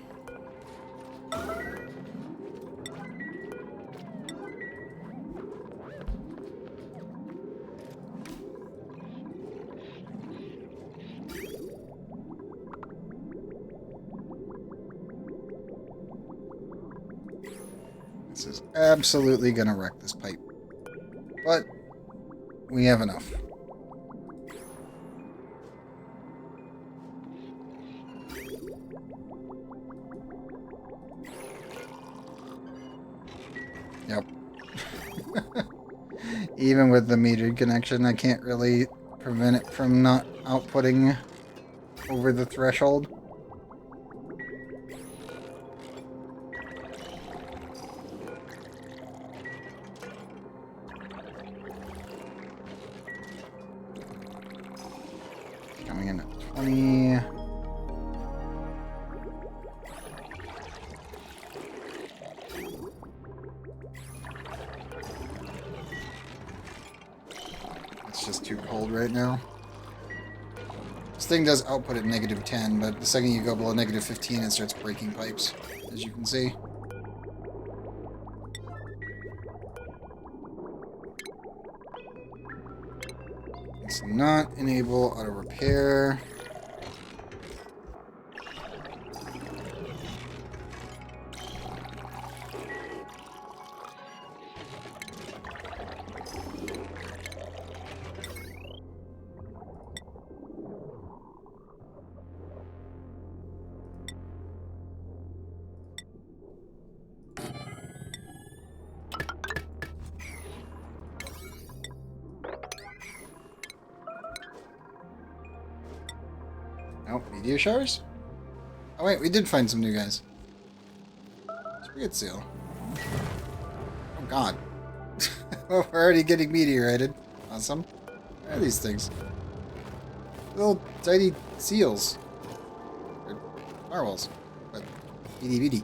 This is absolutely gonna wreck this pipe. But we have enough. Yep. Even with the metered connection, I can't really prevent it from not outputting over the threshold. Coming in at 20. It's just too cold right now. This thing does output at -10, but the second you go below -15, it starts breaking pipes, as you can see. It's not enable auto repair. Nope, meteor showers? Oh wait, we did find some new guys. Spirit seal. Oh god. We're already getting meteorited. Awesome. What are these things? Little tiny seals. Or narwhals. But itty bitty.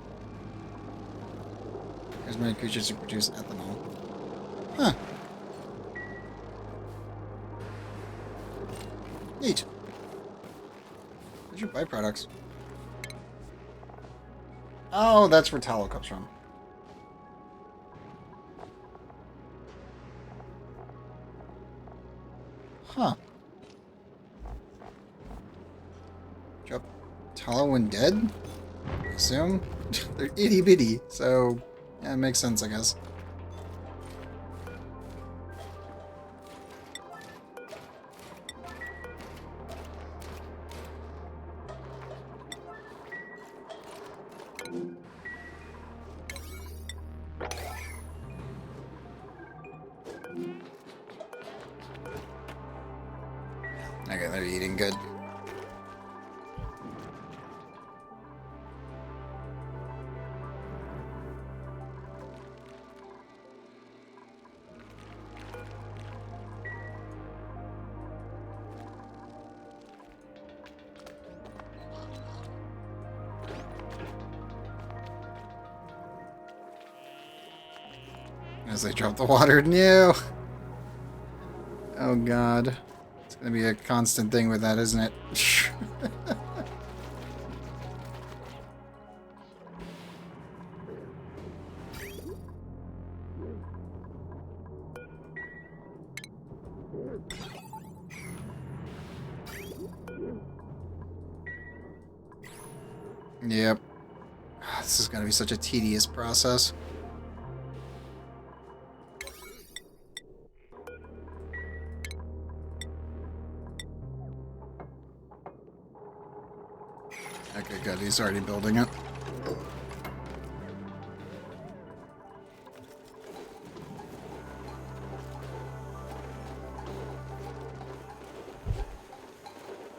There's many creatures who produce ethanol. Huh. Neat. Where's your byproducts? Oh, that's where tallow comes from. Huh. Drop tallow when dead? I assume? They're itty bitty, so yeah, it makes sense, I guess. good. As they drop the water. No! Oh god. It's gonna be a constant thing with that, isn't it? Yep. This is gonna be such a tedious process. Okay, good. He's already building it.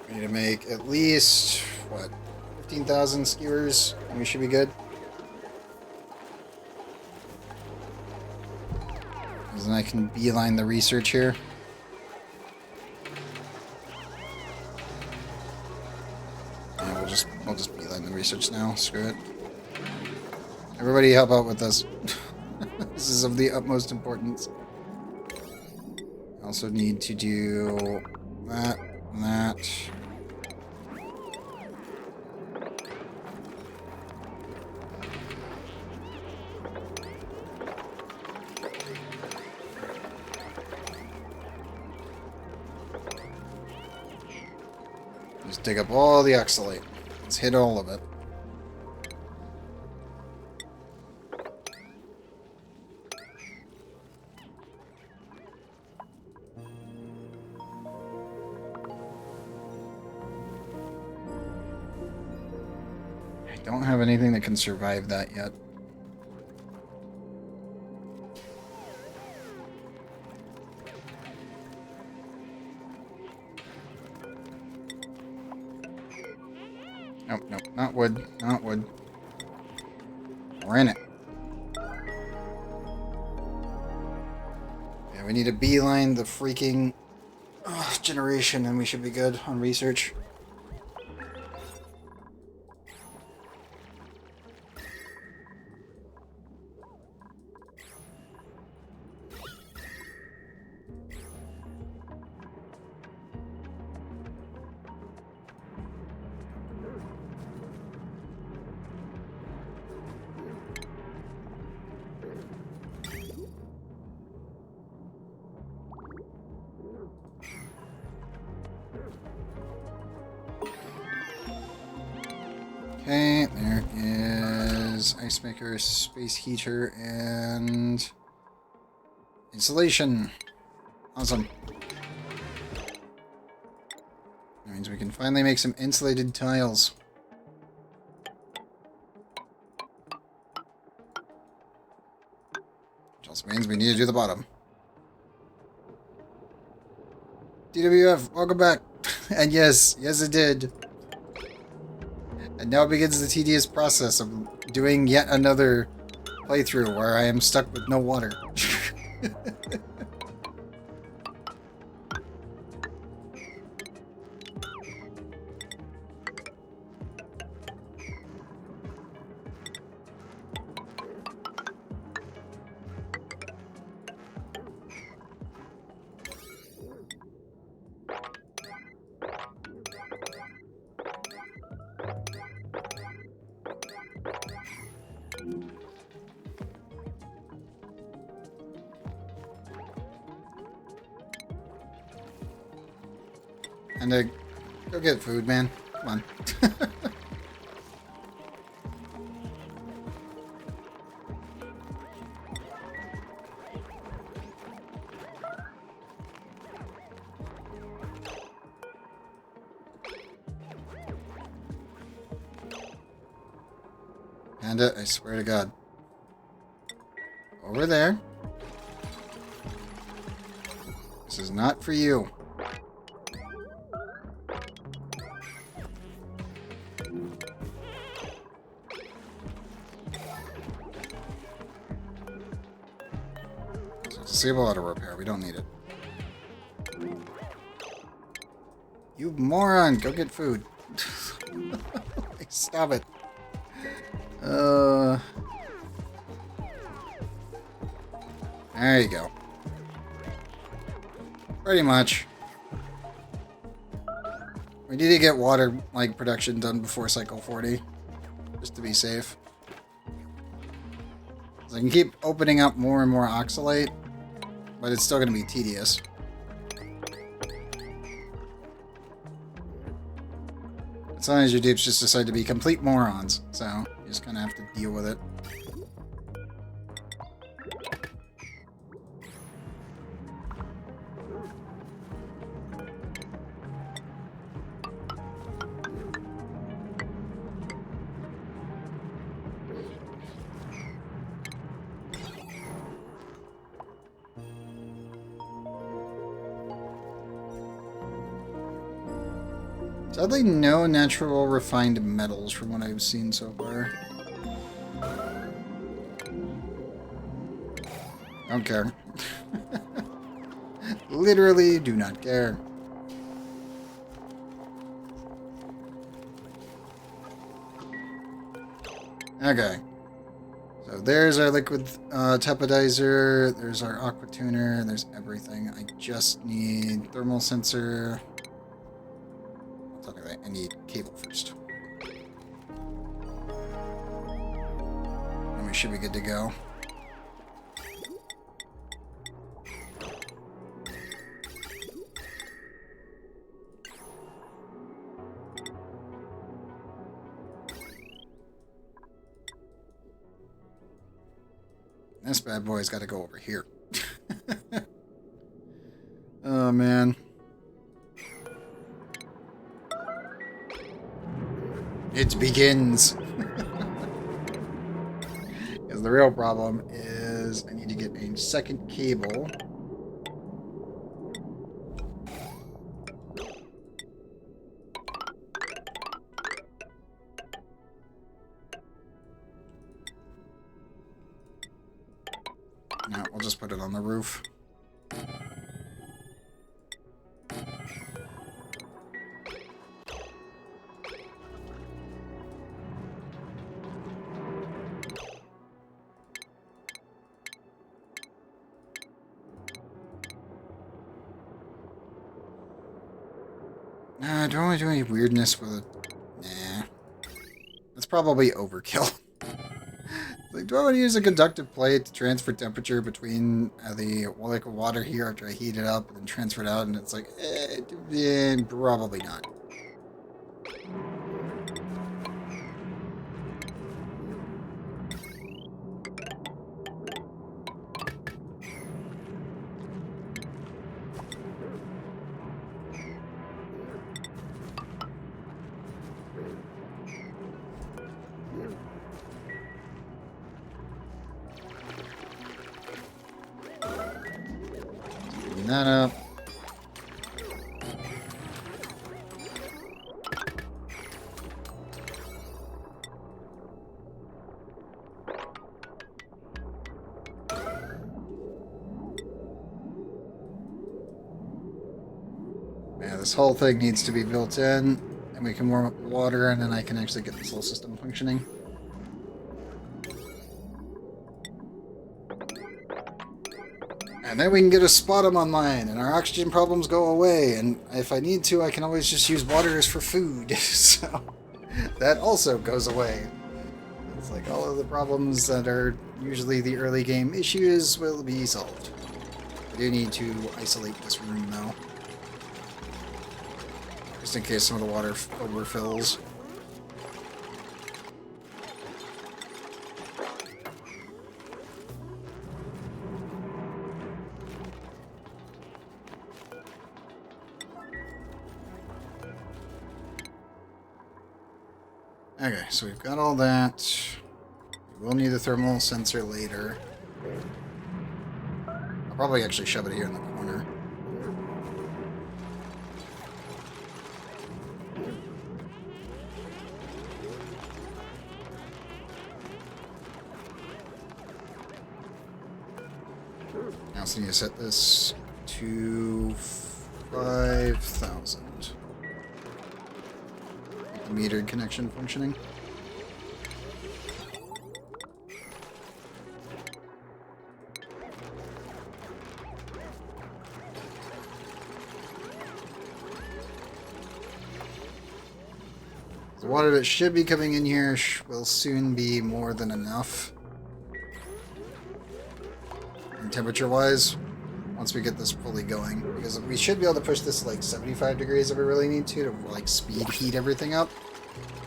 We need to make at least, what, 15,000 skewers, and we should be good. Because then I can beeline the research here. We'll just beeline the research now. Screw it. Everybody help out with this. This is of the utmost importance. I also need to do that and that. Just dig up all the oxalate. Let's hit all of it. I don't have anything that can survive that yet. Nope, nope, not wood, not wood. We're in it. Yeah, we need to beeline the freaking generation and we should be good on research. Okay, there is ice maker, space heater, and insulation. Awesome. That means we can finally make some insulated tiles. Which also means we need to do the bottom. DWF, welcome back. And yes, yes it did. And now begins the tedious process of doing yet another playthrough where I am stuck with no water. And go get food, man. Come on. Panda, I swear to God. Over there. This is not for you. Disable auto repair. We don't need it. You moron! Go get food. Stop it. There you go. Pretty much. We need to get water like production done before cycle 40, just to be safe. So I can keep opening up more and more oxalate, but it's still going to be tedious. As long as your dupes just decide to be complete morons, so you just kind of have to deal with it. Sadly, no natural refined metals from what I've seen so far. Don't care. Literally do not care. Okay. So there's our liquid tepodizer, there's our aqua tuner, there's everything. I just need thermal sensor. I need cable first. And we should be good to go. This bad boy's got to go over here. Oh, man. It begins. Because the real problem is I need to get a second cable. No, we'll just put it on the roof. Do I want to do any weirdness with it? Nah. That's probably overkill. Like, do I want to use a conductive plate to transfer temperature between the water here after I heat it up and then transfer it out? And it's like, probably not. That up. Yeah, this whole thing needs to be built in, and we can warm up the water, and then I can actually get this whole system functioning. And then we can get a sputum on mine, and our oxygen problems go away, and if I need to, I can always just use water for food, so that also goes away. It's like all of the problems that are usually the early game issues will be solved. I do need to isolate this room, though. Just in case some of the water overfills. Okay, so we've got all that. We will need a thermal sensor later. I'll probably actually shove it here in the corner. I also need to set this to 5,000. The metered connection functioning. The water that should be coming in here will soon be more than enough. And temperature-wise, once we get this fully going, because we should be able to push this to like 75 degrees if we really need to like speed heat everything up,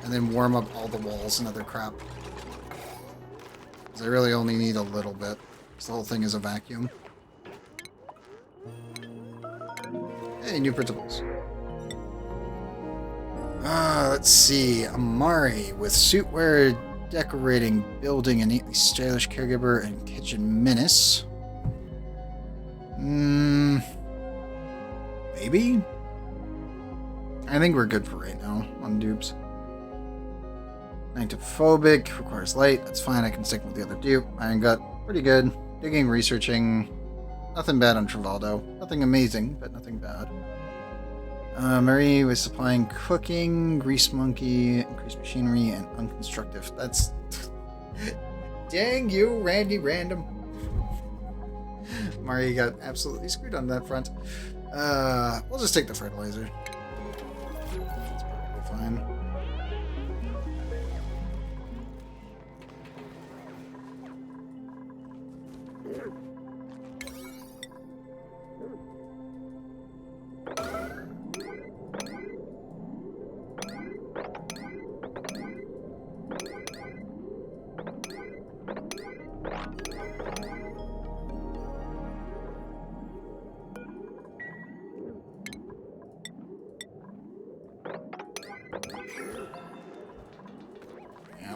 and then warm up all the walls and other crap. Because I really only need a little bit, because the whole thing is a vacuum. Hey, new principles. Let's see. Amari with suitwear, decorating, building, a neatly stylish caregiver, and kitchen menace. Maybe? I think we're good for right now on dupes. Nyctophobic, requires light. That's fine, I can stick with the other dupe. Iron Gut, pretty good. Digging, researching. Nothing bad on Travaldo. Nothing amazing, but nothing bad. Marie was supplying cooking, grease monkey, increased machinery, and unconstructive. That's... Dang you, Randy Random. Marie got absolutely screwed on that front. We'll just take the fertilizer. That's probably fine.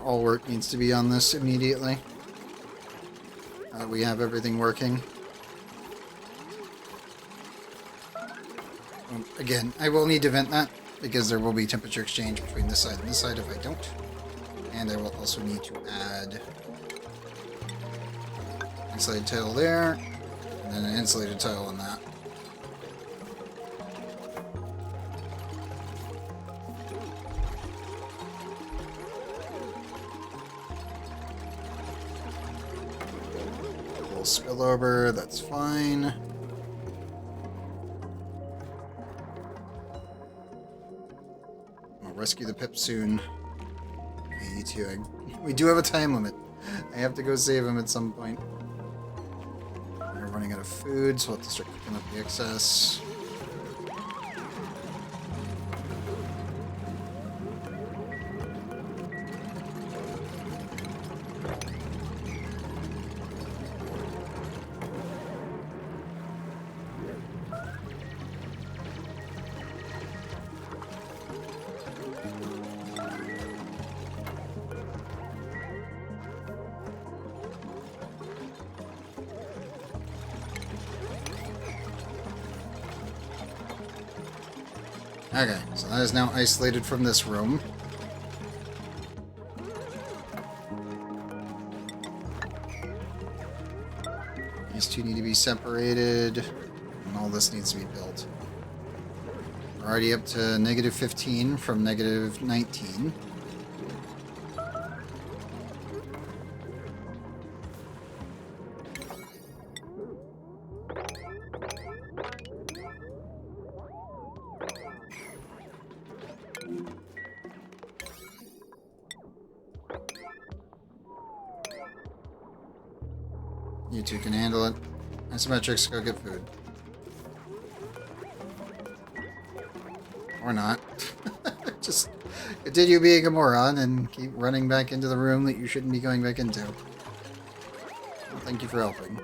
All work needs to be on this immediately. We have everything working. Again, I will need to vent that, because there will be temperature exchange between this side and this side if I don't. And I will also need to add insulated tile there, and then an insulated tile on that. Spillover, that's fine. I'll rescue the Pip soon. Me too. We do have a time limit. I have to go save him at some point. We're running out of food, so we'll have to start cooking up the excess. Okay, so that is now isolated from this room. These two need to be separated, and all this needs to be built. We're already up to -15 from -19. You two can handle it. Isometrics, go get food. Or not. Just continue being a moron and keep running back into the room that you shouldn't be going back into. Well, thank you for helping.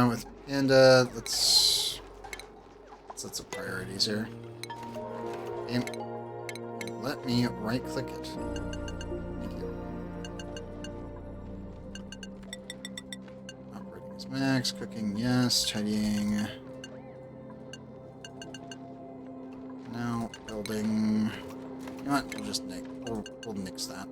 With Panda, let's set some priorities here. let me right-click it. Thank you. Operating is max. Cooking, yes. Tidying. No. Building. You know what? We'll just nix. We'll nix that.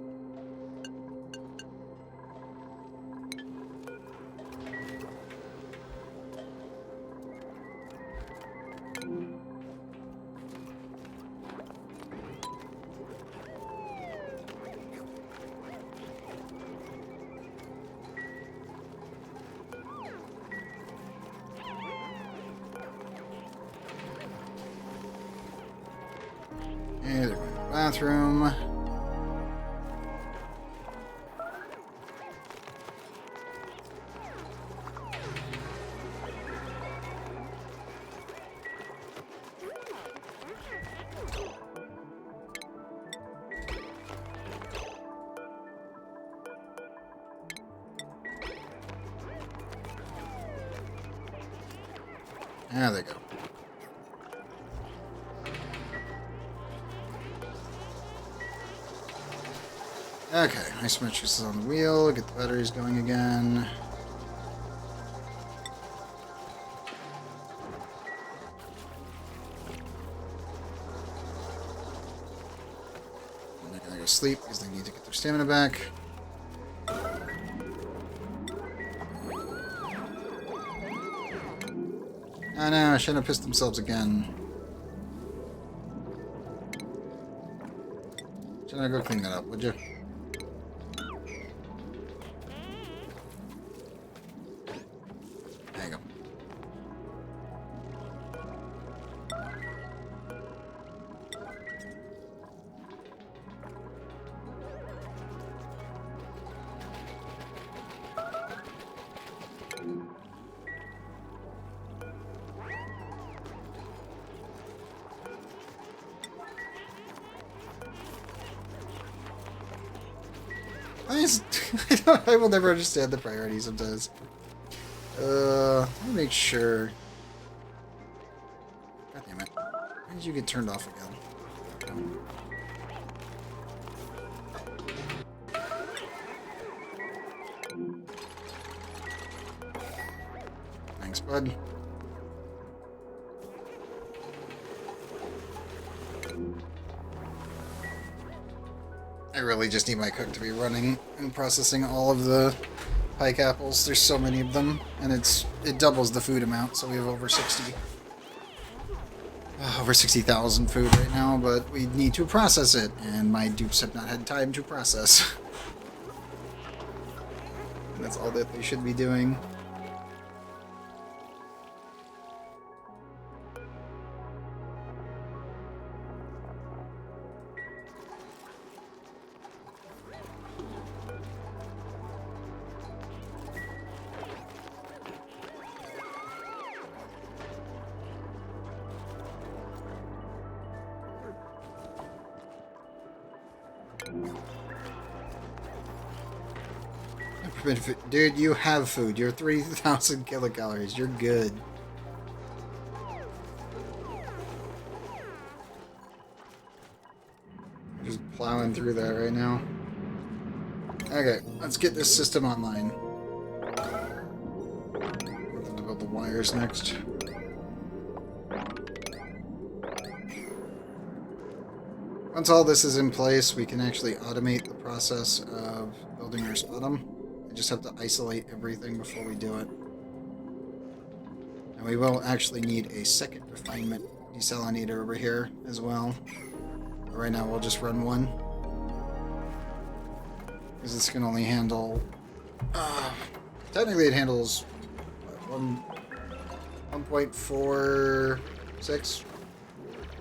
Hey, they're going to the bathroom. There they go. Okay, isometrics is on the wheel. Get the batteries going again. And they're gonna go sleep because they need to get their stamina back. Oh no, I shouldn't have pissed themselves again. Shouldn't I go clean that up, would you? There you go. I will never understand the priorities sometimes. Let me make sure. God damn it. Why did you get turned off again? Thanks, bud. I really just need my cook to be running and processing all of the pike apples. There's so many of them, and it doubles the food amount, so we have over 60,000 food right now, but we need to process it, and my dupes have not had time to process. And that's all that they should be doing. Dude, you have food. You're 3,000 kilocalories. You're good. Just plowing through that right now. Okay, let's get this system online. We'll have to build the wires next. Once all this is in place, we can actually automate the process of building our sputum. We just have to isolate everything before we do it. And we will actually need a second refinement desalinator over here as well. But right now we'll just run one. Because this can only handle... technically it handles 1.46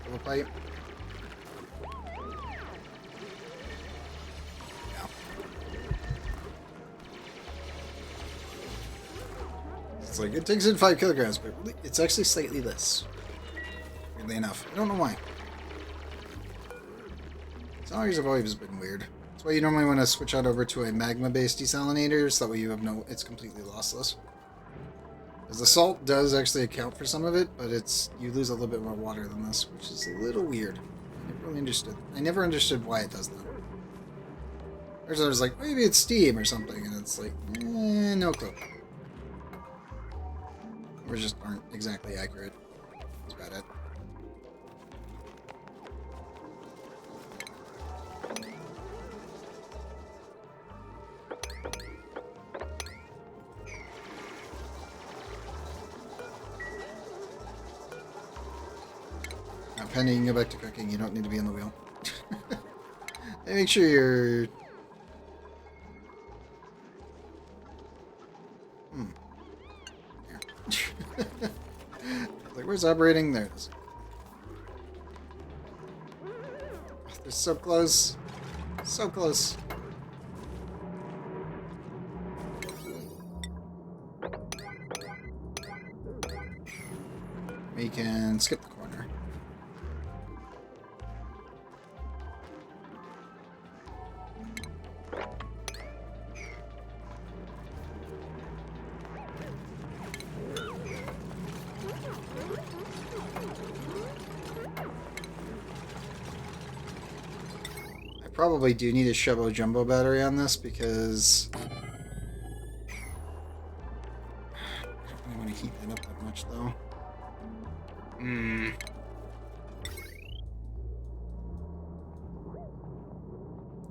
of a pipe. It's like, it takes in 5 kilograms, but it's actually slightly less. Weirdly enough. I don't know why. Salaries have always been weird. That's why you normally want to switch out over to a magma-based desalinator, so that way you have it's completely lossless. Because the salt does actually account for some of it, but you lose a little bit more water than this, which is a little weird. I never understood why it does that. First I was like, maybe it's steam or something, and it's like, no clue. Or just aren't exactly accurate. That's about it. Now, Penny, you can go back to cooking. You don't need to be on the wheel. Hey, make sure you're... Like, where's operating? There it is. Oh, they're so close. So close. We can skip the corner. Probably do need a Shobo Jumbo battery on this because I don't really want to heat that up that much though.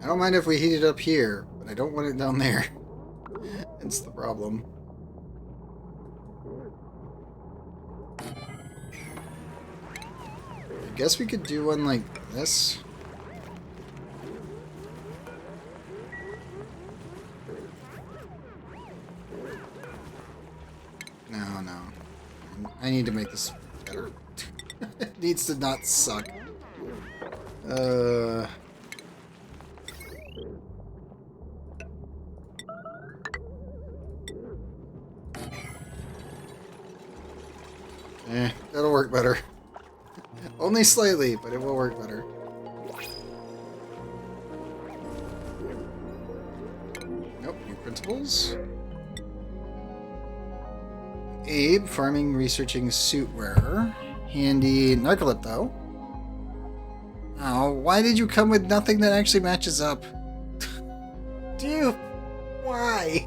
I don't mind if we heat it up here, but I don't want it down there. That's the problem. I guess we could do one like this. No. I need to make this better. It needs to not suck. That'll work better. Only slightly, but it will work better. Nope, new principles. Abe, farming, researching, suit wearer. Handy Narcolepto. Oh, why did you come with nothing that actually matches up? Dude, why?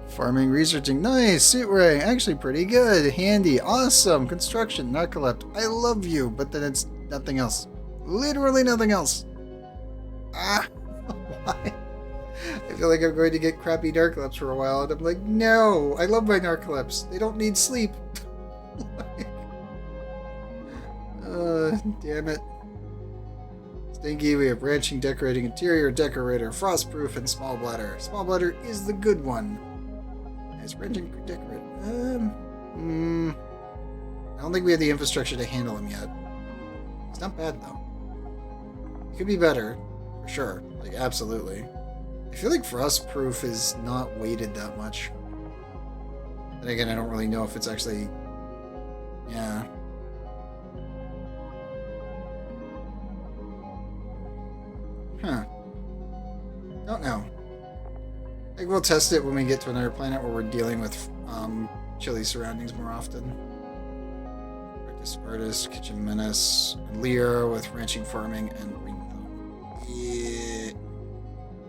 Farming, researching, nice. Suit wearing, actually pretty good. Handy, awesome. Construction, Narcolept, I love you, but then it's nothing else. Literally nothing else. Ah, why? I feel like I'm going to get crappy Narcolepts for a while, and I'm like, no, I love my Narcolepts. They don't need sleep. Damn it. Stinky, we have branching, decorating, interior decorator, frostproof, and small bladder. Small bladder is the good one. It's branching, decorator. I don't think we have the infrastructure to handle him yet. It's not bad, though. It could be better, for sure. Like, absolutely. I feel like frostproof is not weighted that much. Then again, I don't really know if it's actually... Yeah. Huh. Don't know. I think we'll test it when we get to another planet where we're dealing with chilly surroundings more often. Practice Artist, Kitchen Menace, Lear with ranching, farming, and ringtone. Yeah.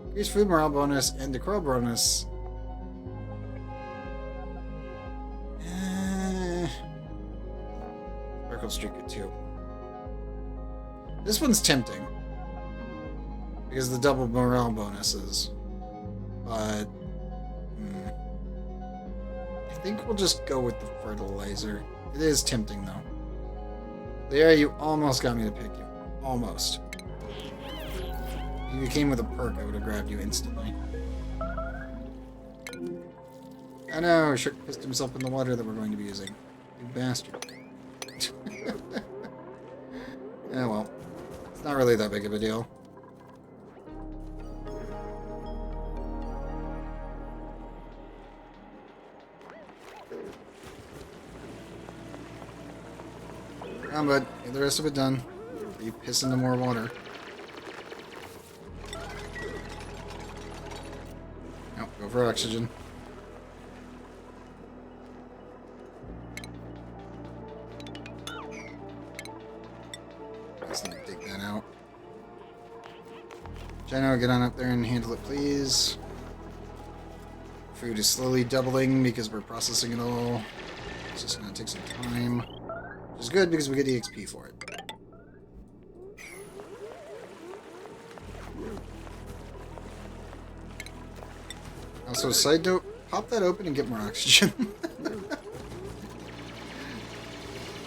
Increase food morale bonus and decor bonus. Sparkle Streaker 2. This one's tempting. Because of the double morale bonuses. But... I think we'll just go with the fertilizer. It is tempting, though. There, you almost got me to pick you. Almost. If you came with a perk, I would have grabbed you instantly. Oh no, Shark pissed himself in the water that we're going to be using. You bastard. Yeah, well. It's not really that big of a deal. Come on, bud. Get the rest of it done. You piss into more water. Nope, go for oxygen. Just need to dig that out. Geno, get on up there and handle it, please. Food is slowly doubling because we're processing it all. It's just gonna take some time. Which is good because we get EXP for it. Also, side note, pop that open and get more oxygen.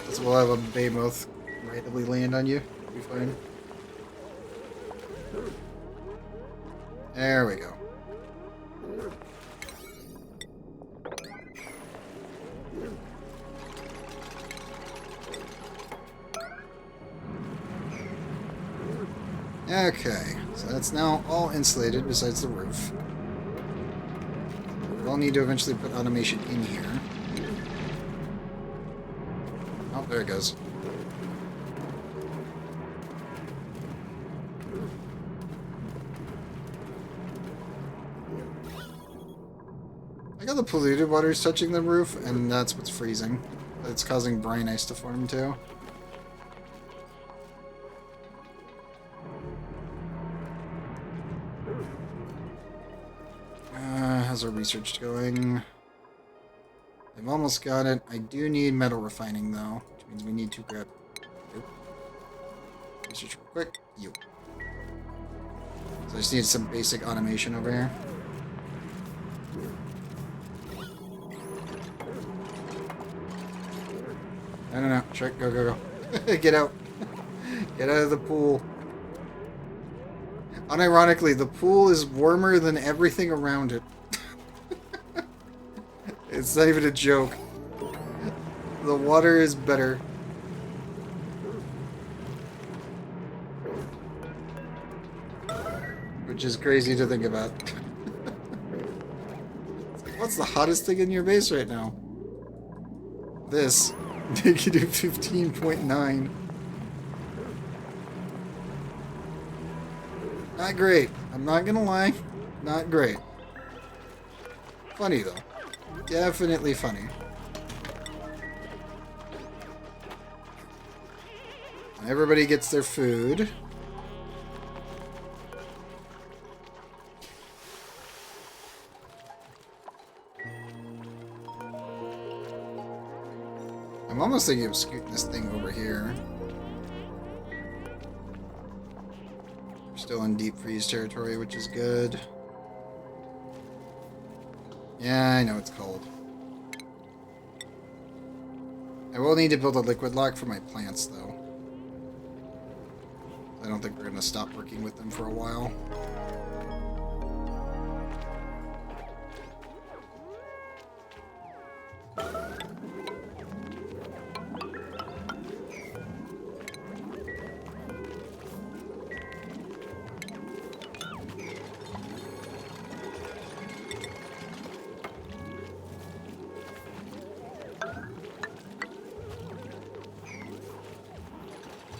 As we'll have a behemoth randomly land on you. It'll be fine. There we go. Okay, so that's now all insulated besides the roof. We'll need to eventually put automation in here. Oh, there it goes. I got the polluted waters touching the roof, and that's what's freezing. It's causing brine ice to form too. How's our research going? I've almost got it. I do need metal refining though, which means we need to grab. Nope. Research real quick. You. So I just need some basic automation over here. No. Shrek, go. Get out. Get out of the pool. Unironically, the pool is warmer than everything around it. It's not even a joke. The water is better. Which is crazy to think about. What's the hottest thing in your base right now? This. Negative 15.9. Not great. I'm not gonna lie. Not great. Funny though. Definitely funny. Everybody gets their food. I'm almost thinking of scooting this thing over here. We're still in deep freeze territory, which is good. Yeah, I know it's cold. I will need to build a liquid lock for my plants, though. I don't think we're going to stop working with them for a while.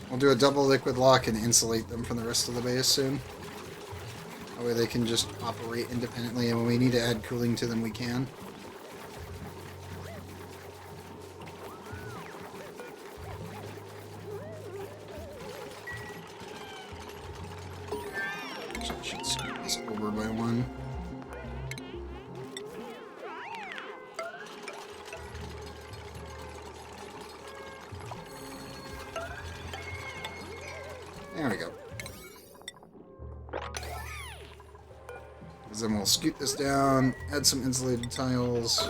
We'll do a double liquid lock and insulate them from the rest of the base soon. That way they can just operate independently, and when we need to add cooling to them, we can. Actually, I should scoot this over by one. There we go. Then we'll scoot this down, add some insulated tiles.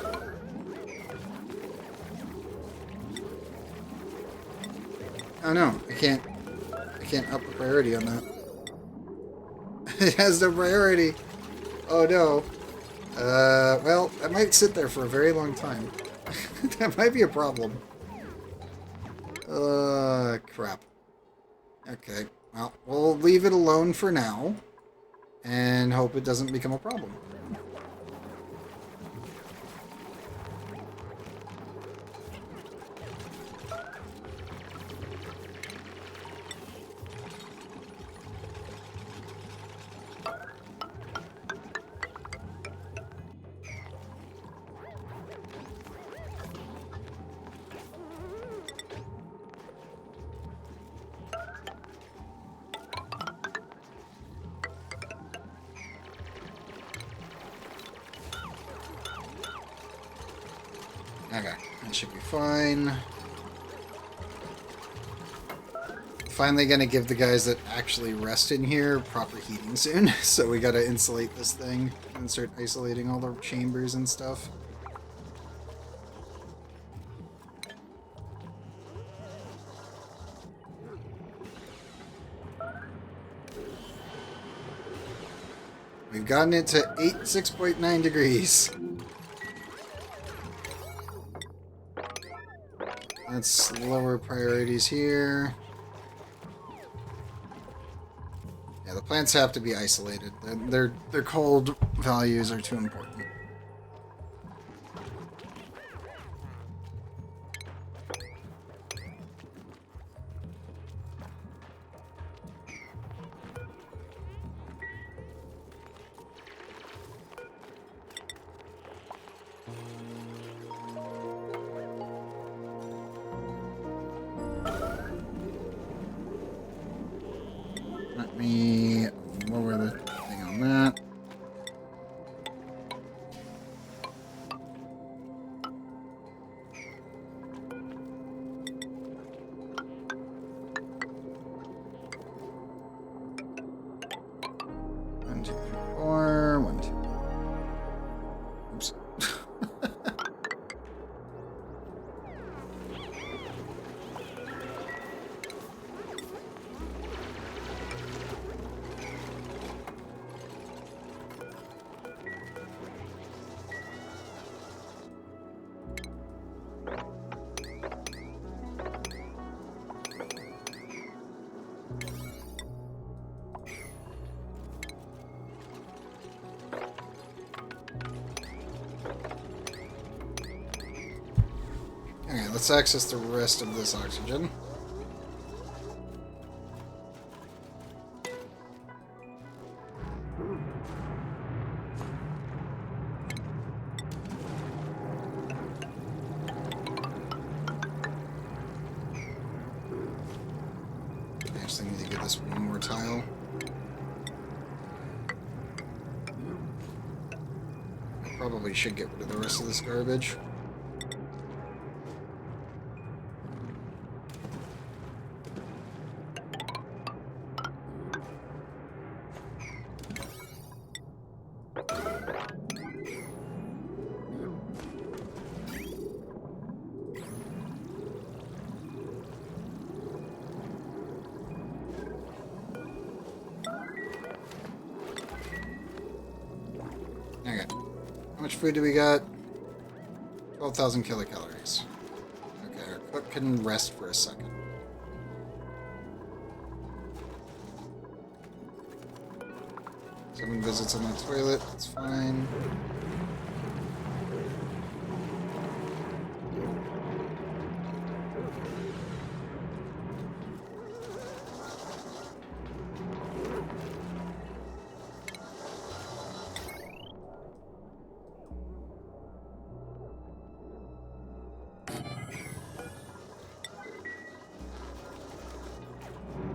Oh no, I can't up the priority on that. It has no priority. Oh no. Well, that might sit there for a very long time. That might be a problem. Crap. Okay, well, we'll leave it alone for now, and hope it doesn't become a problem. Okay, that should be fine. Finally gonna give the guys that actually rest in here proper heating soon, so we gotta insulate this thing and start isolating all the chambers and stuff. We've gotten it to 6.9 degrees. Let's lower priorities here. Yeah, the plants have to be isolated. Their cold values are too important. Let me lower the thing on that. One, two, three, four. 1, 2. Oops. Okay, let's access the rest of this oxygen. I actually need to get this one more tile. I probably should get rid of the rest of this garbage. Okay. How much food do we got? 12,000 kilocalories. Okay, our cook can rest for a second. Seven visits on the toilet, that's fine.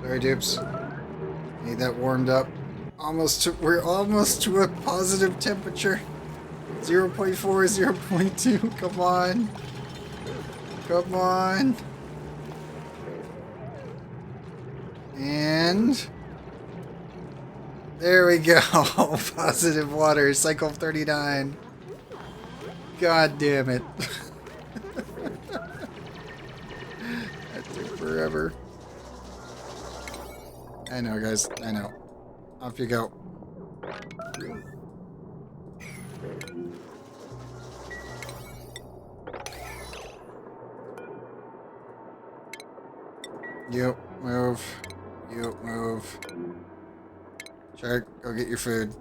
Sorry, dupes. Need that warmed up. We're almost to a positive temperature. 0.4, 0.2. Come on. Come on. And there we go. Positive water. Cycle 39. God damn it. That took forever. I know, guys. I know. Off you go. You move. You move. Shark, go get your food.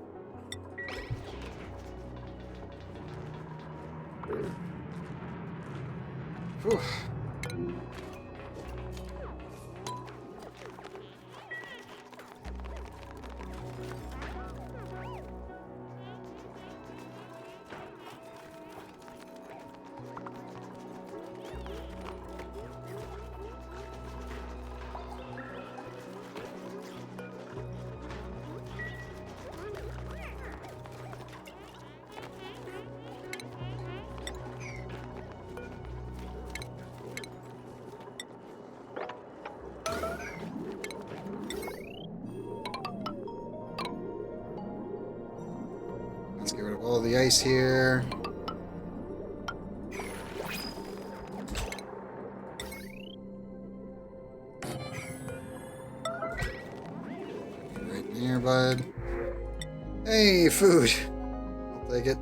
Whew. the ice here. Right here, bud. Hey, food. I'll take it.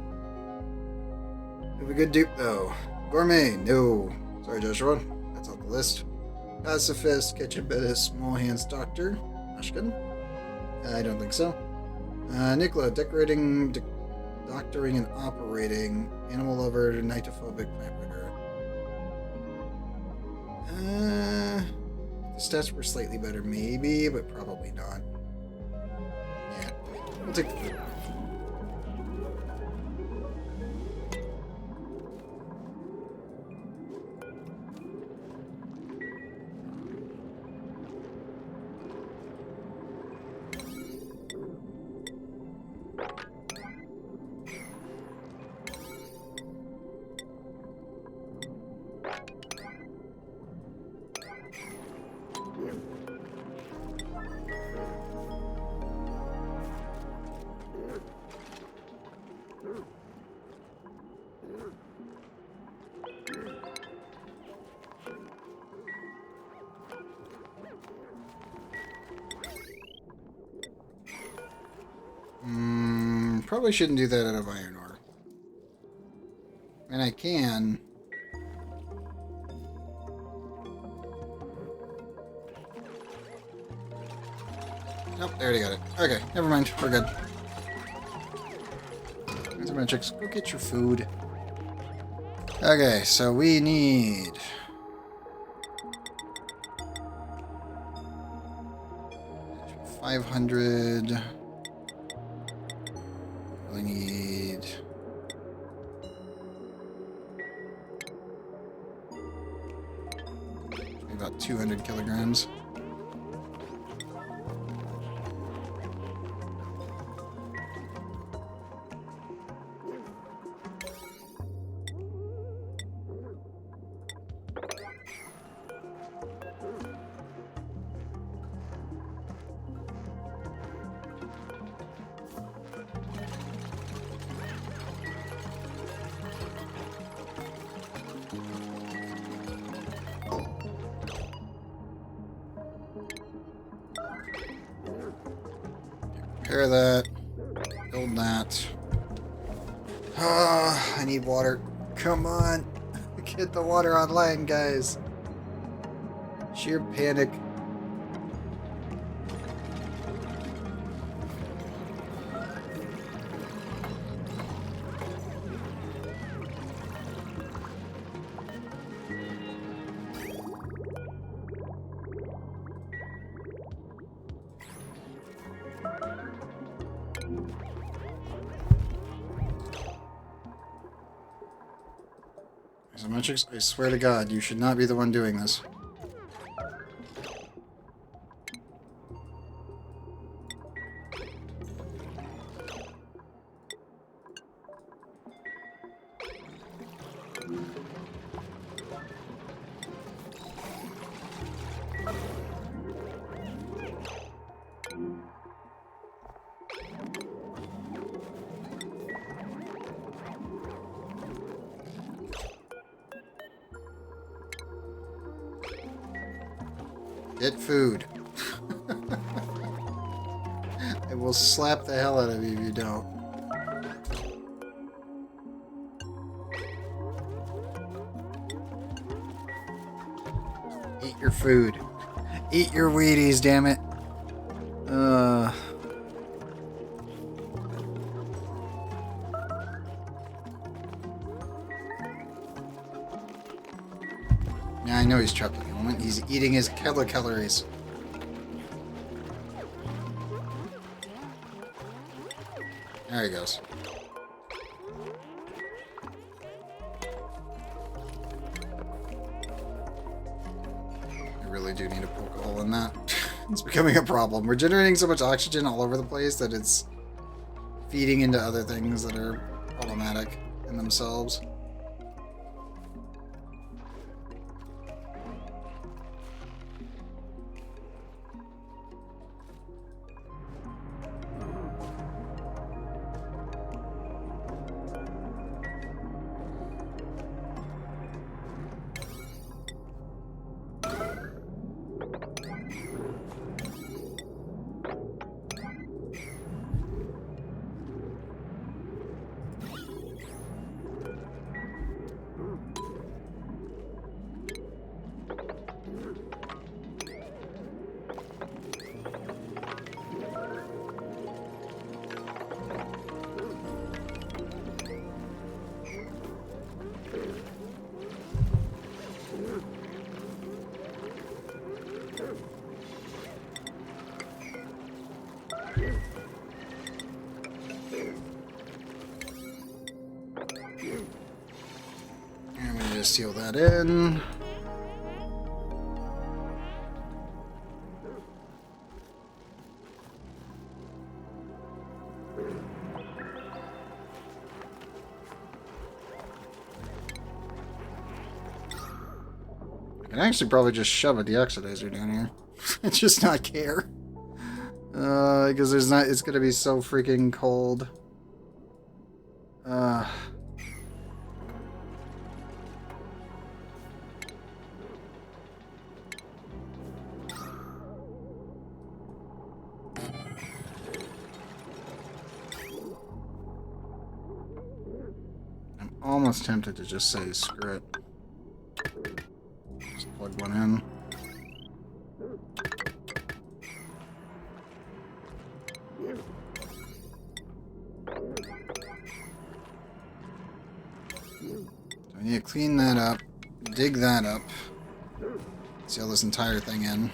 Have a good dupe, though. Gourmet, no. Sorry, Joshua. That's off the list. Pacifist, Kitchenbedist, Small Hands Doctor. Ashkin? I don't think so. Nicola, decorating, doctoring, and operating. Animal lover, nitophobic, plant ritter. The stats were slightly better, maybe, but probably not. Yeah, we'll take the food. Probably shouldn't do that out of iron ore. And I can. Nope, they already got it. Okay, never mind. We're good. There's a bunch of chicks. Go get your food. Okay, so we need... $500... We need... about 200 kilograms. Repair that. Build that. Ah, I need water. Come on. Get the water online, guys. Sheer panic. I swear to God, you should not be the one doing this. Get food. I will slap the hell out of you if you don't. Eat your food. Eat your Wheaties, damn it. Yeah, I know he's trapped at the moment. He's eating his calories. There he goes. I really do need to poke a hole in that. It's becoming a problem. We're generating so much oxygen all over the place that it's feeding into other things that are problematic in themselves. to seal that in. I can actually probably just shove a deoxidizer down here. And just not care. Because it's gonna be so freaking cold. I'm almost tempted to just say screw it. Just plug one in. I need to clean that up, dig that up, seal this entire thing in.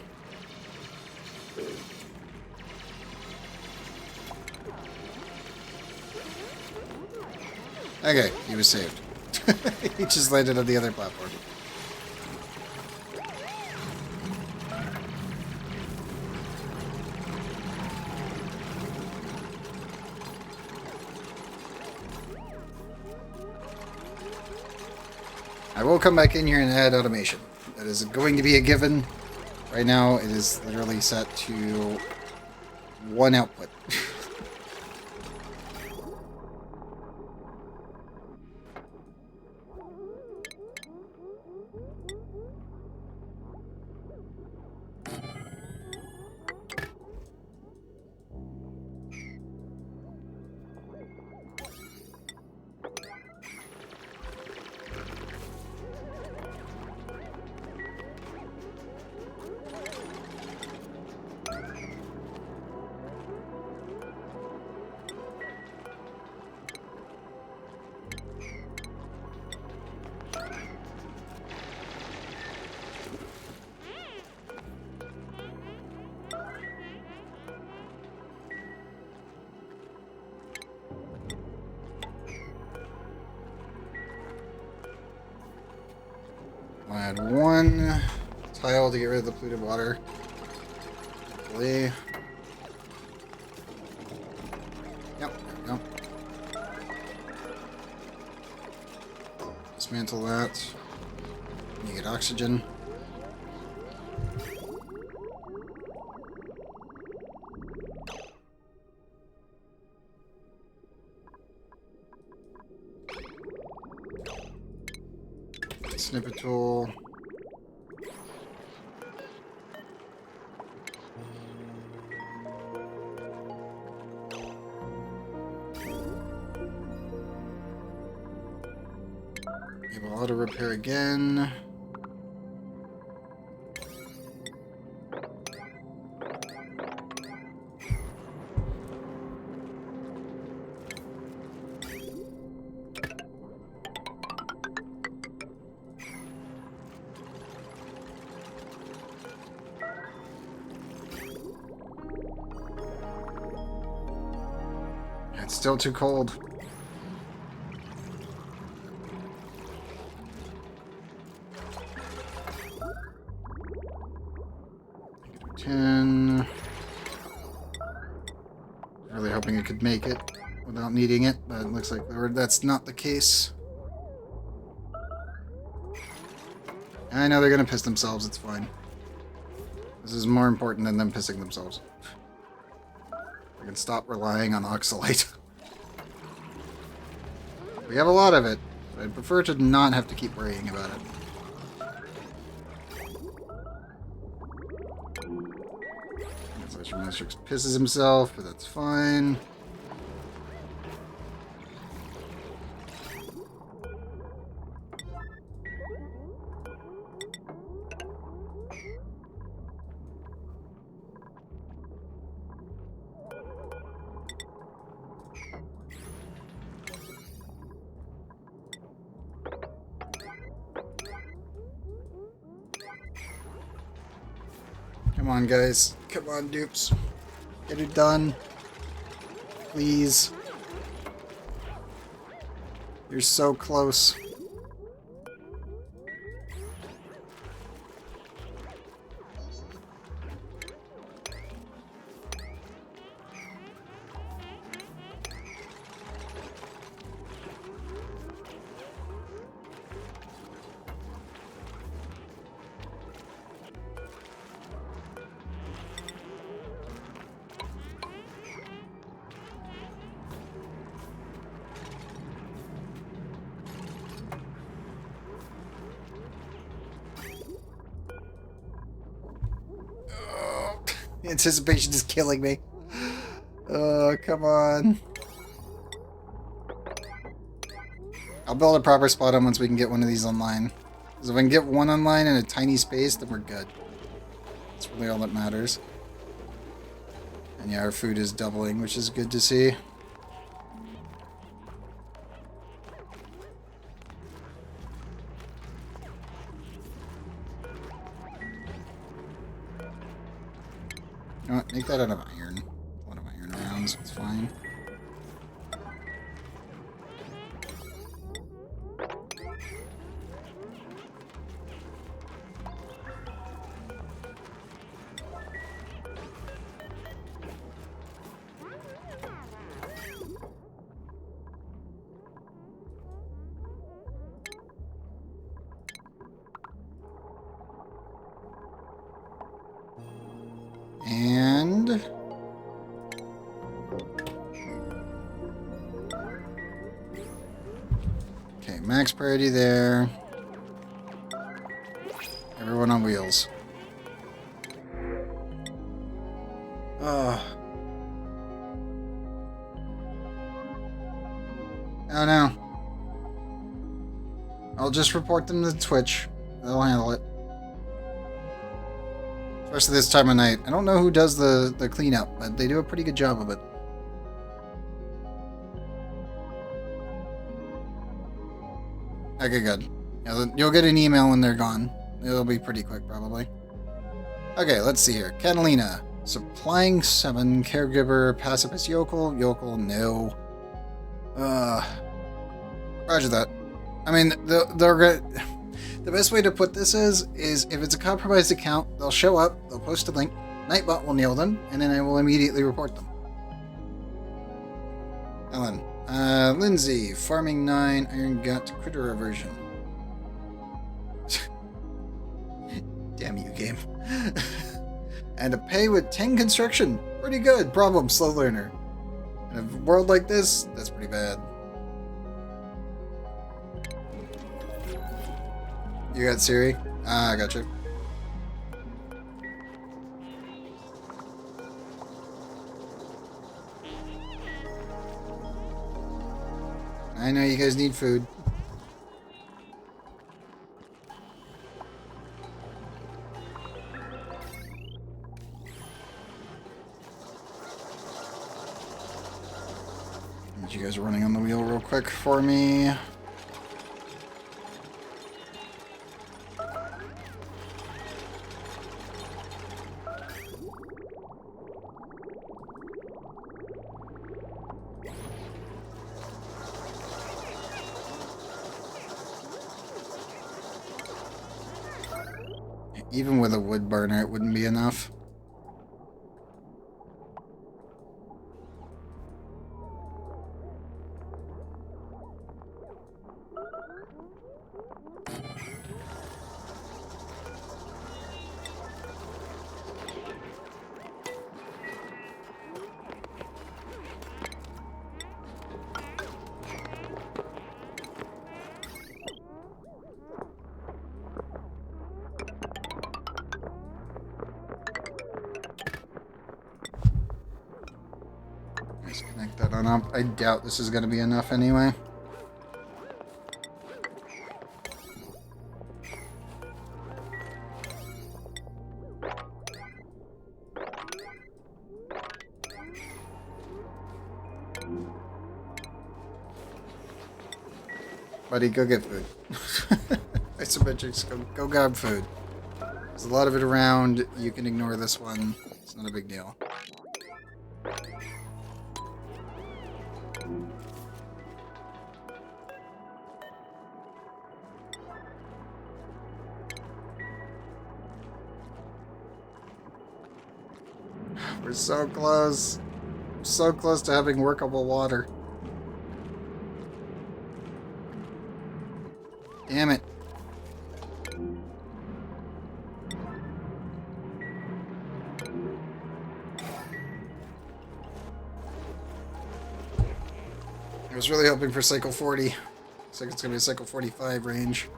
Okay, he was saved. He just landed on the other platform. I will come back in here and add automation. That is going to be a given. Right now, it is literally set to one output. I'll add one tile to get rid of the polluted water. Hopefully. Yep, there we go. Dismantle that. You get oxygen. Snippet tool. Able auto repair again. It's still too cold. -10. Really hoping it could make it without needing it, but it looks like that's not the case. I know they're gonna piss themselves, it's fine. This is more important than them pissing themselves. I can stop relying on oxalate. We have a lot of it, but I'd prefer to not have to keep worrying about it. Matrix pisses himself, but that's fine. Come on, guys. Come on, dupes. Get it done. Please. You're so close. Anticipation is killing me. Oh, come on. I'll build a proper spot on once we can get one of these online. Because if I can get one online in a tiny space, then we're good. That's really all that matters. And yeah, our food is doubling, which is good to see. You know what? Make that out of iron. A lot of iron around, so it's fine. And okay, max priority there. Everyone on wheels. Oh. Oh no. I'll just report them to Twitch. They'll handle it. Especially this time of night. I don't know who does the cleanup, but they do a pretty good job of it. Okay, good. Yeah, you'll get an email when they're gone. It'll be pretty quick, probably. Okay, let's see here. Catalina. Supplying 7. Caregiver. Pacifist Yokel. Yokel, no. Roger that. I mean, the best way to put this is if it's a compromised account, they'll show up, they'll post a link, Nightbot will nail them, and then I will immediately report them. Ellen. Lindsay. Farming 9. Iron Gut. Critter Aversion. Damn you, game. And a pay with 10 construction. Pretty good. Problem, slow learner. In a world like this, that's pretty bad. You got Siri? Ah, I got you. I know you guys need food. You guys are running on the wheel real quick for me. Even with a wood burner, it wouldn't be enough. Let's connect that on up. I doubt this is going to be enough anyway. Buddy, go get food. I submit you, go grab food. There's a lot of it around. You can ignore this one. It's not a big deal. We're so close. So close to having workable water. Damn it. I was really hoping for cycle 40. Looks like it's going to be a cycle 45 range.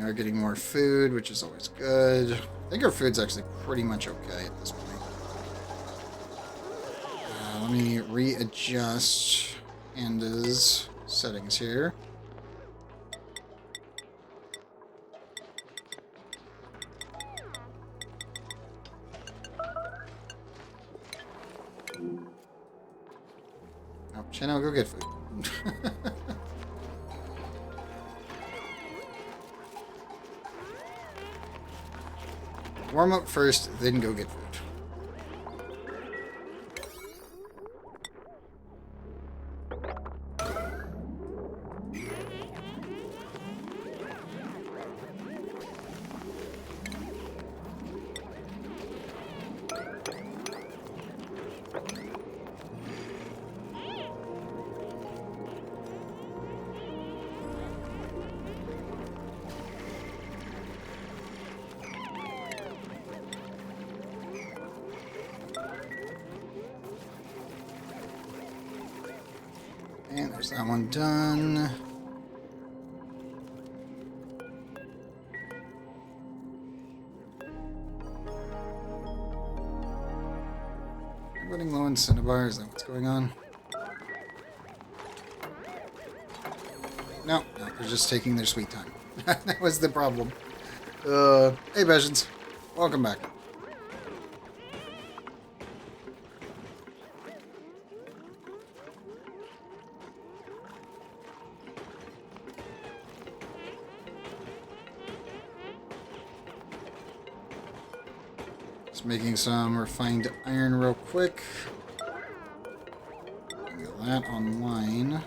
We are getting more food, which is always good. I think our food's actually pretty much okay at this point. Let me readjust Panda's settings here. Oh, Chino, go get food. Warm up first, then go get food. And there's that one done. I'm running low on Cinnabar. Is that what's going on? No, they're just taking their sweet time. That was the problem. Hey, Bejans. Welcome back. Just making some refined iron real quick. Get that online.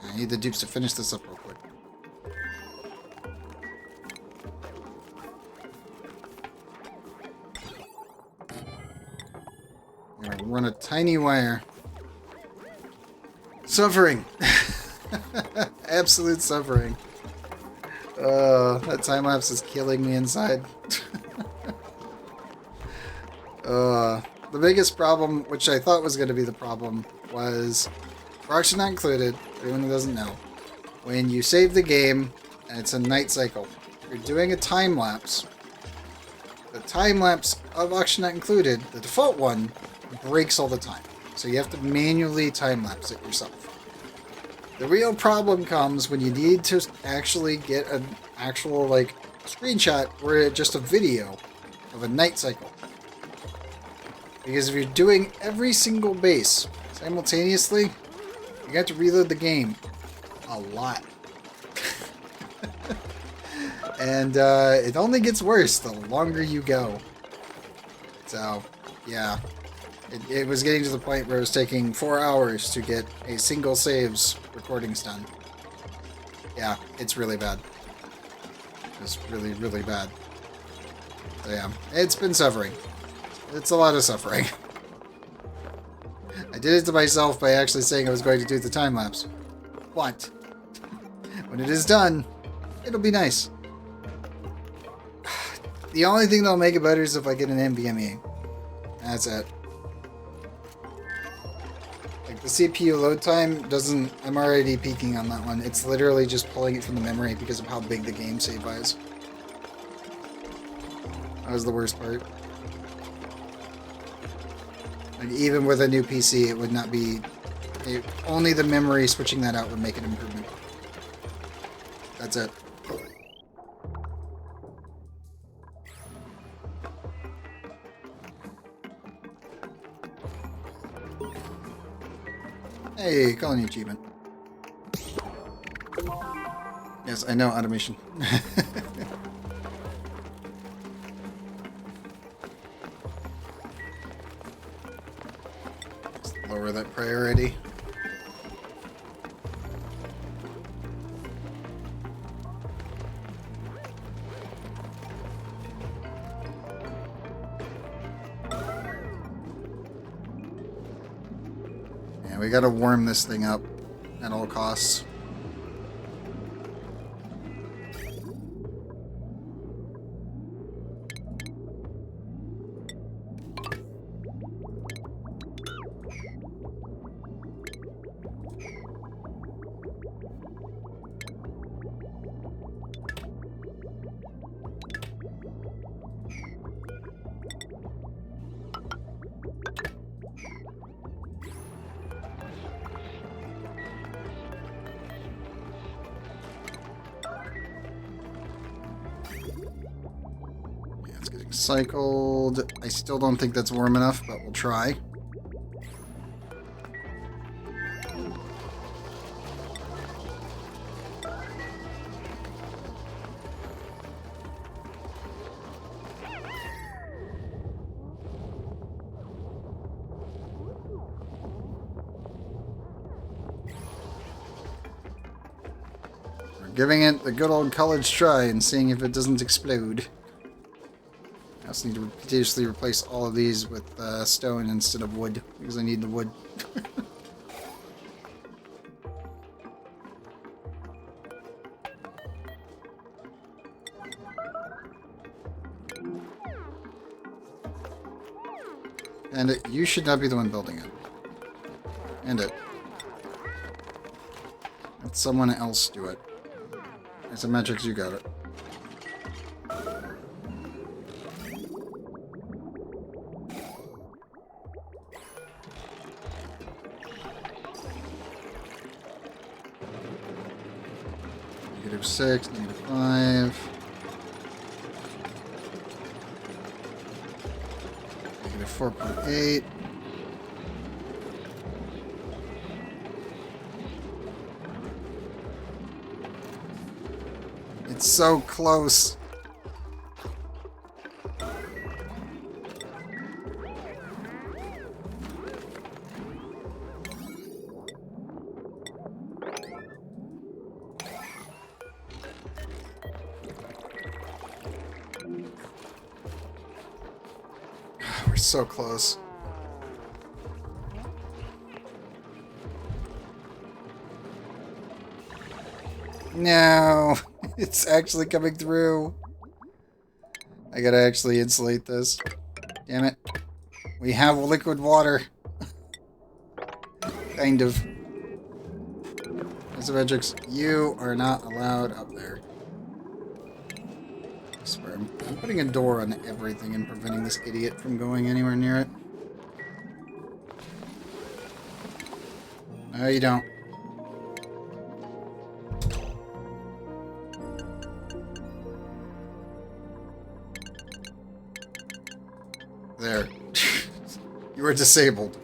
I need the dupes to finish this up real quick. I'm gonna run a tiny wire. Suffering! Absolute suffering. That time lapse is killing me inside. The biggest problem, which I thought was going to be the problem, was Proxy Not Included, for anyone who doesn't know. When you save the game, and it's a night cycle, you're doing a time lapse. The time lapse of Auction Not Included, the default one, breaks all the time. So you have to manually time lapse it yourself. The real problem comes when you need to actually get an actual, like, screenshot or just a video of a night cycle. Because if you're doing every single base simultaneously, you have to reload the game a lot. And it only gets worse the longer you go. So, yeah. It was getting to the point where it was taking 4 hours to get a single save's recordings done. Yeah, it's really bad. It's really, really bad. So yeah, it's been suffering. It's a lot of suffering. I did it to myself by actually saying I was going to do the time lapse. But when it is done, it'll be nice. The only thing that'll make it better is if I get an NVMe. That's it. Like, the CPU load time doesn't... I'm already peaking on that one. It's literally just pulling it from the memory because of how big the game save is. That was the worst part. Like, even with a new PC, it would not be... only the memory switching that out would make an improvement. That's it. Hey, colony achievement. Yes, I know, automation. Let's lower that priority. We gotta warm this thing up at all costs. Cycled. I still don't think that's warm enough, but we'll try. Giving it the good old college try and seeing if it doesn't explode. I also need to continuously replace all of these with stone instead of wood, because I need the wood. And you should not be the one building it. End it. Let someone else do it. Isometrics, you got it. -6, -5. -4.8. It's so close. We're so close. No, it's actually coming through. I gotta actually insulate this. Damn it. We have liquid water. Kind of. Isometrics, you are not allowed up there. I swear, I'm putting a door on everything and preventing this idiot from going anywhere near it. No, you don't. There. You are disabled.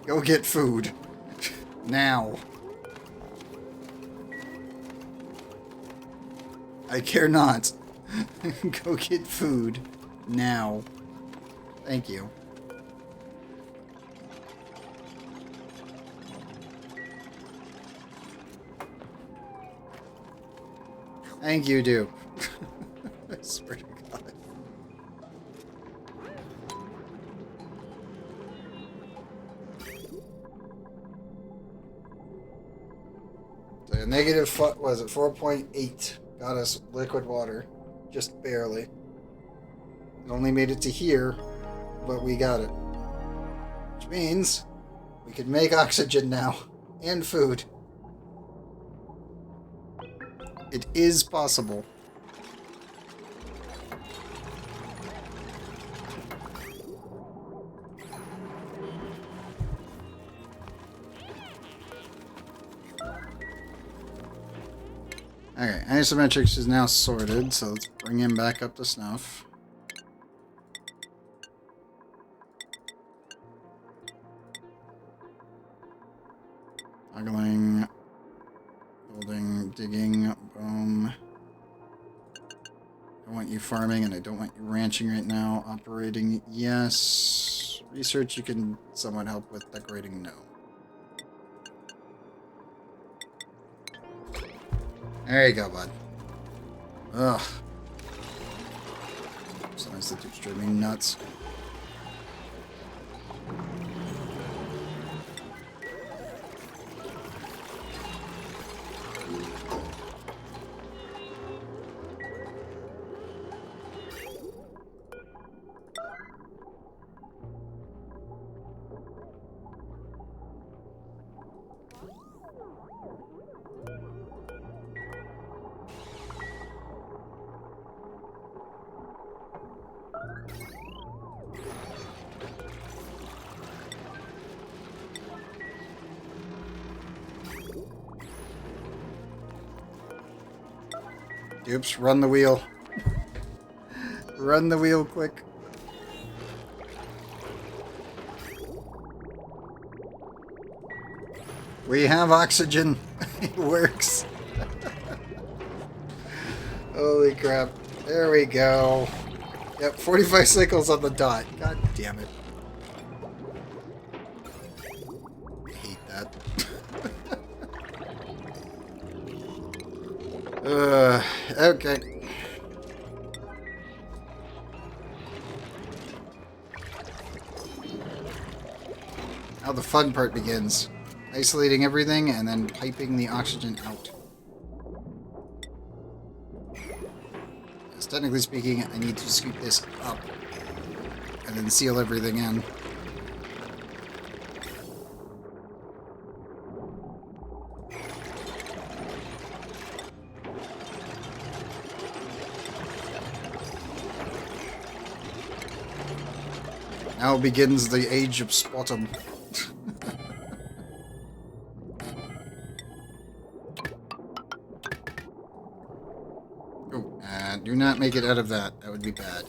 Go get food. Now. I care not. Go get food. Now. Thank you. Thank you, dude. I swear to God. So negative, was it 4.8? Got us liquid water. Just barely. It only made it to here, but we got it. Which means we can make oxygen now. And food. It is possible. Okay, isometrics is now sorted, so let's bring him back up to snuff. Toggling, building, digging, boom. I want you farming and I don't want you ranching right now. Operating, yes. Research you can somewhat help with. Decorating, no. There you go, bud. Ugh. Sometimes that keeps driving me nuts. Oops, run the wheel. Run the wheel quick. We have oxygen. It works. Holy crap. There we go. Yep, 45 cycles on the dot. God damn it. I hate that. Okay. Now the fun part begins. Isolating everything and then piping the oxygen out. Because technically speaking, I need to scoop this up and then seal everything in. Now begins the age of Spotum. Do not make it out of that. That would be bad.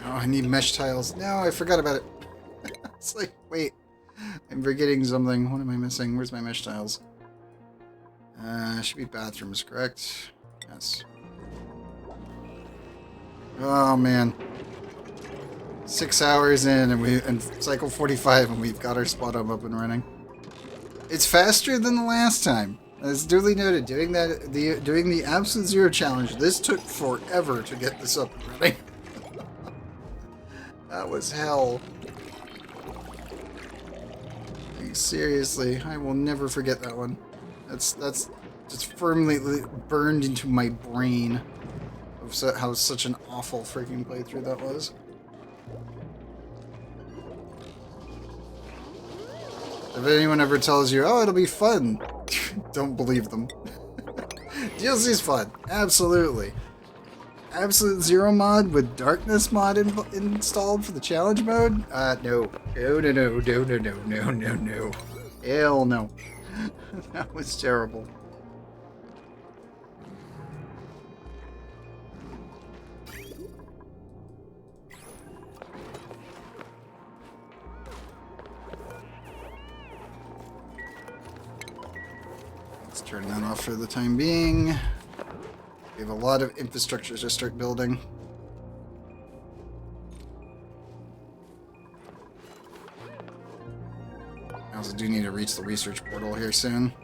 Oh, I need mesh tiles. No, I forgot about it. It's like, wait. I'm forgetting something. What am I missing? Where's my mesh tiles? Should be bathrooms, correct? Yes. Oh, man. 6 hours in, and cycle 45, and we've got our spot up and running. It's faster than the last time. As duly noted, doing the Absolute Zero challenge, this took forever to get this up and running. That was hell. Like, seriously, I will never forget that one. That's just firmly burned into my brain of how such an awful freaking playthrough that was. If anyone ever tells you, oh, it'll be fun, don't believe them. DLC's fun, absolutely. Absolute Zero mod with Darkness mod installed for the challenge mode? No. No. Hell no. That was terrible. Let's turn that off for the time being. We have a lot of infrastructure to start building. I also do need to reach the research portal here soon.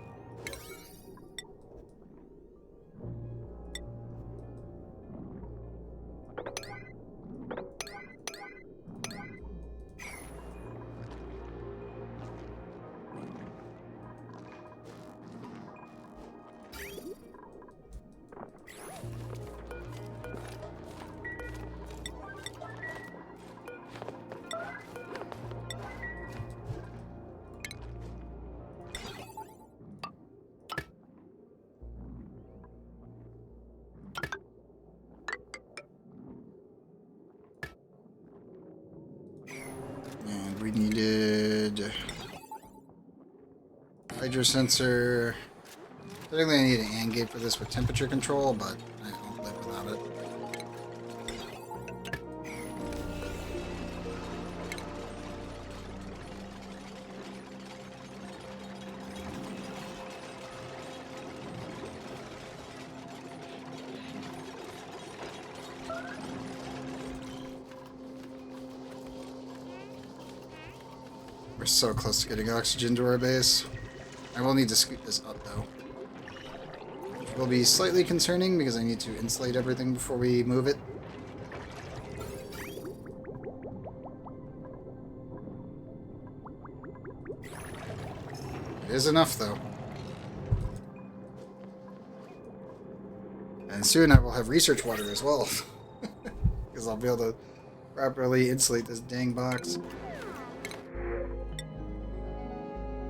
And we needed hydro sensor. Technically I need an AND gate for this with temperature control, but I don't live without it. We're so close to getting oxygen to our base. I will need to scoot this up, though. Which will be slightly concerning because I need to insulate everything before we move it. It is enough, though. And soon I will have research water as well. Because I'll be able to properly insulate this dang box.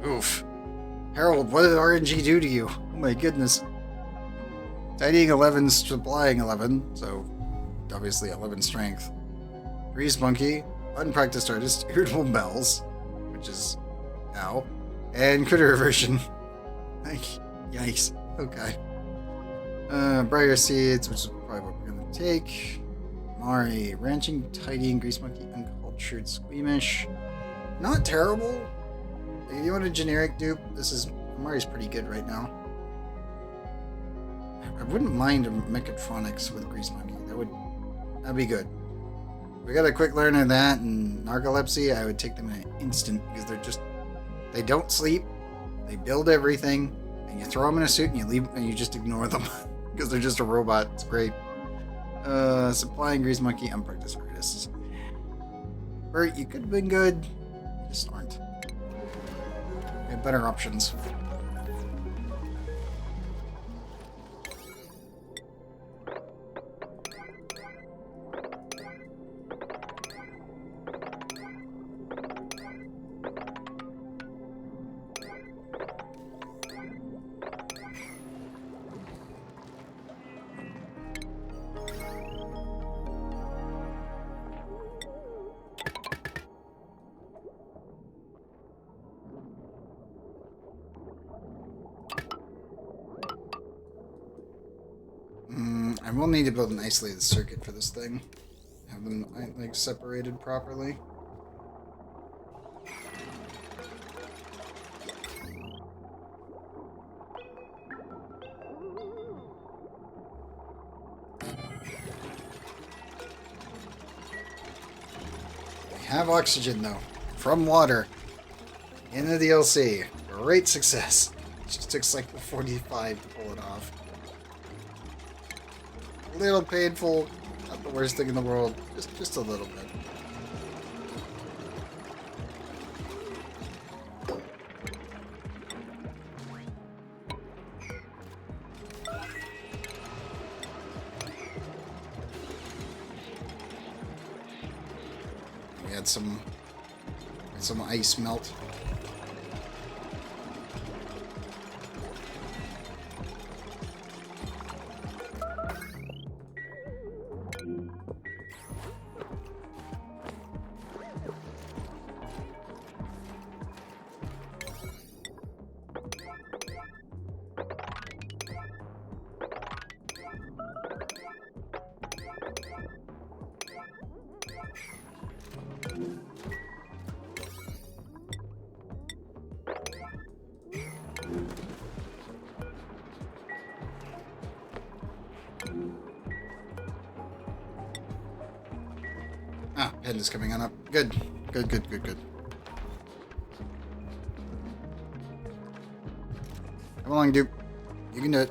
Oof. Harold, what did RNG do to you? Oh my goodness. Tidying 11, supplying 11, so obviously 11 strength. Grease Monkey, Unpracticed Artist, Irritable Bells, which is ow, and Critter Aversion. Yikes. Okay. Briar Seeds, which is probably what we're gonna take. Mari, Ranching, Tidying, Grease Monkey, Uncultured, Squeamish. Not terrible. If you want a generic dupe, this is... Mari's pretty good right now. I wouldn't mind a Mechatronics with Grease Monkey. That'd be good. We got a quick learner of that and Narcolepsy, I would take them in an instant because they're just... They don't sleep. They build everything. And you throw them in a suit and you leave and you just ignore them. Because they're just a robot. It's great. Supplying Grease Monkey, Unpracticed Artists. Bert, you could have been good. You just aren't. We have better options. I will need to build an isolated circuit for this thing. Have them like separated properly. We have oxygen though, from water, in the DLC. Great success. It just took cycle 45 to pull it off. A little painful, not the worst thing in the world, just a little bit. We had some ice melt. Ah, head is coming on up. Good. Good. Come along, dude. You can do it.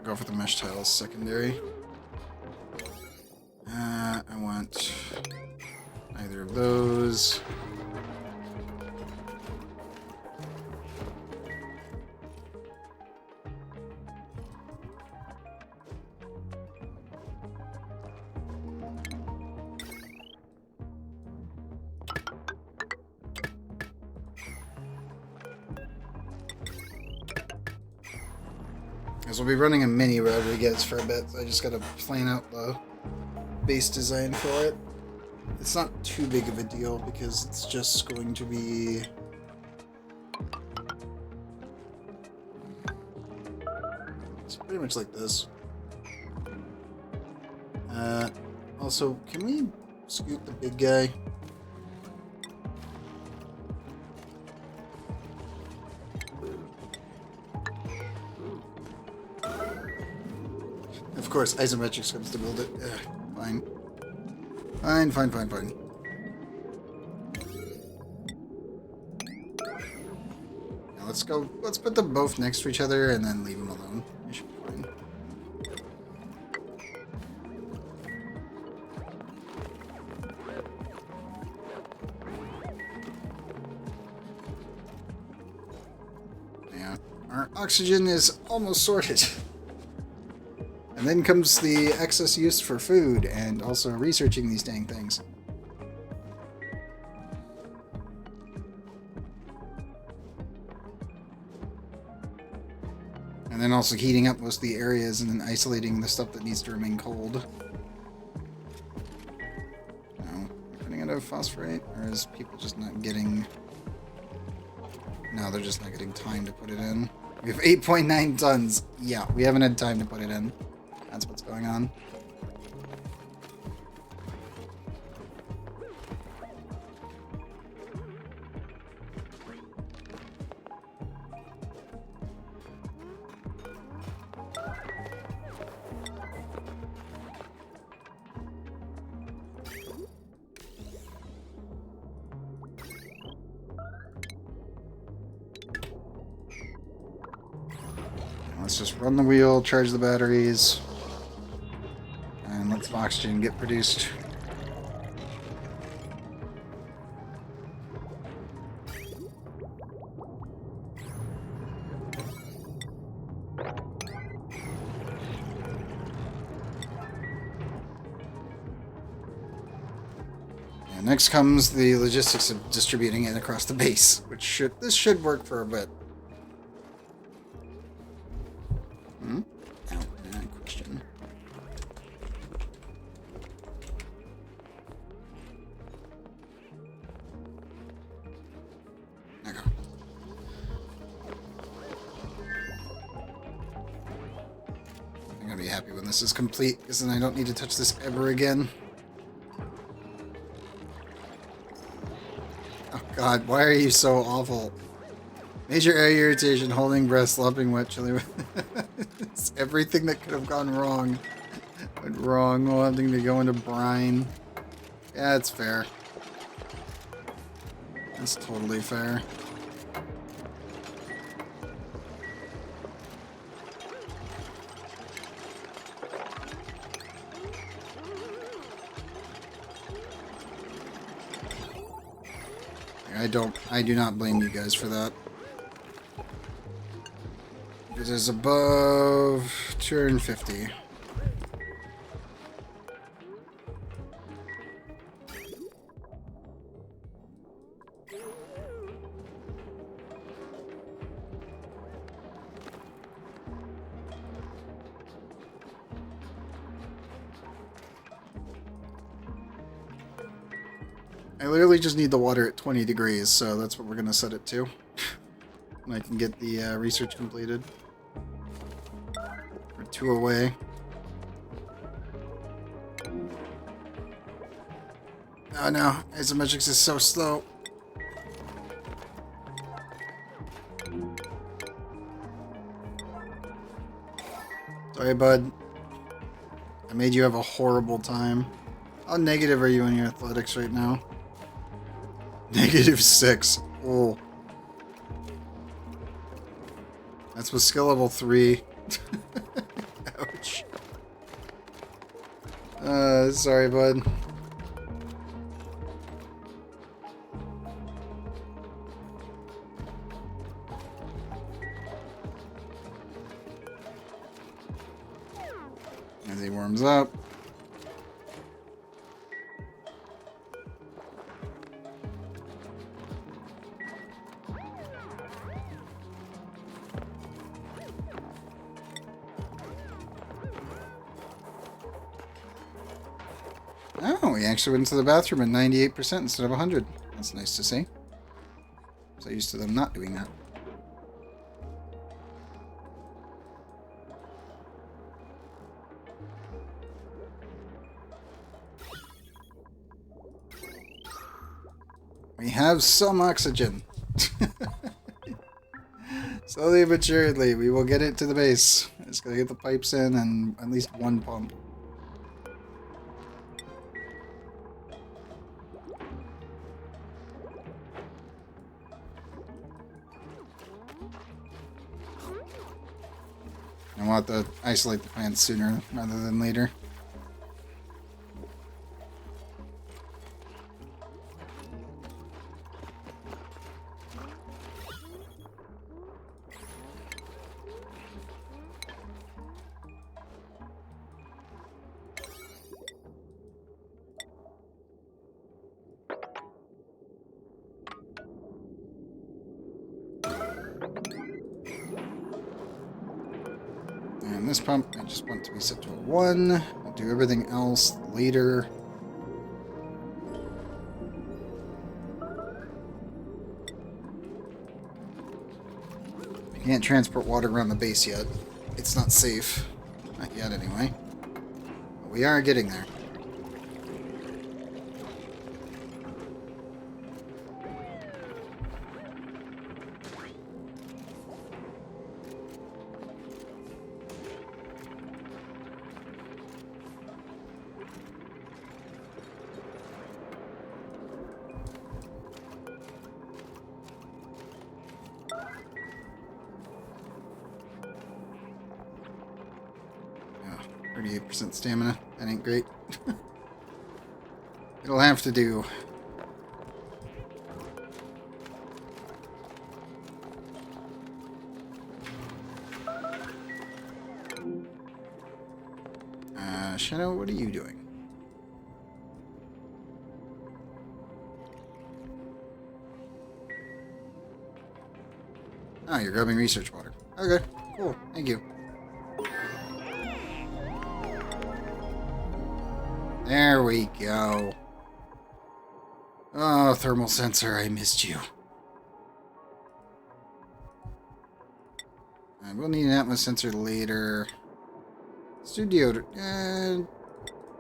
Go for the mesh tiles secondary. I want either of those. Because we'll be running a mini Rodriguez for a bit, so I just gotta plan out the base design for it. It's not too big of a deal because it's just going to be... It's pretty much like this. Also, can we scoot the big guy? Of course, isometrics comes to build it. Ugh, fine. Fine. Now let's go. Let's put them both next to each other and then leave them alone. They should be fine. Yeah, our oxygen is almost sorted. And then comes the excess use for food and also researching these dang things. And then also heating up most of the areas and then isolating the stuff that needs to remain cold. No, running out of phosphorate, or is people just not getting... No, they're just not getting time to put it in. We have 8.9 tons. Yeah, we haven't had time to put it in. That's what's going on. Let's just run the wheel, charge the batteries. And let some oxygen get produced. And next comes the logistics of distributing it across the base, which this should work for a bit. Question. Okay. I'm gonna be happy when this is complete, because then I don't need to touch this ever again. Oh god, why are you so awful? Major eye irritation, holding breath, slopping wet, chilly. It's everything that could have gone wrong went wrong. We'll having to go into brine. Yeah, it's fair. That's totally fair. I do not blame you guys for that. It is above 250. I literally just need the water at 20 degrees, so that's what we're going to set it to. And I can get the research completed. We're 2 away. Oh no, isometrics is so slow. Sorry, bud. I made you have a horrible time. How negative are you in your athletics right now? -6. Oh. That's with skill level 3. Ouch. Sorry, bud. As he warms up. Oh, he actually went to the bathroom at 98% instead of 100. That's nice to see. So used to them not doing that. We have some oxygen. Slowly but surely, we will get it to the base. Just gotta get the pipes in and at least one pump. I want to isolate the plants sooner rather than later. And this pump, I just want to be set to a 1. I'll do everything else later. I can't transport water around the base yet. It's not safe. Not yet, anyway. But we are getting there. Yeah, 38% stamina. That ain't great. It'll have to do. Shadow, what are you doing? Oh, you're grabbing research water. Okay, cool. Thank you. There we go. Oh, thermal sensor, I missed you. I will need an atmos sensor later. Studio.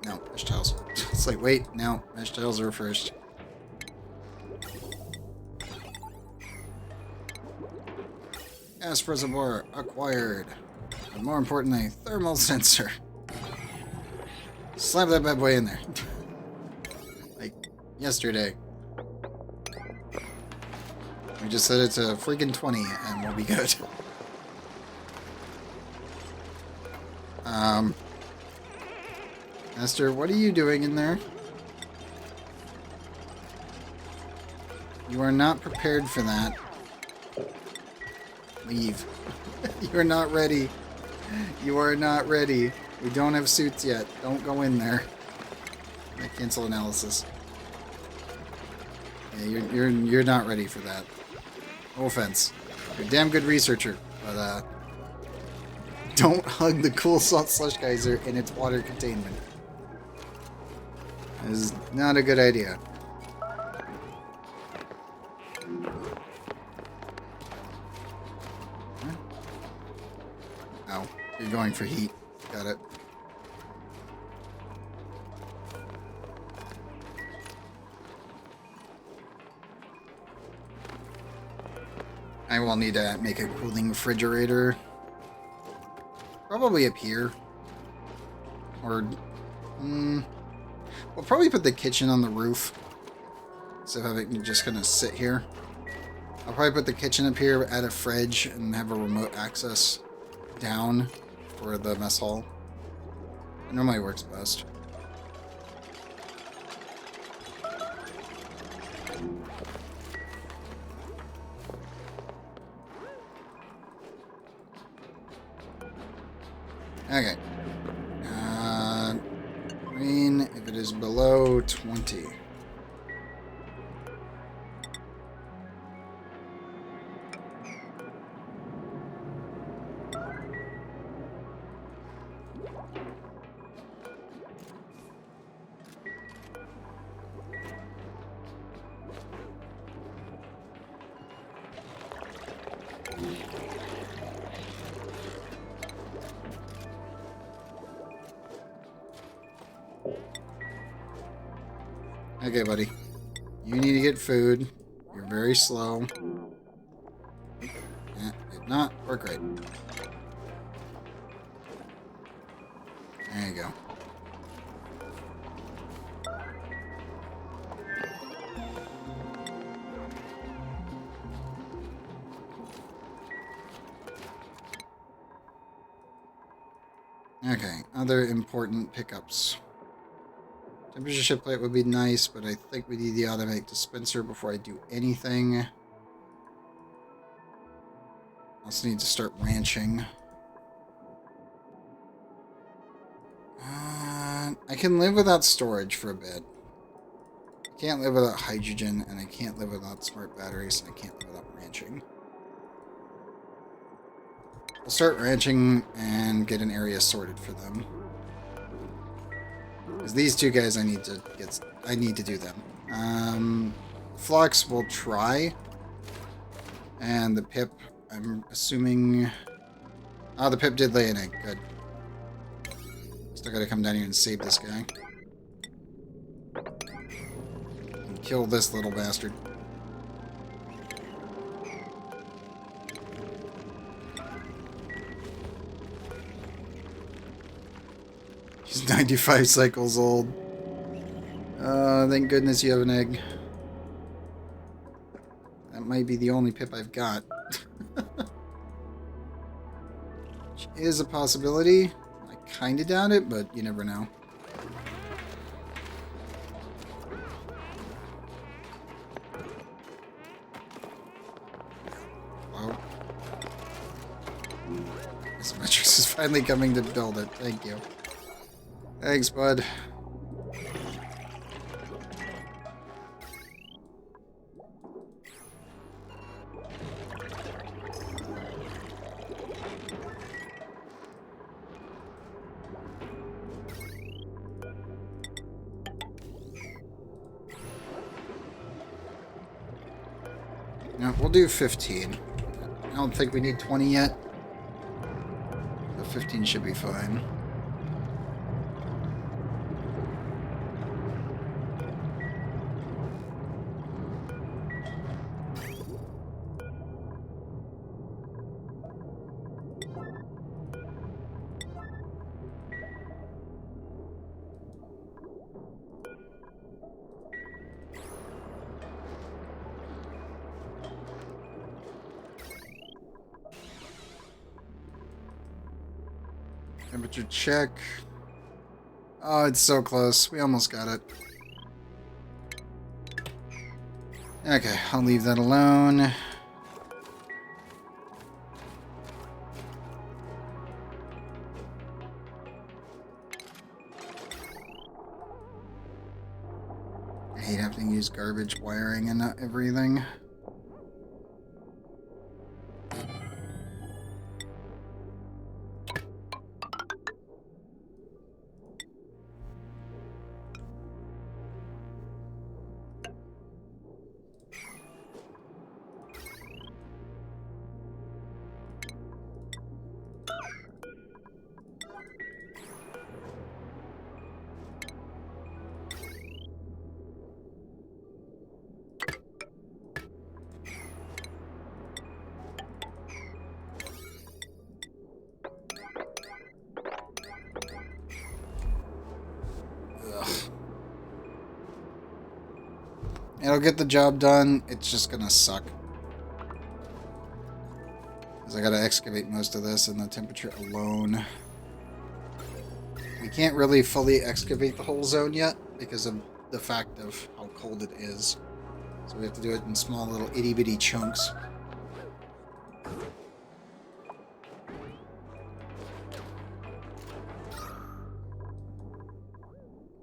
No, mesh tiles. It's like, wait, no, mesh tiles are first. Gas reservoir acquired. And more importantly, thermal sensor. Slap that bad boy in there. Like yesterday. We just set it to freaking 20 and we'll be good. Esther, what are you doing in there? You are not prepared for that. Leave. You are not ready. You are not ready. We don't have suits yet. Don't go in there. Cancel analysis. Yeah, you're not ready for that. No offense. You're a damn good researcher, but don't hug the cool salt slush geyser in its water containment. That is not a good idea. Huh? Oh, you're going for heat. Got it. I will need to make a cooling refrigerator. Probably up here. Or, we'll probably put the kitchen on the roof. So have it just gonna sit here. I'll probably put the kitchen up here, add a fridge, and have a remote access down for the mess hall. It normally works best. Okay. Green, if it is below 20. Okay, buddy. You need to get food. You're very slow. Did not work right. you go. Okay, other important pickups. Temperature shift plate would be nice, but I think we need the automatic dispenser before I do anything. Also need to start ranching. I can live without storage for a bit. I can't live without hydrogen, and I can't live without smart batteries, and I can't live without ranching. I'll start ranching and get an area sorted for them. Because these two guys I need to do them. Flux will try. And the Pip, I'm assuming... Oh, the Pip did lay an egg. Good. Still gotta come down here and save this guy. And kill this little bastard. He's 95 cycles old. Thank goodness you have an egg. That might be the only Pip I've got. Which is a possibility. I kinda doubt it, but you never know. Wow. This mattress is finally coming to build it. Thank you. Thanks, bud. No, we'll do 15. I don't think we need 20 yet. The 15 should be fine. Temperature check. Oh, it's so close. We almost got it. Okay, I'll leave that alone. I hate having to use garbage wiring and everything. It'll get the job done, it's just gonna suck. Because I gotta excavate most of this and the temperature alone. We can't really fully excavate the whole zone yet because of the fact of how cold it is. So we have to do it in small little itty bitty chunks.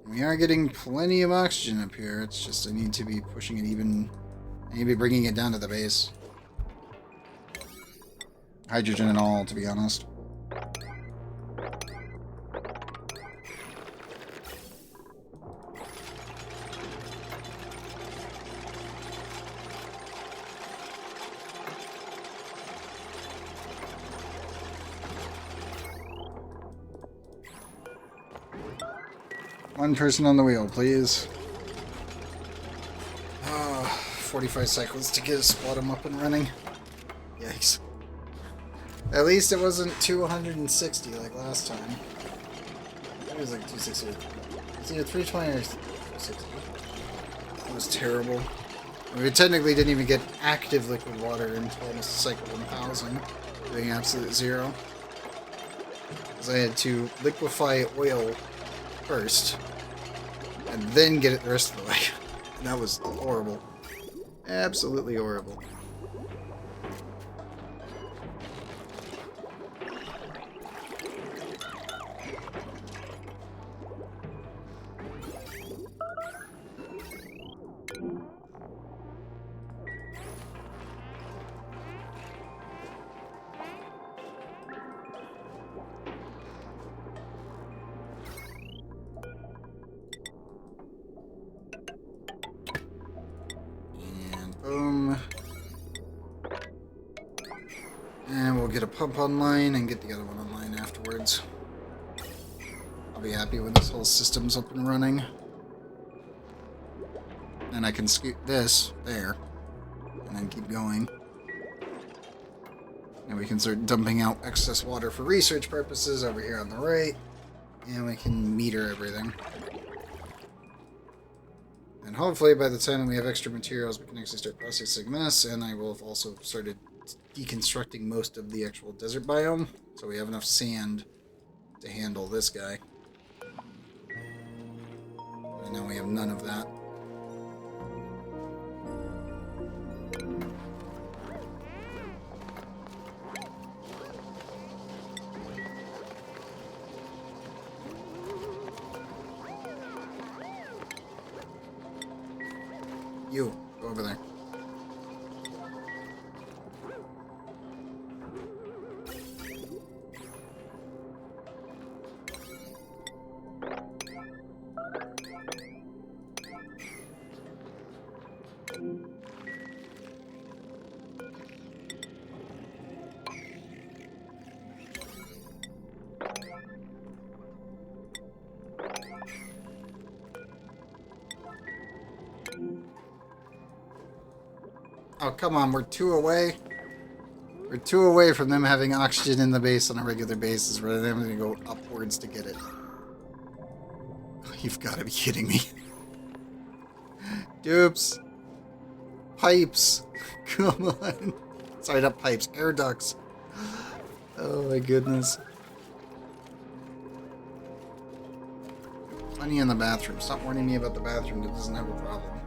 We are getting plenty of oxygen up here. It's just I need to be pushing it even. I need to be bringing it down to the base. Hydrogen and all, to be honest. One person on the wheel, please. 45 cycles to get a Squatum up and running. Yikes. At least it wasn't 260 like last time. It was like 260. It's either 320 or 260. It was terrible. We technically didn't even get active liquid water until almost cycle 1000, doing absolute zero. Because I had to liquefy oil first, and then get it the rest of the way. And that was horrible. Absolutely horrible. Boom. And we'll get a pump online and get the other one online afterwards. I'll be happy when this whole system's up and running. Then I can scoot this there. And then keep going. And we can start dumping out excess water for research purposes over here on the right. And we can meter everything. And hopefully by the time we have extra materials, we can actually start processing this, and I will have also started deconstructing most of the actual desert biome, so we have enough sand to handle this guy. And now we have none of that. You, go over there. Oh, come on, we're 2 away. We're 2 away from them having oxygen in the base on a regular basis, rather than having to go upwards to get it. You've got to be kidding me. Dupes. Pipes. Come on. Sorry, not pipes. Air ducts. Oh my goodness. Plenty in the bathroom. Stop warning me about the bathroom that doesn't have a problem.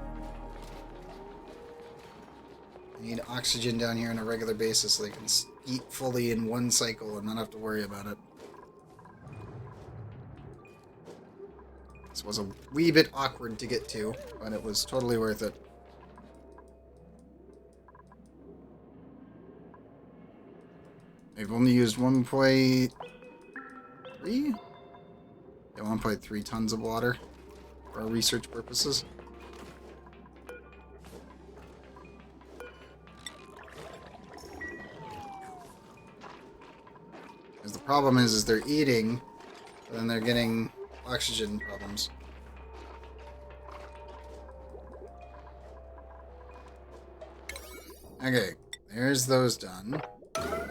I need oxygen down here on a regular basis so they can eat fully in one cycle and not have to worry about it. This was a wee bit awkward to get to, but it was totally worth it. I've only used 1.3? Yeah, 1.3 tons of water for our research purposes. Because the problem is they're eating, but then they're getting oxygen problems. Okay, there's those done.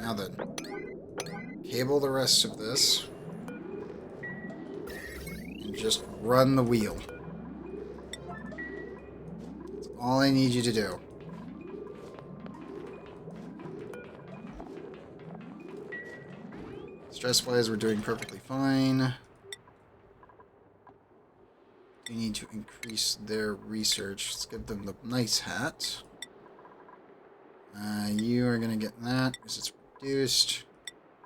Now then, cable the rest of this, and just run the wheel. That's all I need you to do. Stress-wise, we're doing perfectly fine. We need to increase their research. Let's give them the nice hat. You are going to get that because it's reduced.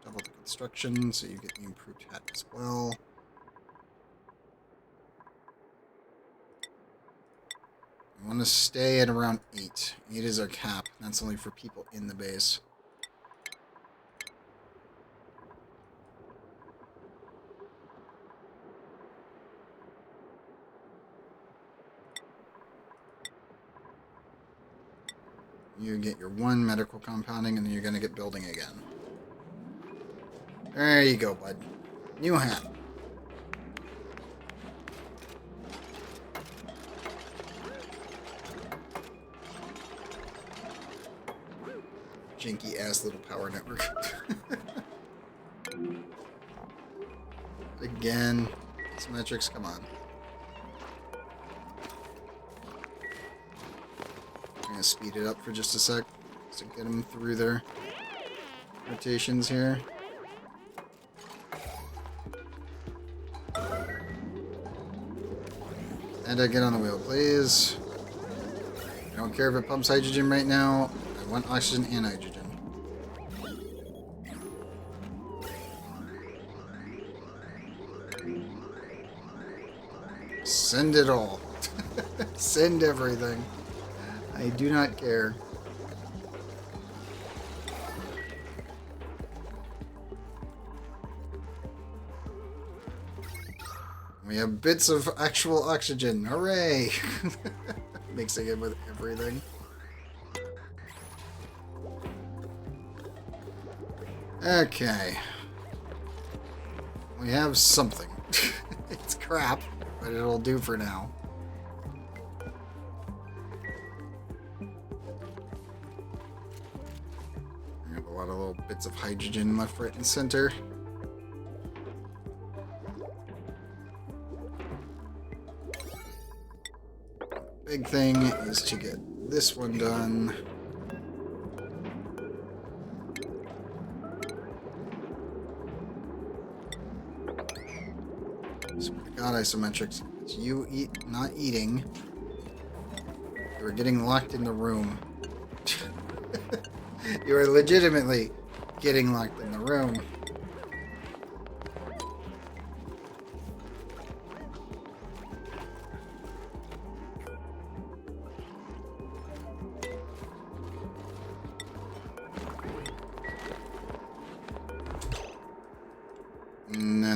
Double the construction, so you get the improved hat as well. We want to stay at around 8. 8 is our cap. That's only for people in the base. You get your 1 medical compounding, and then you're going to get building again. There you go, bud. New hat. Janky-ass little power network. Again, Symmetrics, come on. I'm gonna speed it up for just a sec to get them through their rotations here. And I get on the wheel, please. I don't care if it pumps hydrogen right now. I want oxygen and hydrogen. Send it all. Send everything. I do not care. We have bits of actual oxygen. Hooray! Mixing it with everything. Okay. We have something. It's crap, but it'll do for now. We have a lot of little bits of hydrogen left, right, and center. Big thing is to get this one done. Swear to God, isometrics. It's you not eating. You are getting locked in the room. You are legitimately getting locked in the room. No.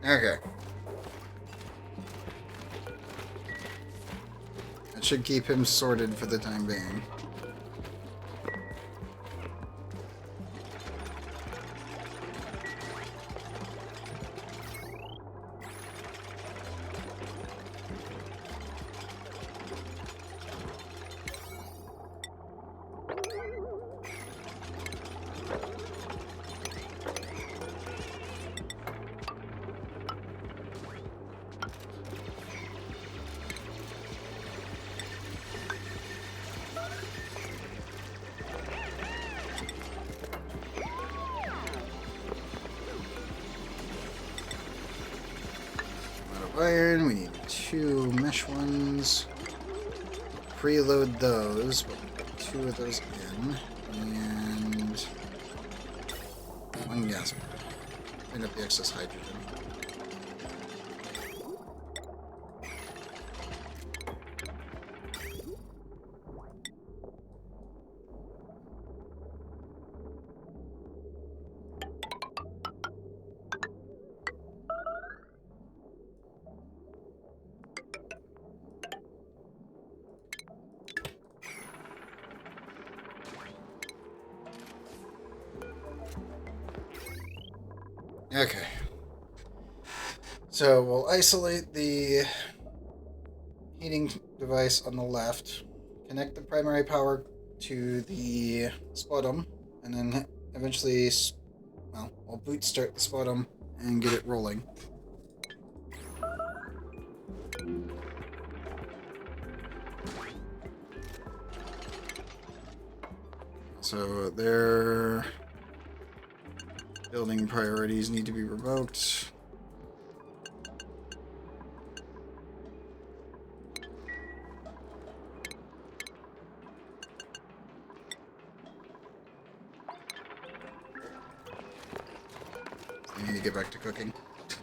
Okay. That should keep him sorted for the time being. Iron, we need 2 mesh ones. Preload those, but we'll put 2 of those in. And 1 gas. Clean up the excess hydrogen. Okay. So we'll isolate the heating device on the left, connect the primary power to the sputum, and then eventually, well, we'll boot start the sputum and get it rolling. So their building priorities need to be revoked. I need to get back to cooking.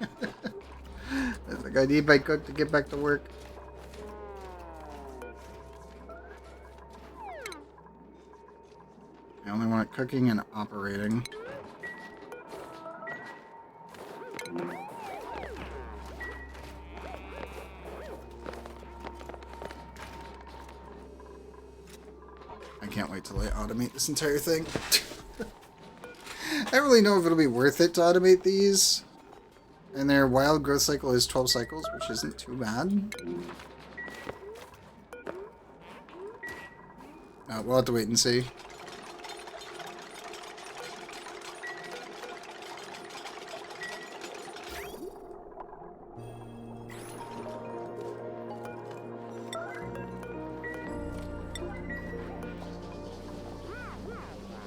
I think I need my cook to get back to work. I only want it cooking and operating. I can't wait till I automate this entire thing. I don't really know if it'll be worth it to automate these. And their wild growth cycle is 12 cycles, which isn't too bad. We'll have to wait and see.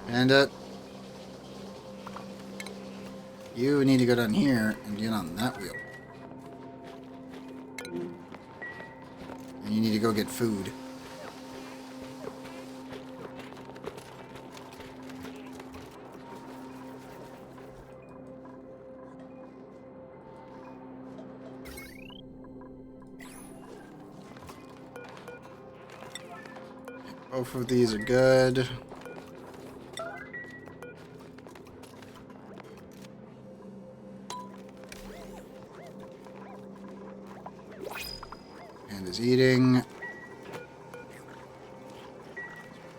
And you need to go down here and get on that wheel. And you need to go get food. Both of these are good. And is eating. If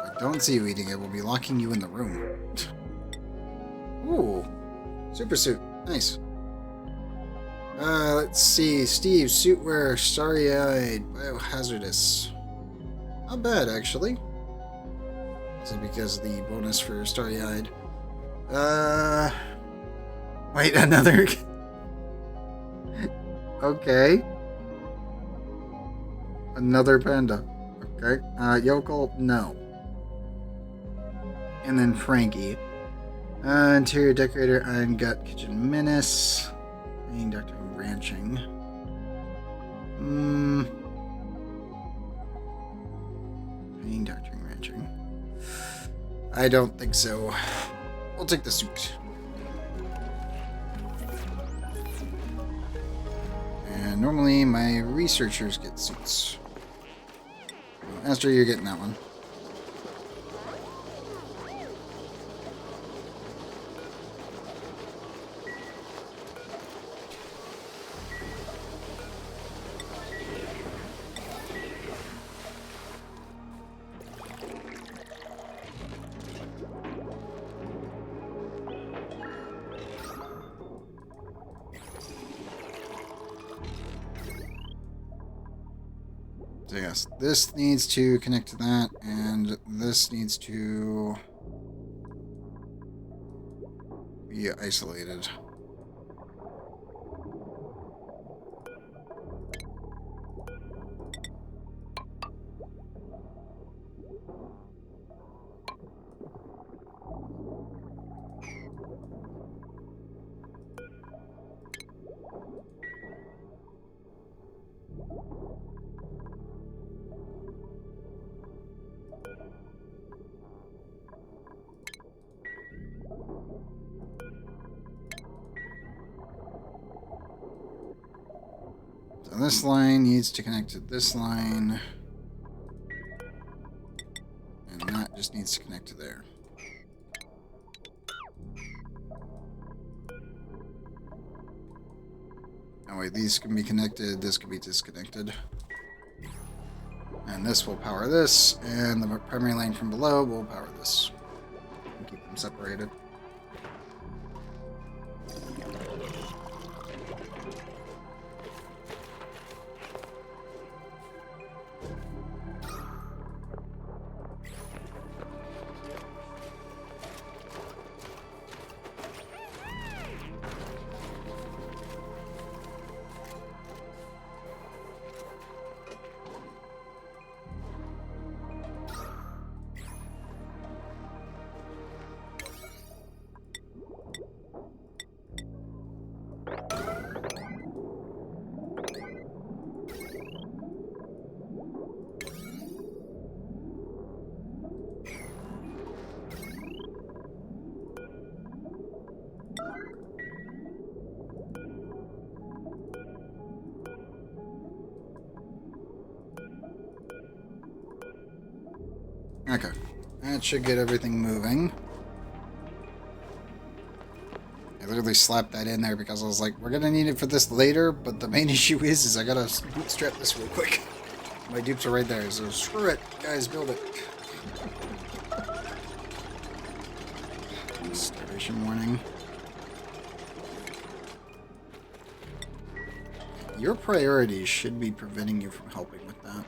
I don't see you eating, it will be locking you in the room. Ooh. Super suit. Nice. Let's see. Steve, suit wearer, starry-eyed, biohazardous. Not bad, actually. Is it because of the bonus for starry-eyed? Wait, another... Okay. Another panda. Okay. Yokel, no. And then Frankie. Interior decorator, Iron Gut, Kitchen Menace. Main Doctor Ranching. Main Doctor Ranching. I don't think so. We'll take the suit. And normally my researchers get suits. Astro, you're getting that one. So yes, this needs to connect to that, and this needs to be isolated. So this line needs to connect to this line. And that just needs to connect to there. That way these can be connected, this can be disconnected. And this will power this, and the primary line from below will power this. And keep them separated. Okay. That should get everything moving. I literally slapped that in there because I was like, we're gonna need it for this later, but the main issue is I gotta bootstrap this real quick. My dupes are right there, so screw it. Guys, build it. Starvation warning. Your priorities should be preventing you from helping with that.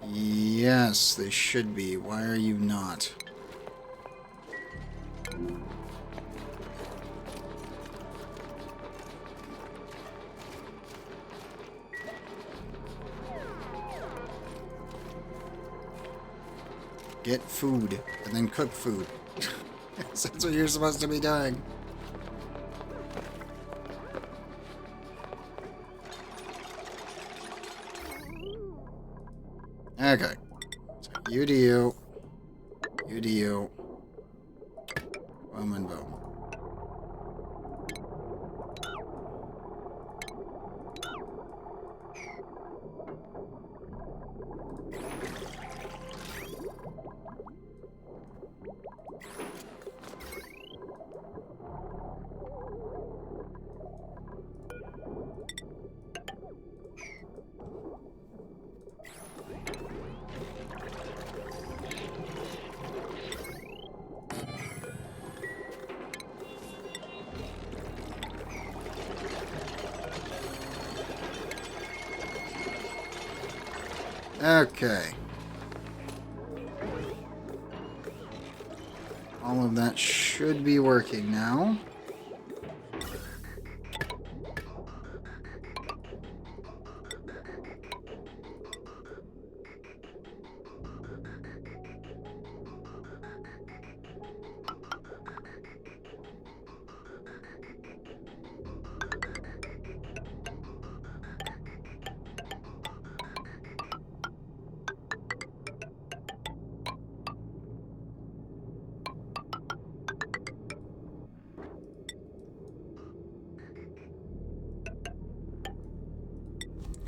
Yes, they should be. Why are you not? Get food, and then cook food. That's what you're supposed to be doing. Okay. So you do you. You do you. Boom and boom. Okay. All of that should be working now.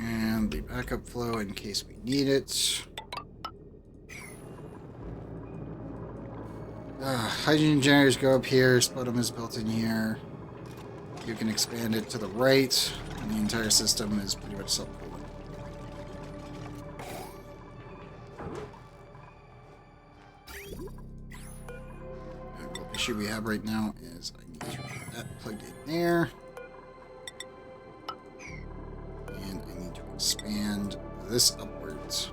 And the backup flow in case we need it. Hydrogen generators go up here. Sputum is built in here. You can expand it to the right, and the entire system is pretty much self-cooling. The issue we have right now is I need to get that plugged in there. And I need to expand this upwards.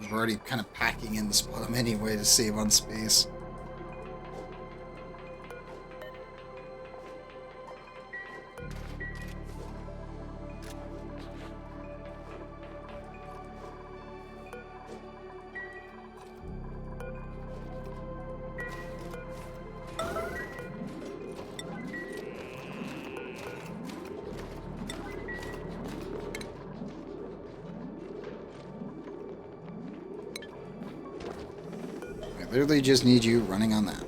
We're already kind of packing in the sputum anyway to save on space. I literally just need you running on that.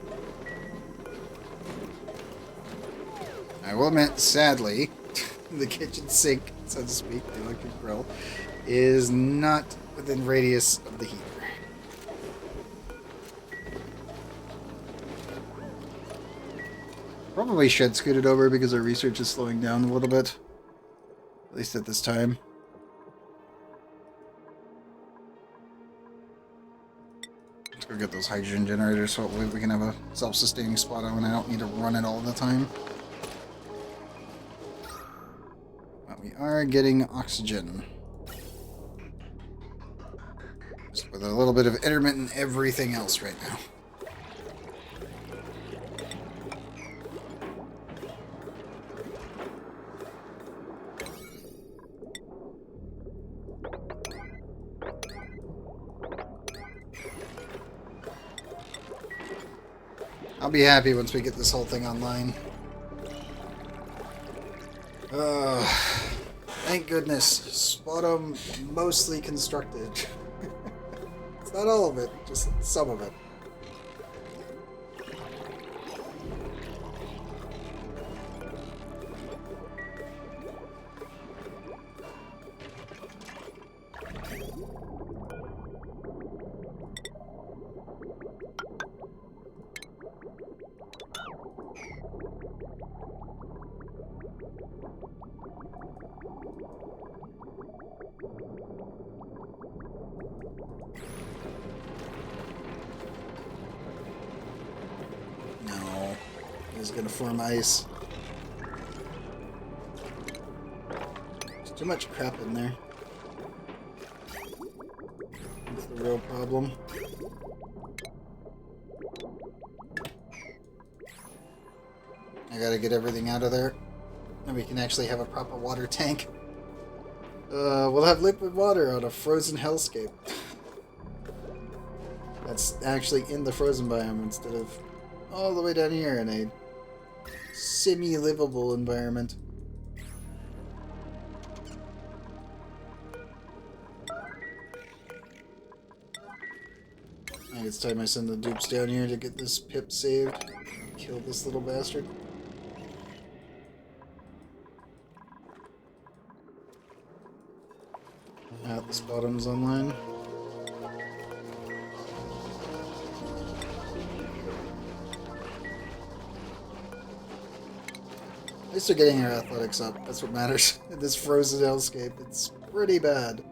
I will admit, sadly, the kitchen sink, so to speak, the electric grill, is not within radius of the heater. Probably should scoot it over because our research is slowing down a little bit. At least at this time. Go get those hydrogen generators so hopefully we can have a self-sustaining spot on and I don't need to run it all the time. But we are getting oxygen. Just with a little bit of intermittent everything else right now. I'll be happy once we get this whole thing online. Thank goodness. Sputum mostly constructed. It's not all of it, just some of it. No. It's gonna form ice. There's too much crap in there. That's the real problem. I gotta get everything out of there. And we can actually have a proper water tank. We'll have liquid water on a frozen hellscape. That's actually in the frozen biome instead of all the way down here in a semi-livable environment. I think it's time I send the dupes down here to get this pip saved. Kill this little bastard. This bottom's online. At least they're getting our athletics up. That's what matters. In this frozen hellscape, it's pretty bad.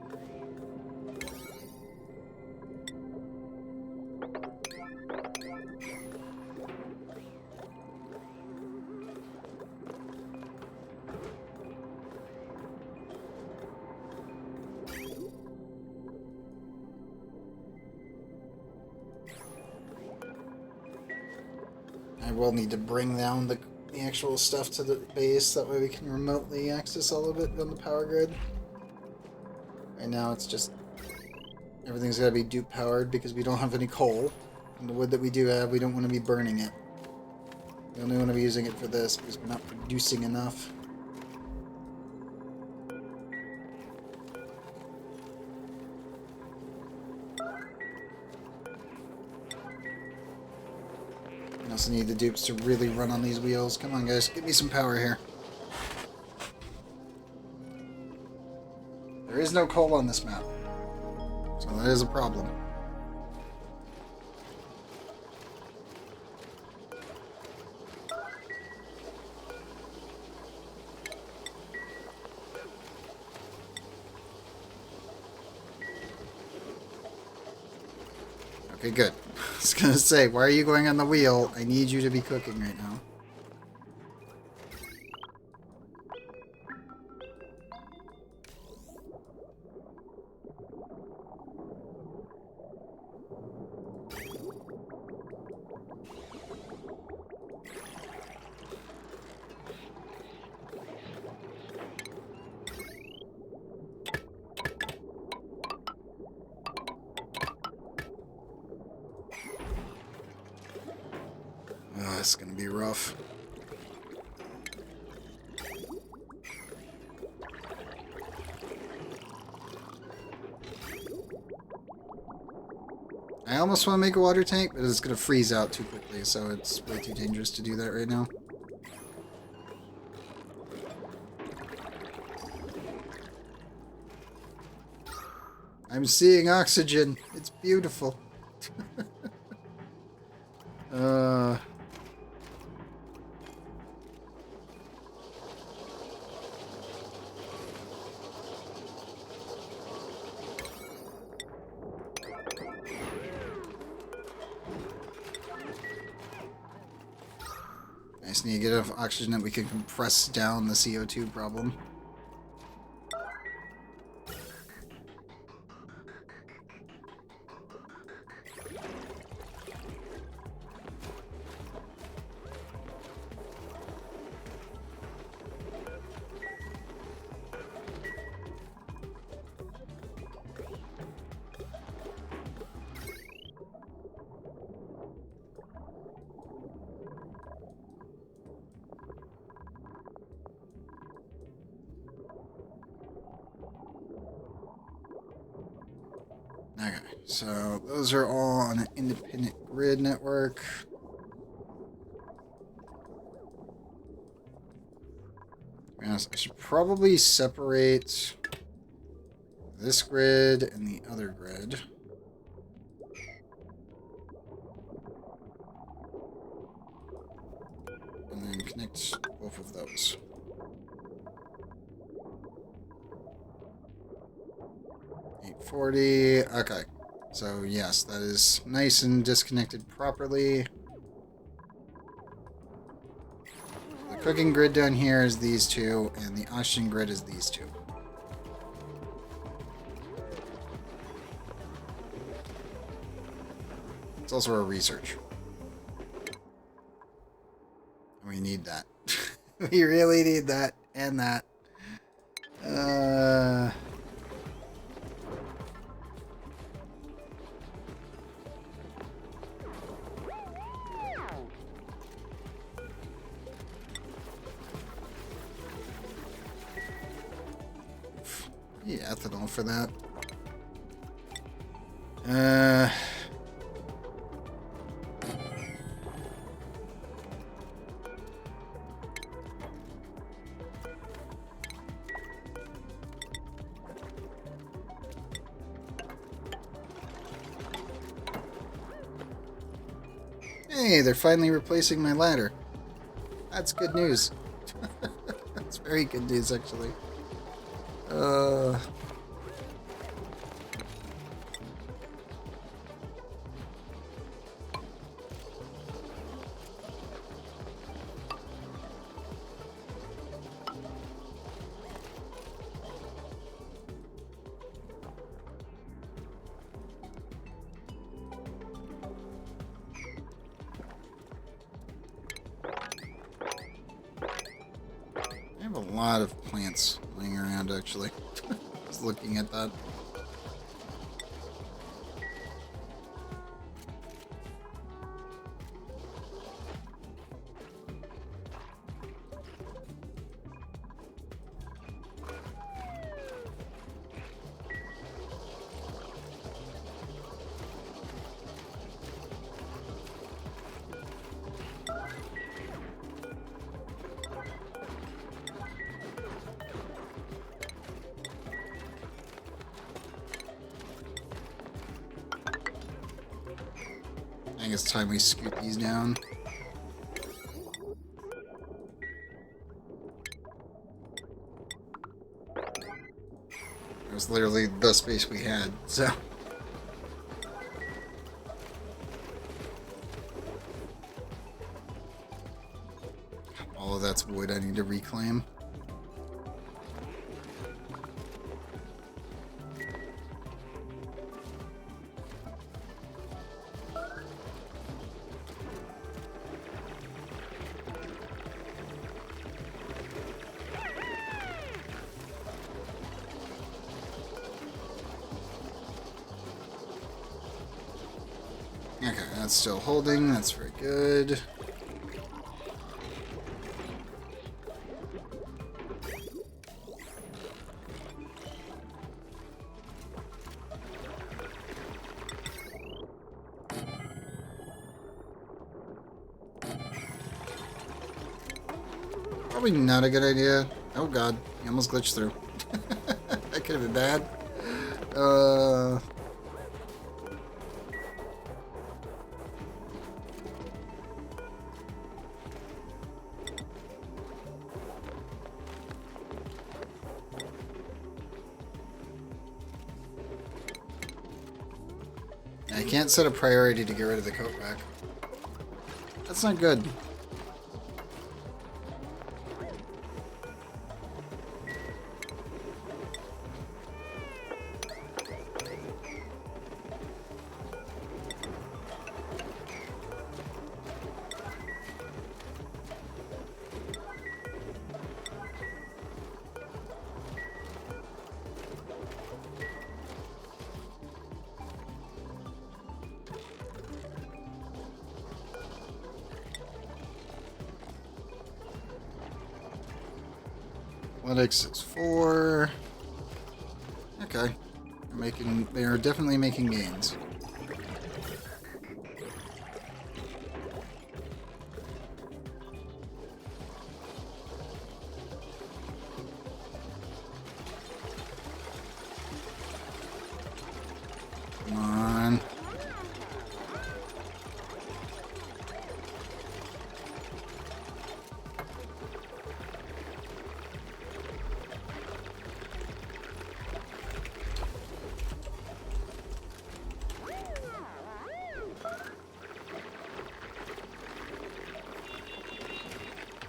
I will need to bring down the actual stuff to the base, that way we can remotely access all of it on the power grid. Right now it's just everything's got to be dupe powered because we don't have any coal, and the wood that we do have, we don't want to be burning it. We only want to be using it for this because we're not producing enough. I also need the dupes to really run on these wheels. Come on, guys, give me some power here. There is no coal on this map, so that is a problem. Okay, good. I was gonna say, why are you going on the wheel? I need you to be cooking right now. Oh, it's gonna be rough. I almost want to make a water tank, but it's gonna freeze out too quickly, so it's way too dangerous to do that right now. I'm seeing oxygen. It's beautiful. I just need to get enough oxygen that we can compress down the CO2 problem. Okay, so those are all on an independent grid network. To be honest, I should probably separate this grid and the other grid. And then connect both of those. $840. Okay. So yes, that is nice and disconnected properly. The cooking grid down here is these two, and the oxygen grid is these two. It's also our research. We need that. We really need that and that. Yeah, ethanol for that. Hey, they're finally replacing my ladder. That's good news. That's very good news, actually. I have a lot of plants laying around, actually. Just looking at that. I think it's time we scoot these down. It was literally the space we had, so. All of that's wood I need to reclaim. Okay, that's still holding. That's very good. Probably not a good idea. Oh god, he almost glitched through. That could have been bad. I can't set a priority to get rid of the coat rack. That's not good. Athletics is 4. Okay. They are definitely making gains. Come on.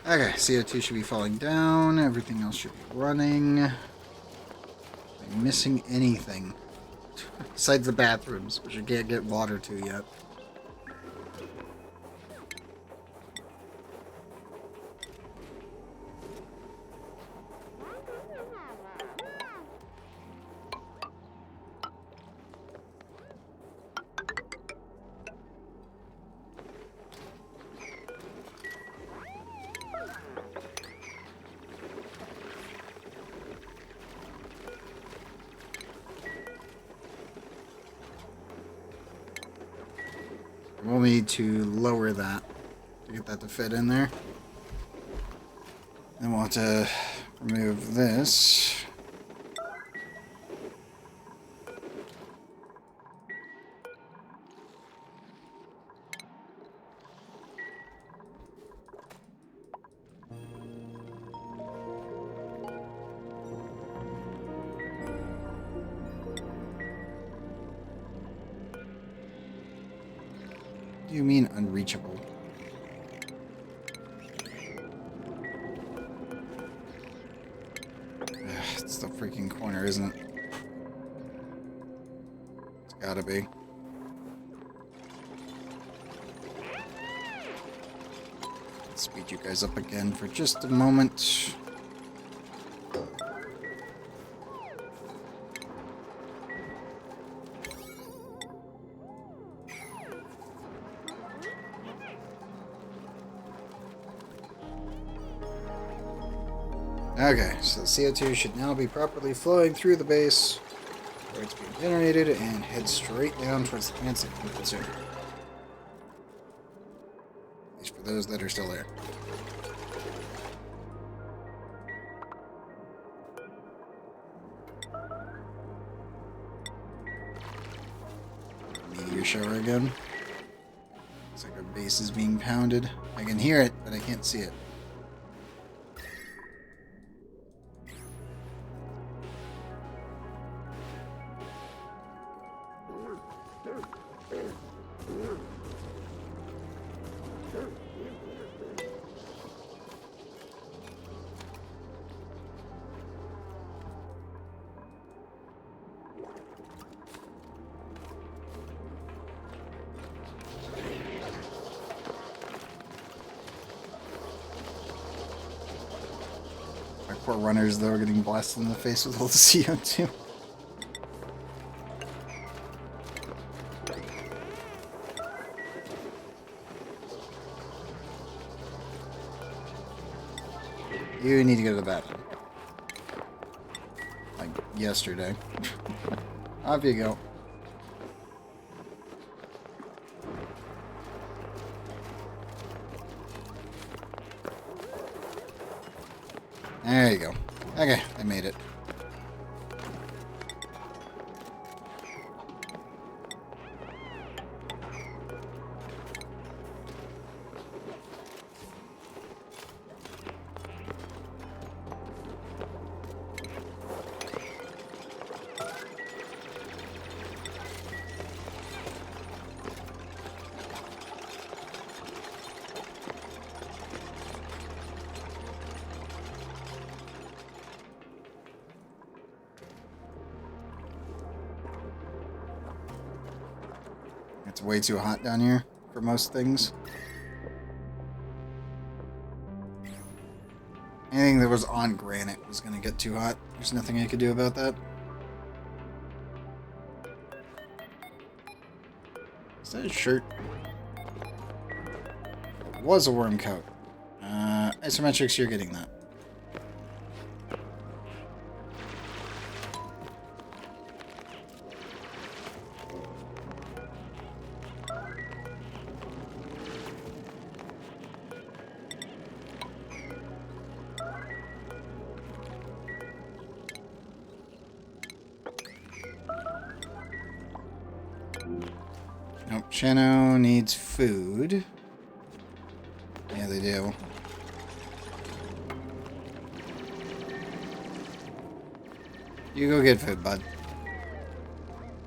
Okay, CO2 should be falling down. Everything else should be running. Am I missing anything? Besides the bathrooms, which I can't get water to yet. We'll need to lower that to get that to fit in there. Then we'll have to remove this. What do you mean unreachable? It's the freaking corner, isn't it? It's gotta be. Let's speed you guys up again for just a moment. Okay, so the CO2 should now be properly flowing through the base where it's being generated and head straight down towards the plants that can consume. At least for those that are still there. Meteor shower again. Looks like our base is being pounded. I can hear it, but I can't see it. My poor runners, though, are getting blasted in the face with all the CO2. You need to go to the bathroom. Like yesterday. Off you go. There you go. Okay, I made it. It's way too hot down here for most things. Anything that was on granite was going to get too hot. There's nothing I could do about that. Is that a shirt? It was a worm coat. Isometrics, you're getting that. Nope, Shano needs food. Yeah, they do. You go get food, bud.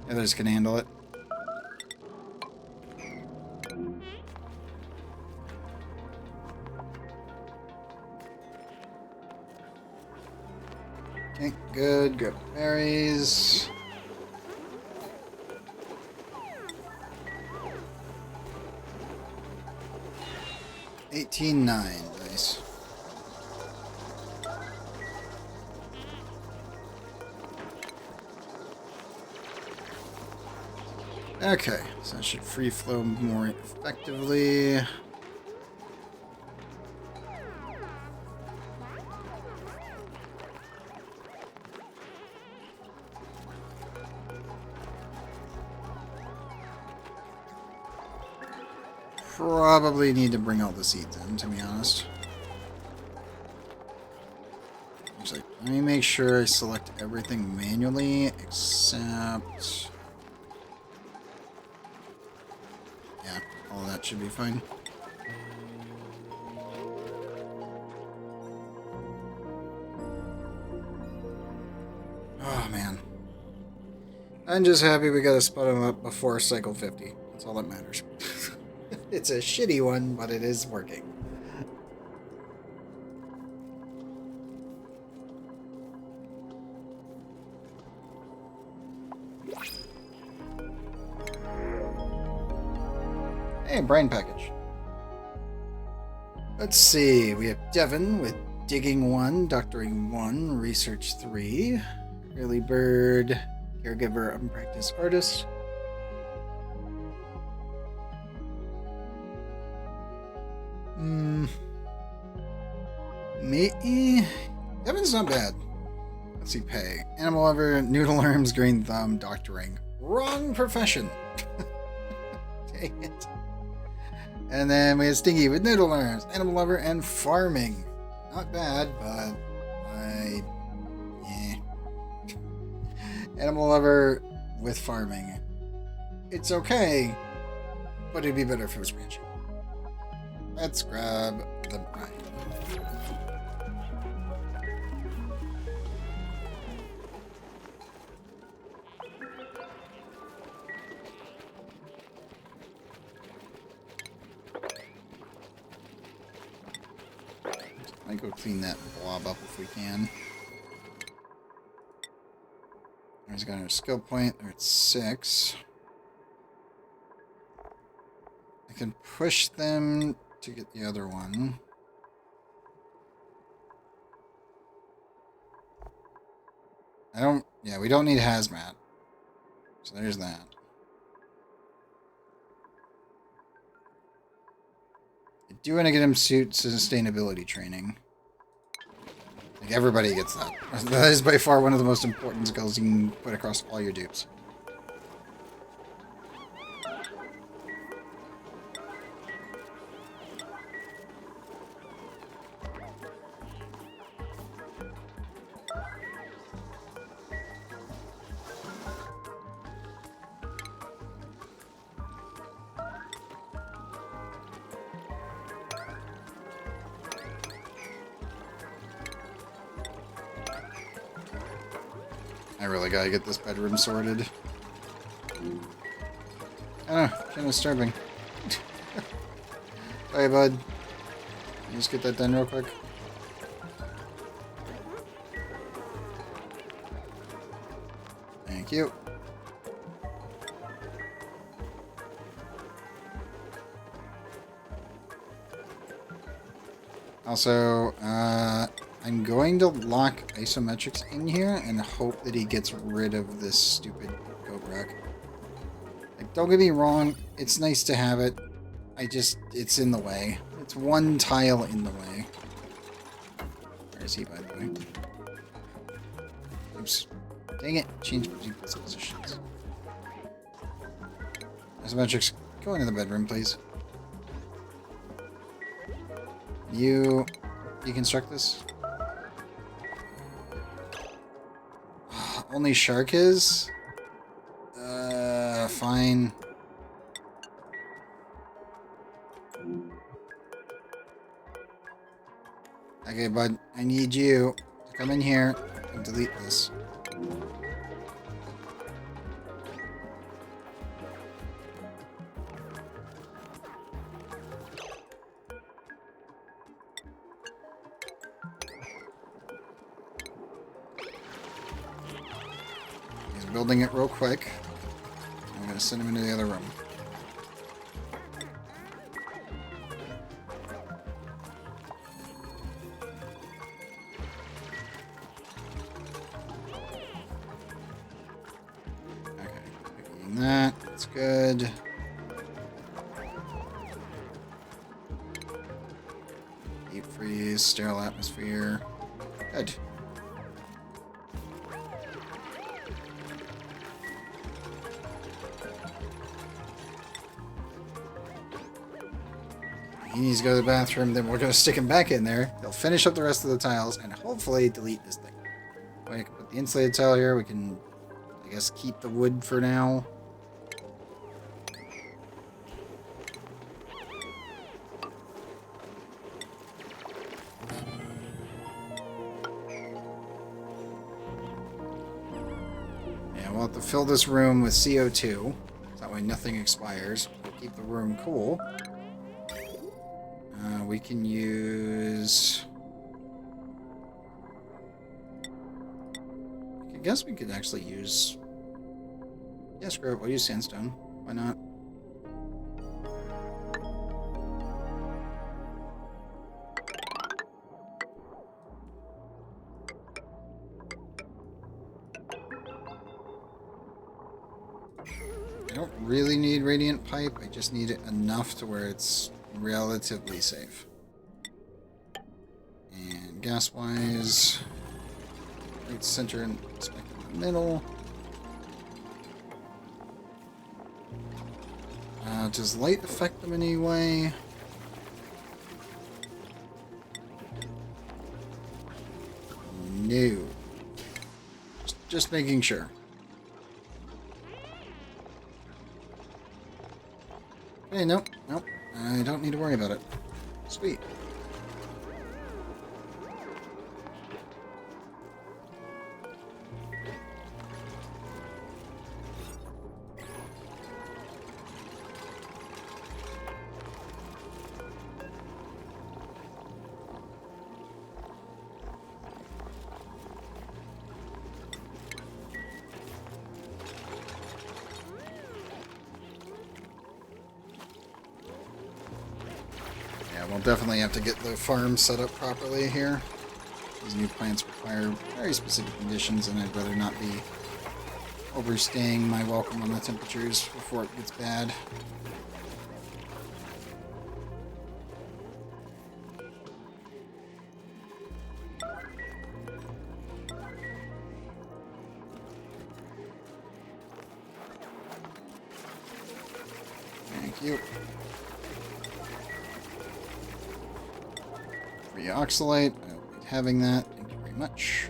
Others can handle it. Okay, good. Grab berries. $18.9. Nice. Okay, so that should free flow more effectively. Probably need to bring all the seeds in, to be honest. Actually, let me make sure I select everything manually, except... Yeah, all that should be fine. Oh, man. I'm just happy we got to spot him up before cycle 50. That's all that matters. It's a shitty one, but it is working. Hey, brain package. Let's see. We have Devin with Digging 1, Doctoring 1, Research 3, Early Bird, Caregiver, Unpracticed Artist. Me? Devin's not bad. Let's see, pay. Animal Lover, Noodle Arms, Green Thumb, Doctoring. Wrong profession. Dang it. And then we have Stingy with Noodle Arms, Animal Lover, and Farming. Not bad, but Animal Lover with Farming. It's okay, but it'd be better if it was ranching. Let's grab the brine. Go clean that blob up if we can. There's got our skill point. They're at 6. I can push them to get the other one. Yeah, we don't need hazmat. So there's that. I do want to get him suit sustainability training. Like, everybody gets that. That is by far one of the most important skills you can put across all your dupes. I really gotta get this bedroom sorted. Oh, kind of disturbing. Hey, bud. Can you just get that done real quick? Thank you. Also, I'm going to lock isometrics in here and hope that he gets rid of this stupid Cobra. Like, don't get me wrong, it's nice to have it. It's in the way. It's one tile in the way. Where is he, by the way? Oops. Dang it. Change positions. Isometrics, go into the bedroom, please. You deconstruct this? Only Shark is? Fine. Okay, bud, I need you to come in here and delete this. building it real quick. I'm going to send him into the other room. That's good. Deep freeze, sterile atmosphere. Good. He needs to go to the bathroom, then we're going to stick him back in there. He'll finish up the rest of the tiles and hopefully delete this thing. We can put the insulated tile here. We can, I guess, keep the wood for now. We'll have to fill this room with CO2, so that way nothing expires. We'll keep the room cool. We can use... I guess we could actually use... Yeah, screw it, we'll use sandstone. Why not? I don't really need radiant pipe, I just need it enough to where it's relatively safe. And gas-wise, right center and spec in the middle. Does light affect them in any way? No. Just making sure. Hey, nope. I don't need to worry about it. Sweet. We'll definitely have to get the farm set up properly here. These new plants require very specific conditions, and I'd rather not be overstaying my welcome on the temperatures before it gets bad. Thank you. Oxalate. I don't need having that. Thank you very much.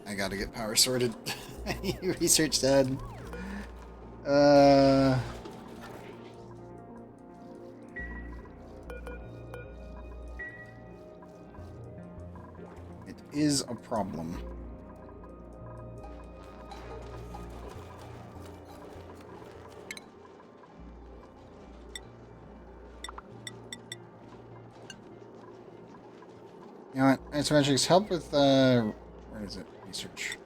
I gotta get power sorted. Research done. It is a problem. You know what? Isometrics help with, where is it? Research.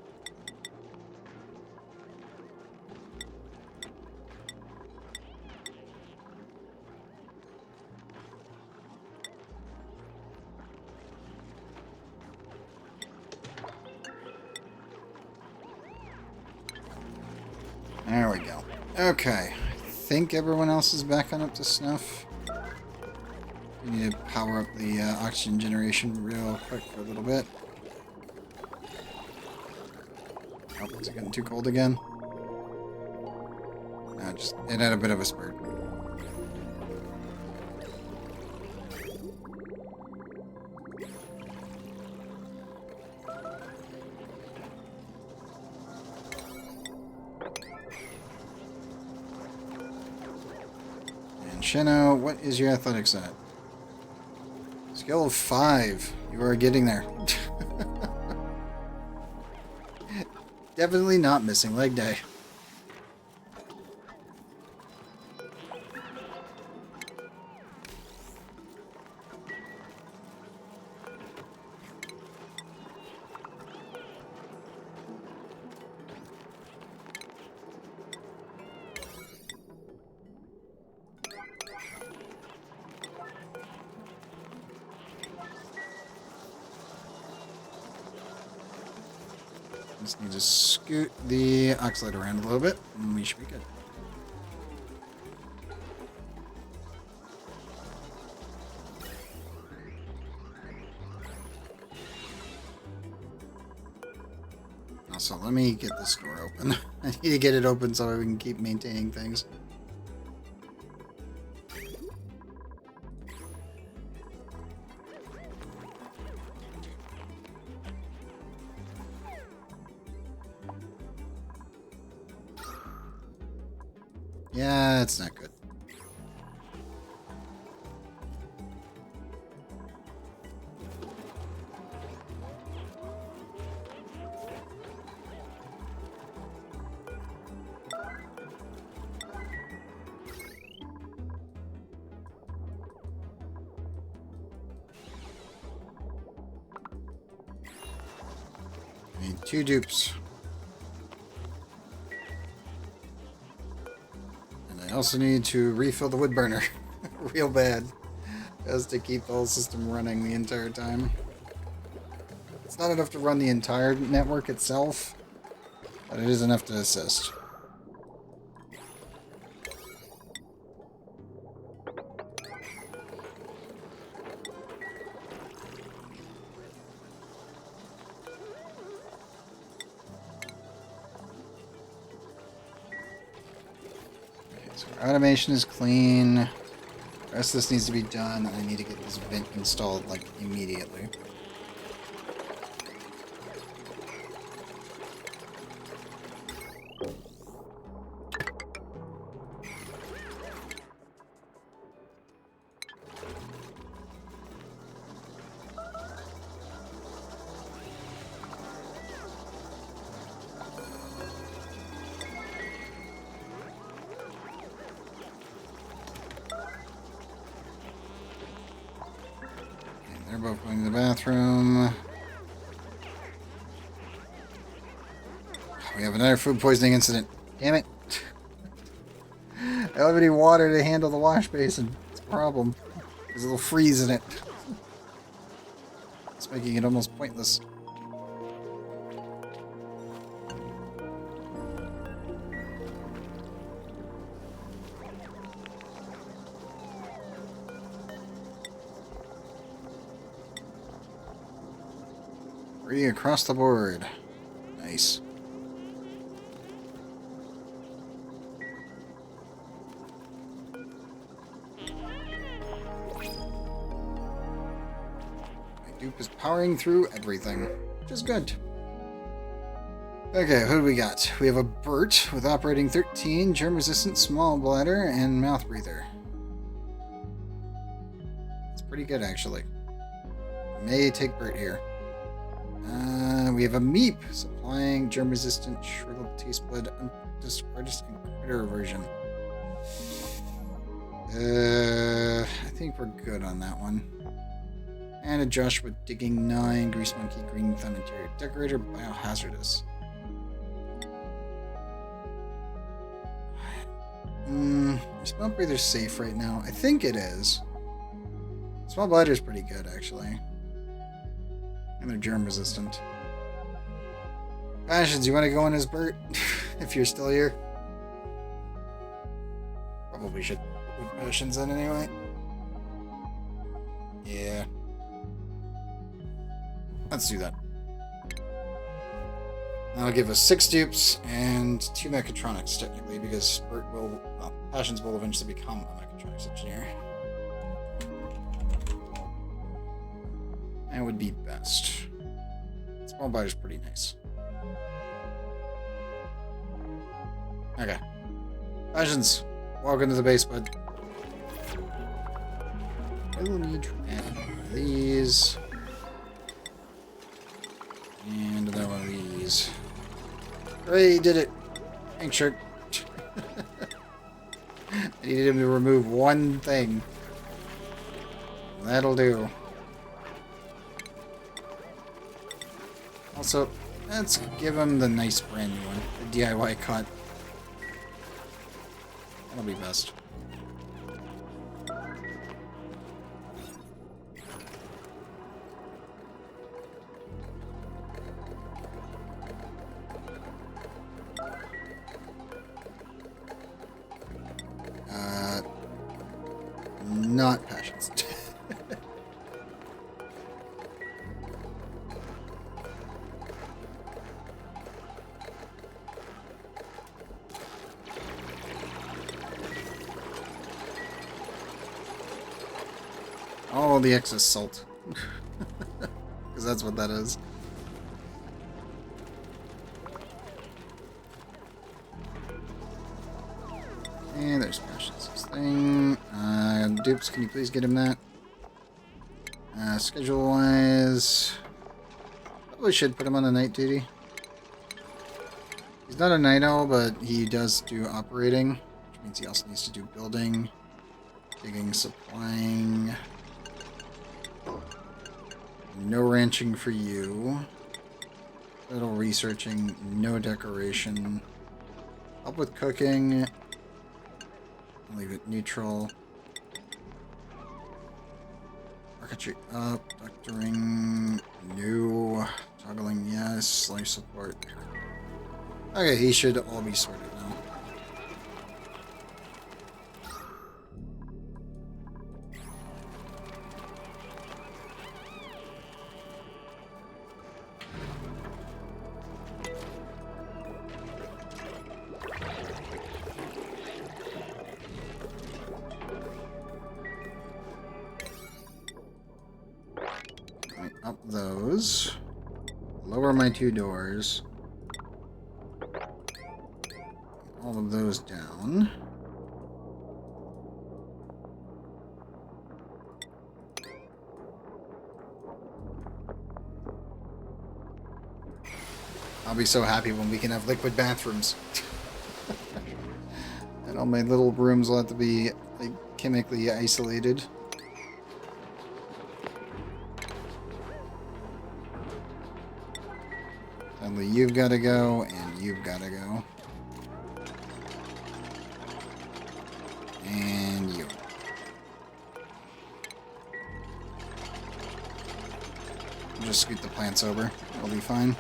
There we go. Okay. I think everyone else is back on up to snuff. We need to power up the oxygen generation real quick for a little bit. Oh, is it getting too cold again? No, just it had a bit of a spurt. And Sheno, what is your athletics at? Skill of 5. You are getting there. Definitely not missing leg day. Just need to scoot the oxalate around a little bit, and we should be good. Also, let me get this door open. I need to get it open so we can keep maintaining things. Yeah, it's not good. I need 2 dupes. And I also need to refill the wood burner real bad. Just to keep the whole system running the entire time. It's not enough to run the entire network itself, but it is enough to assist. So automation is clean. The rest of this needs to be done, and I need to get this vent installed, like, immediately. They're both going to the bathroom. We have another food poisoning incident. Damn it. I don't have any water to handle the wash basin. It's a problem. There's a little freeze in it. It's making it almost pointless. Free across the board. Nice. My dupe is powering through everything, which is good. Okay, who do we got? We have a Bert with operating 13, germ-resistant small bladder, and mouth breather. It's pretty good, actually. May take Bert here. We have a Meep supplying germ-resistant shriveled taste bud unpracticed artist and critter version. I think we're good on that one. And a Joshua digging 9, grease monkey, green thumb interior decorator, biohazardous. Small breather's safe right now. I think it is. Small bladder's pretty good, actually. And they're germ resistant. Passions, you want to go in as Bert? If you're still here? Probably should put Passions in anyway. Yeah. Let's do that. That'll give us 6 dupes and 2 mechatronics, technically, because Bert will, well, Passions will eventually become a mechatronics engineer. That would be best. Small bladder's pretty nice. Okay. Passions, welcome to the base, bud. I will need to add one of these. And another one of these. Hooray, did it! Pink shirt. I needed him to remove one thing. That'll do. Also, let's give him the nice brand new one. The DIY cut. That'll be best. all the excess salt. Because that's what that is. And there's Passion's thing. Dupes, can you please get him that? Schedule-wise... Probably should put him on the night duty. He's not a night owl, but he does do operating, which means he also needs to do building, digging, supplying. No ranching for you. Little researching, no decoration. Help with cooking. I'll leave it neutral. Archery up, doctoring, no. Toggling, yes. Life support. Okay, he should all be sorted now. Right, up those. Lower my 2 doors. All of those down. I'll be so happy when we can have liquid bathrooms. And all my little rooms will have to be like chemically isolated. Sadly, you've got to go, and you've got to go. And you. Just scoot the plants over. It'll be fine.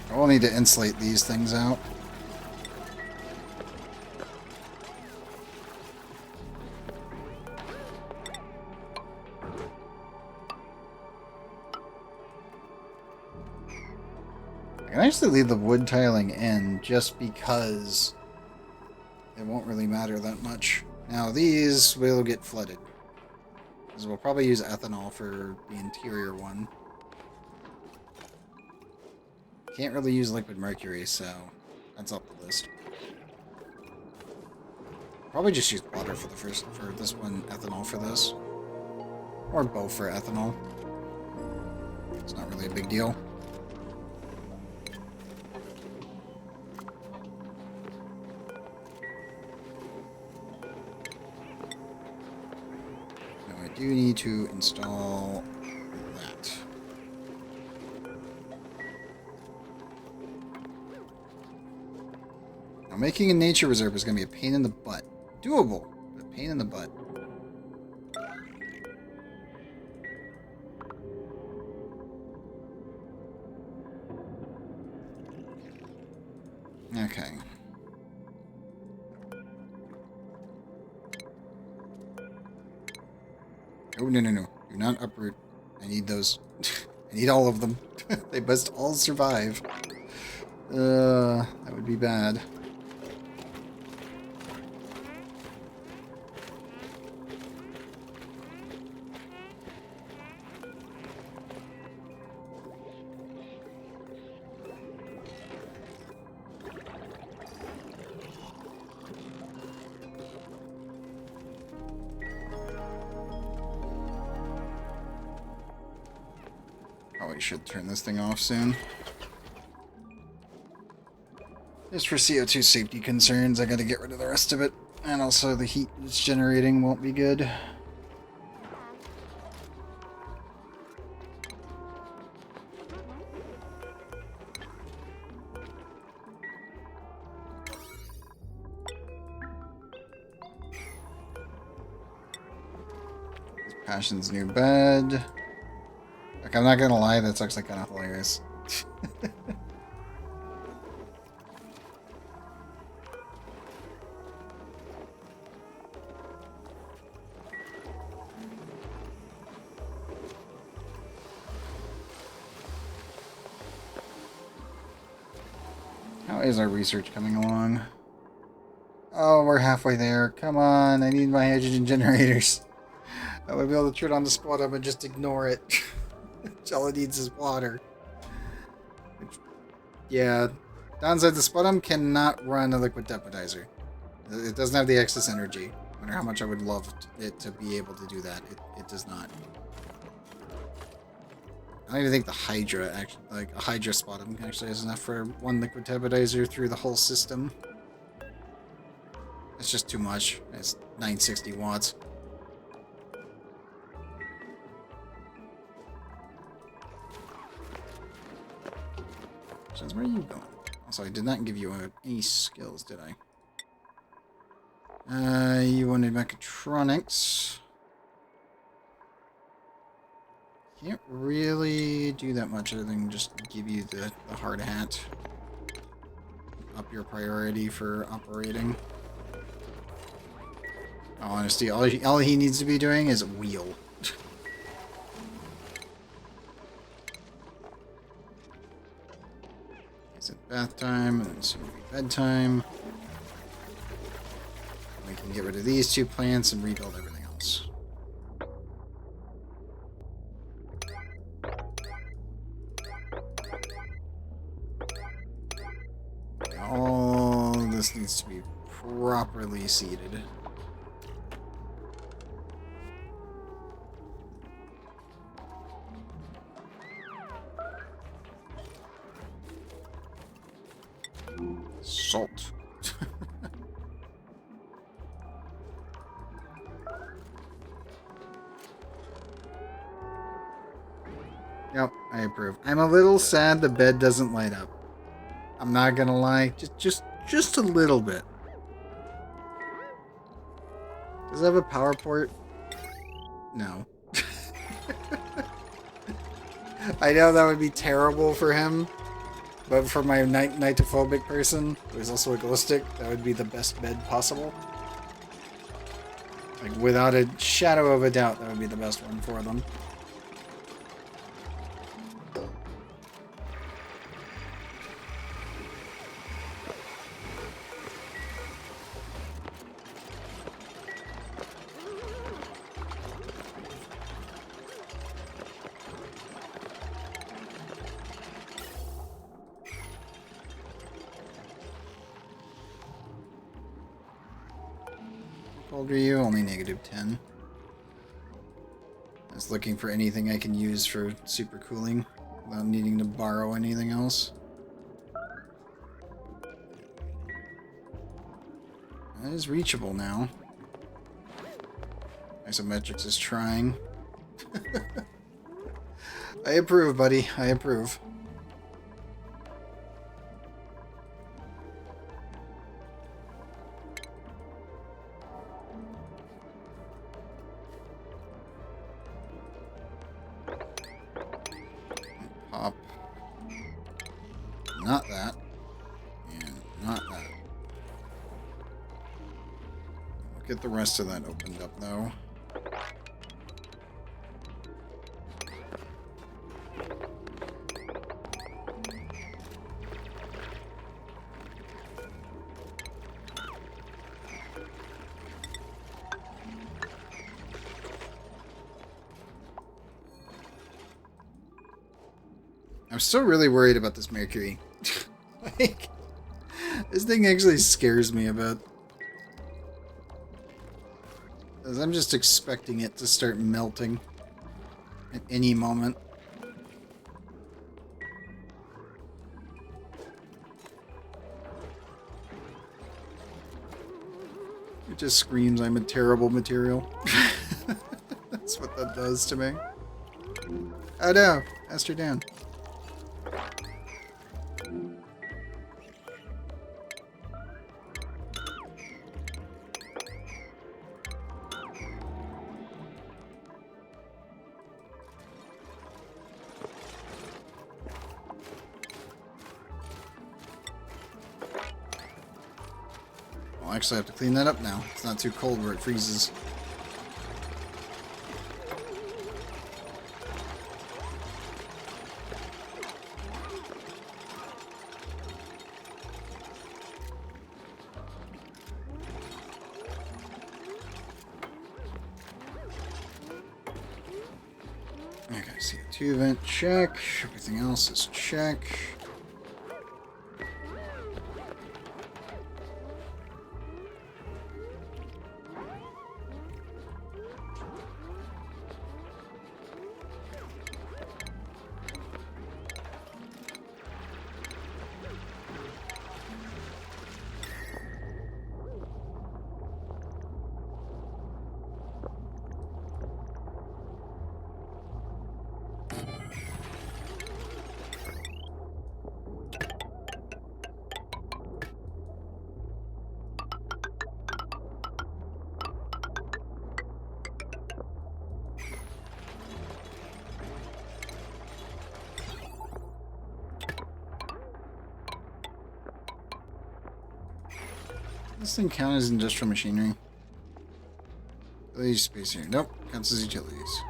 I will need to insulate these things out. I can actually leave the wood tiling in just because it won't really matter that much. Now these will get flooded, because we'll probably use ethanol for the interior one. Can't really use liquid mercury, so that's off the list. Probably just use water for this one, ethanol for this. Or both for ethanol. It's not really a big deal. Now I do need to install that. Now, making a nature reserve is going to be a pain in the butt. Doable, but a pain in the butt. Okay. Oh, no, no, no. Do not uproot. I need those. I need all of them. They must all survive. That would be bad. Probably should turn this thing off soon. Just for CO2 safety concerns, I gotta get rid of the rest of it. And also the heat it's generating won't be good. Passion's new bed. Like, I'm not gonna lie, that's actually kind of hilarious. How is our research coming along? Oh, we're halfway there. Come on, I need my hydrogen generators. I would be able to turn on the spot up and just ignore it. All it needs is water. Yeah, downside, the Sputum cannot run a liquid deputizer. It doesn't have the excess energy. No matter how much I would love it to be able to do that, it does not. I don't even think the Hydra, actually, like a Hydra Sputum, actually has enough for one liquid deputizer through the whole system. It's just too much. It's 960 watts. Where are you going? Also, I did not give you any skills, did I? You wanted mechatronics. Can't really do that much other than just give you the hard hat. Up your priority for operating. Oh, honestly, all he needs to be doing is wheel. It's bath time, and then soon to be bedtime. We can get rid of these two plants and rebuild everything else. All this needs to be properly seeded. Salt. Yep, I approve. I'm a little sad the bed doesn't light up. I'm not gonna lie, just a little bit. Does it have a power port? No. I know that would be terrible for him. But for my nightophobic person, who's also a glowstick, that would be the best bed possible. Like, without a shadow of a doubt, that would be the best one for them. How old are you? Only -10. I was looking for anything I can use for super cooling without needing to borrow anything else. That is reachable now. Isometrics is trying. I approve, buddy. I approve. Pop. Not that. And not that. We'll get the rest of that opened up, though. I'm still really worried about this Mercury. Like, this thing actually scares me a bit. Because I'm just expecting it to start melting at any moment. It just screams I'm a terrible material. That's what that does to me. Oh no, asked her down. I'll actually have to clean that up now. It's not too cold where it freezes. Okay, CO2 vent, check. Everything else is check. This thing count as industrial machinery? Utilities space here. Nope. Counts as utilities.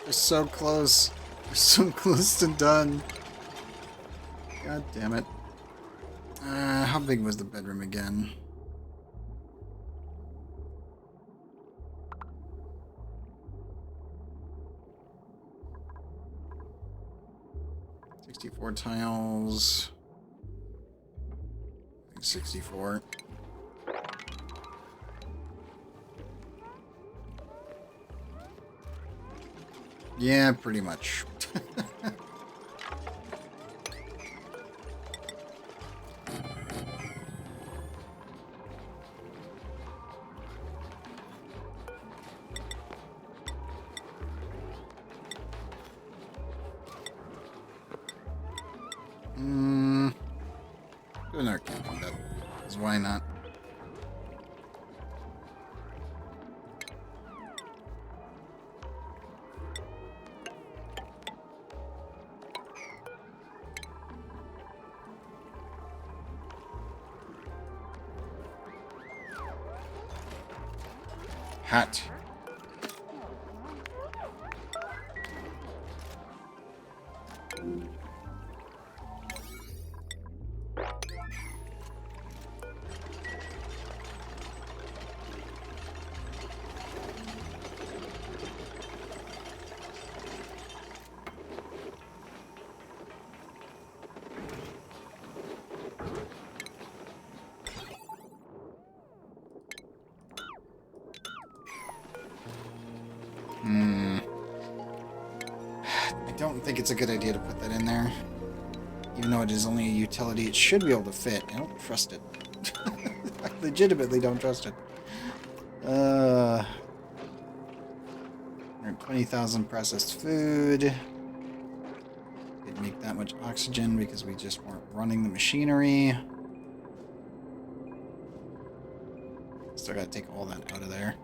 We're so close. We're so close to done. God damn it. How big was the bedroom again? $64 tiles. I think 64. Yeah, pretty much. Do another camping bed. Because why not? Hat. I don't think it's a good idea to put that in there. Even though it is only a utility, it should be able to fit. I don't trust it. I legitimately don't trust it. 120,000 processed food. Didn't make that much oxygen because we just weren't running the machinery. Still gotta take all that out of there.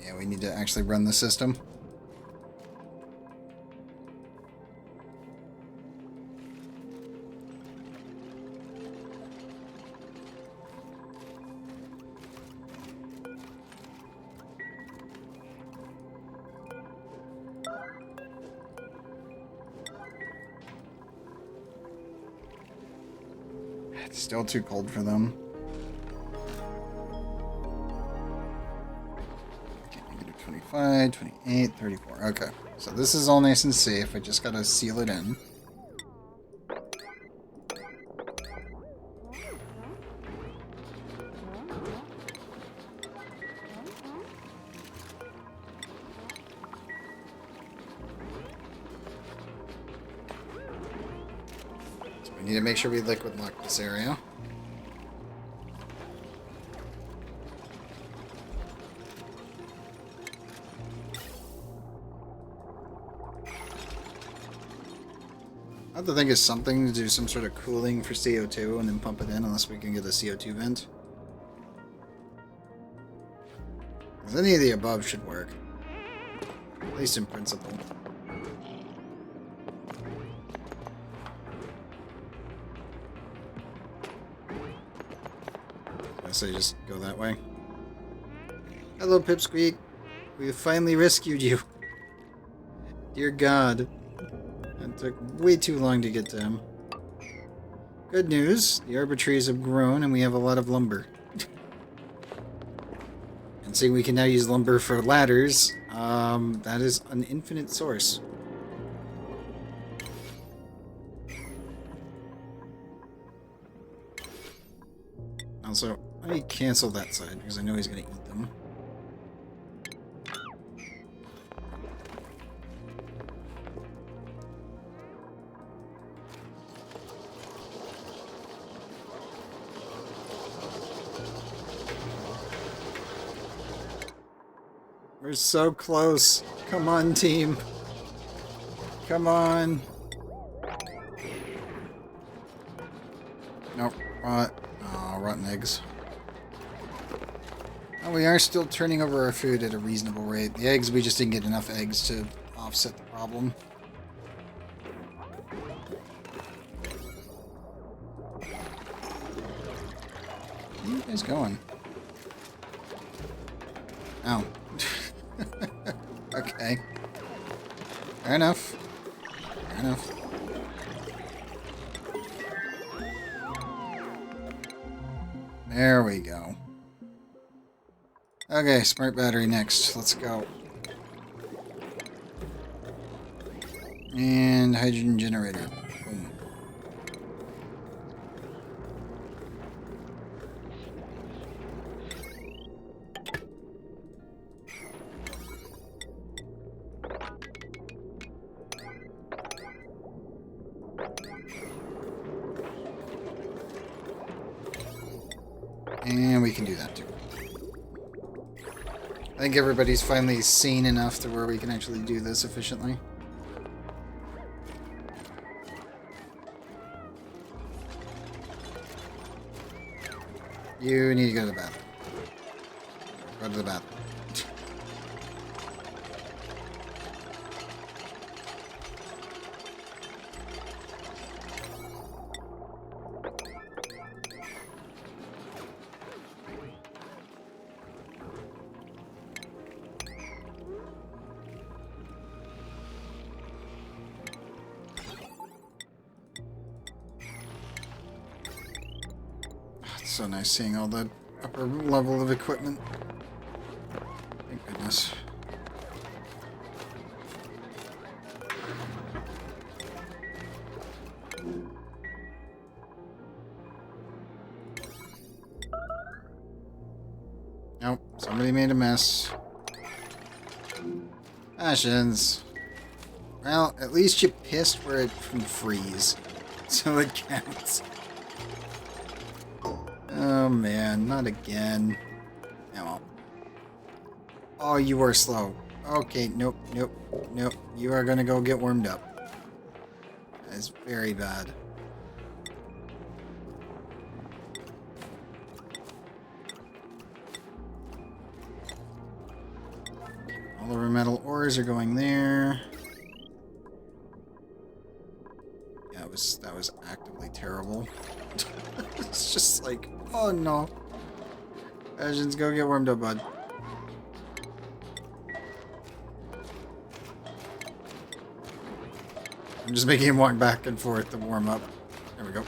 Yeah, we need to actually run the system. It's still too cold for them. 25, 28, 34. Okay. So this is all nice and safe. I just gotta seal it in. We need to make sure we liquid lock this area. I have to think of something to do some sort of cooling for CO2 and then pump it in unless we can get a CO2 vent. Because any of the above should work. At least in principle. I say just go that way. Hello, Pipsqueak. We have finally rescued you. Dear God. It took way too long to get to him. Good news. The arbor trees have grown and we have a lot of lumber. And seeing we can now use lumber for ladders, that is an infinite source. Also, let me cancel that side because I know he's going to eat them. We're so close. Come on, team. Come on. Nope. Rotten eggs. Oh, we are still turning over our food at a reasonable rate. The eggs, we just didn't get enough eggs to offset the problem. Where are you guys going? Oh. Okay. Fair enough. Fair enough. There we go. Okay, smart battery next. Let's go. And hydrogen generator. Boom. And we can do that too. I think everybody's finally seen enough to where we can actually do this efficiently. You need to go to the bathroom. Go to the bathroom. So nice seeing all the upper level of equipment. Thank goodness. Nope, somebody made a mess. Passions. Well, at least you pissed where it can freeze. So it counts. Oh man, not again. Oh, well. Oh, you were slow. Okay, nope, nope, nope. You are gonna go get warmed up. That is very bad. All of our metal ores are going there. Yeah, that was actively terrible. It's just like, oh no. Agents, go get warmed up, bud. I'm just making him walk back and forth to warm up. There we go.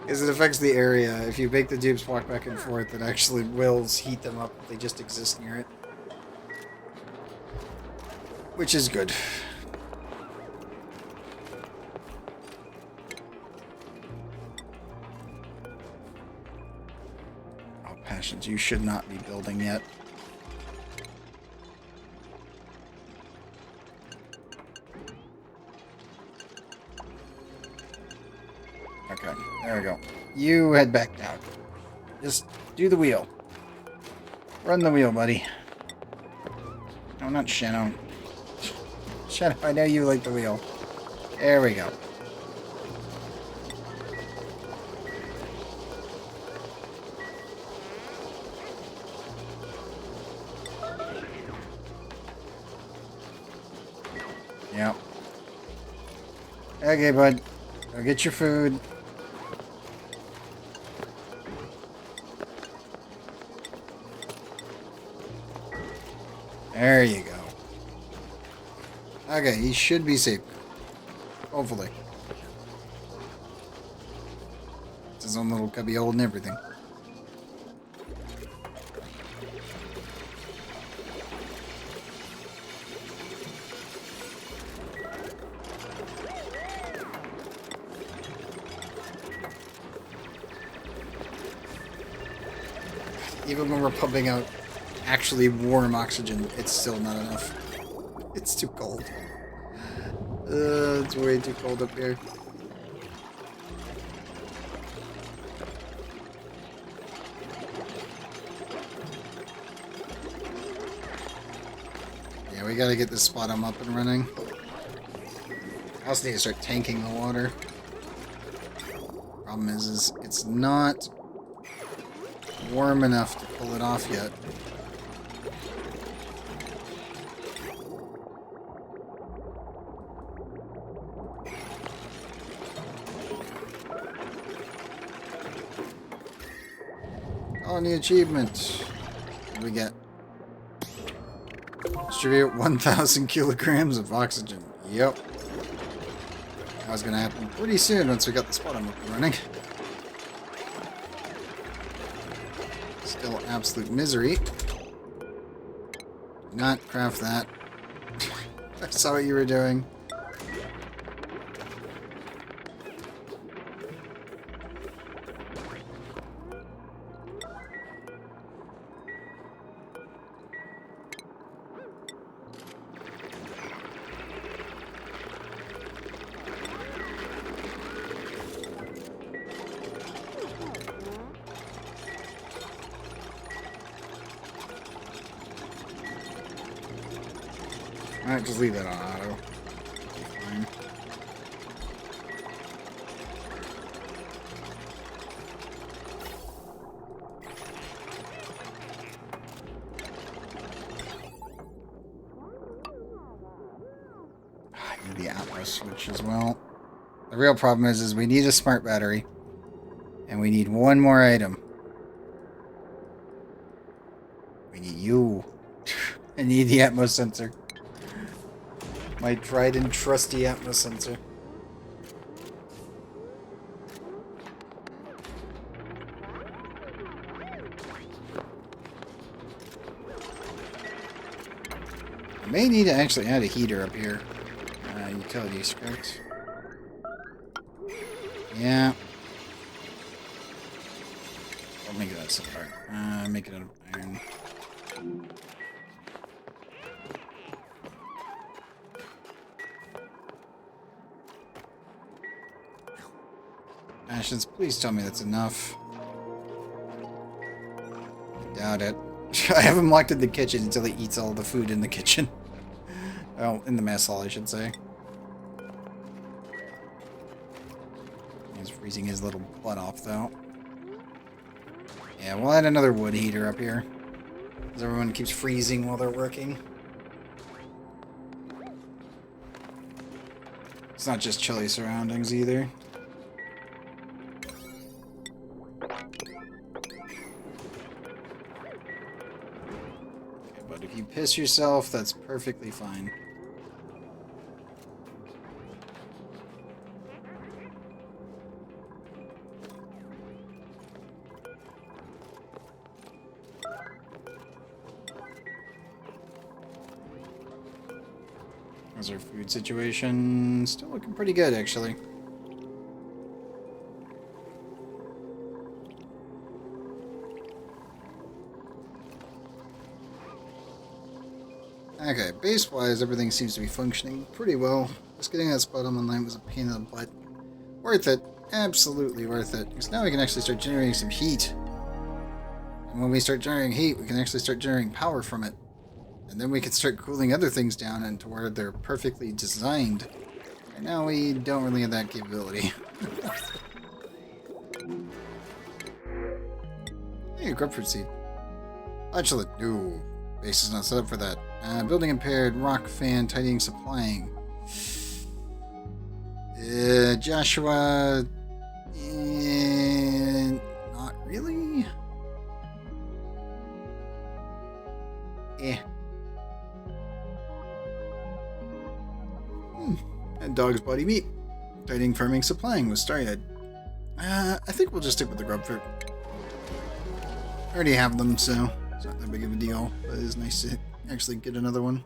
Because it affects the area. If you make the dupes walk back and forth, it actually will heat them up if they just exist near it. Which is good. Oh, Passions, you should not be building yet. Okay, there we go. You head back down. Just do the wheel. Run the wheel, buddy. No, not Shadow. Shadow, I know you like the wheel. There we go. Yep. Okay, bud. Go get your food. There you go. Okay, he should be safe. Hopefully. It's his own little cubby hole and everything. Even when we're pumping out actually warm oxygen, it's still not enough. It's too cold. It's way too cold up here. Yeah, we gotta get this spot up and running. I also need to start tanking the water. Problem is it's not warm enough to pull it off yet. Colony achievement. What do we get? Distribute 1,000 kilograms of oxygen. Yep. That was gonna happen pretty soon once we got the spot up and running. Still absolute misery. Not craft that. I saw what you were doing. Alright, just leave that on auto. Fine. I need the Atmos switch as well. The real problem is we need a smart battery. And we need one more item. We need you. I need the Atmos sensor. My tried and trusty Atmos sensor. I may need to actually add a heater up here. Utilities, correct? Yeah. I'll make that silver. Make it out of iron. Ashes, please tell me that's enough. I doubt it. I have him locked in the kitchen until he eats all the food in the kitchen. Well, in the mess hall, I should say. He's freezing his little butt off, though. Yeah, we'll add another wood heater up here. Because everyone keeps freezing while they're working. It's not just chilly surroundings, either. But if you piss yourself, that's perfectly fine. How's our food situation? Still looking pretty good, actually. Okay, base-wise, everything seems to be functioning pretty well. Just getting that spot on the line was a pain in the butt. Worth it. absolutely worth it. Because now we can actually start generating some heat. And when we start generating heat, we can actually start generating power from it. And then we can start cooling other things down into where they're perfectly designed. Right now we don't really have that capability. Hey, grapefruit seed. Actually, no. Base is not set up for that. Building impaired, rock fan, tidying, supplying. Joshua... not really? Eh. And dog's body meat. Tidying, farming, supplying was started. I think we'll just stick with the grubfruit. I already have them, so it's not that big of a deal. But it is nice to actually get another one.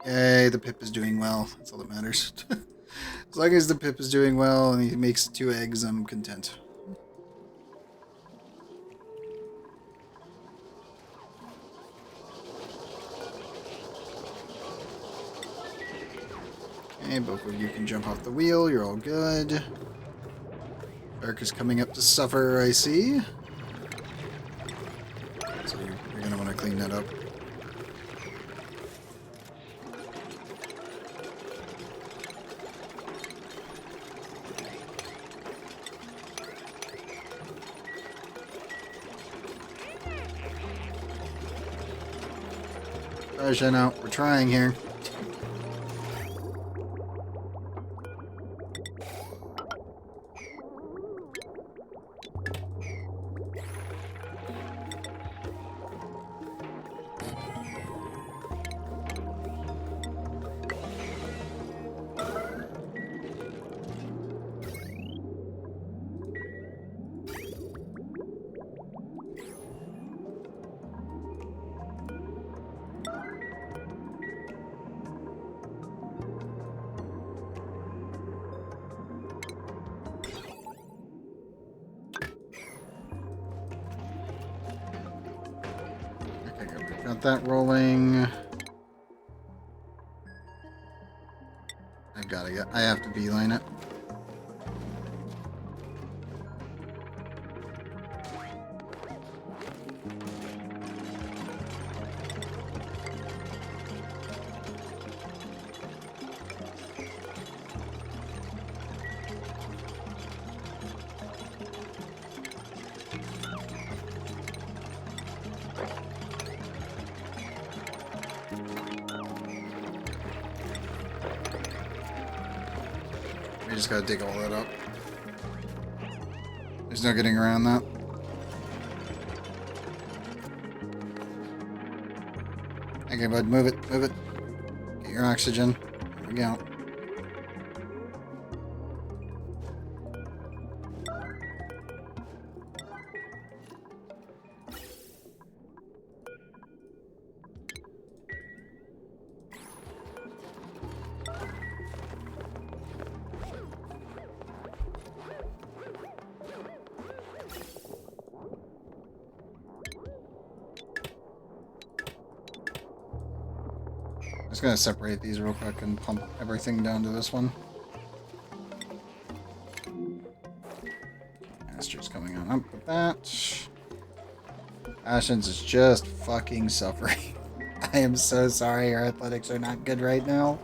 Yay, the pip is doing well. That's all that matters. As long as the pip is doing well and he makes 2 eggs, I'm content. Okay, both of you can jump off the wheel. You're all good. Dark is coming up to suffer, I see. So you're going to want to clean that up. Gosh, I know. We're trying here. Got that rolling. I have to beeline it. We just gotta dig all that up. There's no getting around that. Okay, bud, move it, move it. Get your oxygen. There we go. Just gonna separate these real quick and pump everything down to this one. Master's coming on up with that. Ashens is just fucking suffering. I am so sorry, your athletics are not good right now.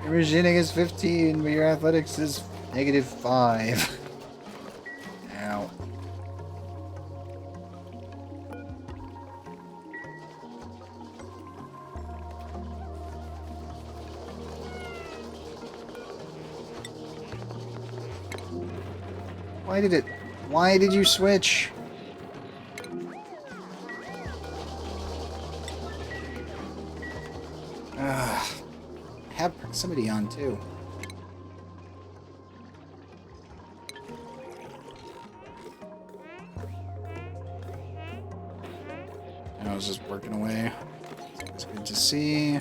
Your machining is 15, but your athletics is -5. Ow. Why did you switch? I have proximity on too. And I was just working away. It's good to see.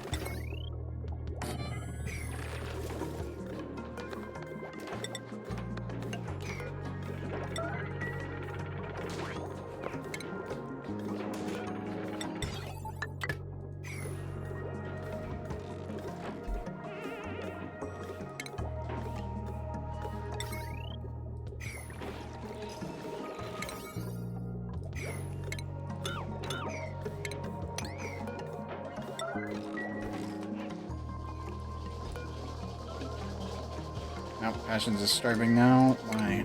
Oh, passion's disturbing now. Why?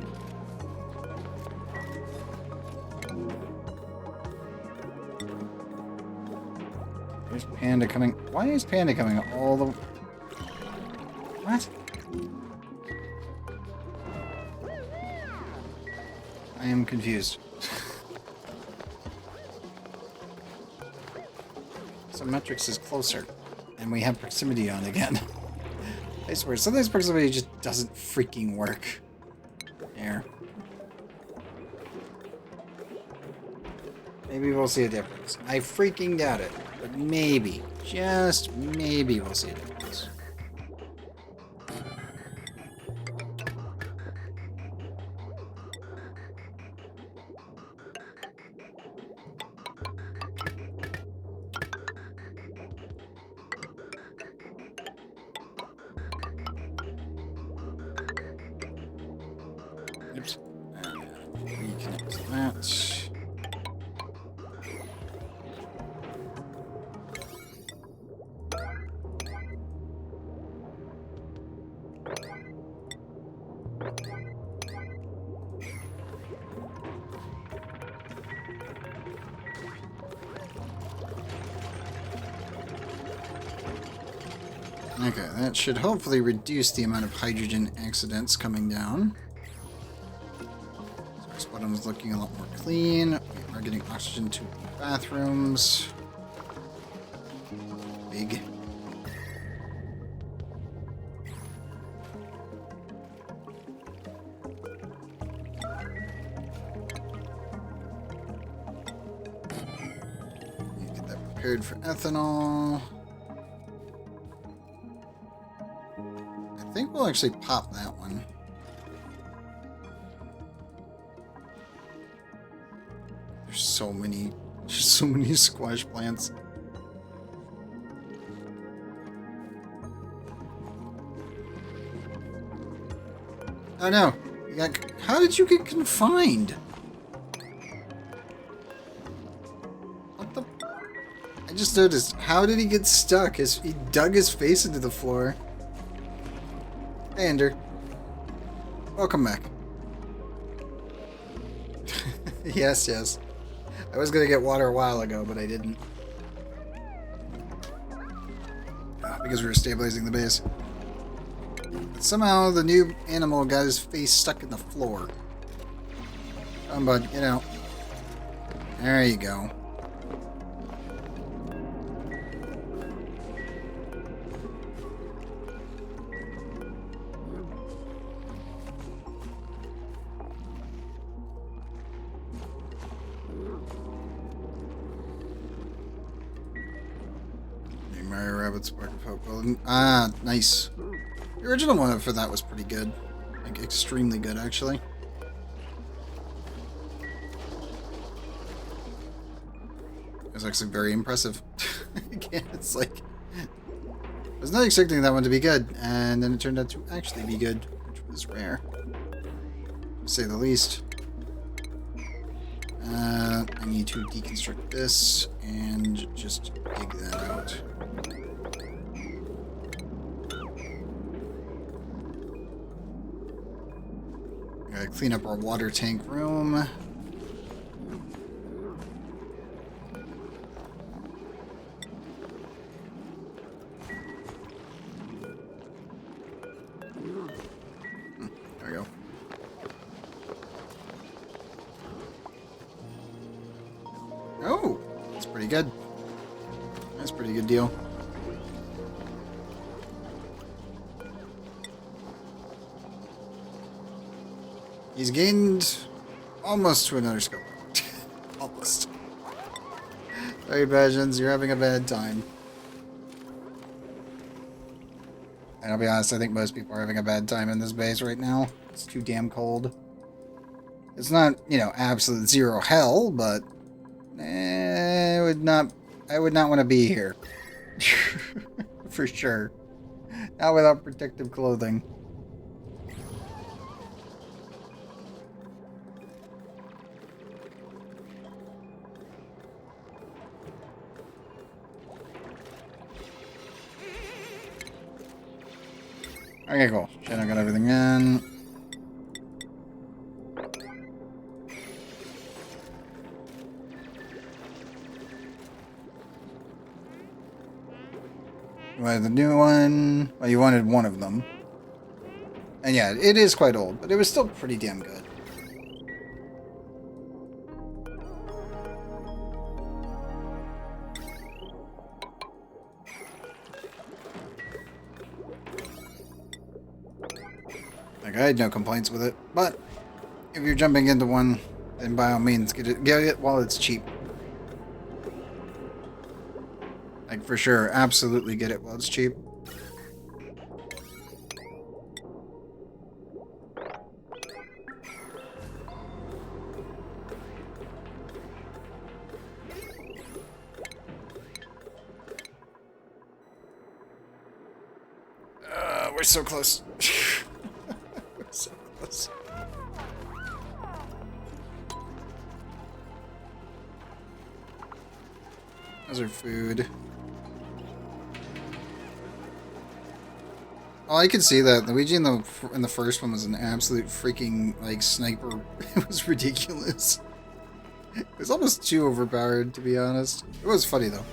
There's Panda coming. Why is Panda coming all the... What? I am confused. So metrics is closer. And we have proximity on again. I swear, sometimes proximity just doesn't freaking work. There. Maybe we'll see a difference. I freaking doubt it. But maybe, just maybe we'll see a difference. Oops. Reconnect that. Okay, that should hopefully reduce the amount of hydrogen accidents coming down. So this bottom's looking a lot more clean. We are getting oxygen to the bathrooms. Big. Get that prepared for ethanol. I think we'll actually pop that one. There's so many squash plants. Oh no! How did you get confined? What the? I just noticed. How did he get stuck? He dug his face into the floor. Hey, Ender. Welcome back. Yes, yes. I was gonna get water a while ago, but I didn't. Because we were stabilizing the base. But somehow the new animal got his face stuck in the floor. Come on, bud, get out. There you go. Mario Rabbit Spark of Hope. Well, nice. The original one for that was pretty good. Like, extremely good, actually. It was actually very impressive. Again, it's like... I was not expecting that one to be good, and then it turned out to actually be good, which was rare. To say the least. I need to deconstruct this and just dig that out. Gotta clean up our water tank room. There we go. Oh, that's pretty good. That's a pretty good deal. He's gained almost to another skill. Almost. Sorry, Badgens, you're having a bad time. And I'll be honest, I think most people are having a bad time in this base right now. It's too damn cold. It's not, you know, absolute zero hell, but I would not want to be here. For sure. Not without protective clothing. Okay, cool. Shit, I got everything in. You wanted the new one. Well, you wanted one of them. And yeah, it is quite old, but it was still pretty damn good. Like, I had no complaints with it, but if you're jumping into one, then by all means get it while it's cheap. Like, for sure, absolutely get it while it's cheap. We're so close. We're so close. How's our food? Oh, I could see that. Luigi in the first one was an absolute freaking, like, sniper. It was ridiculous. It was almost too overpowered, to be honest. It was funny, though.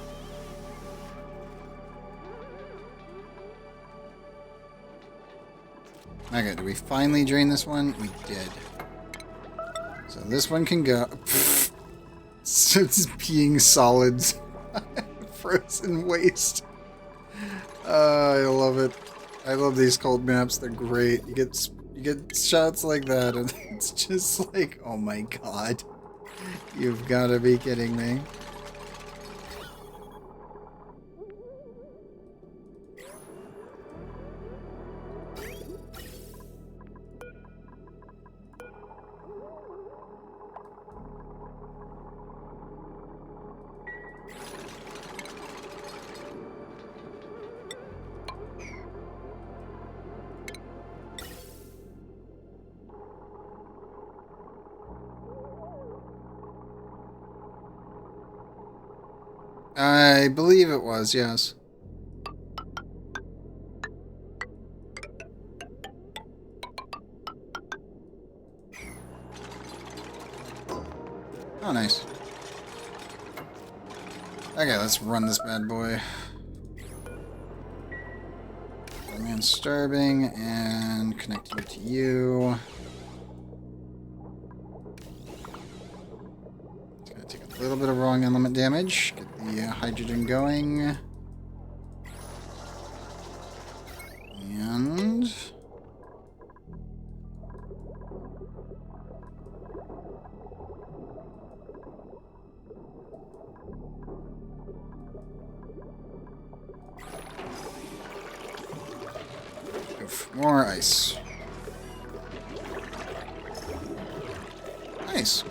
Okay, did we finally drain this one? We did. So this one can go. So it's being solids. Frozen waste. I love it. I love these cold maps. They're great. You get shots like that, and it's just like, oh my god, you've got to be kidding me. I believe it was, yes. Oh, nice. Okay, let's run this bad boy. Man starving and connecting it to you. A little bit of wrong element damage. Get the hydrogen going. And... oof, more ice. Nice.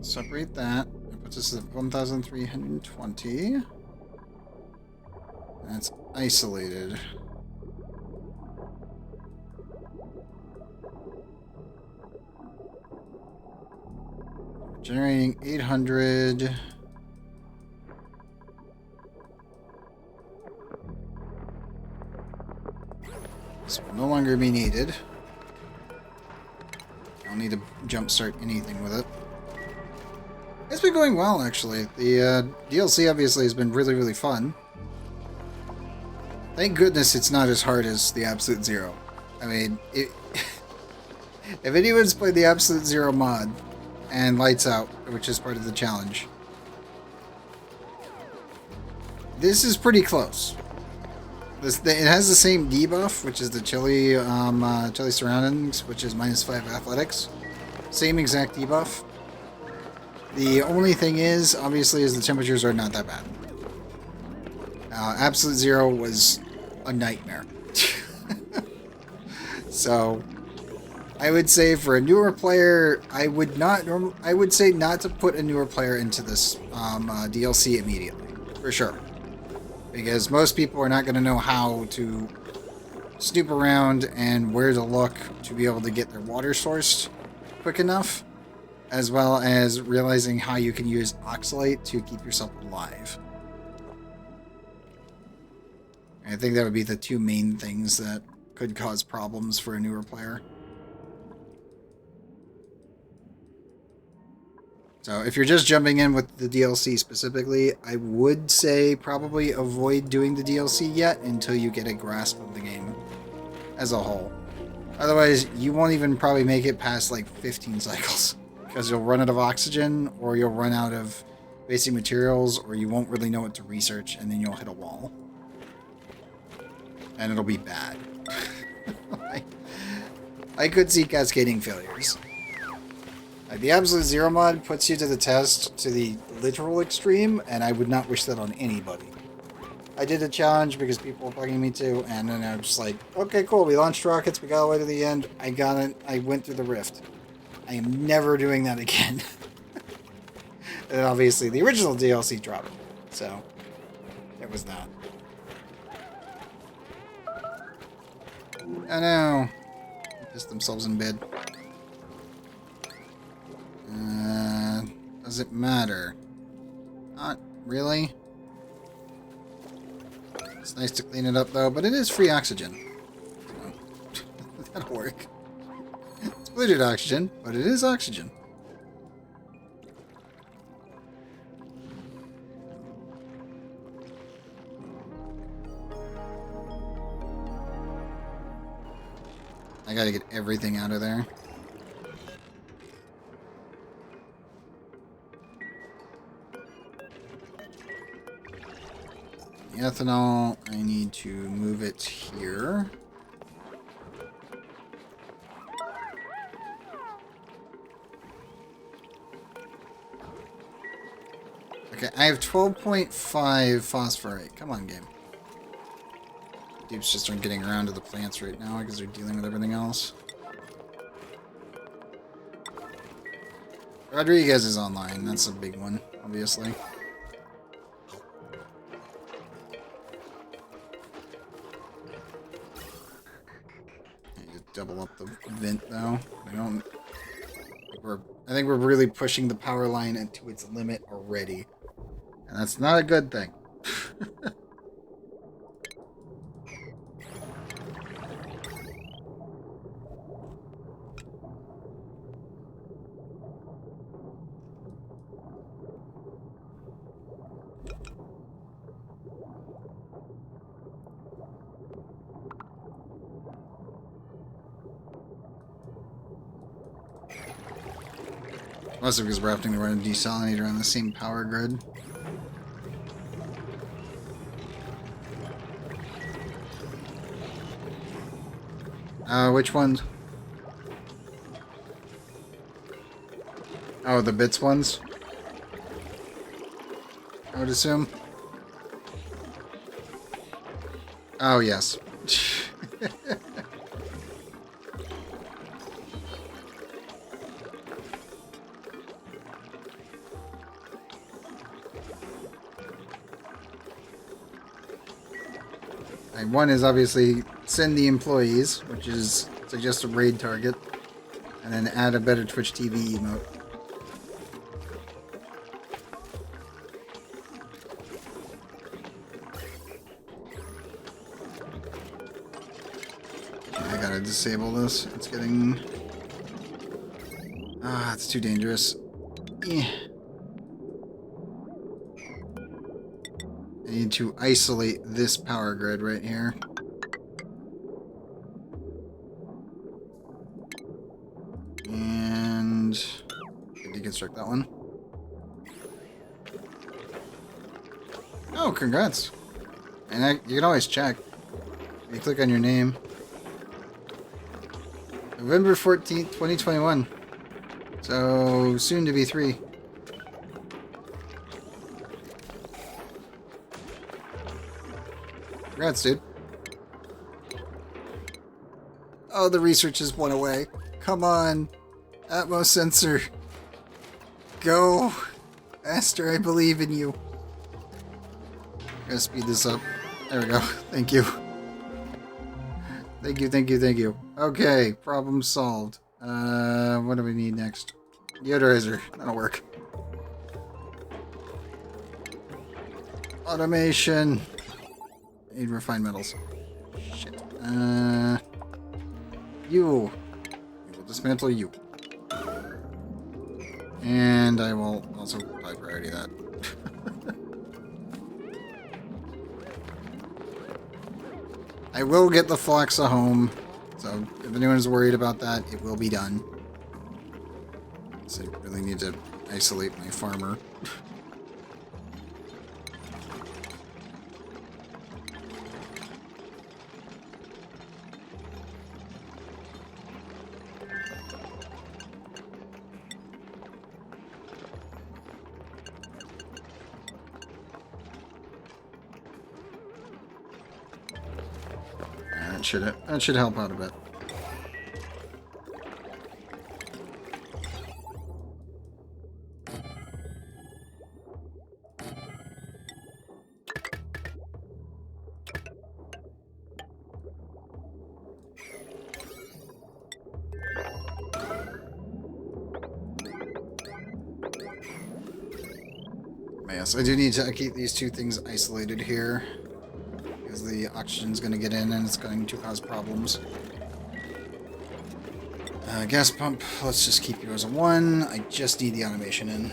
Separate that. That puts us at 1,320. That's isolated. Generating 800. This will no longer be needed. I'll need to jumpstart anything with it. It's been going well, actually. The DLC obviously has been really, really fun. Thank goodness it's not as hard as the Absolute Zero. I mean, if anyone's played the Absolute Zero mod and Lights Out, which is part of the challenge, this is pretty close. It has the same debuff, which is the chilly surroundings, which is -5 athletics. Same exact debuff. The only thing is, obviously, is the temperatures are not that bad. Absolute Zero was a nightmare. So, I would say for a newer player, I would say not to put a newer player into this DLC immediately, for sure, because most people are not going to know how to snoop around and where to look to be able to get their water sourced quick enough, as well as realizing how you can use oxalate to keep yourself alive. I think that would be the two main things that could cause problems for a newer player. So if you're just jumping in with the DLC specifically, I would say probably avoid doing the DLC yet until you get a grasp of the game as a whole. Otherwise, you won't even probably make it past like 15 cycles because you'll run out of oxygen, or you'll run out of basic materials, or you won't really know what to research, and then you'll hit a wall. And it'll be bad. I could see cascading failures. Like, the Absolute Zero mod puts you to the test to the literal extreme, and I would not wish that on anybody. I did a challenge because people were bugging me to, and then I was just like, okay, cool, we launched rockets, we got all the way to the end, I got it, I went through the rift. I am never doing that again. And obviously the original DLC dropped, so it was that. Oh no! Pissed themselves in bed. Does it matter? Not really. It's nice to clean it up though, but it is free oxygen. So, that'll work. It's polluted oxygen, but it is oxygen. I gotta get everything out of there. The ethanol, I need to move it here. Okay, I have 12.5 phosphorate. Come on, game. Deeps just aren't getting around to the plants right now because they're dealing with everything else. Rodriguez is online. That's a big one, obviously. Double up the vent though. I think we're really pushing the power line into its limit already. And that's not a good thing. Mostly because we're having to run a desalinator on the same power grid. Which ones? Oh, the bits ones? I would assume. Oh, yes. One is obviously send the employees, which is suggest a raid target, and then add a better Twitch TV emote. I gotta disable this. It's getting... Ah, it's too dangerous. Eh. I need to isolate this power grid right here. And deconstruct that one. Oh, congrats. And you can always check. You click on your name. November 14th, 2021. So, soon to be 3. Congrats, dude. Oh, the research just went away. Come on. Atmos sensor. Go. Master, I believe in you. Gotta speed this up. There we go. Thank you. Thank you, thank you, thank you. Okay, problem solved. What do we need next? Deodorizer. That'll work. Automation. Need refined metals. Shit. You. We will dismantle you. And I will also high priority that. I will get the Flexa home, so if anyone's worried about that, it will be done. So I really need to isolate my farmer. That should help out a bit. Yes, I do need to keep these two things isolated here, because the oxygen's going to get in and it's going to cause problems. Gas pump, let's just keep you as a 1. I just need the automation in.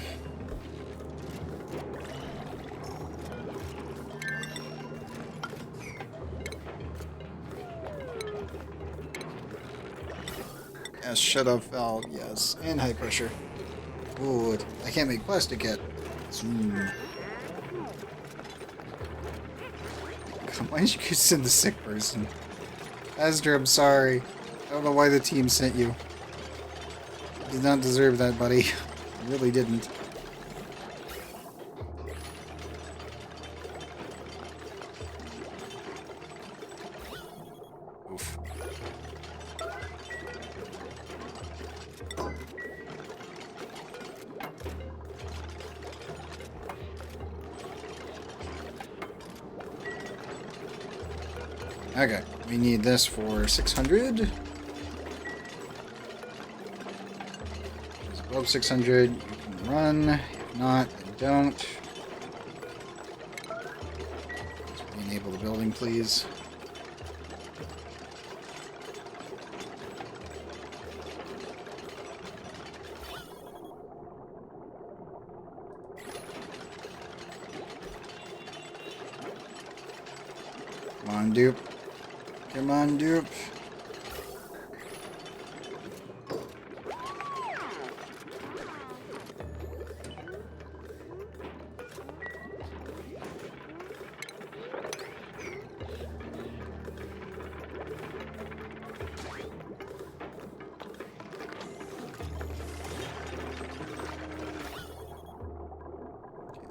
Yes, shut up valve, yes. And high pressure. Ooh, I can't make plastic yet. Why did you send the sick person? Astor, I'm sorry. I don't know why the team sent you. You did not deserve that, buddy. You really didn't. Oof. Okay, we need this for 600. It's above 600, you can run. If not, then don't. Let's enable the building, please. Come on, dupe. Come on, dupe.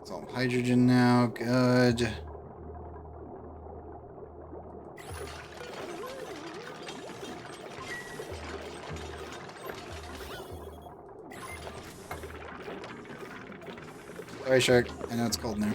It's all hydrogen now. Good. Sorry, Shark. I know it's cold in there.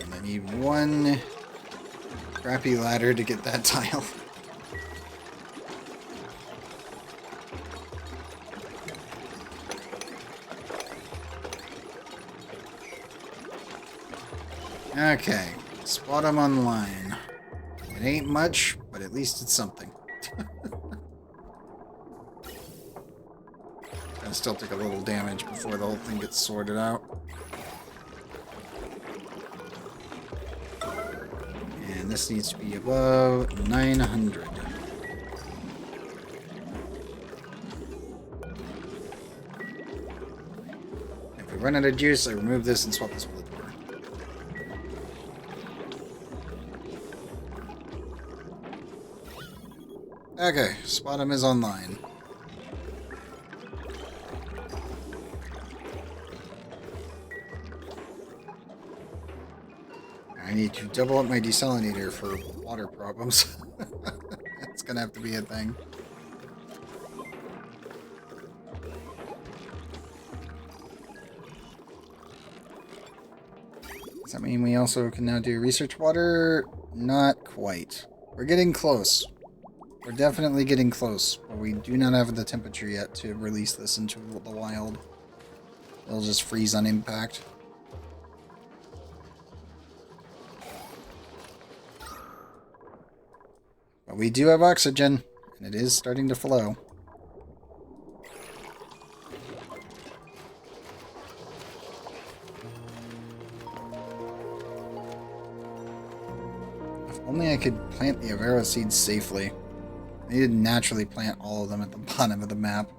And I need one crappy ladder to get that tile. Okay, spot him on the line. It ain't much, but at least it's something. Gonna still take a little damage before the whole thing gets sorted out. And this needs to be above 900. If we run out of juice, I remove this and swap this with the door. Okay, Spot'em is online. I need to double up my desalinator for water problems. It's gonna have to be a thing. Does that mean we also can now do research water? Not quite. We're getting close. We're definitely getting close, but we do not have the temperature yet to release this into the wild. It'll just freeze on impact. But we do have oxygen, and it is starting to flow. If only I could plant the Avera seeds safely. I need to naturally plant all of them at the bottom of the map.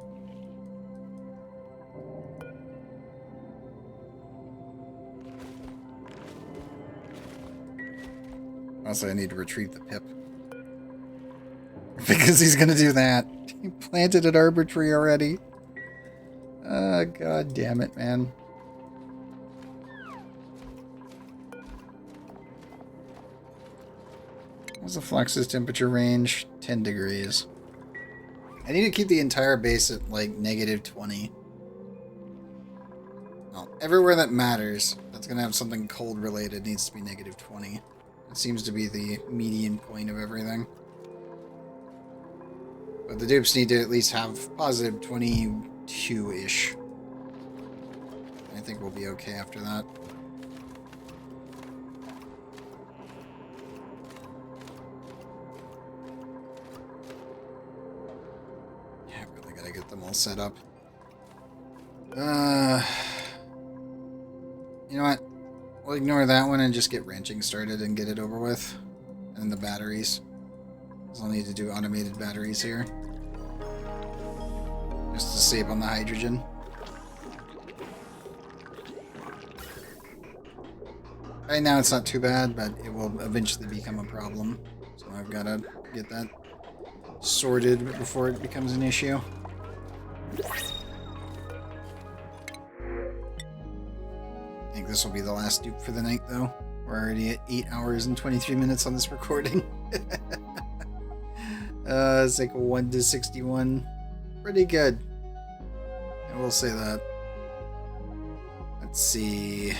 Also, I need to retrieve the pip. Because he's gonna do that. He planted an arbor tree already. God damn it, man. What's the flux's temperature range? 10 degrees. I need to keep the entire base at like -20. Well, everywhere that matters, that's gonna have something cold related, needs to be -20. It seems to be the median point of everything. But the dupes need to at least have positive 22-ish. I think we'll be okay after that. Yeah, I really gotta get them all set up. You know what? We'll ignore that one and just get ranching started and get it over with. And the batteries. I'll need to do automated batteries here. Just to save on the hydrogen. Right now it's not too bad, but it will eventually become a problem. So I've got to get that sorted before it becomes an issue. I think this will be the last dupe for the night, though. We're already at 8 hours and 23 minutes on this recording. It's like 1 to 61. Pretty good. I will say that. Let's see.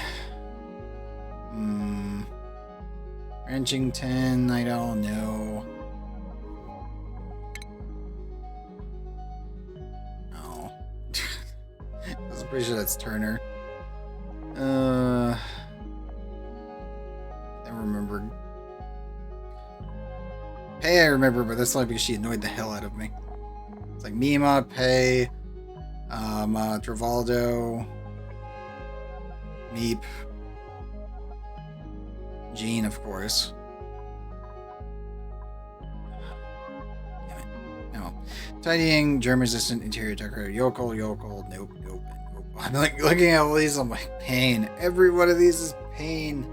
Ranching 10, I don't know. Oh. I'm pretty sure that's Turner. I remember. Pei I remember, but that's only because she annoyed the hell out of me. It's like Mima, Pei, Travaldo, Meep, Jean, of course. Damn it. No. Tidying, germ-resistant, interior decorator, yokel, nope, nope, nope. I'm like looking at all these, I'm like, pain. Every one of these is pain.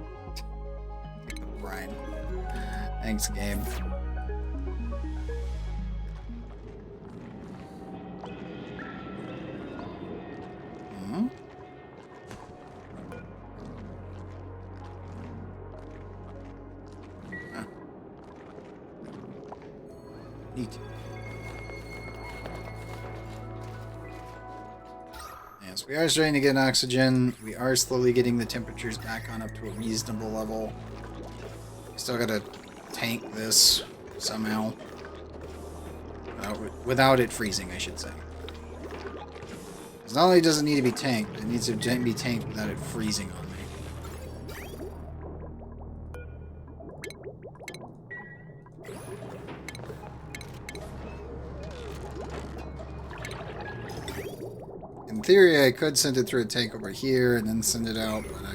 Brian. Thanks, game. Neat. Yes, we are starting to get oxygen. We are slowly getting the temperatures back on up to a reasonable level. We still gotta tank this somehow. Without it freezing, I should say. Because not only does it need to be tanked, but it needs to be tanked without it freezing on me. In theory, I could send it through a tank over here and then send it out, but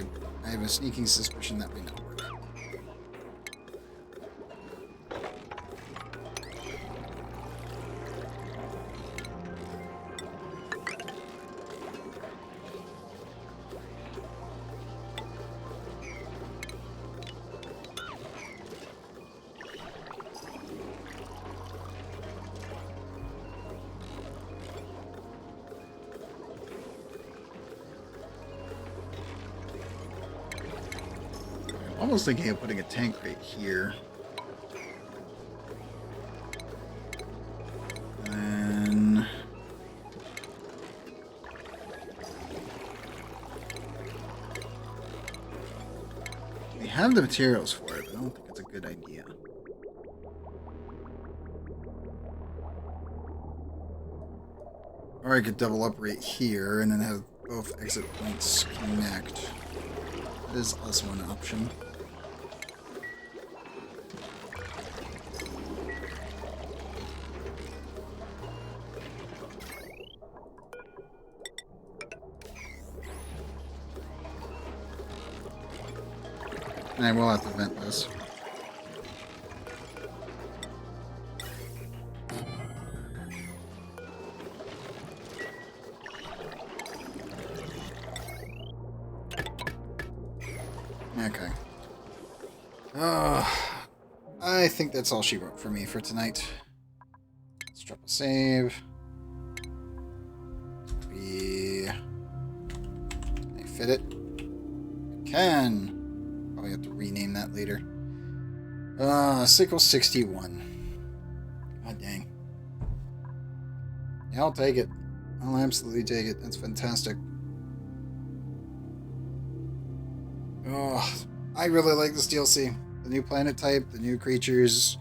I have a sneaking suspicion that may not work. Almost thinking of putting a tank right here. And We have the materials for it, but I don't think it's a good idea. Or I could double up right here and then have both exit points connect. That is also an option. And I will have to vent this. Okay. I think that's all she wrote for me for tonight. Let's drop a save. Can I fit it? I can. Probably have to rename that later. Sickle 61. God dang. Yeah, I'll take it. I'll absolutely take it. That's fantastic. Oh, I really like this DLC. The new planet type, the new creatures.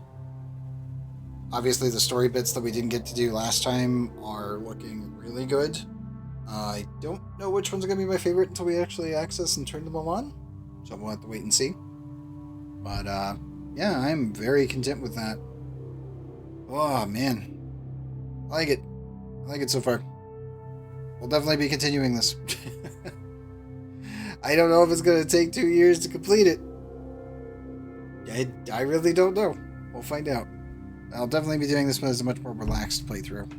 Obviously, the story bits that we didn't get to do last time are looking really good. I don't know which ones are going to be my favorite until we actually access and turn them all on. So we'll have to wait and see. But, yeah, I'm very content with that. Oh, man. I like it. I like it so far. We'll definitely be continuing this. I don't know if it's going to take 2 years to complete it. I really don't know. We'll find out. I'll definitely be doing this as a much more relaxed playthrough.